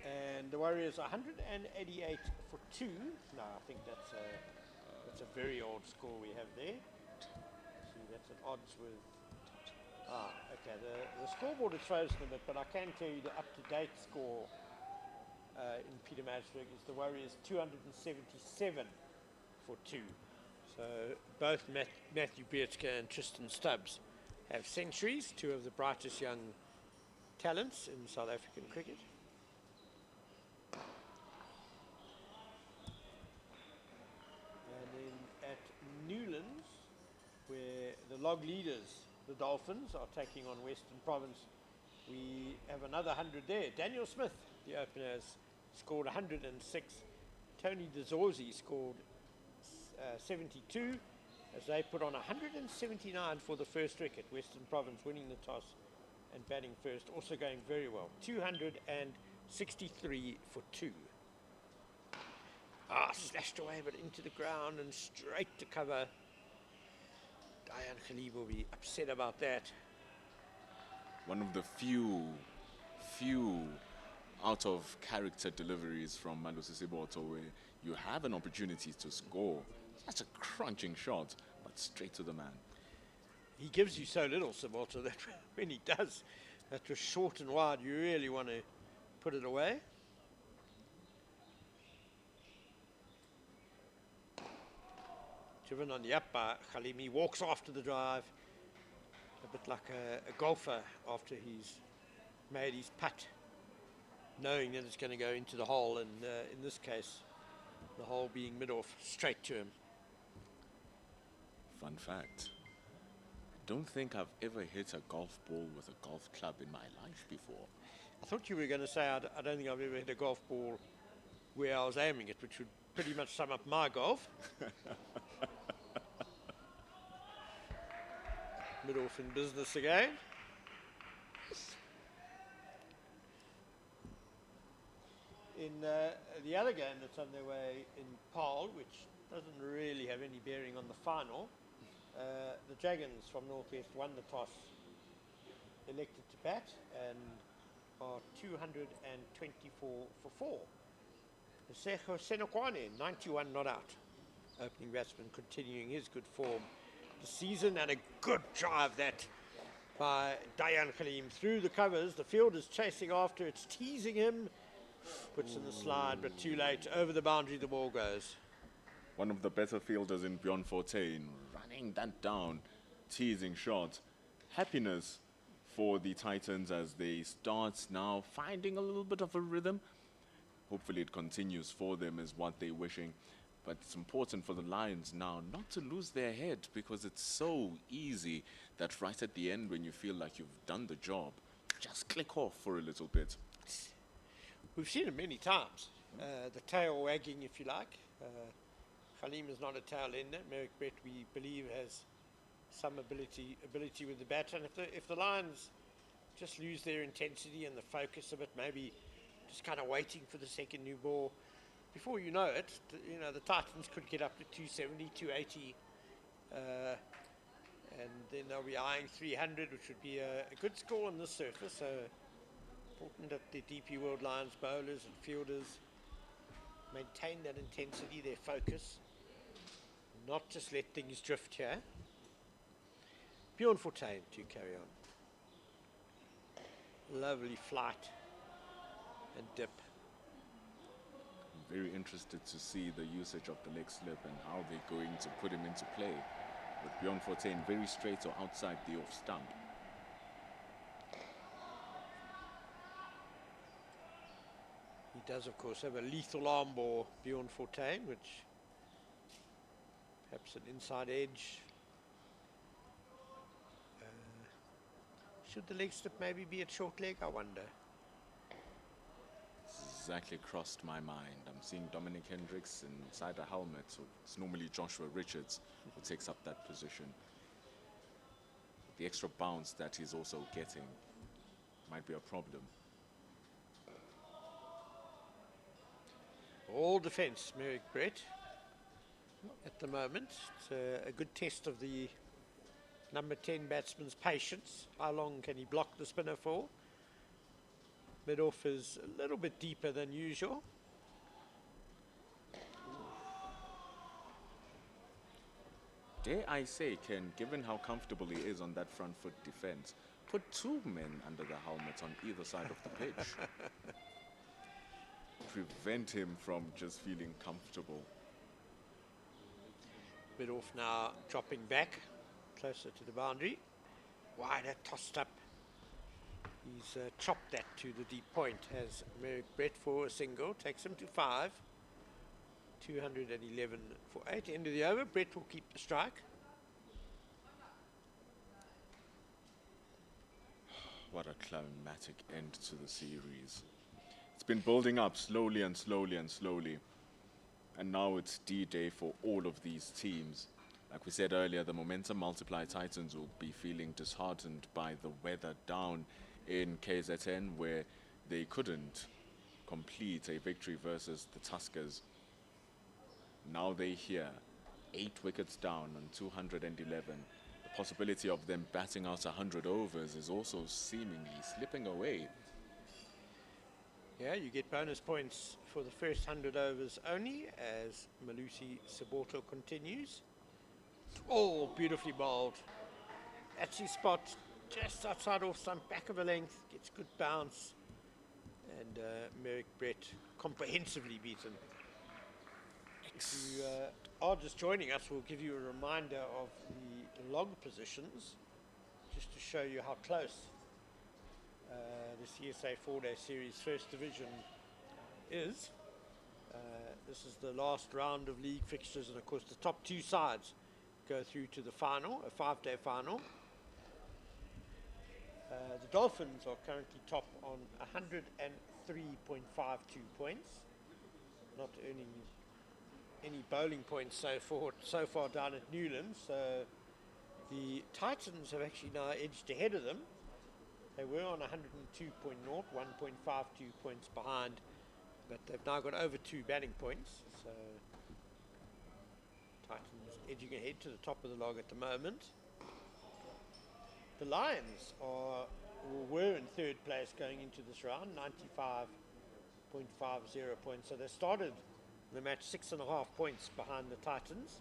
And the Warriors are 188 for 2. No, I think that's a very old score we have there. See, that's at odds with... okay, the scoreboard is frozen a bit, but I can tell you the up-to-date score in Pietermaritzburg is the Warriors 277 for 2. So both Matthew Beertke and Tristan Stubbs have centuries, 2 of the brightest young talents in South African cricket. And then at Newlands, where the log leaders, the Dolphins, are taking on Western Province, we have another 100 there. Daniel Smith, the opener, has scored 106 Tony DeZorzi scored 72 as they put on 179 for the first wicket. Western Province winning the toss and batting first, also going very well. 263 for 2. Slashed away but into the ground and straight to cover. Diane Khalib will be upset about that. One of the few out of character deliveries from Malusi Siboto where you have an opportunity to score. Such a crunching shot, but straight to the man. He gives you so little, Siboto, that when he does, that was short and wide, you really want to put it away. Driven on the up by Khalim. He walks after the drive, a bit like a golfer after he's made his putt, knowing that it's going to go into the hole, and in this case, the hole being mid-off, straight to him. Fun fact, I don't think I've ever hit a golf ball with a golf club in my life before. I thought you were going to say, I don't think I've ever hit a golf ball where I was aiming it, which would pretty much sum up my golf. Mid-off in business again. In the other game that's underway in Paarl, which doesn't really have any bearing on the final, the Dragons from Northwest won the toss, elected to bat, and are 224 for 4. Sejo Senokwane, 91 not out. Opening batsman continuing his good form this season, and a good drive that by Dayan Khalim through the covers. The fielder's chasing after, it's teasing him, puts in the slide, but too late. Over the boundary the ball goes. One of the better fielders in Bjorn Fortuin, running that down, teasing shot. Happiness for the Titans as they start now finding a little bit of a rhythm. Hopefully it continues for them is what they're wishing. But it's important for the Lions now not to lose their head, because it's so easy that right at the end when you feel like you've done the job, just click off for a little bit. We've seen it many times. The tail wagging, if you like. Khalim is not a tail ender. Merrick Brett, we believe, has some ability with the bat. And if the Lions just lose their intensity and the focus of it, maybe just kind of waiting for the second new ball, before you know it, the Titans could get up to 270, 280, and then they'll be eyeing 300, which would be a good score on this surface. So important that the DP World Lions bowlers and fielders maintain that intensity, their focus, not just let things drift here. Bjorn Fortuin to carry on. Lovely flight and dip. Very interested to see the usage of the leg slip and how they're going to put him into play. With Bjorn Fortuin very straight or outside the off stump. He does, of course, have a lethal arm ball, Bjorn Fortuin, which perhaps an inside edge. Should the leg slip maybe be at short leg, I wonder? Exactly crossed my mind. I'm seeing Dominic Hendricks inside a helmet, so it's normally Joshua Richards who takes up that position. The extra bounce that he's also getting might be a problem. All defence, Merrick Brett, at the moment. It's a good test of the number 10 batsman's patience. How long can he block the spinner for? Mid-off is a little bit deeper than usual. Dare I say, Ken, given how comfortable he is on that front foot defense, put two men under the helmet on either side of the pitch. Prevent him from just feeling comfortable. Mid-off now dropping back, closer to the boundary. Wider, tossed up. He's chopped that to the deep point, has Merrick Brett for a single, takes him to 5. 211 for 8. End of the over, Brett will keep the strike. What a climatic end to the series. It's been building up slowly and slowly and slowly. And now it's D-Day for all of these teams. Like we said earlier, the Momentum Multiply Titans will be feeling disheartened by the weather down in KZN, where they couldn't complete a victory versus the Tuskers. Now they here, 8 wickets down on 211. The possibility of them batting out 100 overs is also seemingly slipping away. Yeah, you get bonus points for the first 100 overs only as Malusi Saboto continues. All beautifully bowled. Actually spot just outside off some back of a length, gets good bounce. And Merrick Brett comprehensively beaten. If you are just joining us, we'll give you a reminder of the log positions, just to show you how close the CSA 4-day series first division is. This is the last round of league fixtures, and of course the top 2 sides go through to the final, a 5-day final. The Dolphins are currently top on 103.52 points, not earning any bowling points so far down at Newlands. So the Titans have actually now edged ahead of them. They were on 102.0, 1.52 points behind, but they've now got over 2 batting points. So Titans edging ahead to the top of the log at the moment. The Lions were in 3rd place going into this round, 95.50 points. So they started the match 6.5 points behind the Titans.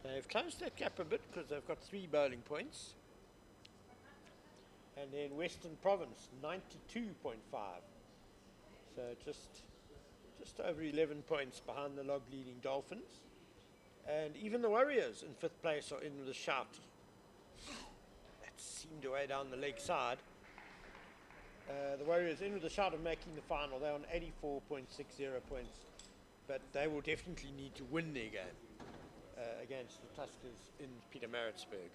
They've closed that gap a bit because they've got 3 bowling points. And then Western Province, 92.5. So just over 11 points behind the log leading Dolphins. And even the Warriors in 5th place are in with a shout. That seemed away down the leg side. The Warriors in with a shout of making the final. They're on 84.60 points. But they will definitely need to win their game against the Tuskers in Pietermaritzburg.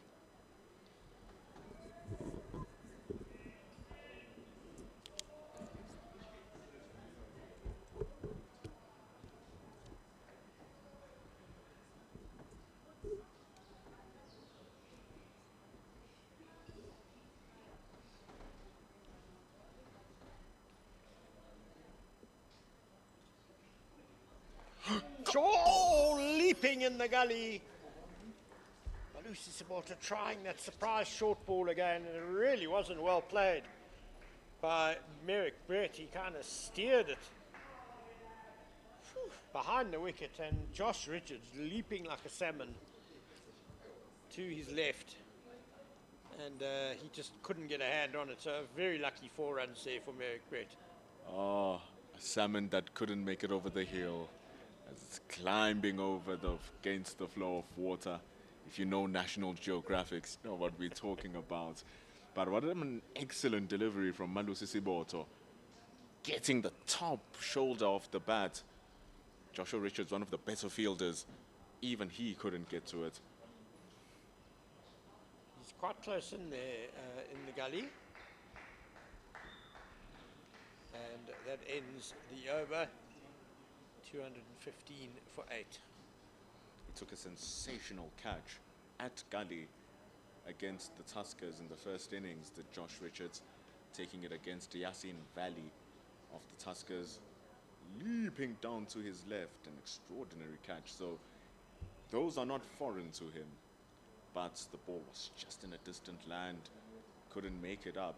Oh, leaping in the gully. Malusi Saboto trying that surprise short ball again, and it really wasn't well played by Merrick Brett. He kind of steered it behind the wicket, and Josh Richards leaping like a salmon to his left, and he just couldn't get a hand on it. So a very lucky 4 runs there for Merrick Brett. Oh, a salmon that couldn't make it over the hill. As it's climbing over against the flow of water. If you know National Geographic, you know what we're talking about. But what an excellent delivery from Malusi Saboto. Getting the top shoulder off the bat. Joshua Richards, one of the better fielders, even he couldn't get to it. He's quite close in there in the gully. And that ends the over. 215 for 8. He took a sensational catch at gully against the Tuskers in the first innings, the Josh Richards, taking it against Yasin Valley of the Tuskers, leaping down to his left, an extraordinary catch. So those are not foreign to him, but the ball was just in a distant land, couldn't make it up.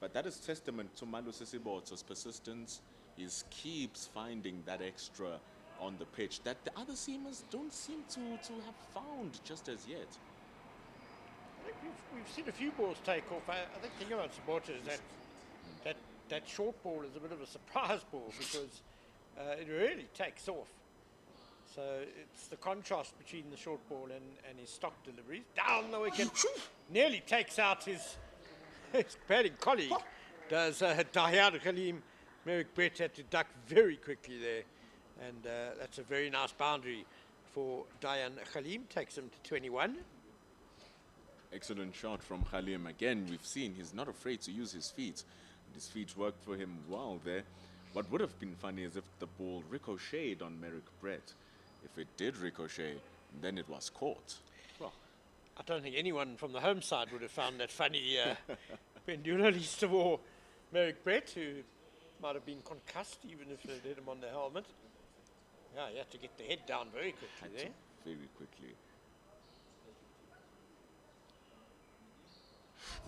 But that is testament to Malusi Saboto's persistence. He keeps finding that extra on the pitch that the other seamers don't seem to have found just as yet. I think we've seen a few balls take off. I think the thing about Saboto is that short ball is a bit of a surprise ball because it really takes off. So it's the contrast between the short ball and his stock deliveries. Down the wicket, nearly takes out his batting colleague, does Dayan Khalim. Merrick Brett had to duck very quickly there, and that's a very nice boundary for Dayan Khalim, takes him to 21. Excellent shot from Khalim. Again, we've seen he's not afraid to use his feet. His feet worked for him well there. What would have been funny is if the ball ricocheted on Merrick Brett. If it did ricochet, then it was caught. Well, I don't think anyone from the home side would have found that funny Pendula, least of all Merrick Brett, who might have been concussed even if they did him on the helmet. Yeah, you had to get the head down very quickly there. very quickly.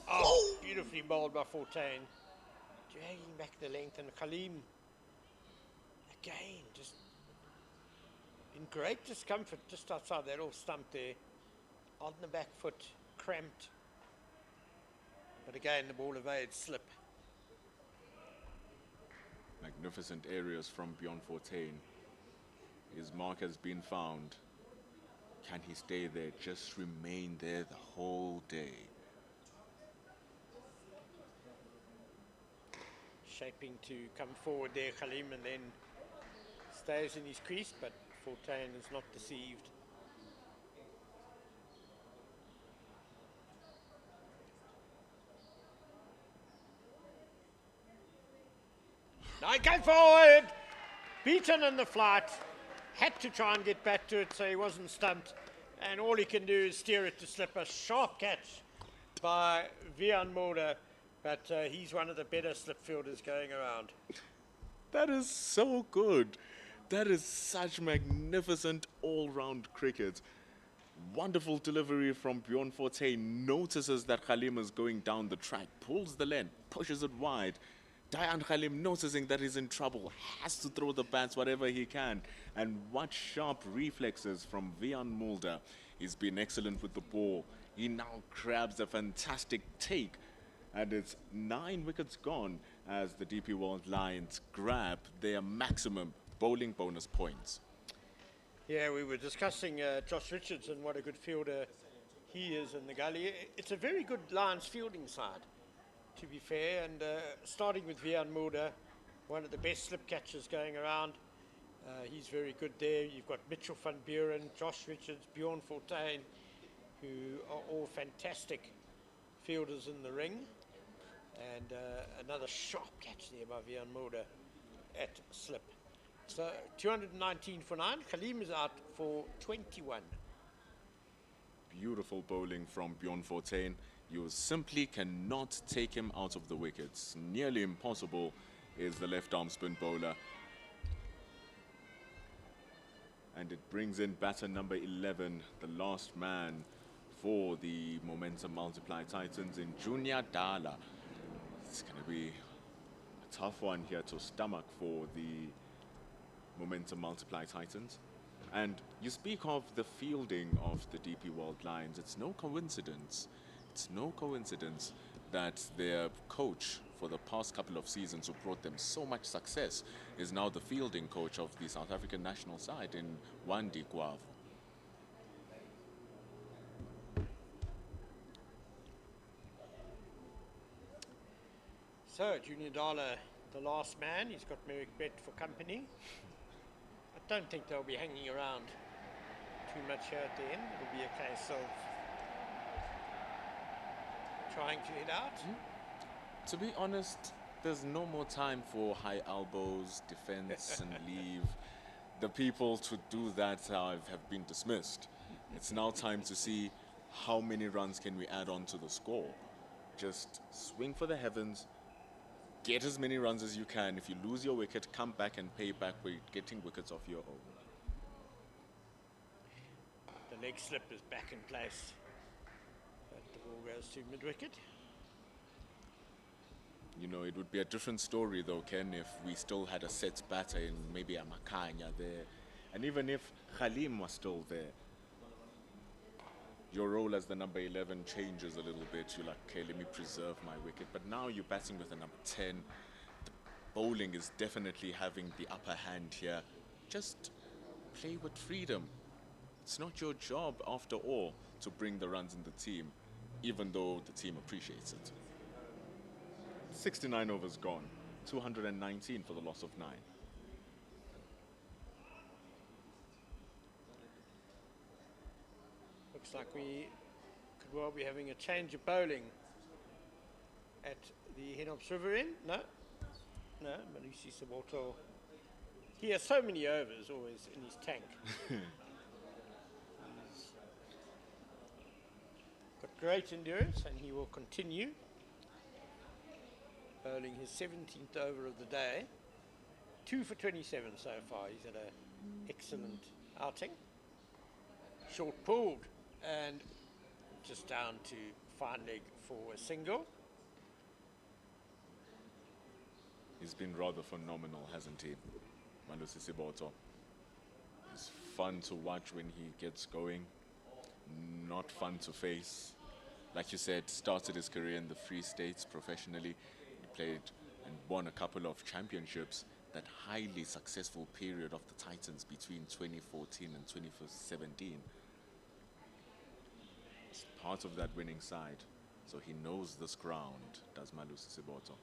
Oh, beautifully bowled by Fontaine. Dragging back the length, and Khalim, again, just in great discomfort just outside that off stump there. On the back foot, cramped. But again, the ball evades slip. Magnificent areas from Bjorn Fortuin. His mark has been found. Can he stay there? Just remain there the whole day. Shaping to come forward there, Khalim, and then stays in his crease, but Fortuin is not deceived. Now go forward! Beaten in the flight. Had to try and get back to it so he wasn't stumped. And all he can do is steer it to slip. A sharp catch by Vian Mulder. But he's one of the better slip fielders going around. That is so good. That is such magnificent all-round cricket. Wonderful delivery from Bjorn Fortuin. Notices that Khalim is going down the track, pulls the length, pushes it wide. Dayan Khalim, noticing that he's in trouble, has to throw the bats whatever he can. And what sharp reflexes from Vian Mulder. He's been excellent with the ball. He now grabs a fantastic take. And it's 9 wickets gone as the DP World Lions grab their maximum bowling bonus points. Yeah, we were discussing Josh Richards and what a good fielder he is in the gully. It's a very good Lions fielding side, to be fair. And starting with Vian Mulder, one of the best slip catchers going around. He's very good there. You've got Mitchell van Buren, Josh Richards, Bjorn Fortuin, who are all fantastic fielders in the ring. And another sharp catch there by Vian Mulder at slip. So 219 for 9. Khalim is out for 21. Beautiful bowling from Bjorn Fortuin. You simply cannot take him out of the wickets. Nearly impossible is the left arm spin bowler. And it brings in batter number 11, the last man for the Momentum Multiply Titans in Junior Dala. It's going to be a tough one here to stomach for the Momentum Multiply Titans. And you speak of the fielding of the DP World Lions. It's no coincidence. It's no coincidence that their coach for the past couple of seasons who brought them so much success is now the fielding coach of the South African national side in Wandi Gwavu. So, Junior Dala, the last man. He's got Merrick Brett for company. I don't think they'll be hanging around too much here at the end. It'll be a case of trying to hit out. To be honest, there's no more time for high elbows, defense, and leave. The people to do that have been dismissed. It's now time to see how many runs can we add on to the score. Just swing for the heavens. Get as many runs as you can. If you lose your wicket, come back and pay back by getting wickets of your own. The leg slip is back in place. But the ball goes to mid-wicket. You know, it would be a different story though, Ken, if we still had a set batter in maybe a Makanya there. And even if Khalim was still there. Your role as the number 11 changes a little bit. You're like, okay, let me preserve my wicket. But now you're batting with a number 10. The bowling is definitely having the upper hand here. Just play with freedom. It's not your job, after all, to bring the runs in the team, even though the team appreciates it. 69 overs gone. 219 for the loss of 9. Looks like we could well be having a change of bowling at the Henops River end. No, Malusi Saboto He has so many overs always in his tank. He's got great endurance, and he will continue bowling his 17th over of the day. 2 for 27 so far. He's had an excellent outing. Short pulled and just down to fine leg for a single. He's been rather phenomenal, hasn't he, Malusi Siboto? It's fun to watch when he gets going, not fun to face. Like you said, started his career in the Free States professionally. He played and won a couple of championships. That highly successful period of the Titans between 2014 and 2017. It's part of that winning side, so he knows this ground, does Malusi Siboto.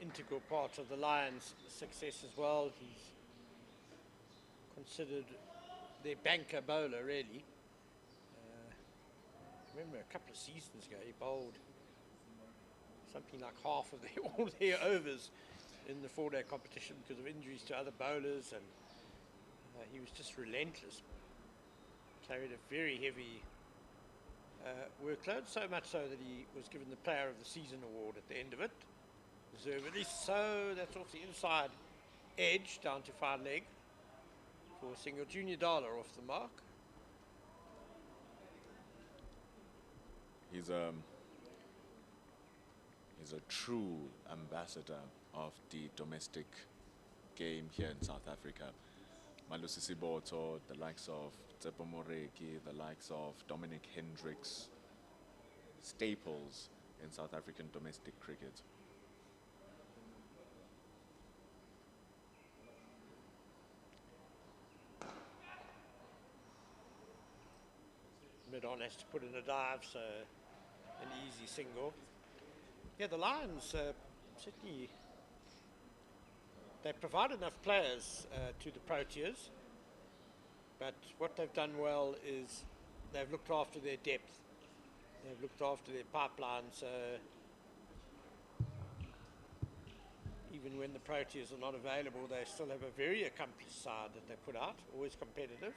Integral part of the Lions' success as well. He's considered their banker bowler, really. I remember a couple of seasons ago he bowled something like half of all their overs in the 4-day competition because of injuries to other bowlers, and he was just relentless. Carried a very heavy workload, so much so that he was given the Player of the Season award at the end of it, deservedly. So that's off the inside edge down to fine leg for a single. Junior Dollar off the mark. He's a true ambassador of the domestic game here in South Africa. Malusi Siboto, the likes of Tsepo Moreki, the likes of Dominic Hendricks, staples in South African domestic cricket. Mid-on has to put in a dive, so an easy single. Yeah, the Lions certainly, they provide enough players to the Proteas, but what they've done well is they've looked after their depth. They've looked after their pipeline, so even when the Proteas are not available, they still have a very accomplished side that they put out, always competitive.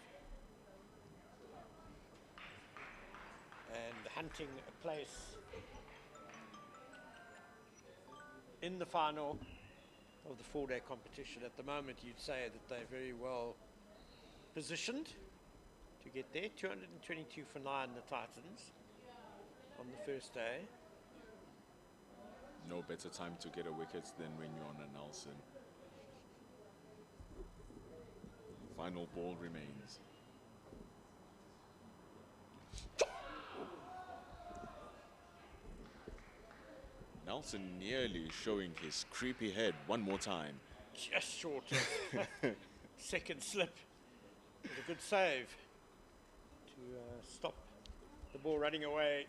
And hunting a place in the final of the 4-day competition. At the moment, you'd say that they're very well positioned to get there. 222 for 9, the Titans, on the first day. No better time to get a wicket than when you're on a Nelson. Final ball remains. Nelson nearly showing his creepy head one more time. Just short of second slip. With a good save to stop the ball running away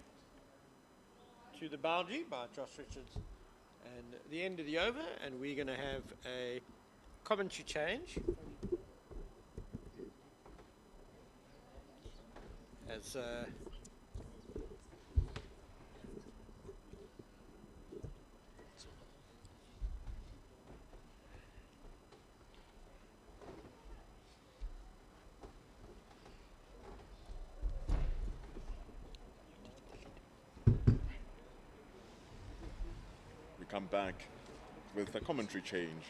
to the boundary by Josh Richards. And the end of the over, and we're going to have a commentary change. As come back with a commentary change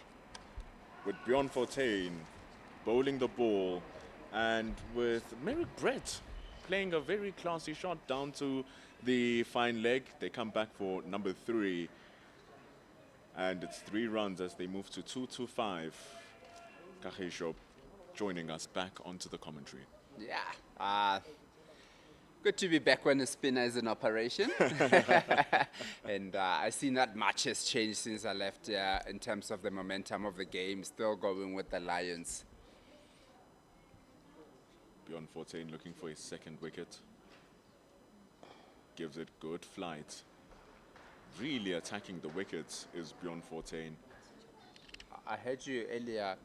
with Bjorn Fortuin bowling the ball and with Merrick Brett playing a very classy shot down to the fine leg. They come back for number 3 and it's 3 runs as they move to 2-5. Kagisho joining us back onto the commentary. Yeah. Good to be back when the spinner is in operation. And I see not much has changed since I left in terms of the momentum of the game. Still going with the Lions. Bjorn Fortuin looking for his second wicket. Gives it good flight. Really attacking the wickets is Bjorn Fortuin. I heard you earlier,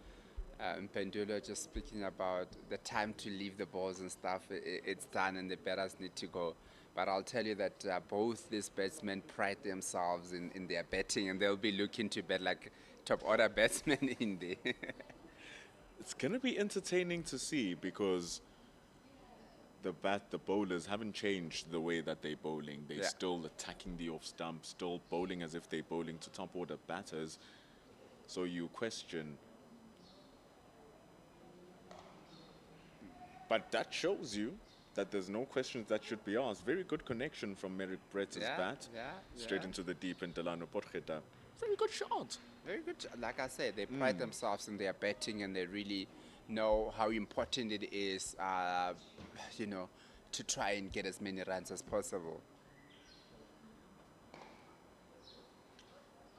Mpendulo, just speaking about the time to leave the balls and stuff. It's done and the batters need to go. But I'll tell you that both these batsmen pride themselves in their batting, and they'll be looking to bat like top order batsmen in there. It's going to be entertaining to see because the bowlers haven't changed the way that they're bowling. They're Yeah. still attacking the off stump, still bowling as if they're bowling to top order batters. So you question. But that shows you that there's no questions that should be asked. Very good connection from Merrick Brett's bat. Straight into the deep and Delano Porcheta. Very good shot. Very good. Like I said, they pride themselves in their batting, and they really know how important it is, to try and get as many runs as possible.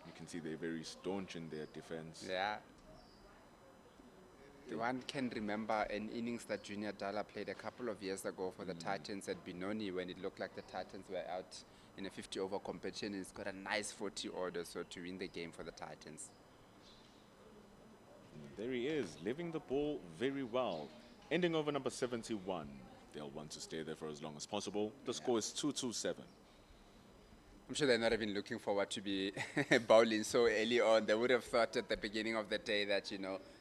You can see they're very staunch in their defense. Yeah. One can remember an innings that Junior Dala played a couple of years ago for the Titans at Benoni, when it looked like the Titans were out in a 50-over competition. He's got a nice 40 order, so to win the game for the Titans. There he is, living the ball very well. Ending over number 71. They'll want to stay there for as long as possible. The score is 2-2-7. I'm sure they're not even looking forward to be bowling so early on. They would have thought at the beginning of the day that,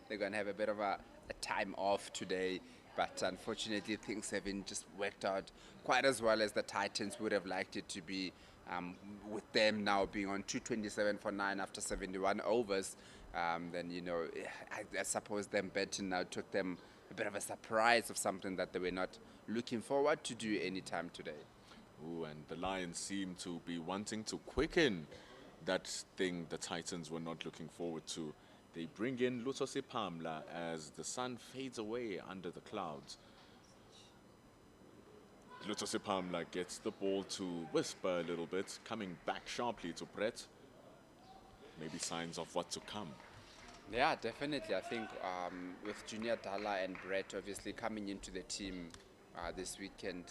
they're going to have a bit of a time off today. But unfortunately, things haven't just worked out quite as well as the Titans would have liked it to be, with them now being on 227 for 9 after 71 overs. Then, I suppose them betting now took them a bit of a surprise of something that they were not looking forward to do anytime today. Ooh, and the Lions seem to be wanting to quicken that thing the Titans were not looking forward to. They bring in Lutose Pamla as the sun fades away under the clouds. Lutose Pamla gets the ball to whisper a little bit, coming back sharply to Brett. Maybe signs of what to come. Yeah, definitely. I think with Junior Dala and Brett obviously coming into the team this weekend,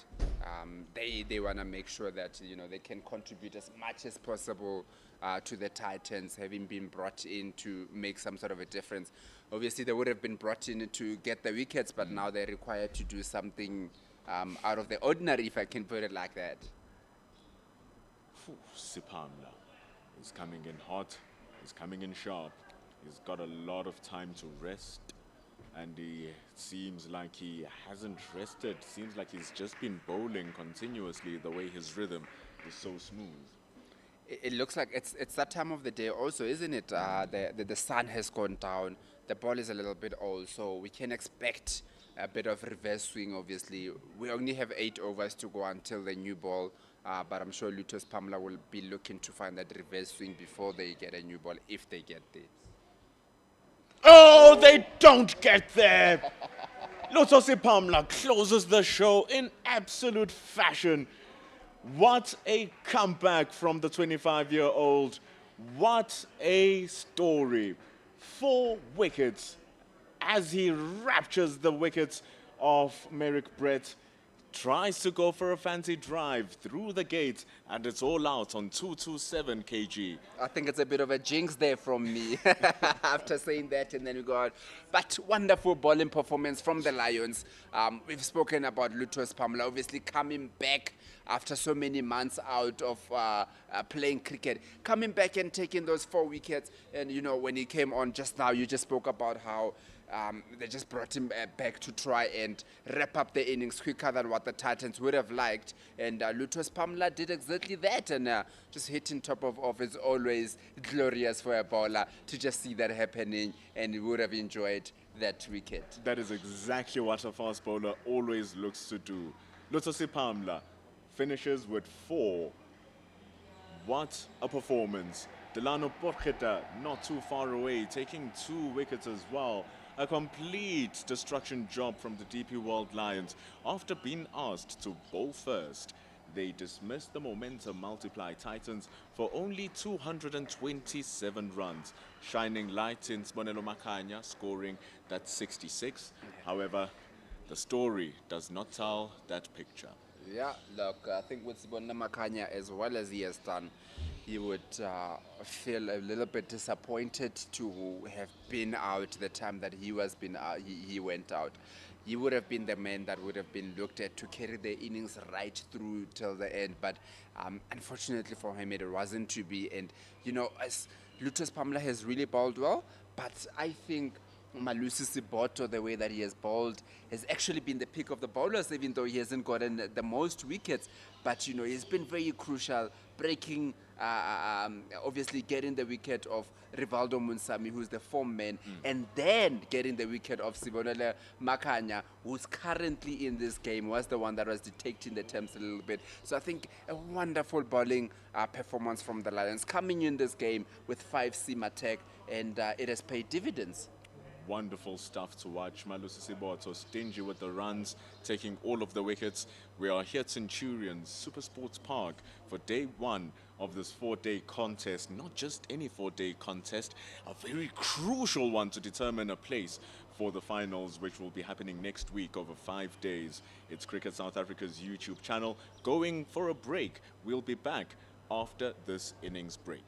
they want to make sure that they can contribute as much as possible to the Titans, having been brought in to make some sort of a difference. Obviously, they would have been brought in to get the wickets, but now they're required to do something out of the ordinary, if I can put it like that. Sipamla is coming in hot. He's coming in sharp. He's got a lot of time to rest. And he seems like he hasn't rested. Seems like he's just been bowling continuously, the way his rhythm is so smooth. It looks like it's that time of the day also, isn't it? The sun has gone down. The ball is a little bit old, so we can expect a bit of reverse swing, obviously. We only have 8 overs to go until the new ball, but I'm sure Lutos Pamela will be looking to find that reverse swing before they get a new ball, if they get there. Oh, they don't get there. Lotose Pamla closes the show in absolute fashion. What a comeback from the 25-year-old. What a story. 4 wickets as he raptures the wickets of Merrick Brett. Tries to go for a fancy drive through the gate, and it's all out on 227 kg. I think it's a bit of a jinx there from me after saying that, and then we go out. But wonderful bowling performance from the Lions. We've spoken about Lutos Pamela, obviously coming back after so many months out of playing cricket, coming back and taking those 4 wickets. And, when he came on just now, you just spoke about how they just brought him back to try and wrap up the innings quicker than what the Titans would have liked. And Lutos Pamela did exactly that, and just hitting top of is always glorious for a bowler to just see that happening, and he would have enjoyed that wicket. That is exactly what a fast bowler always looks to do. Lutose Pamla finishes with 4. What a performance. Delano Porcheta not too far away, taking 2 wickets as well. A complete destruction job from the DP World Lions. After being asked to bowl first, they dismissed the momentum multiply Titans for only 227 runs, shining light in Sibonelo Makhanya, scoring that 66. However, the story does not tell that picture. Yeah, look, I think with Sibonelo Makhanya, as well as he has done, he would feel a little bit disappointed to have been out the time that he was been he went out. He would have been the man that would have been looked at to carry the innings right through till the end. But unfortunately for him, it wasn't to be. And as Lutus Pamela has really bowled well, but I think Malusi Siboto, the way that he has bowled, has actually been the pick of the bowlers, even though he hasn't gotten the most wickets. But he's been very crucial, breaking, obviously getting the wicket of Rivaldo Munsami, who's the form man, and then getting the wicket of Sibonele Makanya, who's currently in this game, was the one that was detecting the temps a little bit. So I think a wonderful bowling performance from the Lions, coming in this game with 5-seam attack, and it has paid dividends. Wonderful stuff to watch. Malusi Siboto stingy with the runs, taking all of the wickets. We are here at Centurion, SuperSport Park, for day one of this 4-day contest. Not just any 4-day contest, a very crucial one to determine a place for the finals, which will be happening next week over 5 days. It's Cricket South Africa's YouTube channel. Going for a break. We'll be back after this innings break.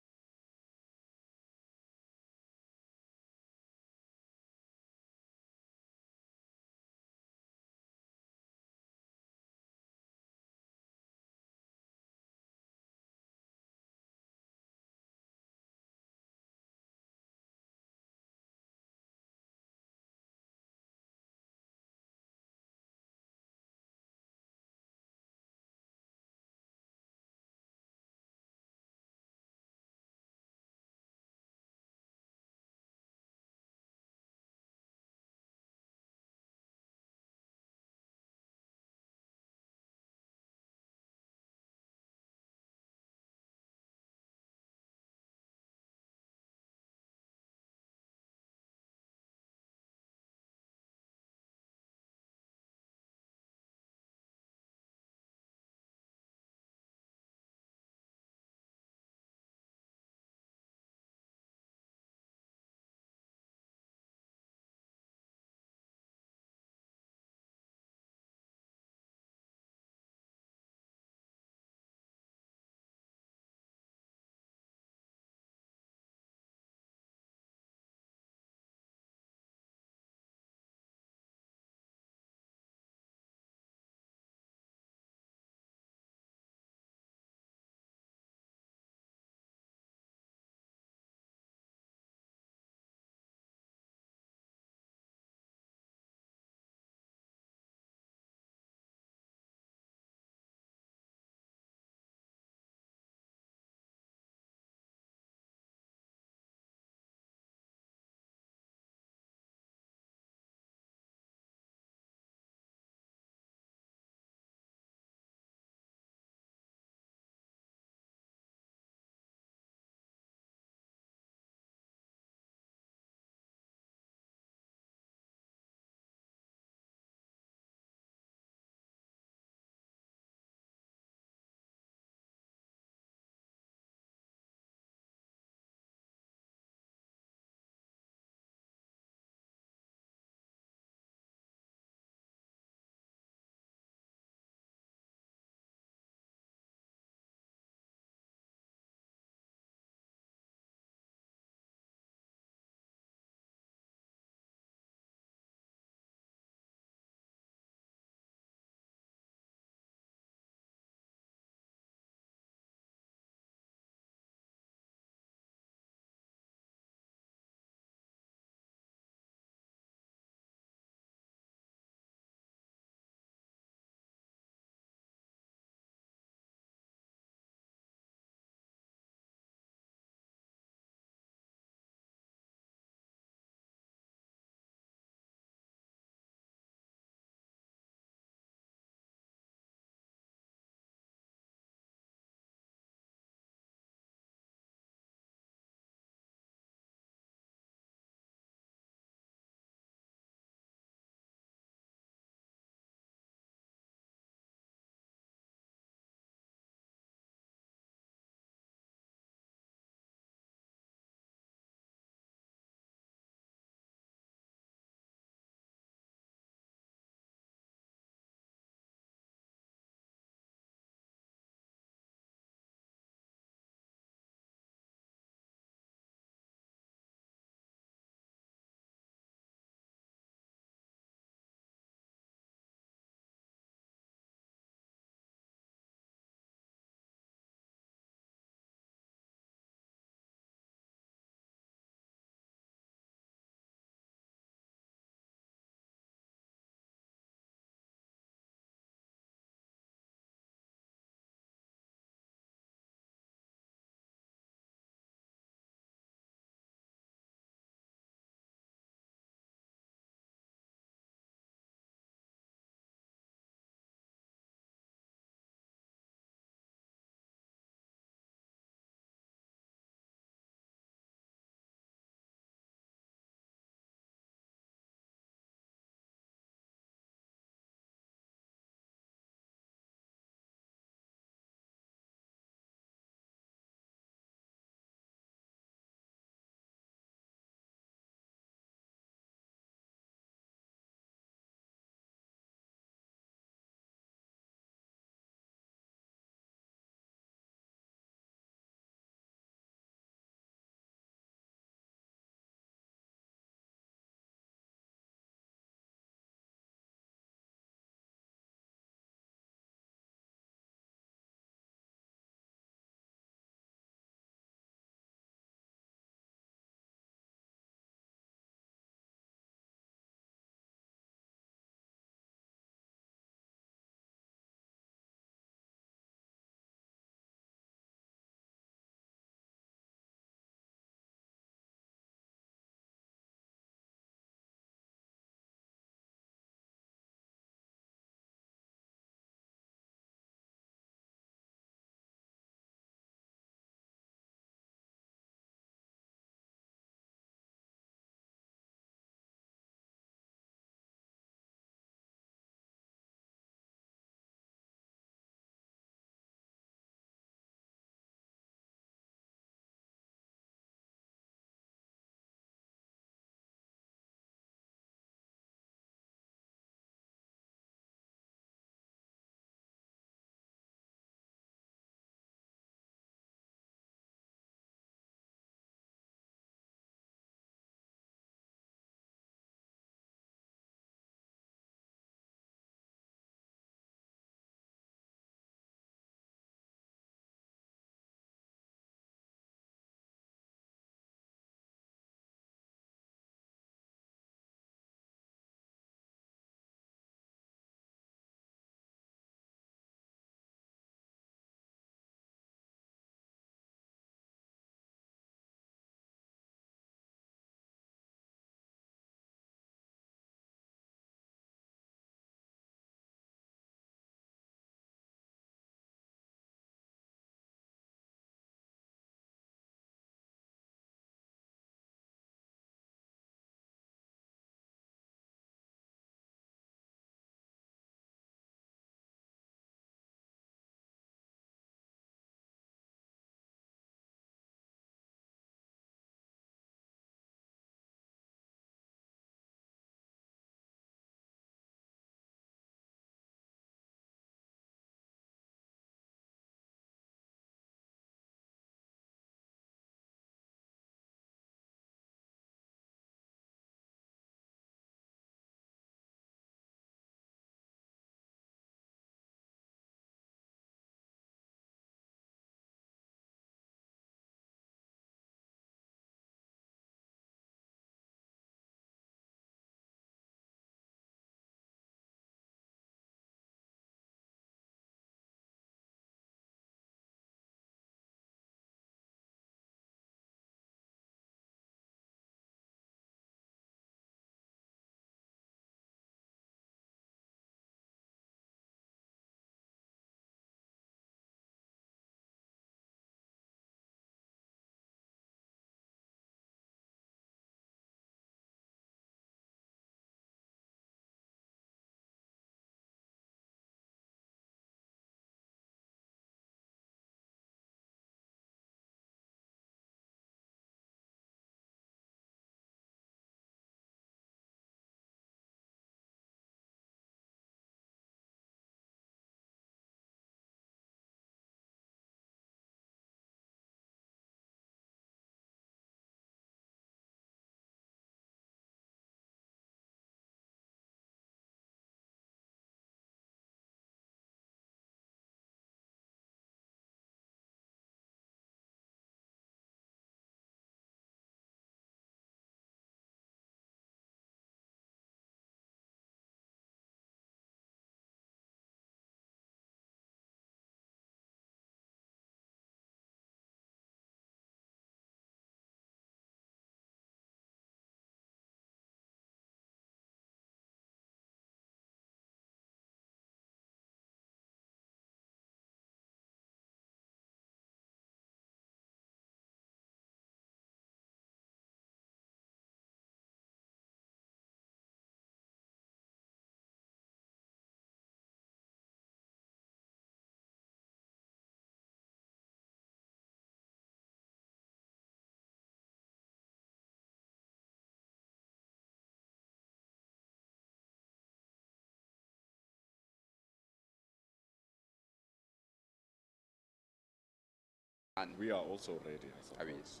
And We are also ready, I I mean, suppose.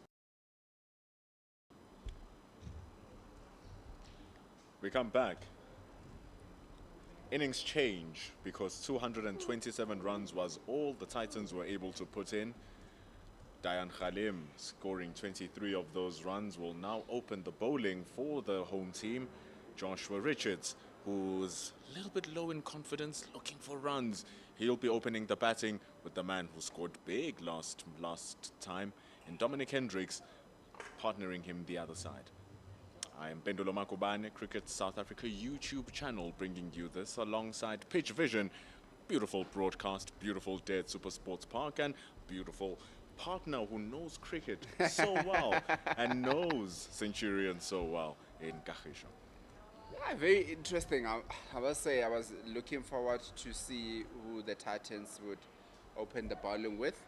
We come back. Innings change because 227 runs was all the Titans were able to put in. Dayan Khalim scoring 23 of those runs will now open the bowling for the home team. Joshua Richards, who's a little bit low in confidence, looking for runs. He'll be opening the batting with the man who scored big last time, and Dominic Hendricks partnering him the other side. I am Bendulo Makubane, Cricket South Africa YouTube channel, bringing you this alongside Pitch Vision. Beautiful broadcast, beautiful day at SuperSports Park, and beautiful partner who knows cricket so well and knows Centurion so well in Kagisho. yeah, very interesting. I must say, I was looking forward to see who the Titans would open the bowling with.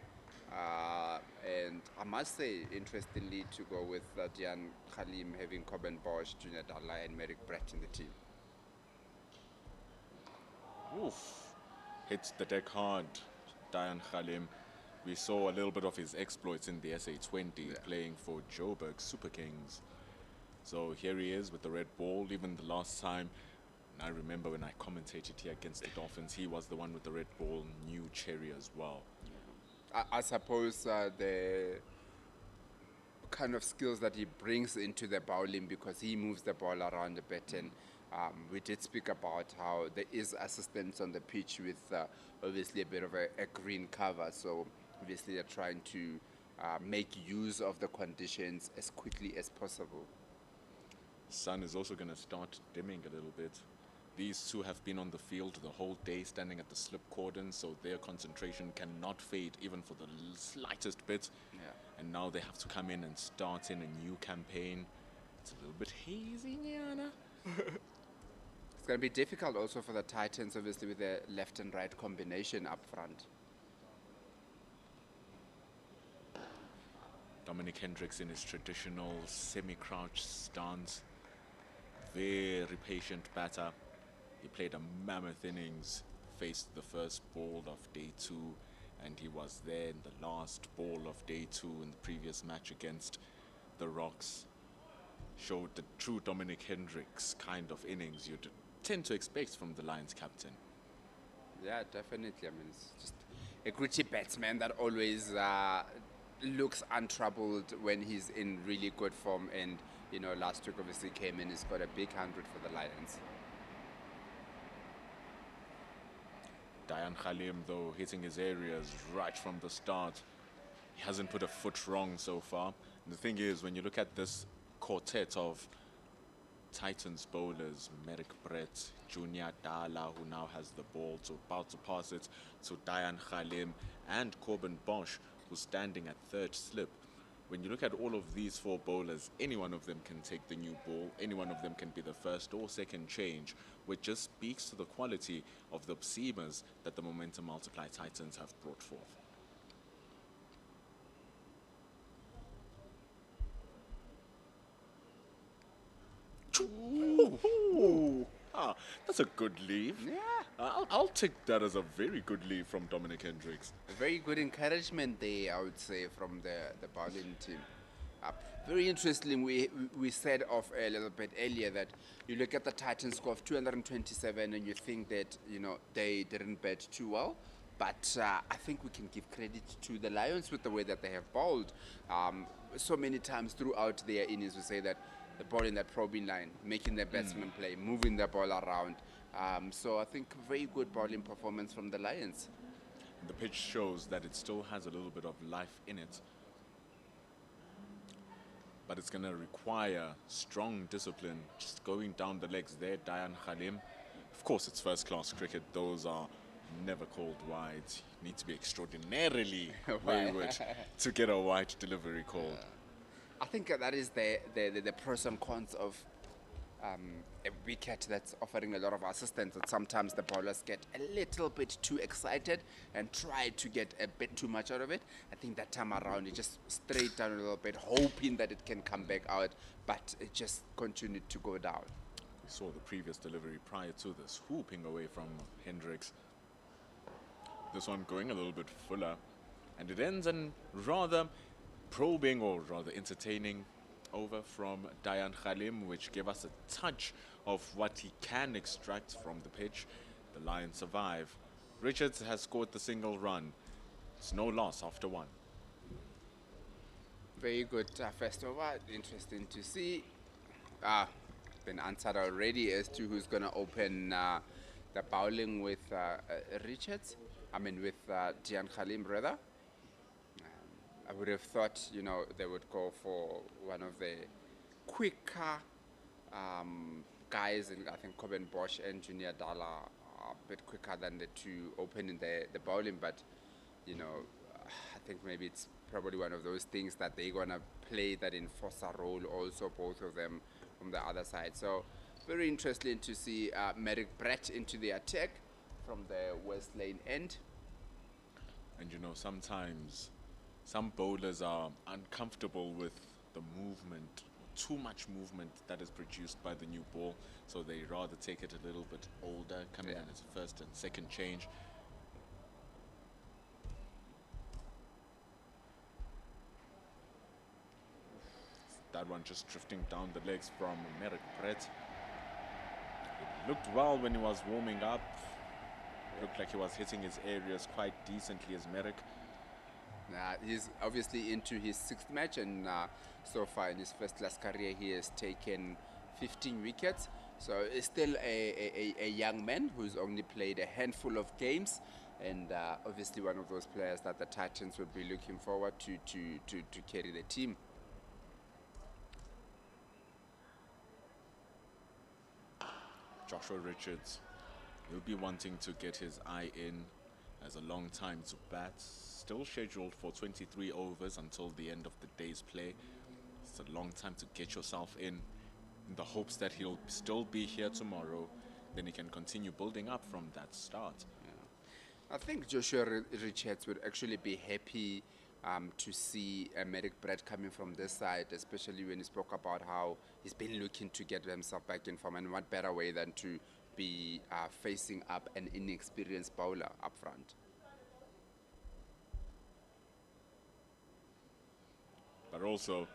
And I must say, interestingly, to go with Dian Khalim having Coben Bosch, Junior Dalla, and Merrick Brett in the team. Oof. Hits the deck hard, Dayan Khalim. We saw a little bit of his exploits in the SA20 playing for Joburg Super Kings. So here he is with the red ball. Even the last time, I remember when I commentated here against the Dolphins, he was the one with the red ball, new cherry as well. I suppose the kind of skills that he brings into the bowling, because he moves the ball around a bit, and we did speak about how there is assistance on the pitch with obviously a bit of a green cover, so obviously they're trying to make use of the conditions as quickly as possible. Sun is also going to start dimming a little bit. These two have been on the field the whole day, standing at the slip cordon, so their concentration cannot fade even for the slightest bit. Yeah. And now they have to come in and start in a new campaign. It's a little bit hazy, Niana. It's going to be difficult also for the Titans, obviously, with the left and right combination up front. Dominic Hendricks in his traditional semi-crouch stance. Very patient batter. He played a mammoth innings, faced the first ball of day 2, and he was there in the last ball of day 2 in the previous match against the Rocks. Showed the true Dominic Hendricks kind of innings you'd tend to expect from the Lions captain. Yeah, definitely. I mean, it's just a gritty batsman that always looks untroubled when he's in really good form. And, you know, last week obviously came in, he's got a big 100 for the Lions. Dayan Khalim, though, hitting his areas right from the start. He hasn't put a foot wrong so far. And the thing is, when you look at this quartet of Titans bowlers, Merrick Brett, Junior Dala, who now has the ball, so about to pass it to Dayan Khalim, and Coben Bosch, who's standing at third slip. When you look at all of these 4 bowlers, any one of them can take the new ball, any one of them can be the first or second change, which just speaks to the quality of the seamers that the Momentum Multiply Titans have brought forth. Ooh. That's a good leave. Yeah. I'll take that as a very good leave from Dominic Hendricks. A very good encouragement there, I would say, from the bowling team. Very interesting, we said off a little bit earlier that you look at the Titans score of 227 and you think that, you know, they didn't bat too well. But I think we can give credit to the Lions with the way that they have bowled. So many times throughout their innings, we say that the ball in that probing line, making the batsman play, moving the ball around. So I think very good bowling performance from the Lions. The pitch shows that it still has a little bit of life in it. But it's going to require strong discipline, just going down the legs there, Dayan Khalim. Of course, it's first-class cricket. Those are never called wide. You need to be extraordinarily wayward to get a wide delivery called. I think that is the pros and cons of a wicket that's offering a lot of assistance. That sometimes the bowlers get a little bit too excited and try to get a bit too much out of it. I think that time around it just straight down a little bit, hoping that it can come back out, but it just continued to go down. We saw the previous delivery prior to this, whooping away from Hendricks. This one going a little bit fuller. And it ends in rather probing or rather entertaining over from Dayan Khalim, which gave us a touch of what he can extract from the pitch. The Lions survive. Richards has scored the single run. It's no loss after one. Very good first over. Interesting to see. Been answered already as to who's going to open the bowling with Richards. I mean, with Dian Khalim, rather. I would have thought, they would go for one of the quicker guys, and I think Coben Bosch and Junior Dalla are a bit quicker than the two opening the bowling, but, I think maybe it's probably one of those things that they're going to play that enforcer role also, both of them from the other side. So very interesting to see Merrick Brett into the attack from the West Lane end. And sometimes some bowlers are uncomfortable with the movement, too much movement that is produced by the new ball, so they rather take it a little bit older, coming in as a first and second change. That one just drifting down the legs from Merrick Brett. It looked well when he was warming up. Looked like he was hitting his areas quite decently as Merrick. He's obviously into his 6th match, and so far in his first-class career he has taken 15 wickets. So he's still a young man who's only played a handful of games, and obviously one of those players that the Titans will be looking forward to carry the team. Joshua Richards will be wanting to get his eye in, as a long time to bat. Still scheduled for 23 overs until the end of the day's play. It's a long time to get yourself in the hopes that he'll still be here tomorrow. Then he can continue building up from that start. Yeah. I think Joshua Richards would actually be happy to see Merrick Brett coming from this side, especially when he spoke about how he's been looking to get himself back in form, and what better way than to be facing up an inexperienced bowler up front. But also,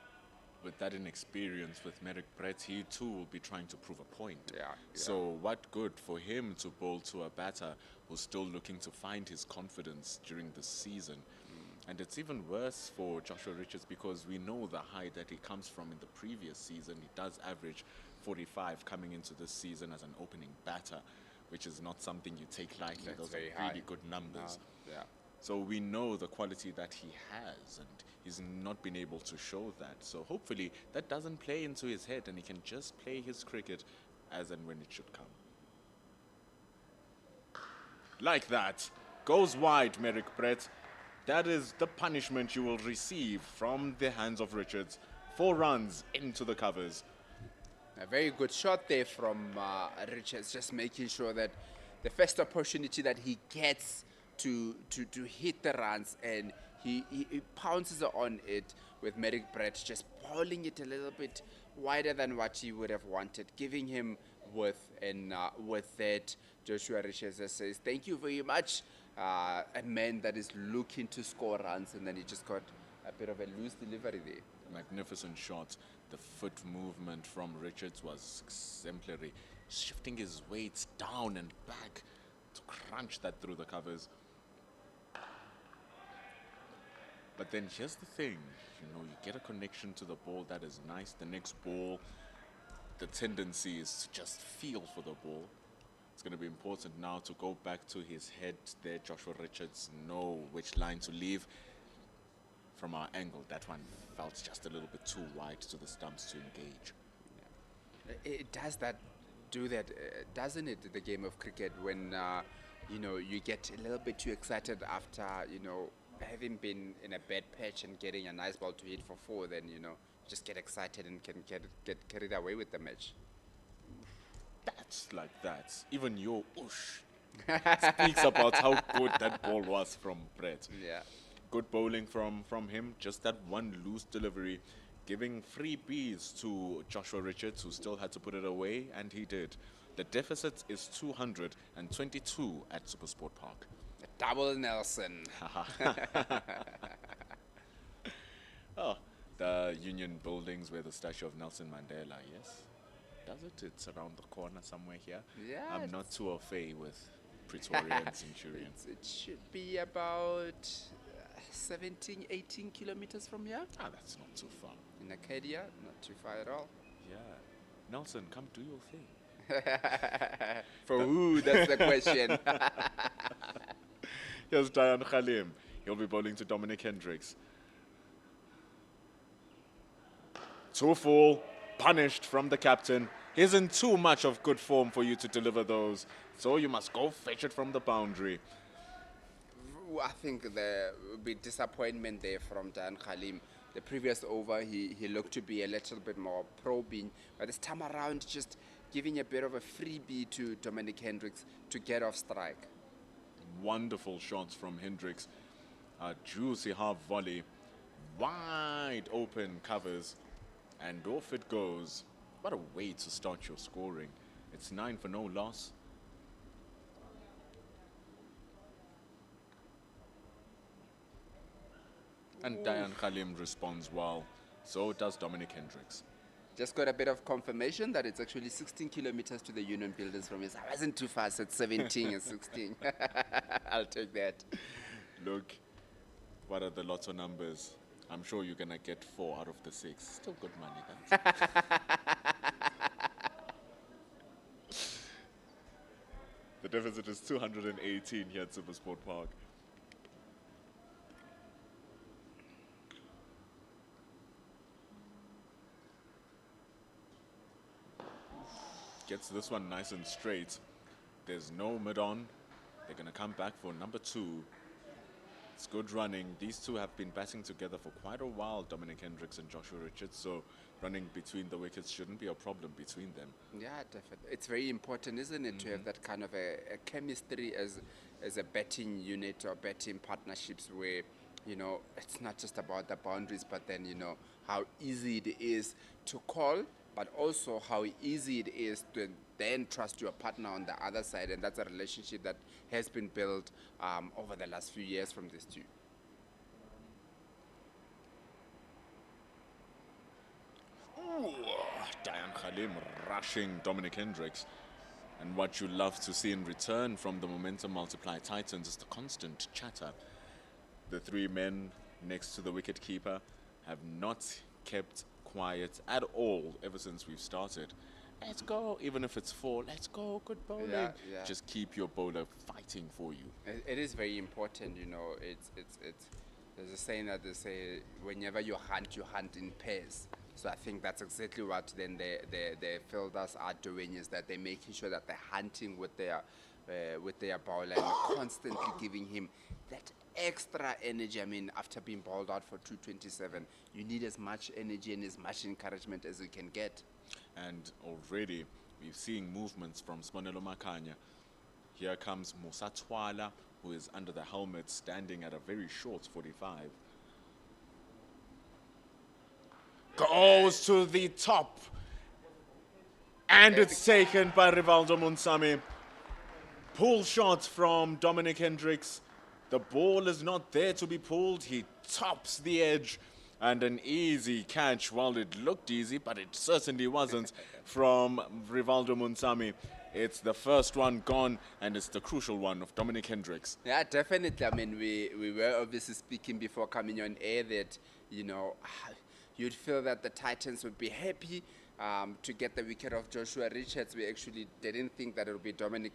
with that inexperience with Merrick Brett, he too will be trying to prove a point. Yeah. So what good for him to bowl to a batter who's still looking to find his confidence during the season. And it's even worse for Joshua Richards because we know the high that he comes from in the previous season. He does average 45 coming into this season as an opening batter, which is not something you take lightly. That's Those are very really high. good numbers. Yeah. So we know the quality that he has, and he's not been able to show that. So hopefully that doesn't play into his head and he can just play his cricket as and when it should come. Like that. Goes wide, Merrick Brett. That is the punishment you will receive from the hands of Richards. 4 runs into the covers. A very good shot there from Richards, just making sure that the first opportunity that he gets to hit the runs, and he pounces on it with Merrick Brett, just bowling it a little bit wider than what he would have wanted, giving him width, and with that, Joshua Richards says, thank you very much. A man that is looking to score runs, and then he just got a bit of a loose delivery there. Magnificent shot. The foot movement from Richards was exemplary, shifting his weights down and back to crunch that through the covers. But then here's the thing, you get a connection to the ball that is nice. The next ball, the tendency is to just feel for the ball. It's going to be important now to go back to his head there. Joshua Richards know which line to leave. From our angle, that one felt just a little bit too wide to the stumps to engage. Yeah. It does do that, doesn't it, the game of cricket, when, you get a little bit too excited after, having been in a bad patch and getting a nice ball to hit for 4, then, just get excited and can get carried away with the match. That's like that. Even your oosh speaks about how good that ball was from Brett. Yeah. Good bowling from him. Just that one loose delivery, giving freebies to Joshua Richards, who still had to put it away, and he did. The deficit is 222 at SuperSport Park. Double Nelson. Oh, the Union Buildings where the statue of Nelson Mandela, yes? Does it? It's around the corner somewhere here. Yeah, I'm not too au fait with Pretoria and Centurion. It should be about 17, 18 kilometers from here. Ah, that's not too far. In Acadia, not too far at all. Yeah. Nelson, come do your thing. For who? That's the question. Here's Diane Khalim. He'll be bowling to Dominic Hendricks. 2-full, punished from the captain. Isn't too much of good form for you to deliver those, so you must go fetch it from the boundary. I think there will be disappointment there from Dan Khalim. The previous over, he looked to be a little bit more probing, but this time around, just giving a bit of a freebie to Dominic Hendricks to get off strike. Wonderful shots from Hendricks. A juicy half volley. Wide open covers. And off it goes. What a way to start your scoring. It's 9 for no loss. And Diane Khalim responds well. So does Dominic Hendricks. Just got a bit of confirmation that it's actually 16 kilometers to the Union Buildings from here. I wasn't too fast at 17 and 16. I'll take that. Look, what are the lotto numbers? I'm sure you're going to get 4 out of the 6. Still good money, guys. The deficit is 218 here at SuperSport Park. Gets this one nice and straight. There's no mid-on. They're going to come back for number 2. It's good running. These two have been batting together for quite a while, Dominic Hendricks and Joshua Richards, so running between the wickets shouldn't be a problem between them. Yeah, definitely. It's very important, isn't it, to have that kind of a chemistry as a betting unit or betting partnerships where, you know, it's not just about the boundaries, but then, you know, how easy it is to call, but also how easy it is to then trust your partner on the other side. And that's a relationship that has been built over the last few years from these two. Ooh, Diane Khalim rushing Dominic Hendricks. And what you love to see in return from the Momentum Multiply Titans is the constant chatter. The 3 men next to the wicketkeeper have not kept quiet at all ever since we've started. Let's go, even if it's 4, let's go, good bowling. Yeah. Just keep your bowler fighting for you. It is very important, you know. It's there's a saying that they say, whenever you hunt in pairs. So I think that's exactly what then the fielders are doing, is that they're making sure that they're hunting with their bowler and constantly giving him that extra energy. I mean, after being bowled out for 227, you need as much energy and as much encouragement as you can get. And already we're seeing movements from Smonelo Makanya. Here comes Musa Twala, who is under the helmet, standing at a very short 45. Goes to the top. And it's taken by Rivaldo Munsami. Pull shot from Dominic Hendricks. The ball is not there to be pulled. He tops the edge. And an easy catch. Well, it looked easy, but it certainly wasn't, from Rivaldo Munsami. It's the first one gone, and it's the crucial one of Dominic Hendricks. Yeah, definitely. I mean, we were obviously speaking before coming on air that, you know, you'd feel that the Titans would be happy to get the wicket of Joshua Richards. We actually didn't think that it would be Dominic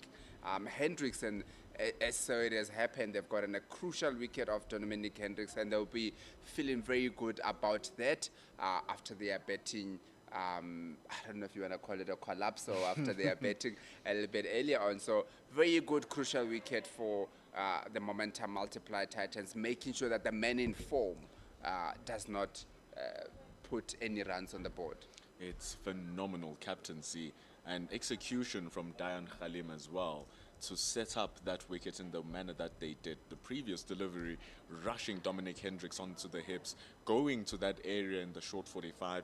Hendricks, and as so it has happened, they've gotten a crucial wicket of Dominic Hendricks, and they'll be feeling very good about that after they are betting. I don't know if you want to call it a collapse, or after they are betting a little bit earlier on. So very good, crucial wicket for the Momentum Multiply Titans, making sure that the man in form does not put any runs on the board. It's phenomenal captaincy and execution from Diane Khalim as well to set up that wicket in the manner that they did. The previous delivery, rushing Dominic Hendricks onto the hips, going to that area in the short 45,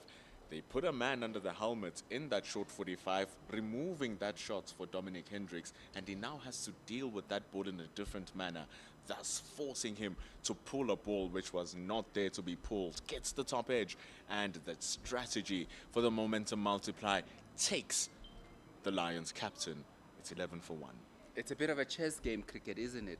They put a man under the helmet in that short 45, removing that shot for Dominic Hendricks, and he now has to deal with that ball in a different manner, thus forcing him to pull a ball which was not there to be pulled. Gets the top edge, and that strategy for the momentum multiply takes the Lions captain. It's 11 for 1. It's a bit of a chess game, cricket, isn't it?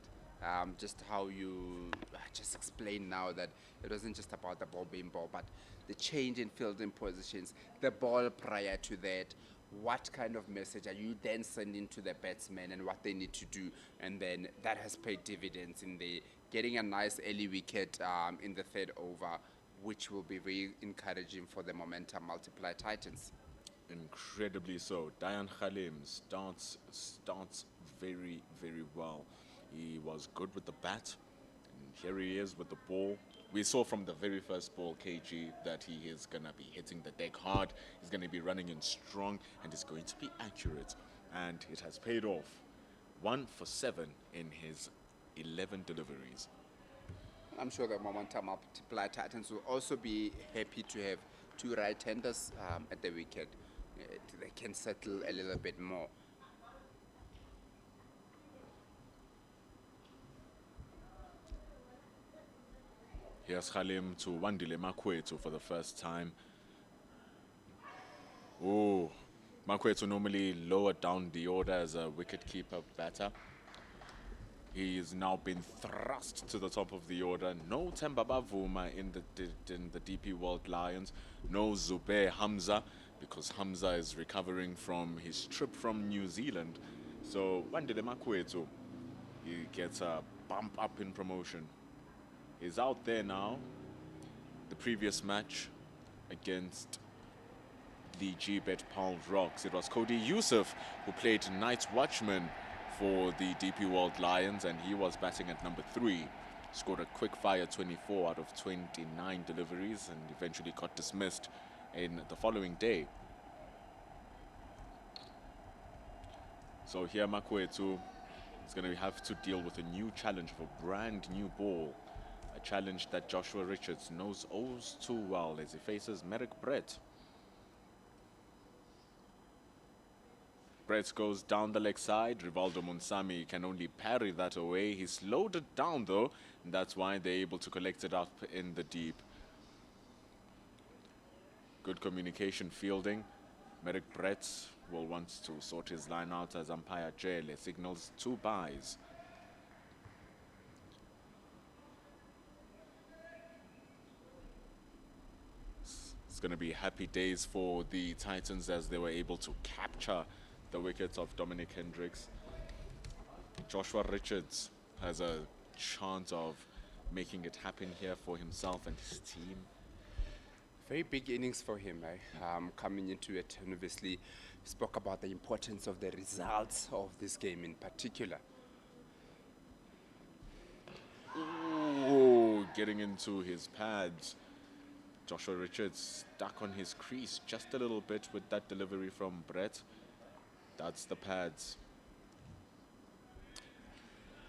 Just how you just explain now that it wasn't just about the ball being ball, but the change in fielding positions, the ball prior to that. What kind of message are you then sending to the batsmen and what they need to do? And then that has paid dividends in the getting a nice early wicket in the third over, which will be very encouraging for the momentum multiply Titans. Incredibly so. Dayan Khalim starts very, very well. He was good with the bat, and here he is with the ball. We saw from the very first ball, KG, that he is going to be hitting the deck hard. He's going to be running in strong, and he's going to be accurate. And it has paid off. 1 for 7 in his 11 deliveries. I'm sure the momentum multiply Titans will also be happy to have 2 right-handers at the wicket. They can settle a little bit more. Here's Khalim to Wandile Makwetu for the first time. Oh, Makwetu normally lower down the order as a wicket-keeper batter. He's now been thrust to the top of the order. No Temba Bavuma in the DP World Lions. No Zubair Hamza, because Hamza is recovering from his trip from New Zealand. So Wandile Makwetu, he gets a bump up in promotion. He's out there now. The previous match against the G-Bet Palm Rocks, it was Cody Yusuf who played night watchman for the DP World Lions, and he was batting at number 3. Scored a quick fire 24 out of 29 deliveries and eventually got dismissed in the following day. So here Makwetu is going to have to deal with a new challenge of a brand new ball. A challenge that Joshua Richards knows all too well as he faces Merrick Brett. Brett goes down the leg side. Rivaldo Munsami can only parry that away. He slowed it down though, and that's why they're able to collect it up in the deep. Good communication fielding. Merrick Brett will want to sort his line out as umpire Jele signals 2 byes. It's going to be happy days for the Titans as they were able to capture the wickets of Dominic Hendricks. Joshua Richards has a chance of making it happen here for himself and his team. Very big innings for him, coming into it, and obviously spoke about the importance of the results of this game in particular. Ooh, getting into his pads. Joshua Richards stuck on his crease just a little bit with that delivery from Brett. That's the pads.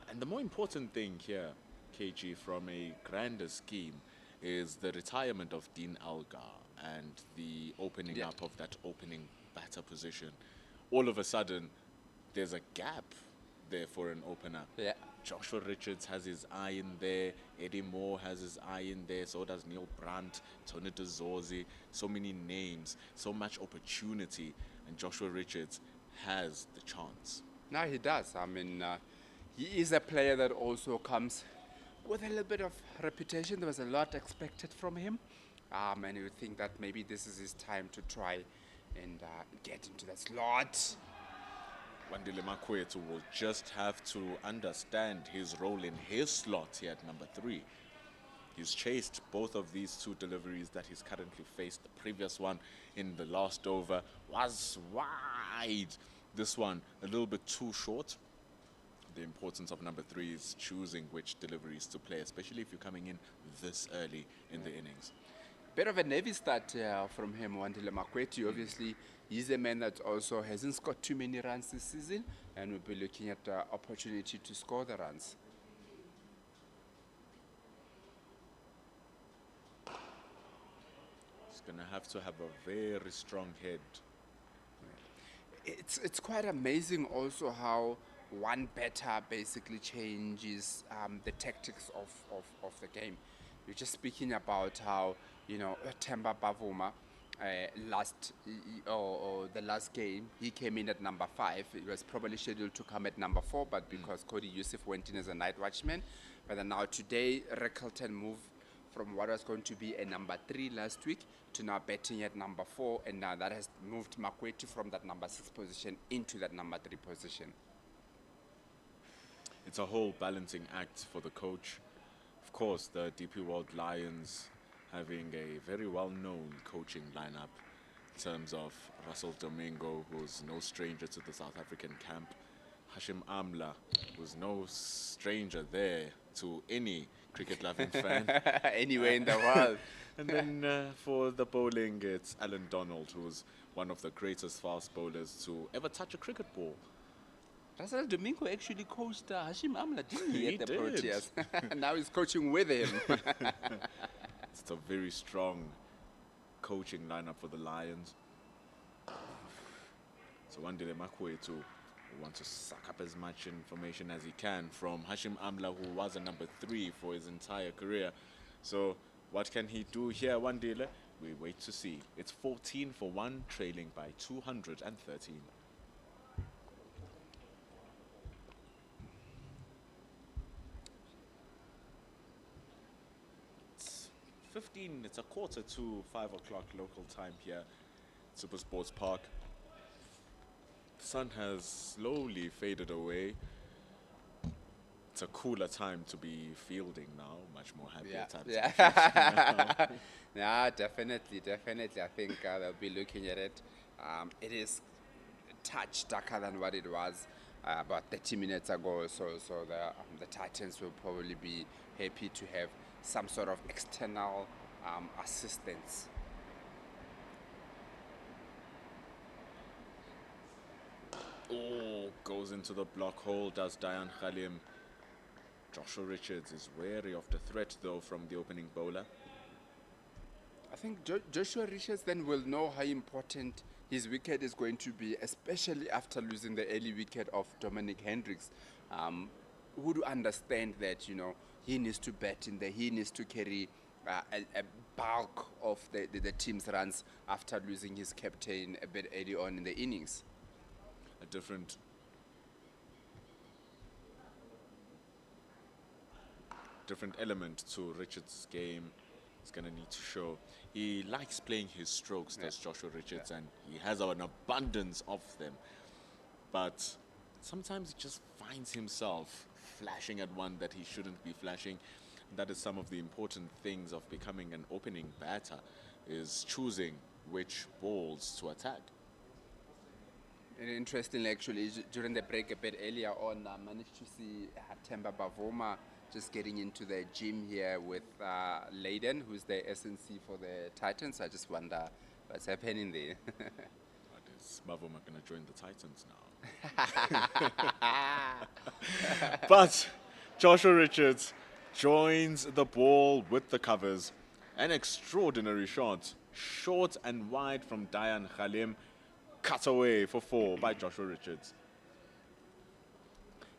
And the more important thing here, KG, from a grander scheme, is the retirement of Dean Elgar and the opening up of that opening batter position. All of a sudden, there's a gap there for an opener. Yeah. Joshua Richards has his eye in there. Eddie Moore has his eye in there. So does Neil Brandt, Tony DeZorzi. So many names, so much opportunity. And Joshua Richards has the chance. Now he does. I mean, he is a player that also comes with a little bit of reputation. There was a lot expected from him. And you would think that maybe this is his time to try and get into the slot. Wandile Makwetu will just have to understand his role in his slot here at number 3. He's chased both of these 2 deliveries that he's currently faced. The previous one in the last over was wide. This one a little bit too short. The importance of number 3 is choosing which deliveries to play, especially if you're coming in this early in the innings. Bit of a Navy start from him, Wandile Makwetu. Obviously, he's a man that also hasn't scored too many runs this season, and we'll be looking at the opportunity to score the runs. He's going to have a very strong head. It's quite amazing also how one batter basically changes the tactics of the game. You're just speaking about how, Temba Bavuma, or the last game, he came in at number 5. He was probably scheduled to come at number 4, but because Cody Yusuf went in as a night watchman. But then now today, Reckleton moved from what was going to be a number 3 last week to now batting at number 4, and now that has moved Makweti from that number 6 position into that number 3 position. It's a whole balancing act for the coach. Of course, the DP World Lions having a very well-known coaching lineup in terms of Russell Domingo, who's no stranger to the South African camp, Hashim Amla, who's no stranger there to any cricket-loving fan. Anywhere in the world. And then for the bowling, it's Alan Donald, who's one of the greatest fast bowlers to ever touch a cricket ball. Russell Domingo actually coached Hashim Amla, didn't he, He at the did. Proteas? Now he's coaching with him. It's a very strong coaching lineup for the Lions. So Wandile Makwetu wants to suck up as much information as he can from Hashim Amla, who was a number 3 for his entire career. So what can he do here, Wandile? We wait to see. It's 14 for 1, trailing by 213. 15, it's a quarter to 5 o'clock local time here at SuperSports Park. The sun has slowly faded away. It's a cooler time to be fielding now, much more happier times. Yeah. Yeah, definitely. I think they'll be looking at it. It is a touch darker than what it was about 30 minutes ago, so the Titans will probably be happy to have some sort of external assistance. Oh, goes into the block hole, does Dayan Khalim. Joshua Richards is wary of the threat, though, from the opening bowler. I think Joshua Richards then will know how important his wicket is going to be, especially after losing the early wicket of Dominic Hendricks. Who would understand that, he needs to bat in there, he needs to carry a bulk of the team's runs after losing his captain a bit early on in the innings. A different element to Richards' game is going to need to show. He likes playing his strokes, does Joshua Richards, and he has an abundance of them. But sometimes he just finds himself flashing at one that he shouldn't be flashing. That is some of the important things of becoming an opening batter, is choosing which balls to attack. And interestingly, actually, during the break a bit earlier on, I managed to see Temba Bavuma just getting into the gym here with Layden, who's the SNC for the Titans. I just wonder what's happening there. Is Bavuma going to join the Titans now? But Joshua Richards joins the ball with the covers. An extraordinary shot. Short and wide from Dayan Khalim. Cut away for 4 by Joshua Richards.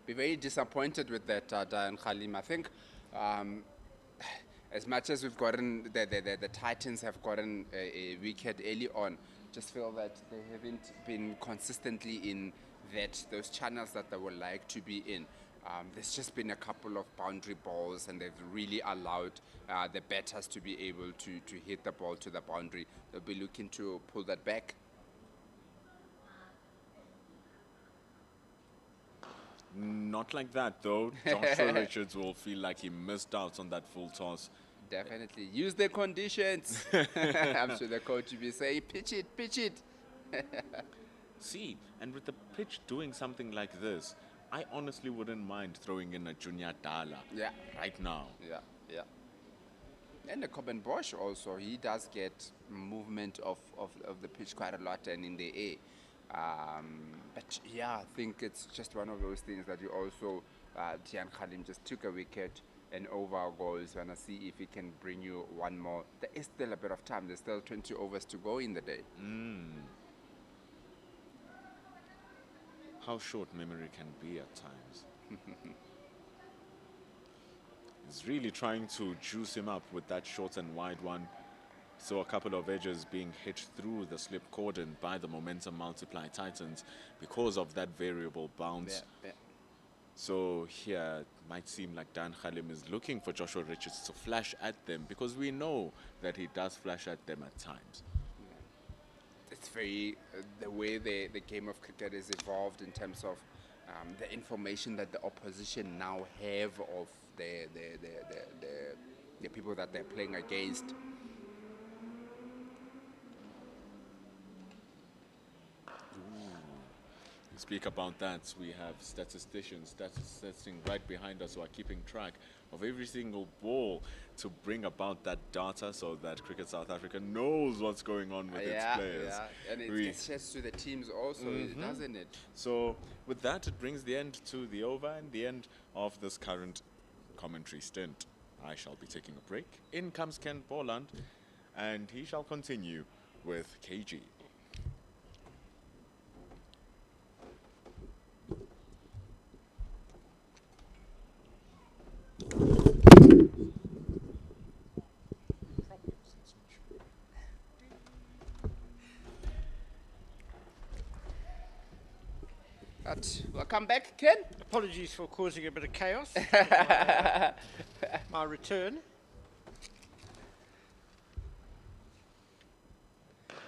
Be very disappointed with that, Dayan Khalim. I think as much as we've gotten, the Titans have gotten a wicket early on, just feel that they haven't been consistently in those channels that they would like to be in. There's just been a couple of boundary balls, and they've really allowed the batters to be able to hit the ball to the boundary. They'll be looking to pull that back. Not like that, though. Joshua Richards will feel like he missed out on that full toss. Definitely. Use the conditions. I'm sure the coach will be saying, pitch it. See, and with the pitch doing something like this, I honestly wouldn't mind throwing in a Junior Dala right now. Yeah. And the Coben Bosch also, he does get movement of the pitch quite a lot and in the air. But yeah, I think it's just one of those things that you also, Tian Khalim just took a wicket an over goals. We want to see if he can bring you one more. There is still a bit of time. There's still 20 overs to go in the day. How short memory can be at times. He's really trying to juice him up with that short and wide one. So a couple of edges being hit through the slip cordon by the momentum multiply Titans because of that variable bounce. Yeah. So here it might seem like Dan Khalim is looking for Joshua Richards to flash at them, because we know that he does flash at them at times. It's very the way the game of cricket is evolved in terms of the information that the opposition now have of the people that they're playing against. Speak about that. We have statisticians sitting right behind us who are keeping track of every single ball to bring about that data so that Cricket South Africa knows what's going on with its players. Yeah, and it gets shared to the teams also, doesn't it? So with that, it brings the end to the over and the end of this current commentary stint. I shall be taking a break. In comes Ken Borland, and he shall continue with KG. But welcome back, Ken. Apologies for causing a bit of chaos. My return.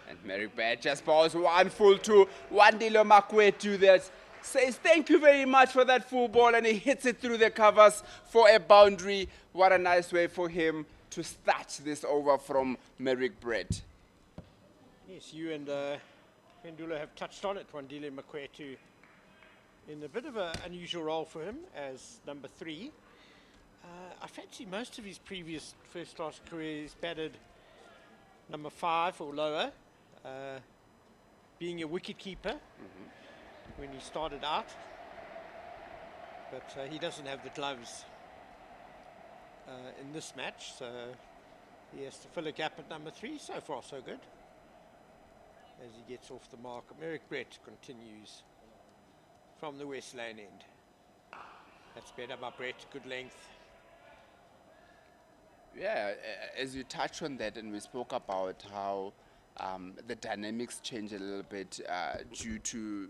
And Merrick Bad just balls 1 full to Wandile Makwetu that says thank you very much for that full ball, and he hits it through the covers for a boundary. What a nice way for him to start this over from Merrick Brett. Yes, you and Pendula have touched on it. Wandile Makwetu in a bit of an unusual role for him as number 3. I fancy most of his previous first-class careers batted number 5 or lower, being a wicket-keeper when he started out. But he doesn't have the gloves in this match, so he has to fill a gap at number 3. So far, so good. As he gets off the mark, Merrick Brett continues from the West Lane end. That's better by Brett, good length. Yeah, as you touched on that, and we spoke about how the dynamics change a little bit due to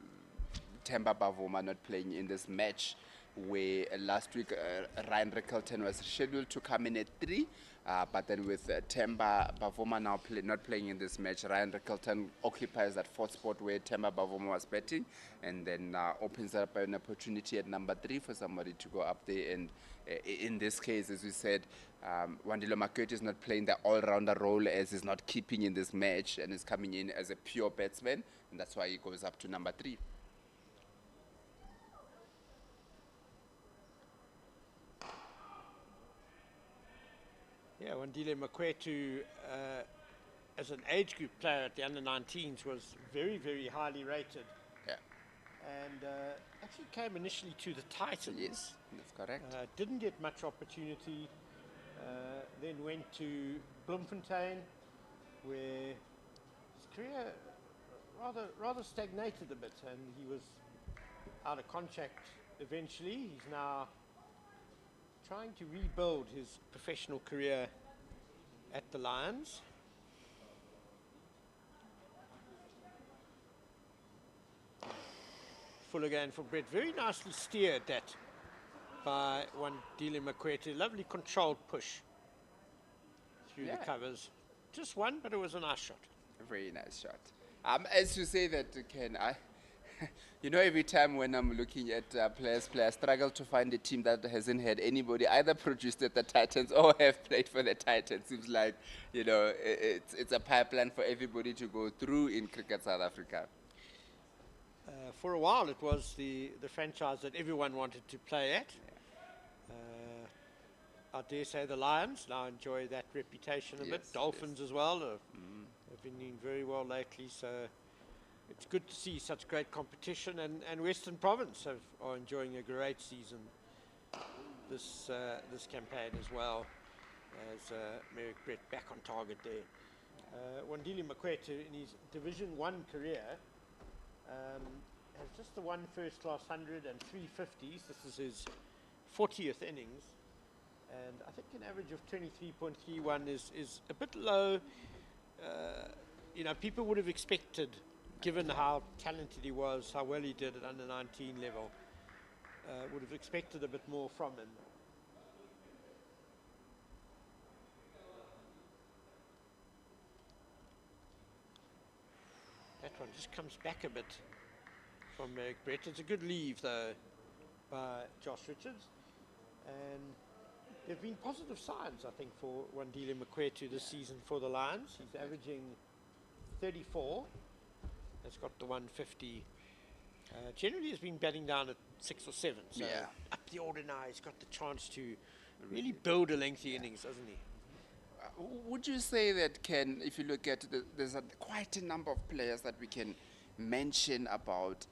Themba Bavuma not playing in this match, where last week Ryan Rickelton was scheduled to come in at 3, but then with Themba Bavuma now not playing in this match, Ryan Rickelton occupies that 4th spot where Themba Bavuma was batting, and then opens up an opportunity at number 3 for somebody to go up there. And in this case, as we said, Wandile Makwetu is not playing the all-rounder role, as he's not keeping in this match and is coming in as a pure batsman, and that's why he goes up to number 3. Yeah, Wandile Makwetu, as an age group player at the under-19s, was very, very highly rated. Yeah. And actually came initially to the Titans. Yes, that's correct. Didn't get much opportunity. Then went to Bloemfontein, where his career rather stagnated a bit, and he was out of contract eventually. He's now trying to rebuild his professional career at the Lions. Full again for Brett. Very nicely steered that by Wandile Makwetu. Lovely controlled push through the covers. Just one, but it was a nice shot. A very nice shot. As you say that, Ken, you know, every time when I'm looking at players, I struggle to find a team that hasn't had anybody either produced at the Titans or have played for the Titans. Seems like, you know, it's a pipeline for everybody to go through in Cricket South Africa. For a while, it was the franchise that everyone wanted to play at. I dare say the Lions now enjoy that reputation a bit. Dolphins as well have been doing very well lately. So it's good to see such great competition. And Western Province are enjoying a great season this campaign as well as Merrick Brett back on target there. Wandile Makwetu in his Division 1 career has just the one first class 100 and 350s. This is his 40th innings, and I think an average of 23.31 is a bit low. People would have expected, given how talented he was, how well he did at under 19 level, would have expected a bit more from him. That one just comes back a bit from Merrick Brett. It's a good leave, though, by Josh Richards. And there have been positive signs, I think, for Wandile Makwetu this season for the Lions. He's averaging 34. Has got the 150. Generally has been batting down at 6 or 7. So up the order now. He's got the chance to really build a lengthy innings, doesn't he? Would you say that, Ken, if you look at there's quite a number of players that we can mention about,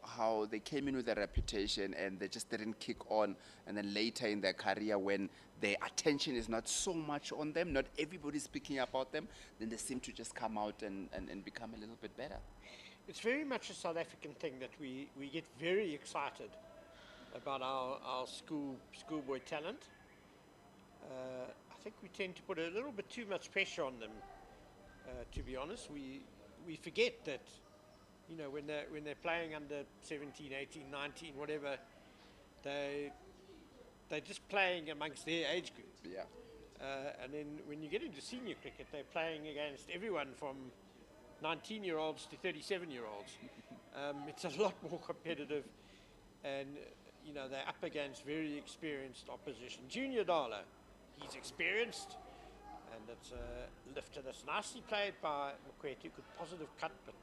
how they came in with a reputation and they just didn't kick on, and then later in their career when their attention is not so much on them, not everybody's speaking about them, then they seem to just come out and become a little bit better? It's very much a South African thing that we get very excited about our schoolboy talent. I think we tend to put a little bit too much pressure on them, to be honest. We forget that, when they're playing under 17, 18, 19, whatever, they're just playing amongst their age group. Yeah. And then when you get into senior cricket, they're playing against everyone from 19-year-olds to 37-year-olds. It's a lot more competitive, and they're up against very experienced opposition. Junior Dala, he's experienced, and it's lifted us nicely played by Makwetu. Good positive cut, but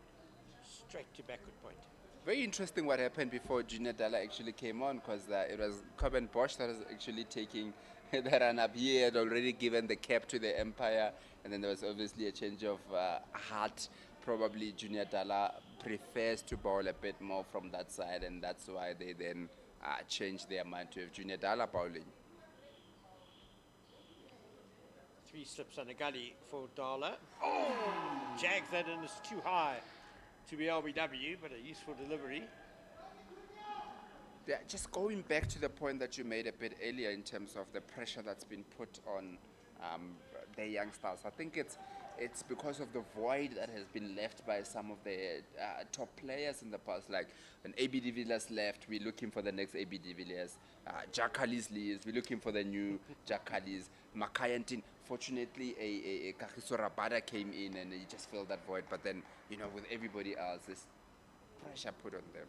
straight to backward point. Very interesting what happened before Junior Dala actually came on, because it was Coben Bosch that was actually taking the run-up. He had already given the cap to the Empire, and then there was obviously a change of heart. Probably Junior Dala prefers to bowl a bit more from that side, and that's why they then changed their mind to have Junior Dala bowling. 3 slips and a gully for Dala. Oh, jags that in, it's too high to be LBW, but a useful delivery. Yeah, just going back to the point that you made a bit earlier in terms of the pressure that's been put on the youngsters. I think it's because of the void that has been left by some of the top players in the past. Like when AB de Villiers left, we're looking for the next AB de Villiers. Jack Callis leaves, we're looking for the new Jack Callis. Makayantin, fortunately, a Kagiso Rabada came in and he just filled that void. But then, with everybody else, there's pressure put on them.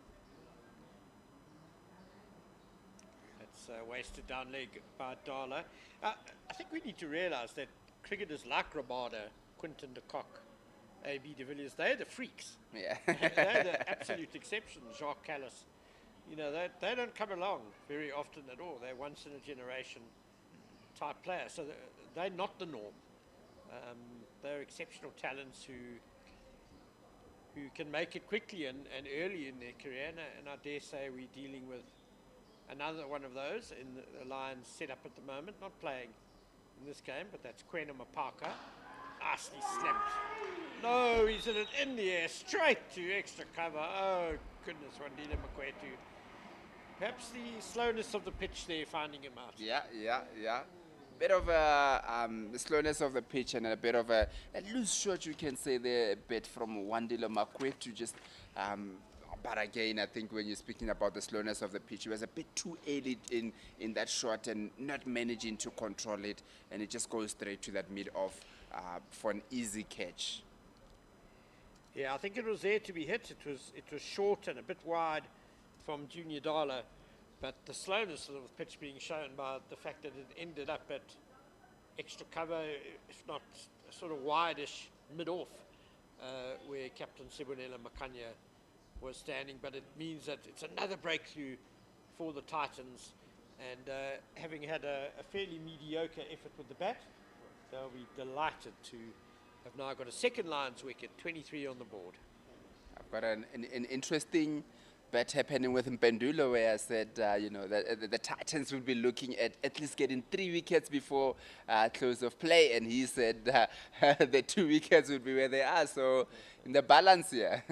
That's wasted down leg by Dala. I think we need to realise that cricketers like Rabada, Quinton de Kock, AB de Villiers, they're the freaks. Yeah. They're the absolute exceptions. Jacques Callis, they don't come along very often at all. They're once in a generation type players, so they're not the norm. They're exceptional talents who can make it quickly and early in their career, and I dare say we're dealing with another one of those in the Lions set up at the moment, not playing in this game, but that's Kwena Mapaka. Nicely slapped. No, he's hit it in the air, straight to extra cover. Oh, goodness, Wandile Makwetu. Perhaps the slowness of the pitch there finding him out. Yeah. Bit of the slowness of the pitch and a bit of a loose shot, you can say there, a bit from Wandile Makwetu. Just, but again, I think when you're speaking about the slowness of the pitch, it was a bit too early in that shot and not managing to control it, and it just goes straight to that mid-off for an easy catch. Yeah, I think it was there to be hit. It was short and a bit wide from Junior Dala, but the slowness of the pitch being shown by the fact that it ended up at extra cover, if not sort of wide-ish mid-off, where Captain Sibonela Makanya was standing. But it means that it's another breakthrough for the Titans, and having had a fairly mediocre effort with the bat, they'll be delighted to have now got a second Lions wicket, 23 on the board. I've got an interesting bet happening with Mpendulo, where I said, you know, the Titans will be looking at least getting 3 wickets before close of play, and he said the 2 wickets would be where they are. So in the balance here.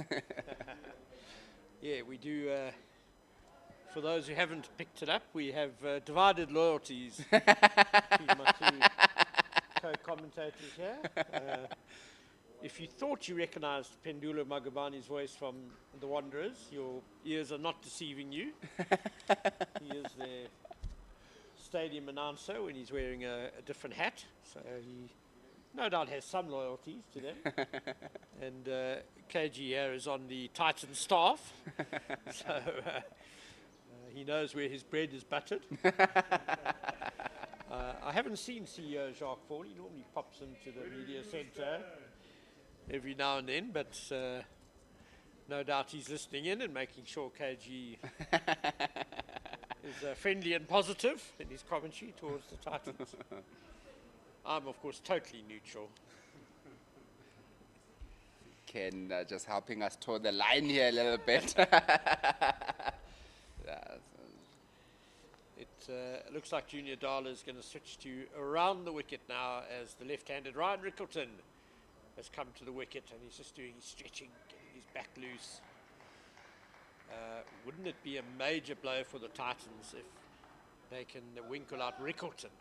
Yeah, we do. For those who haven't picked it up, we have divided loyalties between my two co-commentators here. If you thought you recognized Pendulo Magabani's voice from The Wanderers, your ears are not deceiving you. He is their stadium announcer when he's wearing a different hat, so he no doubt has some loyalties to them. And KG here is on the Titan staff, so he knows where his bread is buttered. I haven't seen CEO Jacques Fall. He normally pops into the media centre every now and then, but no doubt he's listening in and making sure KG is friendly and positive in his commentary towards the Titans. I'm, of course, totally neutral. Ken just helping us toe the line here a little bit. It looks like Junior Dala is going to switch to around the wicket now as the left-handed Ryan Rickleton has come to the wicket, and he's just doing his stretching, getting his back loose. Wouldn't it be a major blow for the Titans if they can winkle out Rickleton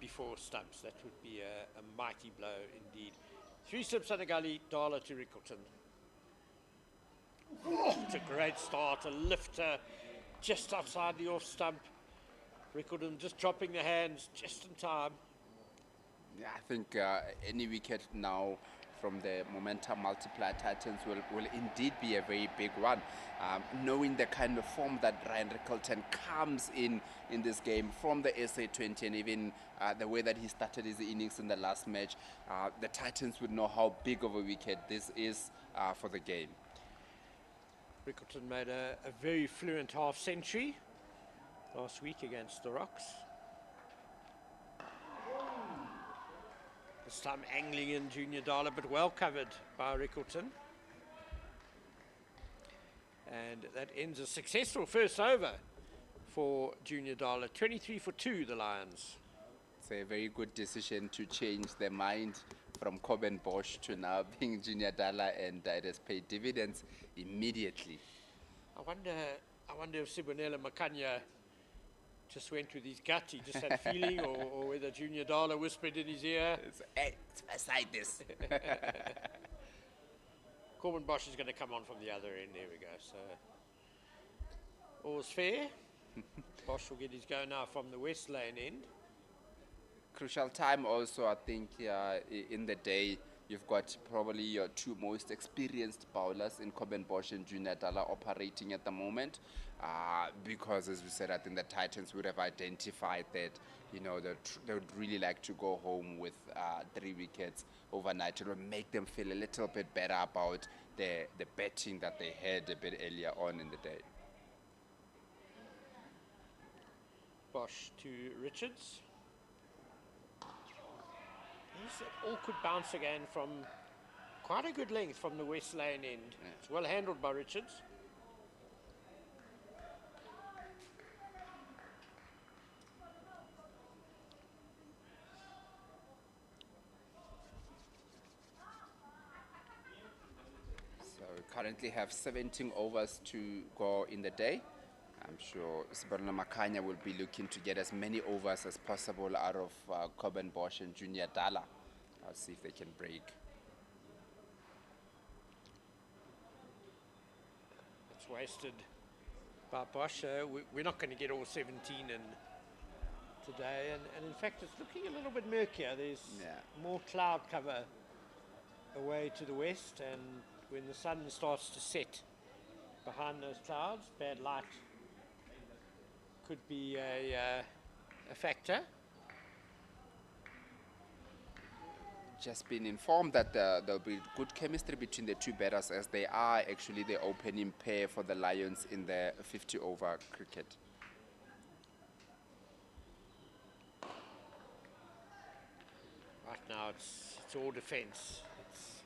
before stumps? That would be a mighty blow indeed. 3 slips on the gully, Dala to Rickleton. It's a great start, a lifter just outside the off stump. Rickleton just dropping the hands just in time. Yeah, I think any wicket now from the momentum multiplier Titans will indeed be a very big one. Knowing the kind of form that Ryan Rickleton comes in this game from the SA20, and even the way that he started his innings in the last match, the Titans would know how big of a wicket this is for the game. Rickleton made a very fluent half century last week against the Rocks. This time angling in Junior Dala, but well covered by Rickleton. And that ends a successful first over for Junior Dala. 23 for 2, the Lions. It's a very good decision to change their mind from Coben Bosch to now being Junior Dala, and it has paid dividends immediately. I wonder if Sibonela Makanya just went with his gut. He just had a feeling, or whether Junior Dala whispered in his ear. It's aside this. Corbin Bosch is going to come on from the other end. There we go. So all's fair. Bosch will get his go now from the West Lane end. Crucial time also, I think, in the day. You've got probably your 2 most experienced bowlers in Coben Bosch and Junior Dala operating at the moment, because, as we said, I think the Titans would have identified that, you know, they would really like to go home with 3 wickets overnight. It will make them feel a little bit better about the betting that they had a bit earlier on in the day. Bosch to Richards. He's an awkward bounce again from quite a good length from the West Lane end. Yeah. It's well handled by Richards. So we currently have 17 overs to go in the day. I'm sure Sibonela Makanya will be looking to get as many overs as possible out of Coben Bosch and Junior Dala. I'll see if they can break. It's wasted by Bosch. We're not going to get all 17 in today. And in fact, it's looking a little bit murkier. There's more cloud cover away to the west. And when the sun starts to set behind those clouds, bad light could be a factor. Just been informed that there'll be good chemistry between the 2 batters, as they are actually the opening pair for the Lions in the 50-over cricket. Right now it's all defence. It's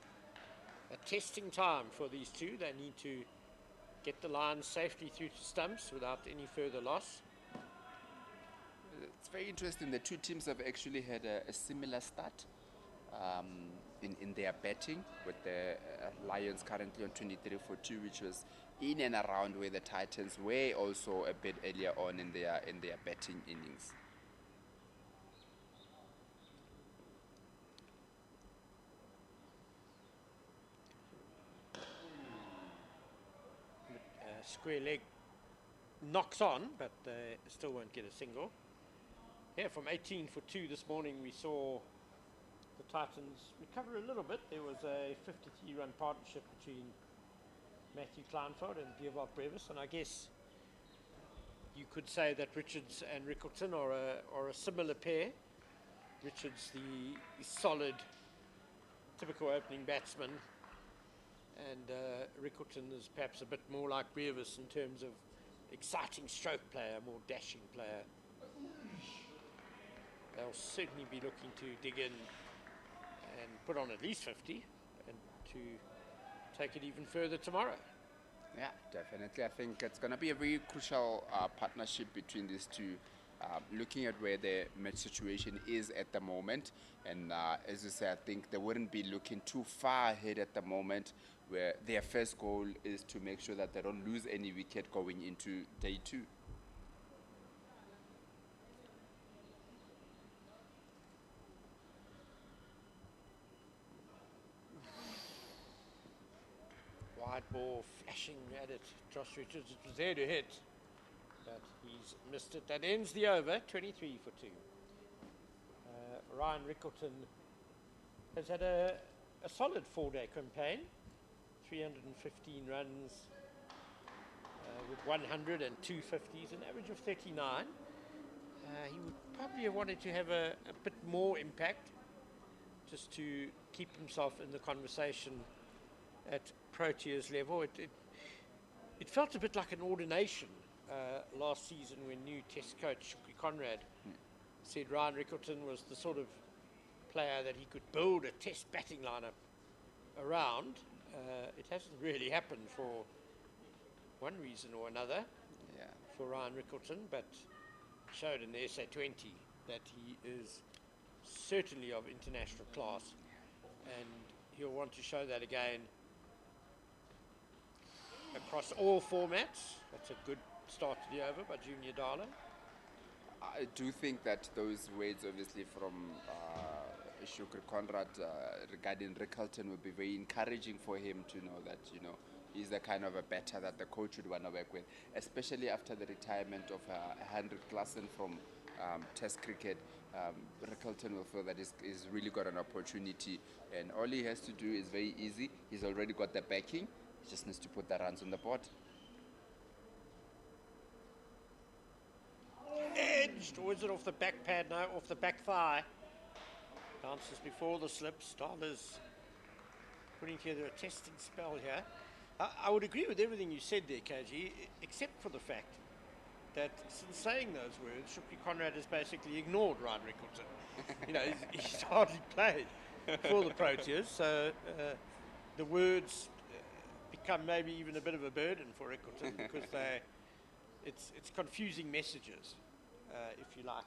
a testing time for these 2. They need to get the Lions safely through to stumps without any further loss. It's very interesting. The two teams have actually had a similar start in their betting, with the Lions currently on 23-2, which was in and around where the Titans were also a bit earlier on in their betting innings. Square leg knocks on, but they still won't get a single. Here from 18-2 this morning, we saw the Titans recover a little bit. There was a 53-run partnership between Matthew Kleinfeld and Diewold Brevis, and I guess you could say that Richards and Rickleton are a similar pair. Richards, the solid, typical opening batsman, and Rickleton is perhaps a bit more like Brevis in terms of exciting stroke player, more dashing player. They'll certainly be looking to dig in and put on at least 50 and to take it even further tomorrow. Yeah, definitely. I think it's going to be a very crucial partnership between these two, looking at where the match situation is at the moment. And as you say, I think they wouldn't be looking too far ahead at the moment, where their first goal is to make sure that they don't lose any wicket going into day 2. Wide ball flashing at it. Josh Richards, it was there to hit, but he's missed it. That ends the over, 23-2. Ryan Rickleton has had a solid 4-day campaign, 315 runs with 100 and 250s, an average of 39. He would probably have wanted to have a bit more impact just to keep himself in the conversation at Proteas level. It felt a bit like an ordination last season when new Test coach Shukri Conrad said Ryan Rickleton was the sort of player that he could build a Test batting lineup around. It hasn't really happened for one reason or another for Ryan Rickleton, but showed in the SA20 that he is certainly of international class, and he'll want to show that again across all formats. That's a good start to the over by Junior Dala. I do think that those words, obviously, from Shukri Conrad regarding Rickleton would be very encouraging for him to know that, he's the kind of a batter that the coach would want to work with, especially after the retirement of Hendrik Klassen from Test cricket. Rickleton will feel that he's really got an opportunity, and all he has to do is very easy. He's already got the backing. He just needs to put the runs on the board. Edged, or is it off the back pad? No, off the back thigh. Bounces before the slips. Dala's putting together a testing spell here. I would agree with everything you said there, KG, except for the fact that since saying those words, Shukri Conrad has basically ignored Ryan Rickleton. He's hardly played for the Proteas, so the words become maybe even a bit of a burden for Rickleton because it's confusing messages, if you like,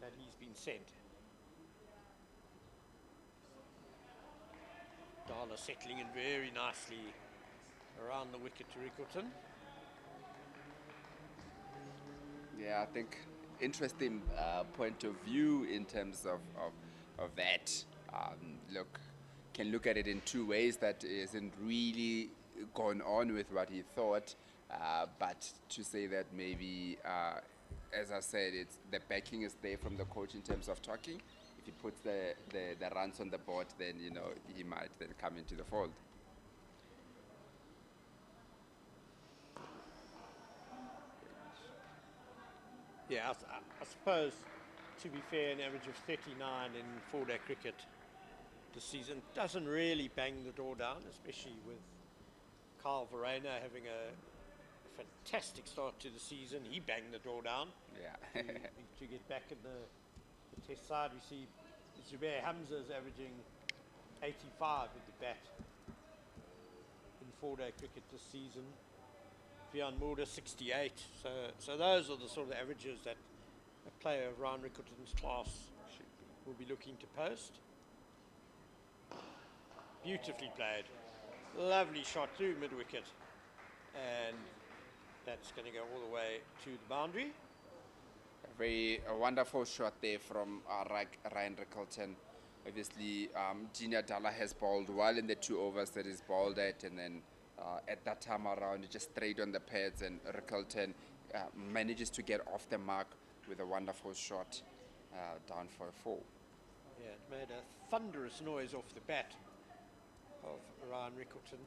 that he's been sent. Dala settling in very nicely around the wicket to Rickleton. Yeah, I think interesting point of view in terms of that. Can look at it in two ways. That isn't really gone on with what he thought, but to say that maybe, as I said, it's the backing is there from the coach in terms of talking. If he puts the runs on the board, then he might then come into the fold. Yeah, I suppose, to be fair, an average of 39 in 4-day cricket this season doesn't really bang the door down, especially with Kyle Verreynne having a fantastic start to the season. He banged the door down. Yeah. to get back in the Test side. We see Zubair Hamza is averaging 85 with the bat in 4-day cricket this season. Bjorn Mulder 68. So those are the sort of averages that a player of Ryan Rickleton's class will be looking to post. Beautifully played. Lovely shot through mid-wicket. And that's going to go all the way to the boundary. A wonderful shot there from Ryan Rickleton. Obviously, Gina Dalla has bowled well in the 2 overs that he's bowled at, and then at that time around, he just straight on the pads, and Rickleton manages to get off the mark with a wonderful shot down for a 4. Yeah, it made a thunderous noise off the bat of Ryan Rickleton.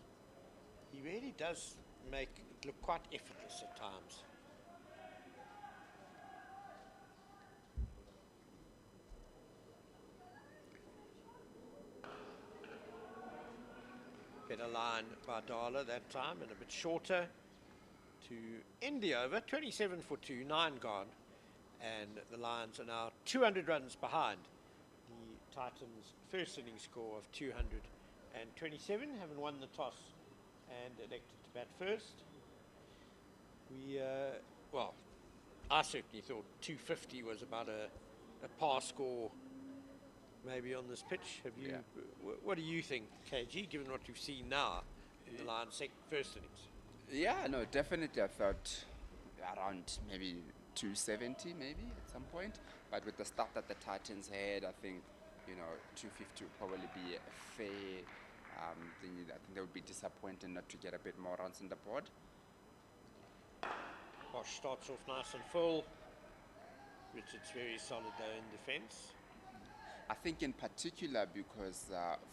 He really does make it look quite effortless at times. Better line by Dala that time, and a bit shorter to end the over. 27 for 2, 9 gone, and the Lions are now 200 runs behind the Titans' first innings score of 227, having won the toss and elected to bat first. Well, I certainly thought 250 was about a par score maybe on this pitch. Have you? Yeah. What do you think, KG, given what you've seen now in the Lions' first innings? Yeah, no, definitely. I thought around maybe 270 maybe at some point. But with the start that the Titans had, I think, 250 would probably be a fair thing. I think they would be disappointed not to get a bit more runs on the board. Bosch starts off nice and full. Richard's very solid though in defence. I think in particular because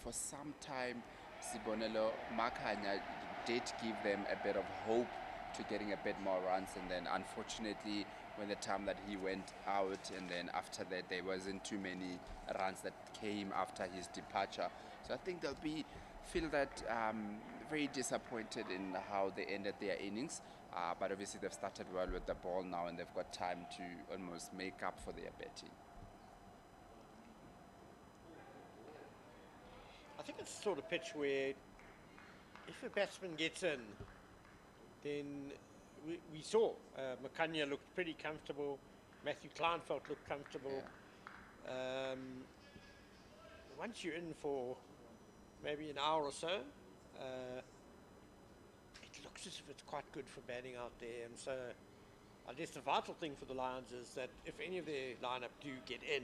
for some time Sibonelo Makanya did give them a bit of hope to getting a bit more runs, and then unfortunately when the time that he went out, and then after that there wasn't too many runs that came after his departure. So I think they'll feel that very disappointed in how they ended their innings, but obviously they've started well with the ball now, and they've got time to almost make up for their batting. I think it's the sort of pitch where if a batsman gets in, then we saw Makanya looked pretty comfortable. Matthew Kleinfeld looked comfortable. Yeah. Once you're in for maybe an hour or so, it looks as if it's quite good for batting out there. And so I guess the vital thing for the Lions is that if any of their lineup do get in,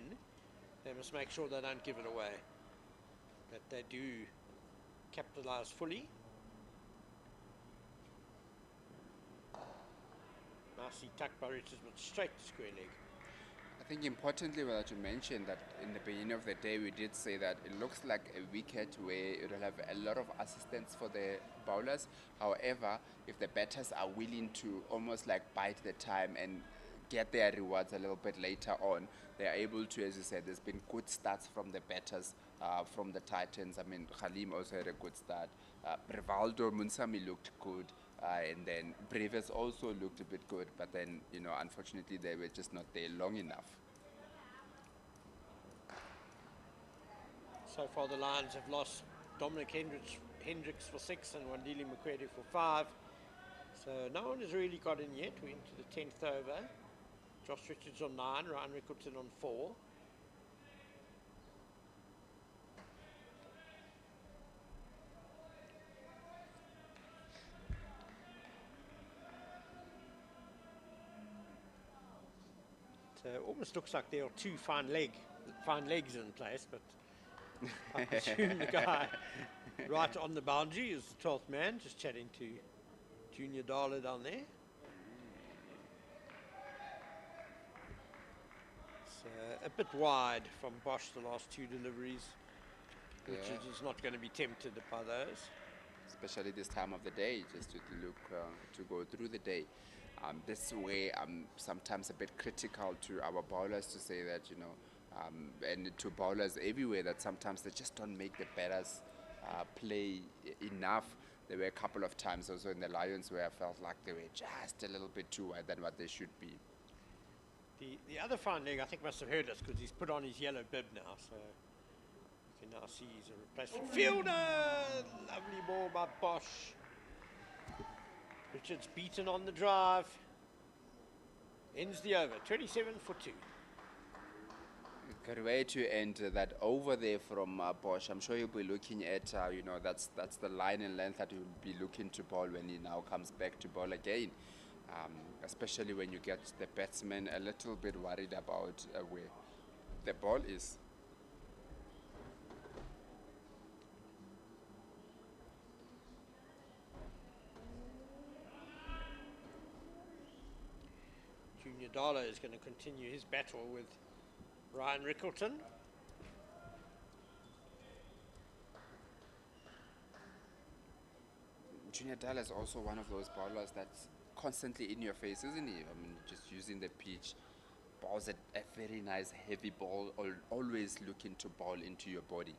they must make sure they don't give it away, that they do capitalise fully. Nicely tucked by Richards, but straight to square leg. I think importantly, well, to mention that in the beginning of the day we did say that it looks like a wicket where it will have a lot of assistance for the bowlers. However, if the batters are willing to almost like bite the time and get their rewards a little bit later on, they are able to, as you said, there's been good starts from the batters, from the Titans. I mean, Khalim also had a good start. Rivaldo Munsami looked good. And then Breves also looked a bit good, but then, unfortunately they were just not there long enough. So far the Lions have lost Dominic Hendricks for 6 and Wandile Mukwede for 5. So no one has really got in yet. We're into the 10th over. Josh Richards on 9, Ryan Rickleton on 4. It almost looks like there are two fine legs in place, but I presume the guy right on the boundary is the 12th man, just chatting to Junior Dala down there. It's a bit wide from Bosch the last 2 deliveries, which is not going to be tempted by those. Especially this time of the day, just to look to go through the day. This way, I'm sometimes a bit critical to our bowlers to say that, and to bowlers everywhere, that sometimes they just don't make the batters play enough. There were a couple of times also in the Lions where I felt like they were just a little bit too wide than what they should be. The other fine leg, I think, must have heard us because he's put on his yellow bib now, so you can now see he's a replacement fielder. Lovely ball by Bosch. Richards beaten on the drive. Ends the over, 27 for 2. Good way to end that over there from Bosch. I'm sure he'll be looking at, that's the line and length that he'll be looking to bowl when he now comes back to bowl again. Especially when you get the batsman a little bit worried about where the ball is. Junior Dala is going to continue his battle with Ryan Rickleton. Junior Dala is also one of those bowlers that's constantly in your face, isn't he? I mean, just using the pitch, bowls a very nice heavy ball, always looking to bowl into your body.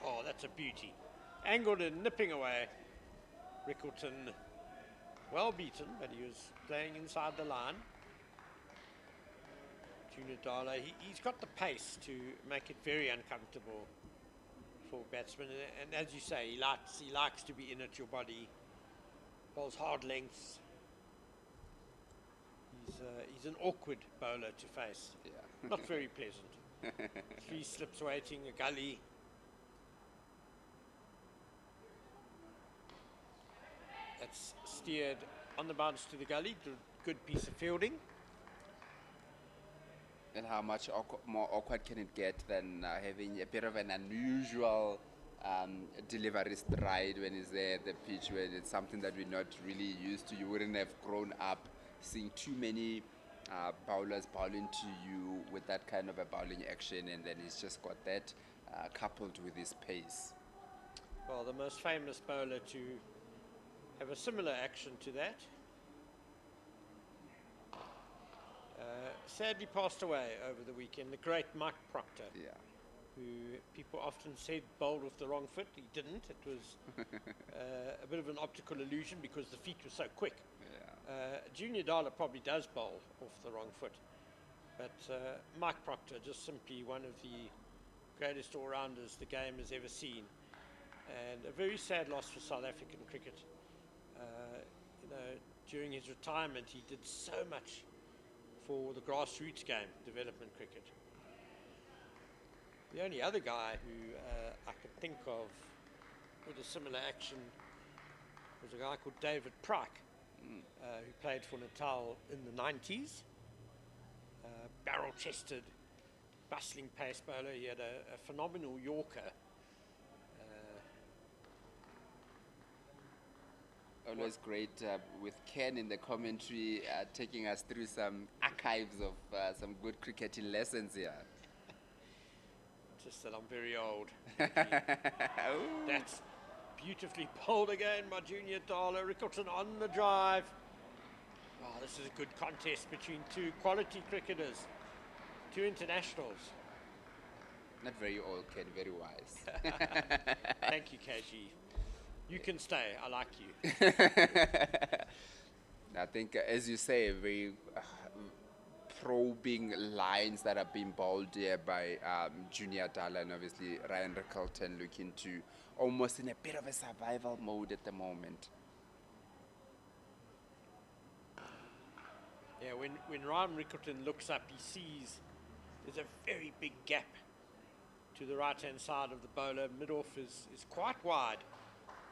Oh, that's a beauty. Angled and nipping away. Rickleton well beaten, but he was playing inside the line. Junior Dala, he's got the pace to make it very uncomfortable for batsmen. And as you say, he likes to be in at your body. Bowls hard lengths. He's an awkward bowler to face. Yeah. Not very pleasant. 3 slips waiting, a gully. That's steered on the bounce to the gully. Good piece of fielding. And how much more awkward can it get than having a bit of an unusual delivery stride when he's there at the pitch, when it's something that we're not really used to. You wouldn't have grown up seeing too many bowlers bowling to you with that kind of a bowling action, and then he's just got that coupled with his pace. Well, the most famous bowler to have a similar action to that sadly passed away over the weekend, the great Mike Proctor. Yeah. Who people often said bowled with the wrong foot. He didn't. It was a bit of an optical illusion because the feet were so quick. Yeah. Junior Dala probably does bowl off the wrong foot. But Mike Proctor, just simply one of the greatest all-rounders the game has ever seen. And a very sad loss for South African cricket. During his retirement, he did so much for the grassroots game, development cricket. The only other guy who I could think of with a similar action was a guy called David Pryke, who played for Natal in the 90s. Barrel-chested, bustling pace bowler. He had a phenomenal Yorker. Always great with Ken in the commentary, taking us through some archives of some good cricketing lessons here. Just that I'm very old. That's beautifully bowled again by Junior Dala. Rickleton on the drive. Oh, this is a good contest between two quality cricketers, two internationals. Not very old, Ken, very wise. Thank you, KG. You can stay. I like you. I think, as you say, very probing lines that are being bowled here by Junior Dala, and obviously Ryan Rickleton looking to almost in a bit of a survival mode at the moment. Yeah, when Ryan Rickleton looks up, he sees there's a very big gap to the right-hand side of the bowler. Mid-off is quite wide,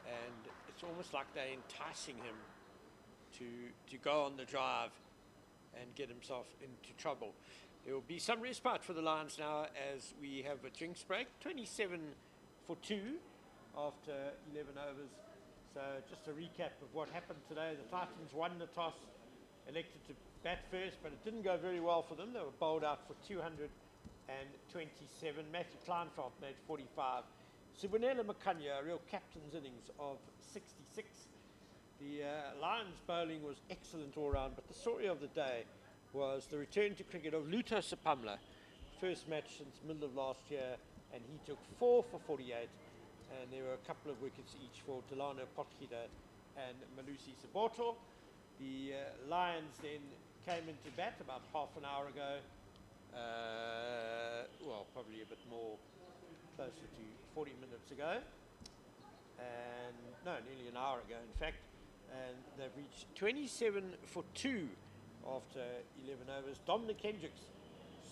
and it's almost like they're enticing him to go on the drive and get himself into trouble. There will be some respite for the Lions now as we have a drinks break. 27 for 2 after 11 overs. So just a recap of what happened today. The Titans won the toss, elected to bat first, but it didn't go very well for them. They were bowled out for 227. Matthew Kleinfeld made 45. Subonela Makanya, a real captain's innings of 66. The Lions bowling was excellent all round, but the story of the day was the return to cricket of Luto Sapamla. First match since middle of last year, and he took 4 for 48, and there were a couple of wickets each for Delano Potgieter and Malusi Saboto. The Lions then came into bat about half an hour ago, well, probably a bit more, closer to 40 minutes ago, and no, nearly an hour ago, in fact, and they've reached 27 for 2 after 11 overs. Dominic Hendricks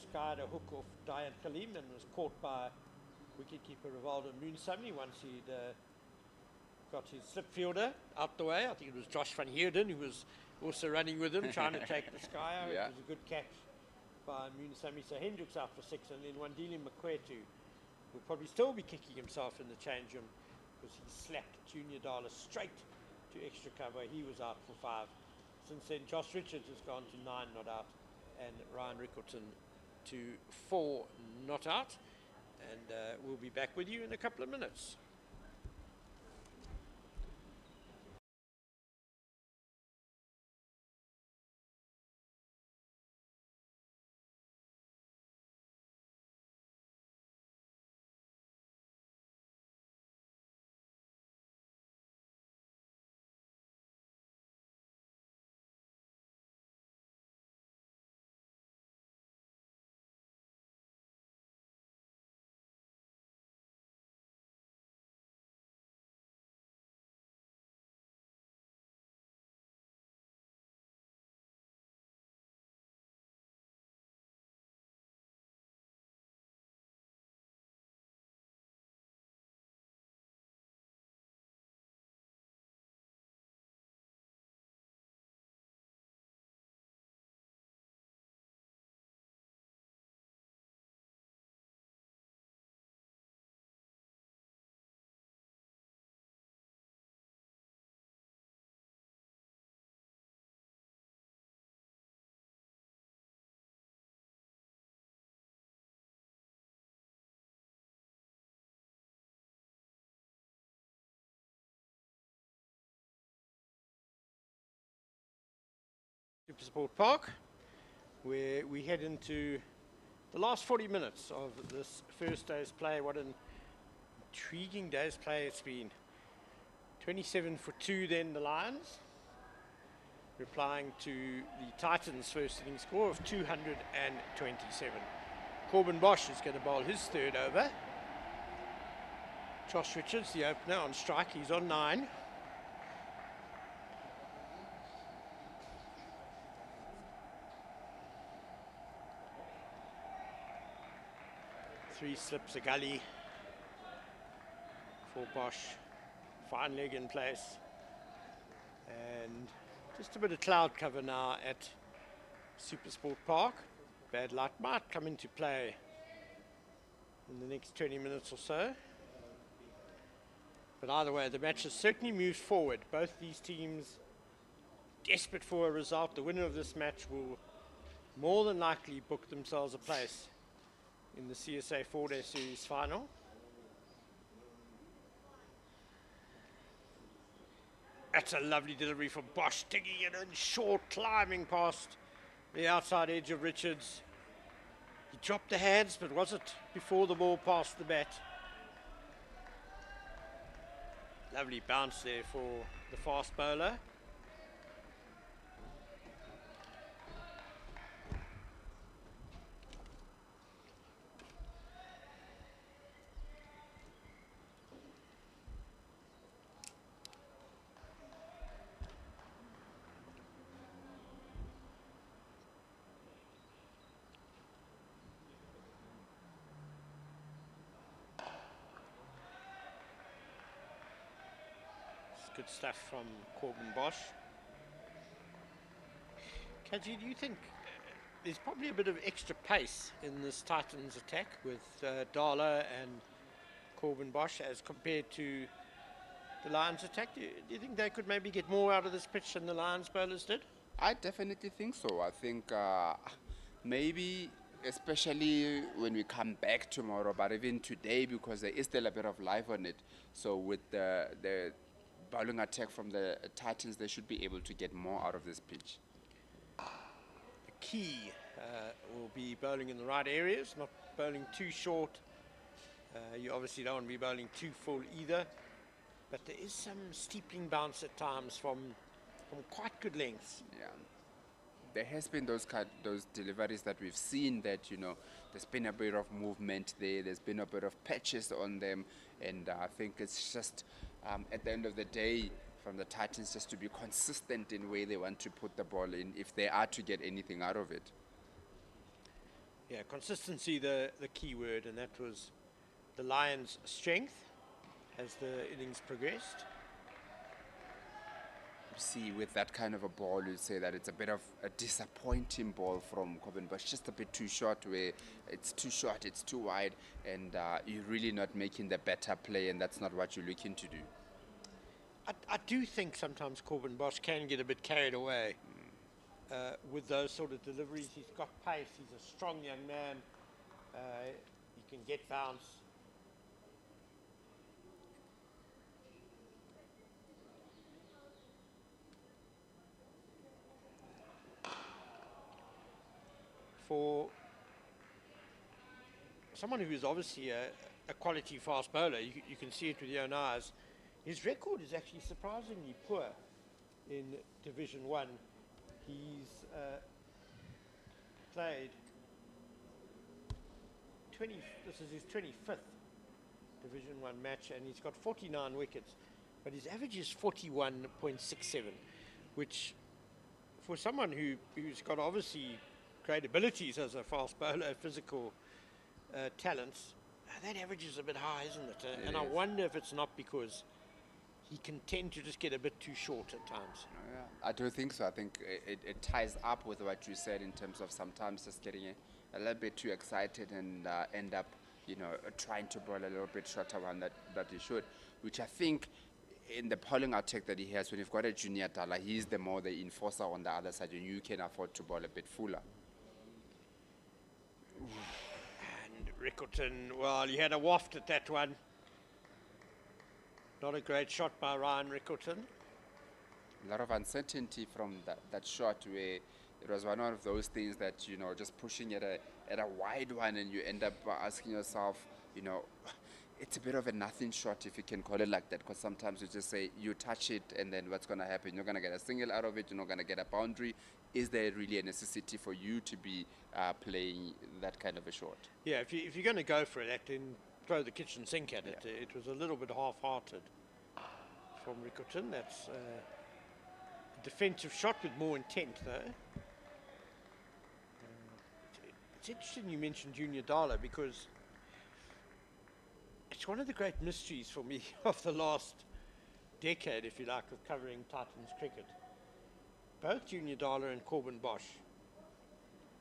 skied a hook off Diane Khalim and was caught by wicketkeeper Rivaldo Moonsamy once he'd got his slip fielder out the way. I think it was Josh van Heerden who was also running with him, trying to take the sky out. Yeah. It was a good catch by Moonsamy. So Hendricks out for 6, and then Wandile Makwetu will probably still be kicking himself in the change room because he slapped Junior Dala straight to extra cover. He was out for 5. Since then, Josh Richards has gone to 9 not out, and Ryan Rickleton to 4 not out. And we'll be back with you in a couple of minutes. SuperSport Park, where we head into the last 40 minutes of this first day's play. What an intriguing day's play it's been. 27 for 2 then the Lions, replying to the Titans' first inning score of 227. Corbin Bosch is going to bowl his third over. Josh Richards, the opener, on strike. He's on 9. Three slips a gully for Bosch. Fine leg in place. And just a bit of cloud cover now at SuperSport Park. Bad light might come into play in the next 20 minutes or so. But either way, the match has certainly moved forward. Both these teams desperate for a result. The winner of this match will more than likely book themselves a place in the CSA 4-day series final. That's a lovely delivery from Bosch, digging it in short, climbing past the outside edge of Richards. He dropped the hands, but was it before the ball passed the bat? Lovely bounce there for the fast bowler. Good stuff from Corbin Bosch. Kaji, do you think there's probably a bit of extra pace in this Titans attack with Dala and Corbin Bosch as compared to the Lions attack? Do you think they could maybe get more out of this pitch than the Lions bowlers did? I definitely think so. I think maybe, especially when we come back tomorrow, but even today, because there is still a bit of life on it. So with the bowling attack from the Titans, they should be able to get more out of this pitch. The key will be bowling in the right areas, not bowling too short. You obviously don't want to be bowling too full either. But there is some steepling bounce at times from quite good lengths. Yeah. There has been those deliveries that we've seen that, there's been a bit of movement there, there's been a bit of patches on them, and I think it's just at the end of the day, from the Titans, just to be consistent in where they want to put the ball in, if they are to get anything out of it. Yeah, consistency, the key word, and that was the Lions' strength as the innings progressed. You see, with that kind of a ball, you'd say that it's a bit of a disappointing ball from Coben, but just a bit too short, where it's too short, it's too wide, and you're really not making the better play, and that's not what you're looking to do. I do think sometimes Corbin Bosch can get a bit carried away with those sort of deliveries. He's got pace, he's a strong young man, he can get bounce. For someone who is obviously a quality fast bowler, you can see it with your own eyes, his record is actually surprisingly poor in Division 1. He's played this is his 25th Division 1 match, and he's got 49 wickets, but his average is 41.67, which for someone who's got obviously great abilities as a fast bowler, physical talents, that average is a bit high, isn't it? And I wonder if it's not because he can tend to just get a bit too short at times. I don't think so. I think it ties up with what you said in terms of sometimes just getting a little bit too excited and end up, trying to bowl a little bit shorter one that he should, which I think in the polling attack that he has, when you've got a junior Dala, he's the more the enforcer on the other side, and you can afford to bowl a bit fuller. And Rickleton, well, he had a waft at that one. Not a great shot by Ryan Rickleton. A lot of uncertainty from that shot, where it was one of those things that, just pushing at a wide one, and you end up asking yourself, it's a bit of a nothing shot, if you can call it like that, because sometimes you just say, you touch it, and then what's going to happen? You're going to get a single out of it, you're not going to get a boundary. Is there really a necessity for you to be playing that kind of a shot? Yeah, if you're going to go for it, then throw the kitchen sink at it. It was a little bit half-hearted from Rickleton. That's a defensive shot with more intent, though. It's interesting you mentioned Junior Dala, because it's one of the great mysteries for me of the last decade, if you like, of covering Titans cricket. Both Junior Dala and Corbin Bosch.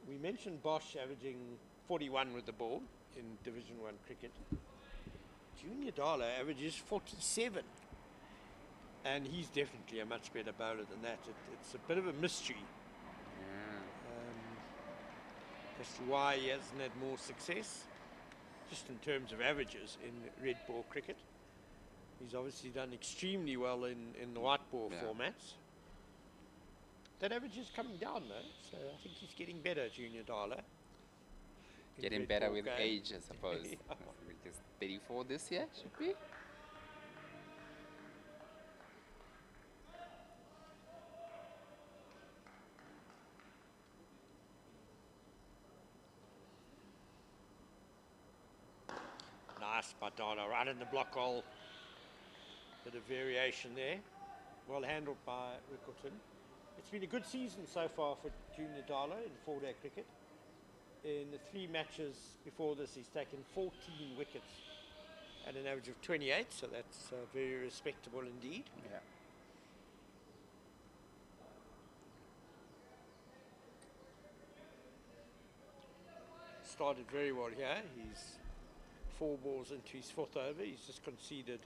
We mentioned Bosch averaging 41 with the ball in Division 1 cricket. Junior Dala averages 47. And he's definitely a much better bowler than that. It's a bit of a mystery as to why he hasn't had more success, just in terms of averages in red ball cricket. He's obviously done extremely well in the white ball formats. That average is coming down, though, so I think he's getting better, Junior Dala. Getting better with age, I suppose. Because 34 this year, should be? Nice by Dala, right in the block hole. Bit of variation there. Well handled by Rickleton. It's been a good season so far for Junior Dala in 4-day cricket. In the 3 matches before this, he's taken 14 wickets at an average of 28, so that's very respectable indeed. Yeah. Started very well here. He's 4 balls into his 4th over. He's just conceded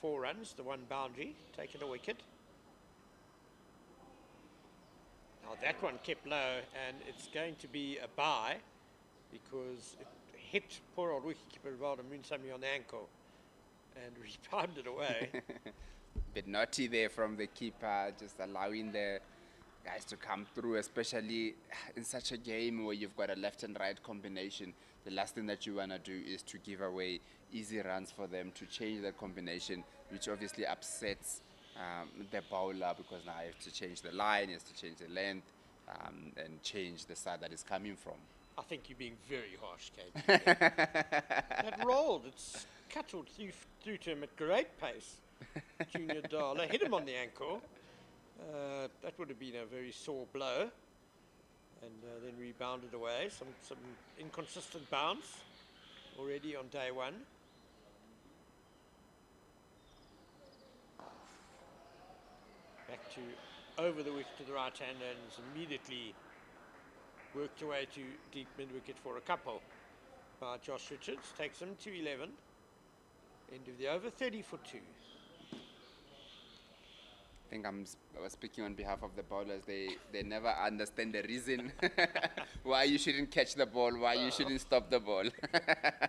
4 runs, the 1 boundary, taken a wicket. Now that one kept low, and it's going to be a bye because it hit poor old wicketkeeper Rivaldo Moonsamy on the ankle and re-palmed it away. Bit naughty there from the keeper, just allowing the guys to come through, especially in such a game where you've got a left and right combination. The last thing that you want to do is to give away easy runs for them to change the combination, which obviously upsets the bowler, because now he has to change the line, he has to change the length, and change the side that is coming from. I think you're being very harsh, Kate. That rolled. It's cuttled through to him at great pace. Junior Dala hit him on the ankle. That would have been a very sore blow. And then rebounded away. Some inconsistent bounce already on day one. Back to over the wicket to the right hand, and is immediately worked away to deep mid wicket for a couple by Josh Richards. Takes him to 11. End of the over, 30 for 2. I think I was speaking on behalf of the bowlers. They never understand the reason why you shouldn't catch the ball, why you shouldn't stop the ball.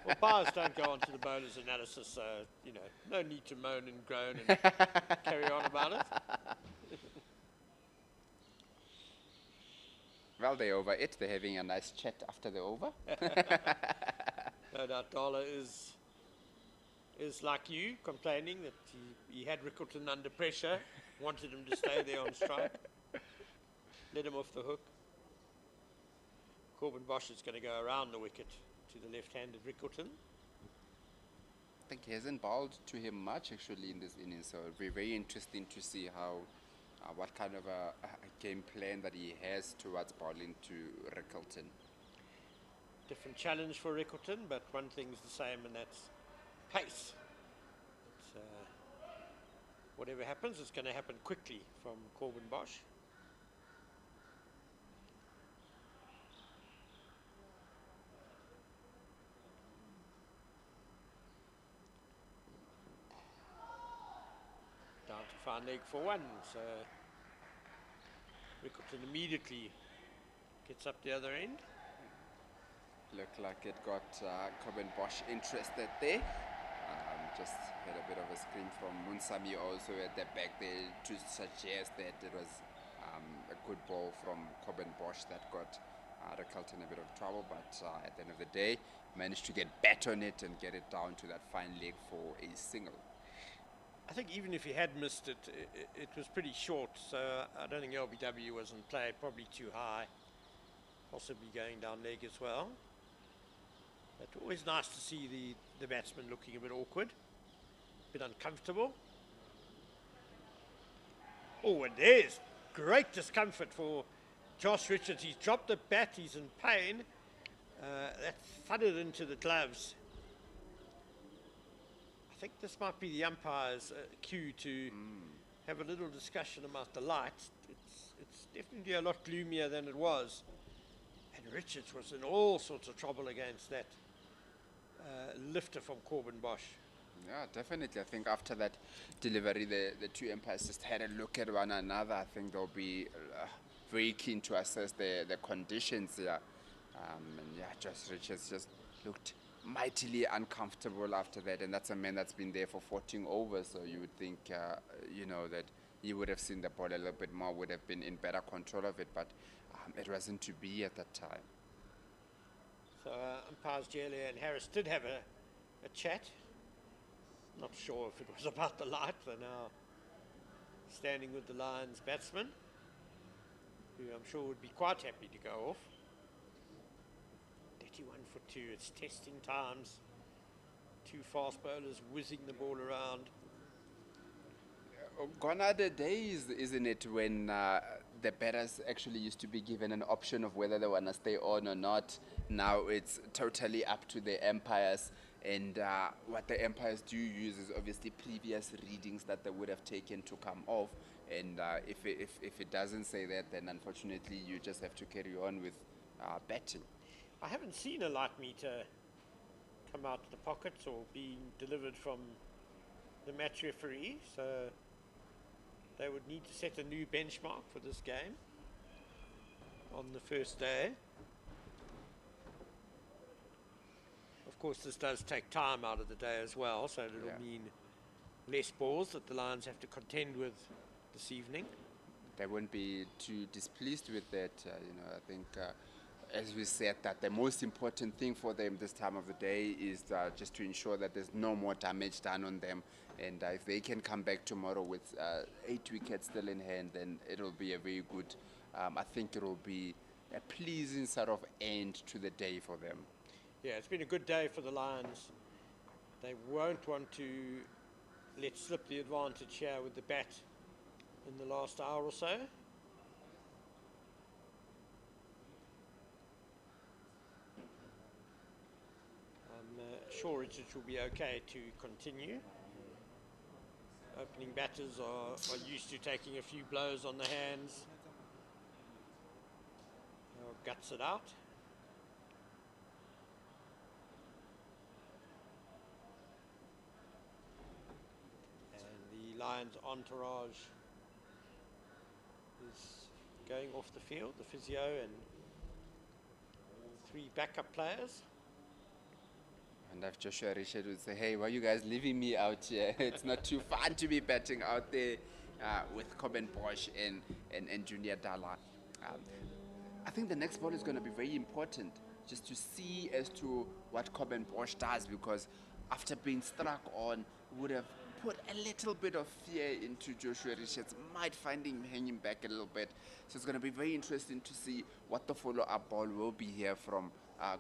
Well, bowlers don't go on to the bowler's analysis, so, no need to moan and groan and carry on about it. Well, they're over it. They're having a nice chat after the over. No doubt Dala is like you, complaining that he had Rickleton under pressure, wanted him to stay there on strike, let him off the hook. Corbin Bosch is going to go around the wicket to the left-handed Rickleton. I think he hasn't bowled to him much actually in this innings, so it'll be very interesting to see how what kind of a game plan that he has towards bowling to Rickleton. Different challenge for Rickleton, but one thing's the same, and that's pace. Whatever happens, it's going to happen quickly from Corbin Bosch. Down to fine leg for 1, so Rickleton immediately gets up the other end. Looked like it got Corbin Bosch interested there. Just had a bit of a scream from Munsami also at the back there to suggest that it was a good ball from Corbin Bosch that got Rickleton a bit of trouble, but at the end of the day managed to get back on it and get it down to that fine leg for a single. I think even if he had missed it, it was pretty short, so I don't think LBW was in play, probably too high, possibly going down leg as well. But always nice to see the batsman looking a bit awkward, a bit uncomfortable. Oh, and there's great discomfort for Josh Richards. He's dropped the bat, he's in pain. That thudded into the gloves. I think this might be the umpire's cue to have a little discussion about the light. It's definitely a lot gloomier than it was. And Richards was in all sorts of trouble against that lifter from Corbin Bosch. Yeah, definitely. I think after that delivery, the two umpires just had a look at one another. I think they'll be very keen to assess the conditions here. And yeah, Josh Richards just looked mightily uncomfortable after that. And that's a man that's been there for 14 overs. So you would think, that he would have seen the ball a little bit more, would have been in better control of it. But it wasn't to be at that time. So umpires Jelly and Harris did have a chat. Not sure if it was about the light. They're now standing with the Lions batsman, who I'm sure would be quite happy to go off. 31 for 2. It's testing times. Two fast bowlers whizzing the ball around. Gone are the days, isn't it, when the batters actually used to be given an option of whether they want to stay on or not. Now it's totally up to the umpires, and what the umpires do use is obviously previous readings that they would have taken to come off, and if it doesn't say that, then unfortunately you just have to carry on with batting. I haven't seen a light meter come out of the pockets or being delivered from the match referee, so they would need to set a new benchmark for this game on the first day. Of course, this does take time out of the day as well, so it'll mean less balls that the Lions have to contend with this evening. They won't be too displeased with that. I think, as we said, that the most important thing for them this time of the day is just to ensure that there's no more damage done on them. And if they can come back tomorrow with 8 wickets still in hand, then it'll be a very good, I think it'll be a pleasing sort of end to the day for them. Yeah, it's been a good day for the Lions. They won't want to let slip the advantage here with the bat in the last hour or so. I'm sure Richards will be okay to continue. Opening batters are used to taking a few blows on the hands. They'll guts it out. And the Lions entourage is going off the field, the physio and 3 backup players. And if Joshua Richard would say, hey, why are you guys leaving me out here? It's not too fun to be batting out there with Coben Bosch and Junior Dala. I think the next ball is going to be very important just to see as to what Coben Bosch does, because after being struck on, would have put a little bit of fear into Joshua Richards, might find him hanging back a little bit. So it's going to be very interesting to see what the follow-up ball will be here from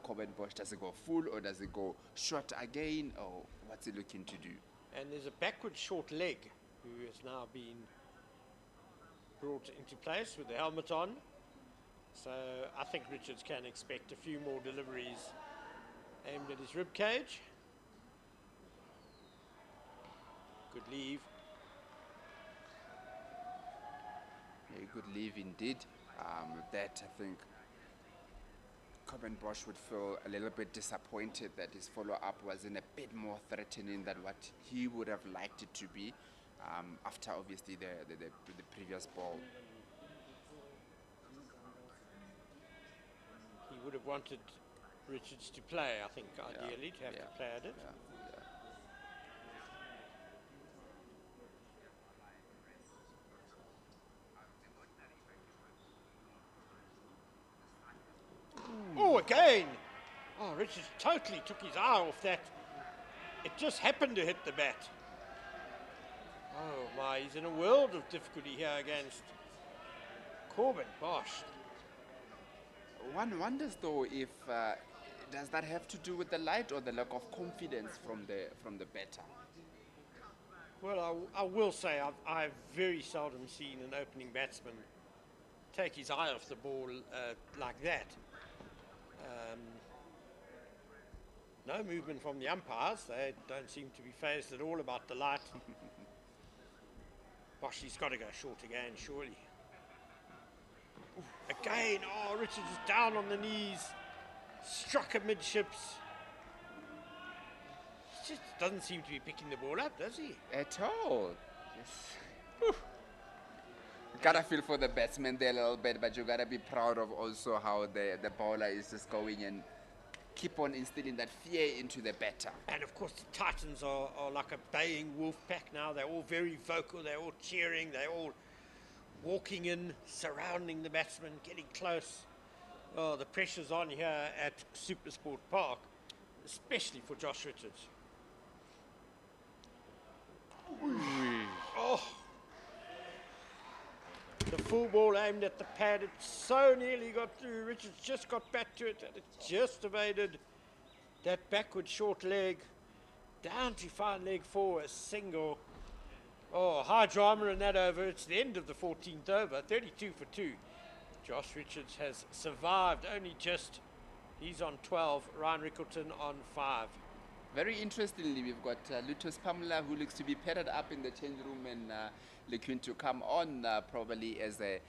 Coben Bosch. Does it go full or does it go short again, or what's he looking to do? And there's a backward short leg who has now been brought into place with the helmet on. So I think Richards can expect a few more deliveries aimed at his rib cage. Good leave. A good leave indeed. With that, I think Coben Bosch would feel a little bit disappointed that his follow-up wasn't a bit more threatening than what he would have liked it to be after obviously the previous ball. He would have wanted Richards to play, I think, ideally, to have to play at it. Oh, again! Oh, Richards totally took his eye off that. It just happened to hit the bat. Oh my, he's in a world of difficulty here against Coben Bosch. One wonders though if does that have to do with the light or the lack of confidence from the batter? Well, I will say I've very seldom seen an opening batsman take his eye off the ball like that. No movement from the umpires. They don't seem to be phased at all about the light. Bosch, he's got to go short again, surely. Again, oh, Richards is down on the knees, struck amidships. He just doesn't seem to be picking the ball up, does he? At all. Yes. Gotta feel for the batsman there a little bit, but you gotta be proud of also how the bowler is just going and keep on instilling that fear into the batter. And of course the Titans are like a baying wolf pack now. They're all very vocal, they're all cheering, they're all walking in, surrounding the batsman, getting close. Oh, the pressure's on here at SuperSport Park, especially for Josh Richards. Oh, the full ball aimed at the pad. It so nearly got through. Richards just got back to it and it just evaded that backward short leg. Down to fine leg for a single. Oh, high drama in that over. It's the end of the 14th over. 32 for 2. Josh Richards has survived only just. He's on 12. Ryan Rickleton on 5. Very interestingly, we've got Lutus Pamela, who looks to be padded up in the change room, and looking to come on probably as a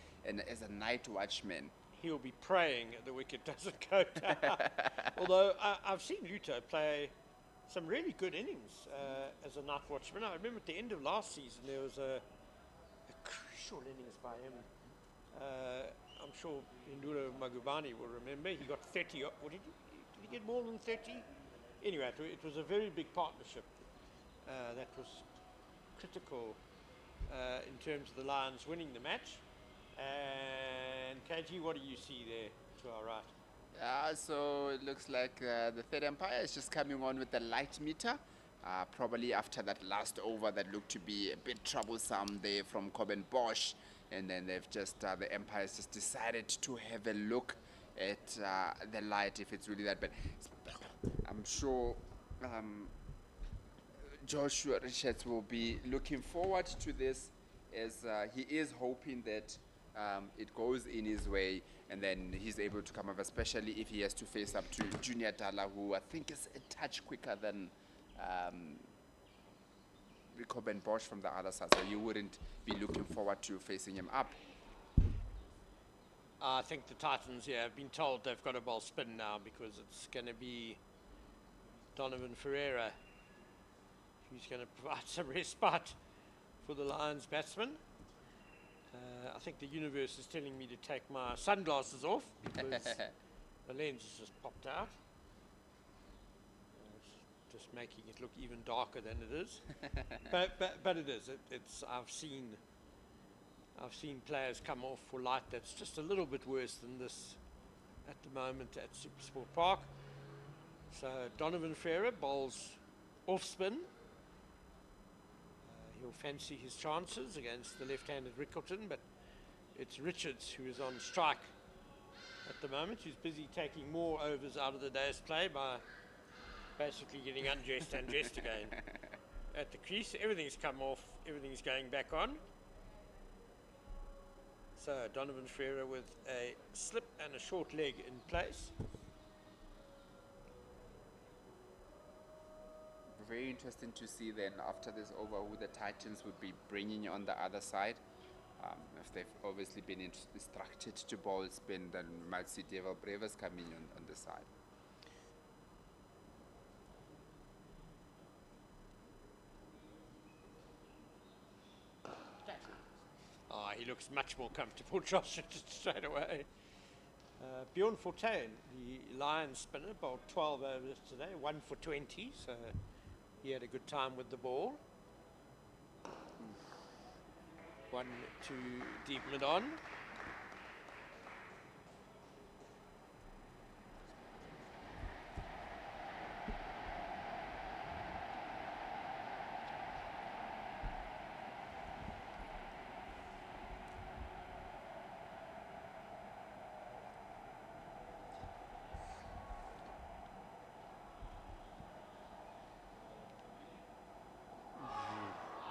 night watchman. He'll be praying the wicket doesn't go down. Although I've seen Luto play some really good innings as a night watchman. I remember at the end of last season there was a crucial innings by him. I'm sure Indula Magubani will remember. He got 30. Did he get more than 30? Anyway, it was a very big partnership that was critical in terms of the Lions winning the match. And KG, what do you see there to our right? So it looks like the third umpire is just coming on with the light meter, probably after that last over that looked to be a bit troublesome there from Coben Bosch. And then they've just, the umpires just decided to have a look at the light if it's really that bad. I'm sure Joshua Richards will be looking forward to this, as he is hoping that it goes in his way and then he's able to come up, especially if he has to face up to Junior Dala, who I think is a touch quicker than Rico Ben Bosch from the other side, so you wouldn't be looking forward to facing him up. I think the Titans, have been told they've got a ball spin now, because it's going to be Donovan Ferreira who's going to provide some respite for the Lions batsman. I think the universe is telling me to take my sunglasses off because the lens has just popped out. It's just making it look even darker than it is. but it is. I've seen players come off for light that's just a little bit worse than this at the moment at SuperSport Park. So Donovan Ferreira bowls off spin. He'll fancy his chances against the left-handed Rickleton, but it's Richards who is on strike at the moment, who's busy taking more overs out of the day's play by basically getting undressed again at the crease. Everything's come off, everything's going back on. So Donovan Ferreira with a slip and a short leg in place. Very interesting to see then after this over who the Titans would be bringing on the other side. If they've obviously been instructed to bowl spin, then we might see Devil Bravers coming on the side. He looks much more comfortable, Josh, straight away. Bjorn Fortuyn, the Lions spinner, bowled 12 overs today, 1 for 20, so he had a good time with the ball. 1 to deep mid on.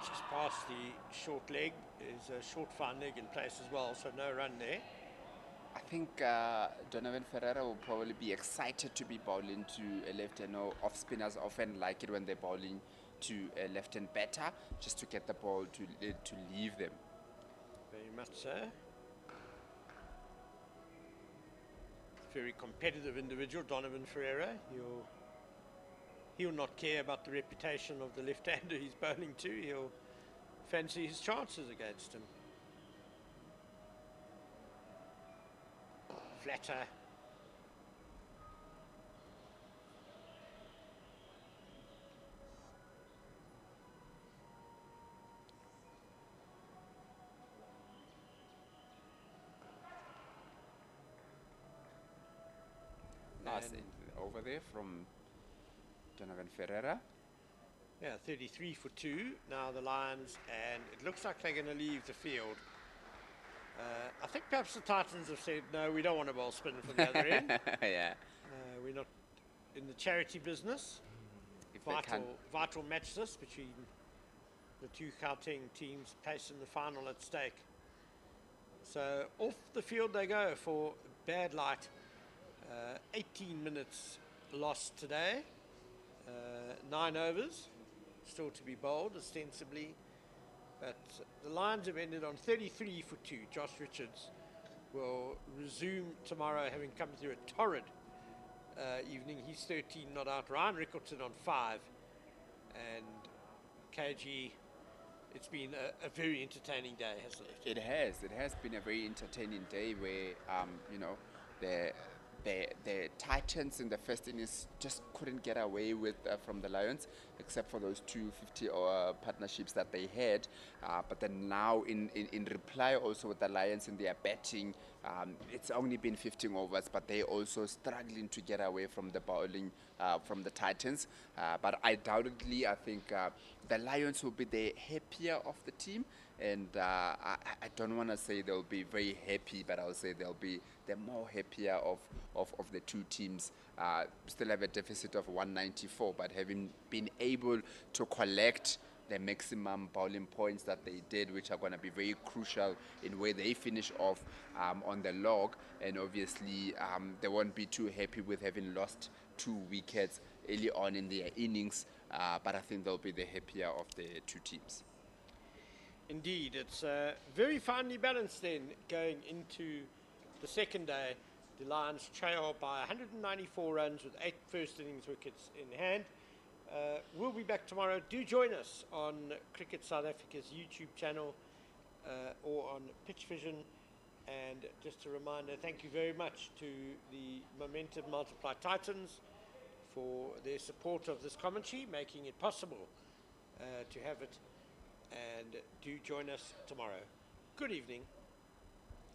Just past the short leg is a short fine leg in place as well, so no run there. I think Donovan Ferreira will probably be excited to be bowling to a left-hand. Off spinners often like it when they're bowling to a left-hand batter, just to get the ball to leave them. Very much so. Very competitive individual, Donovan Ferreira. He'll not care about the reputation of the left-hander he's bowling to. He'll fancy his chances against him. Flatter. Nice over there from Donovan Ferreira. Yeah, 33 for 2 now the Lions, and it looks like they're going to leave the field. I think perhaps the Titans have said, no, we don't want a ball spin from the other end. Yeah. We're not in the charity business. Vital match this between the two Gauteng teams, place in the final at stake. So off the field they go for bad light. 18 minutes lost today. 9 overs still to be bowled ostensibly, but the Lions have ended on 33 for 2. Josh Richards will resume tomorrow, having come through a torrid evening. He's 13 not out. Ryan Rickleton on 5, and KG, it's been a very entertaining day, hasn't it? It has been a very entertaining day where the Titans in the first innings just couldn't get away with from the Lions, except for those 250 partnerships that they had. But then now in reply also with the Lions in their batting, It's only been 15 overs, but they're also struggling to get away from the bowling from the Titans. But undoubtedly, I think the Lions will be the happier of the team. And I don't want to say they'll be very happy, but I'll say they'll be the more happier of the two teams. Still have a deficit of 194, but having been able to collect the maximum bowling points that they did, which are going to be very crucial in where they finish off on the log. And obviously, they won't be too happy with having lost 2 wickets early on in their innings, but I think they'll be the happier of the two teams. Indeed, it's very finely balanced then going into the second day. The Lions trail by 194 runs with 8 first innings wickets in hand. We'll be back tomorrow. Do join us on Cricket South Africa's YouTube channel or on Pitch Vision. And just a reminder, thank you very much to the Momentum Multiply Titans for their support of this commentary, making it possible to have it. And do join us tomorrow. Good evening.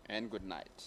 And good night.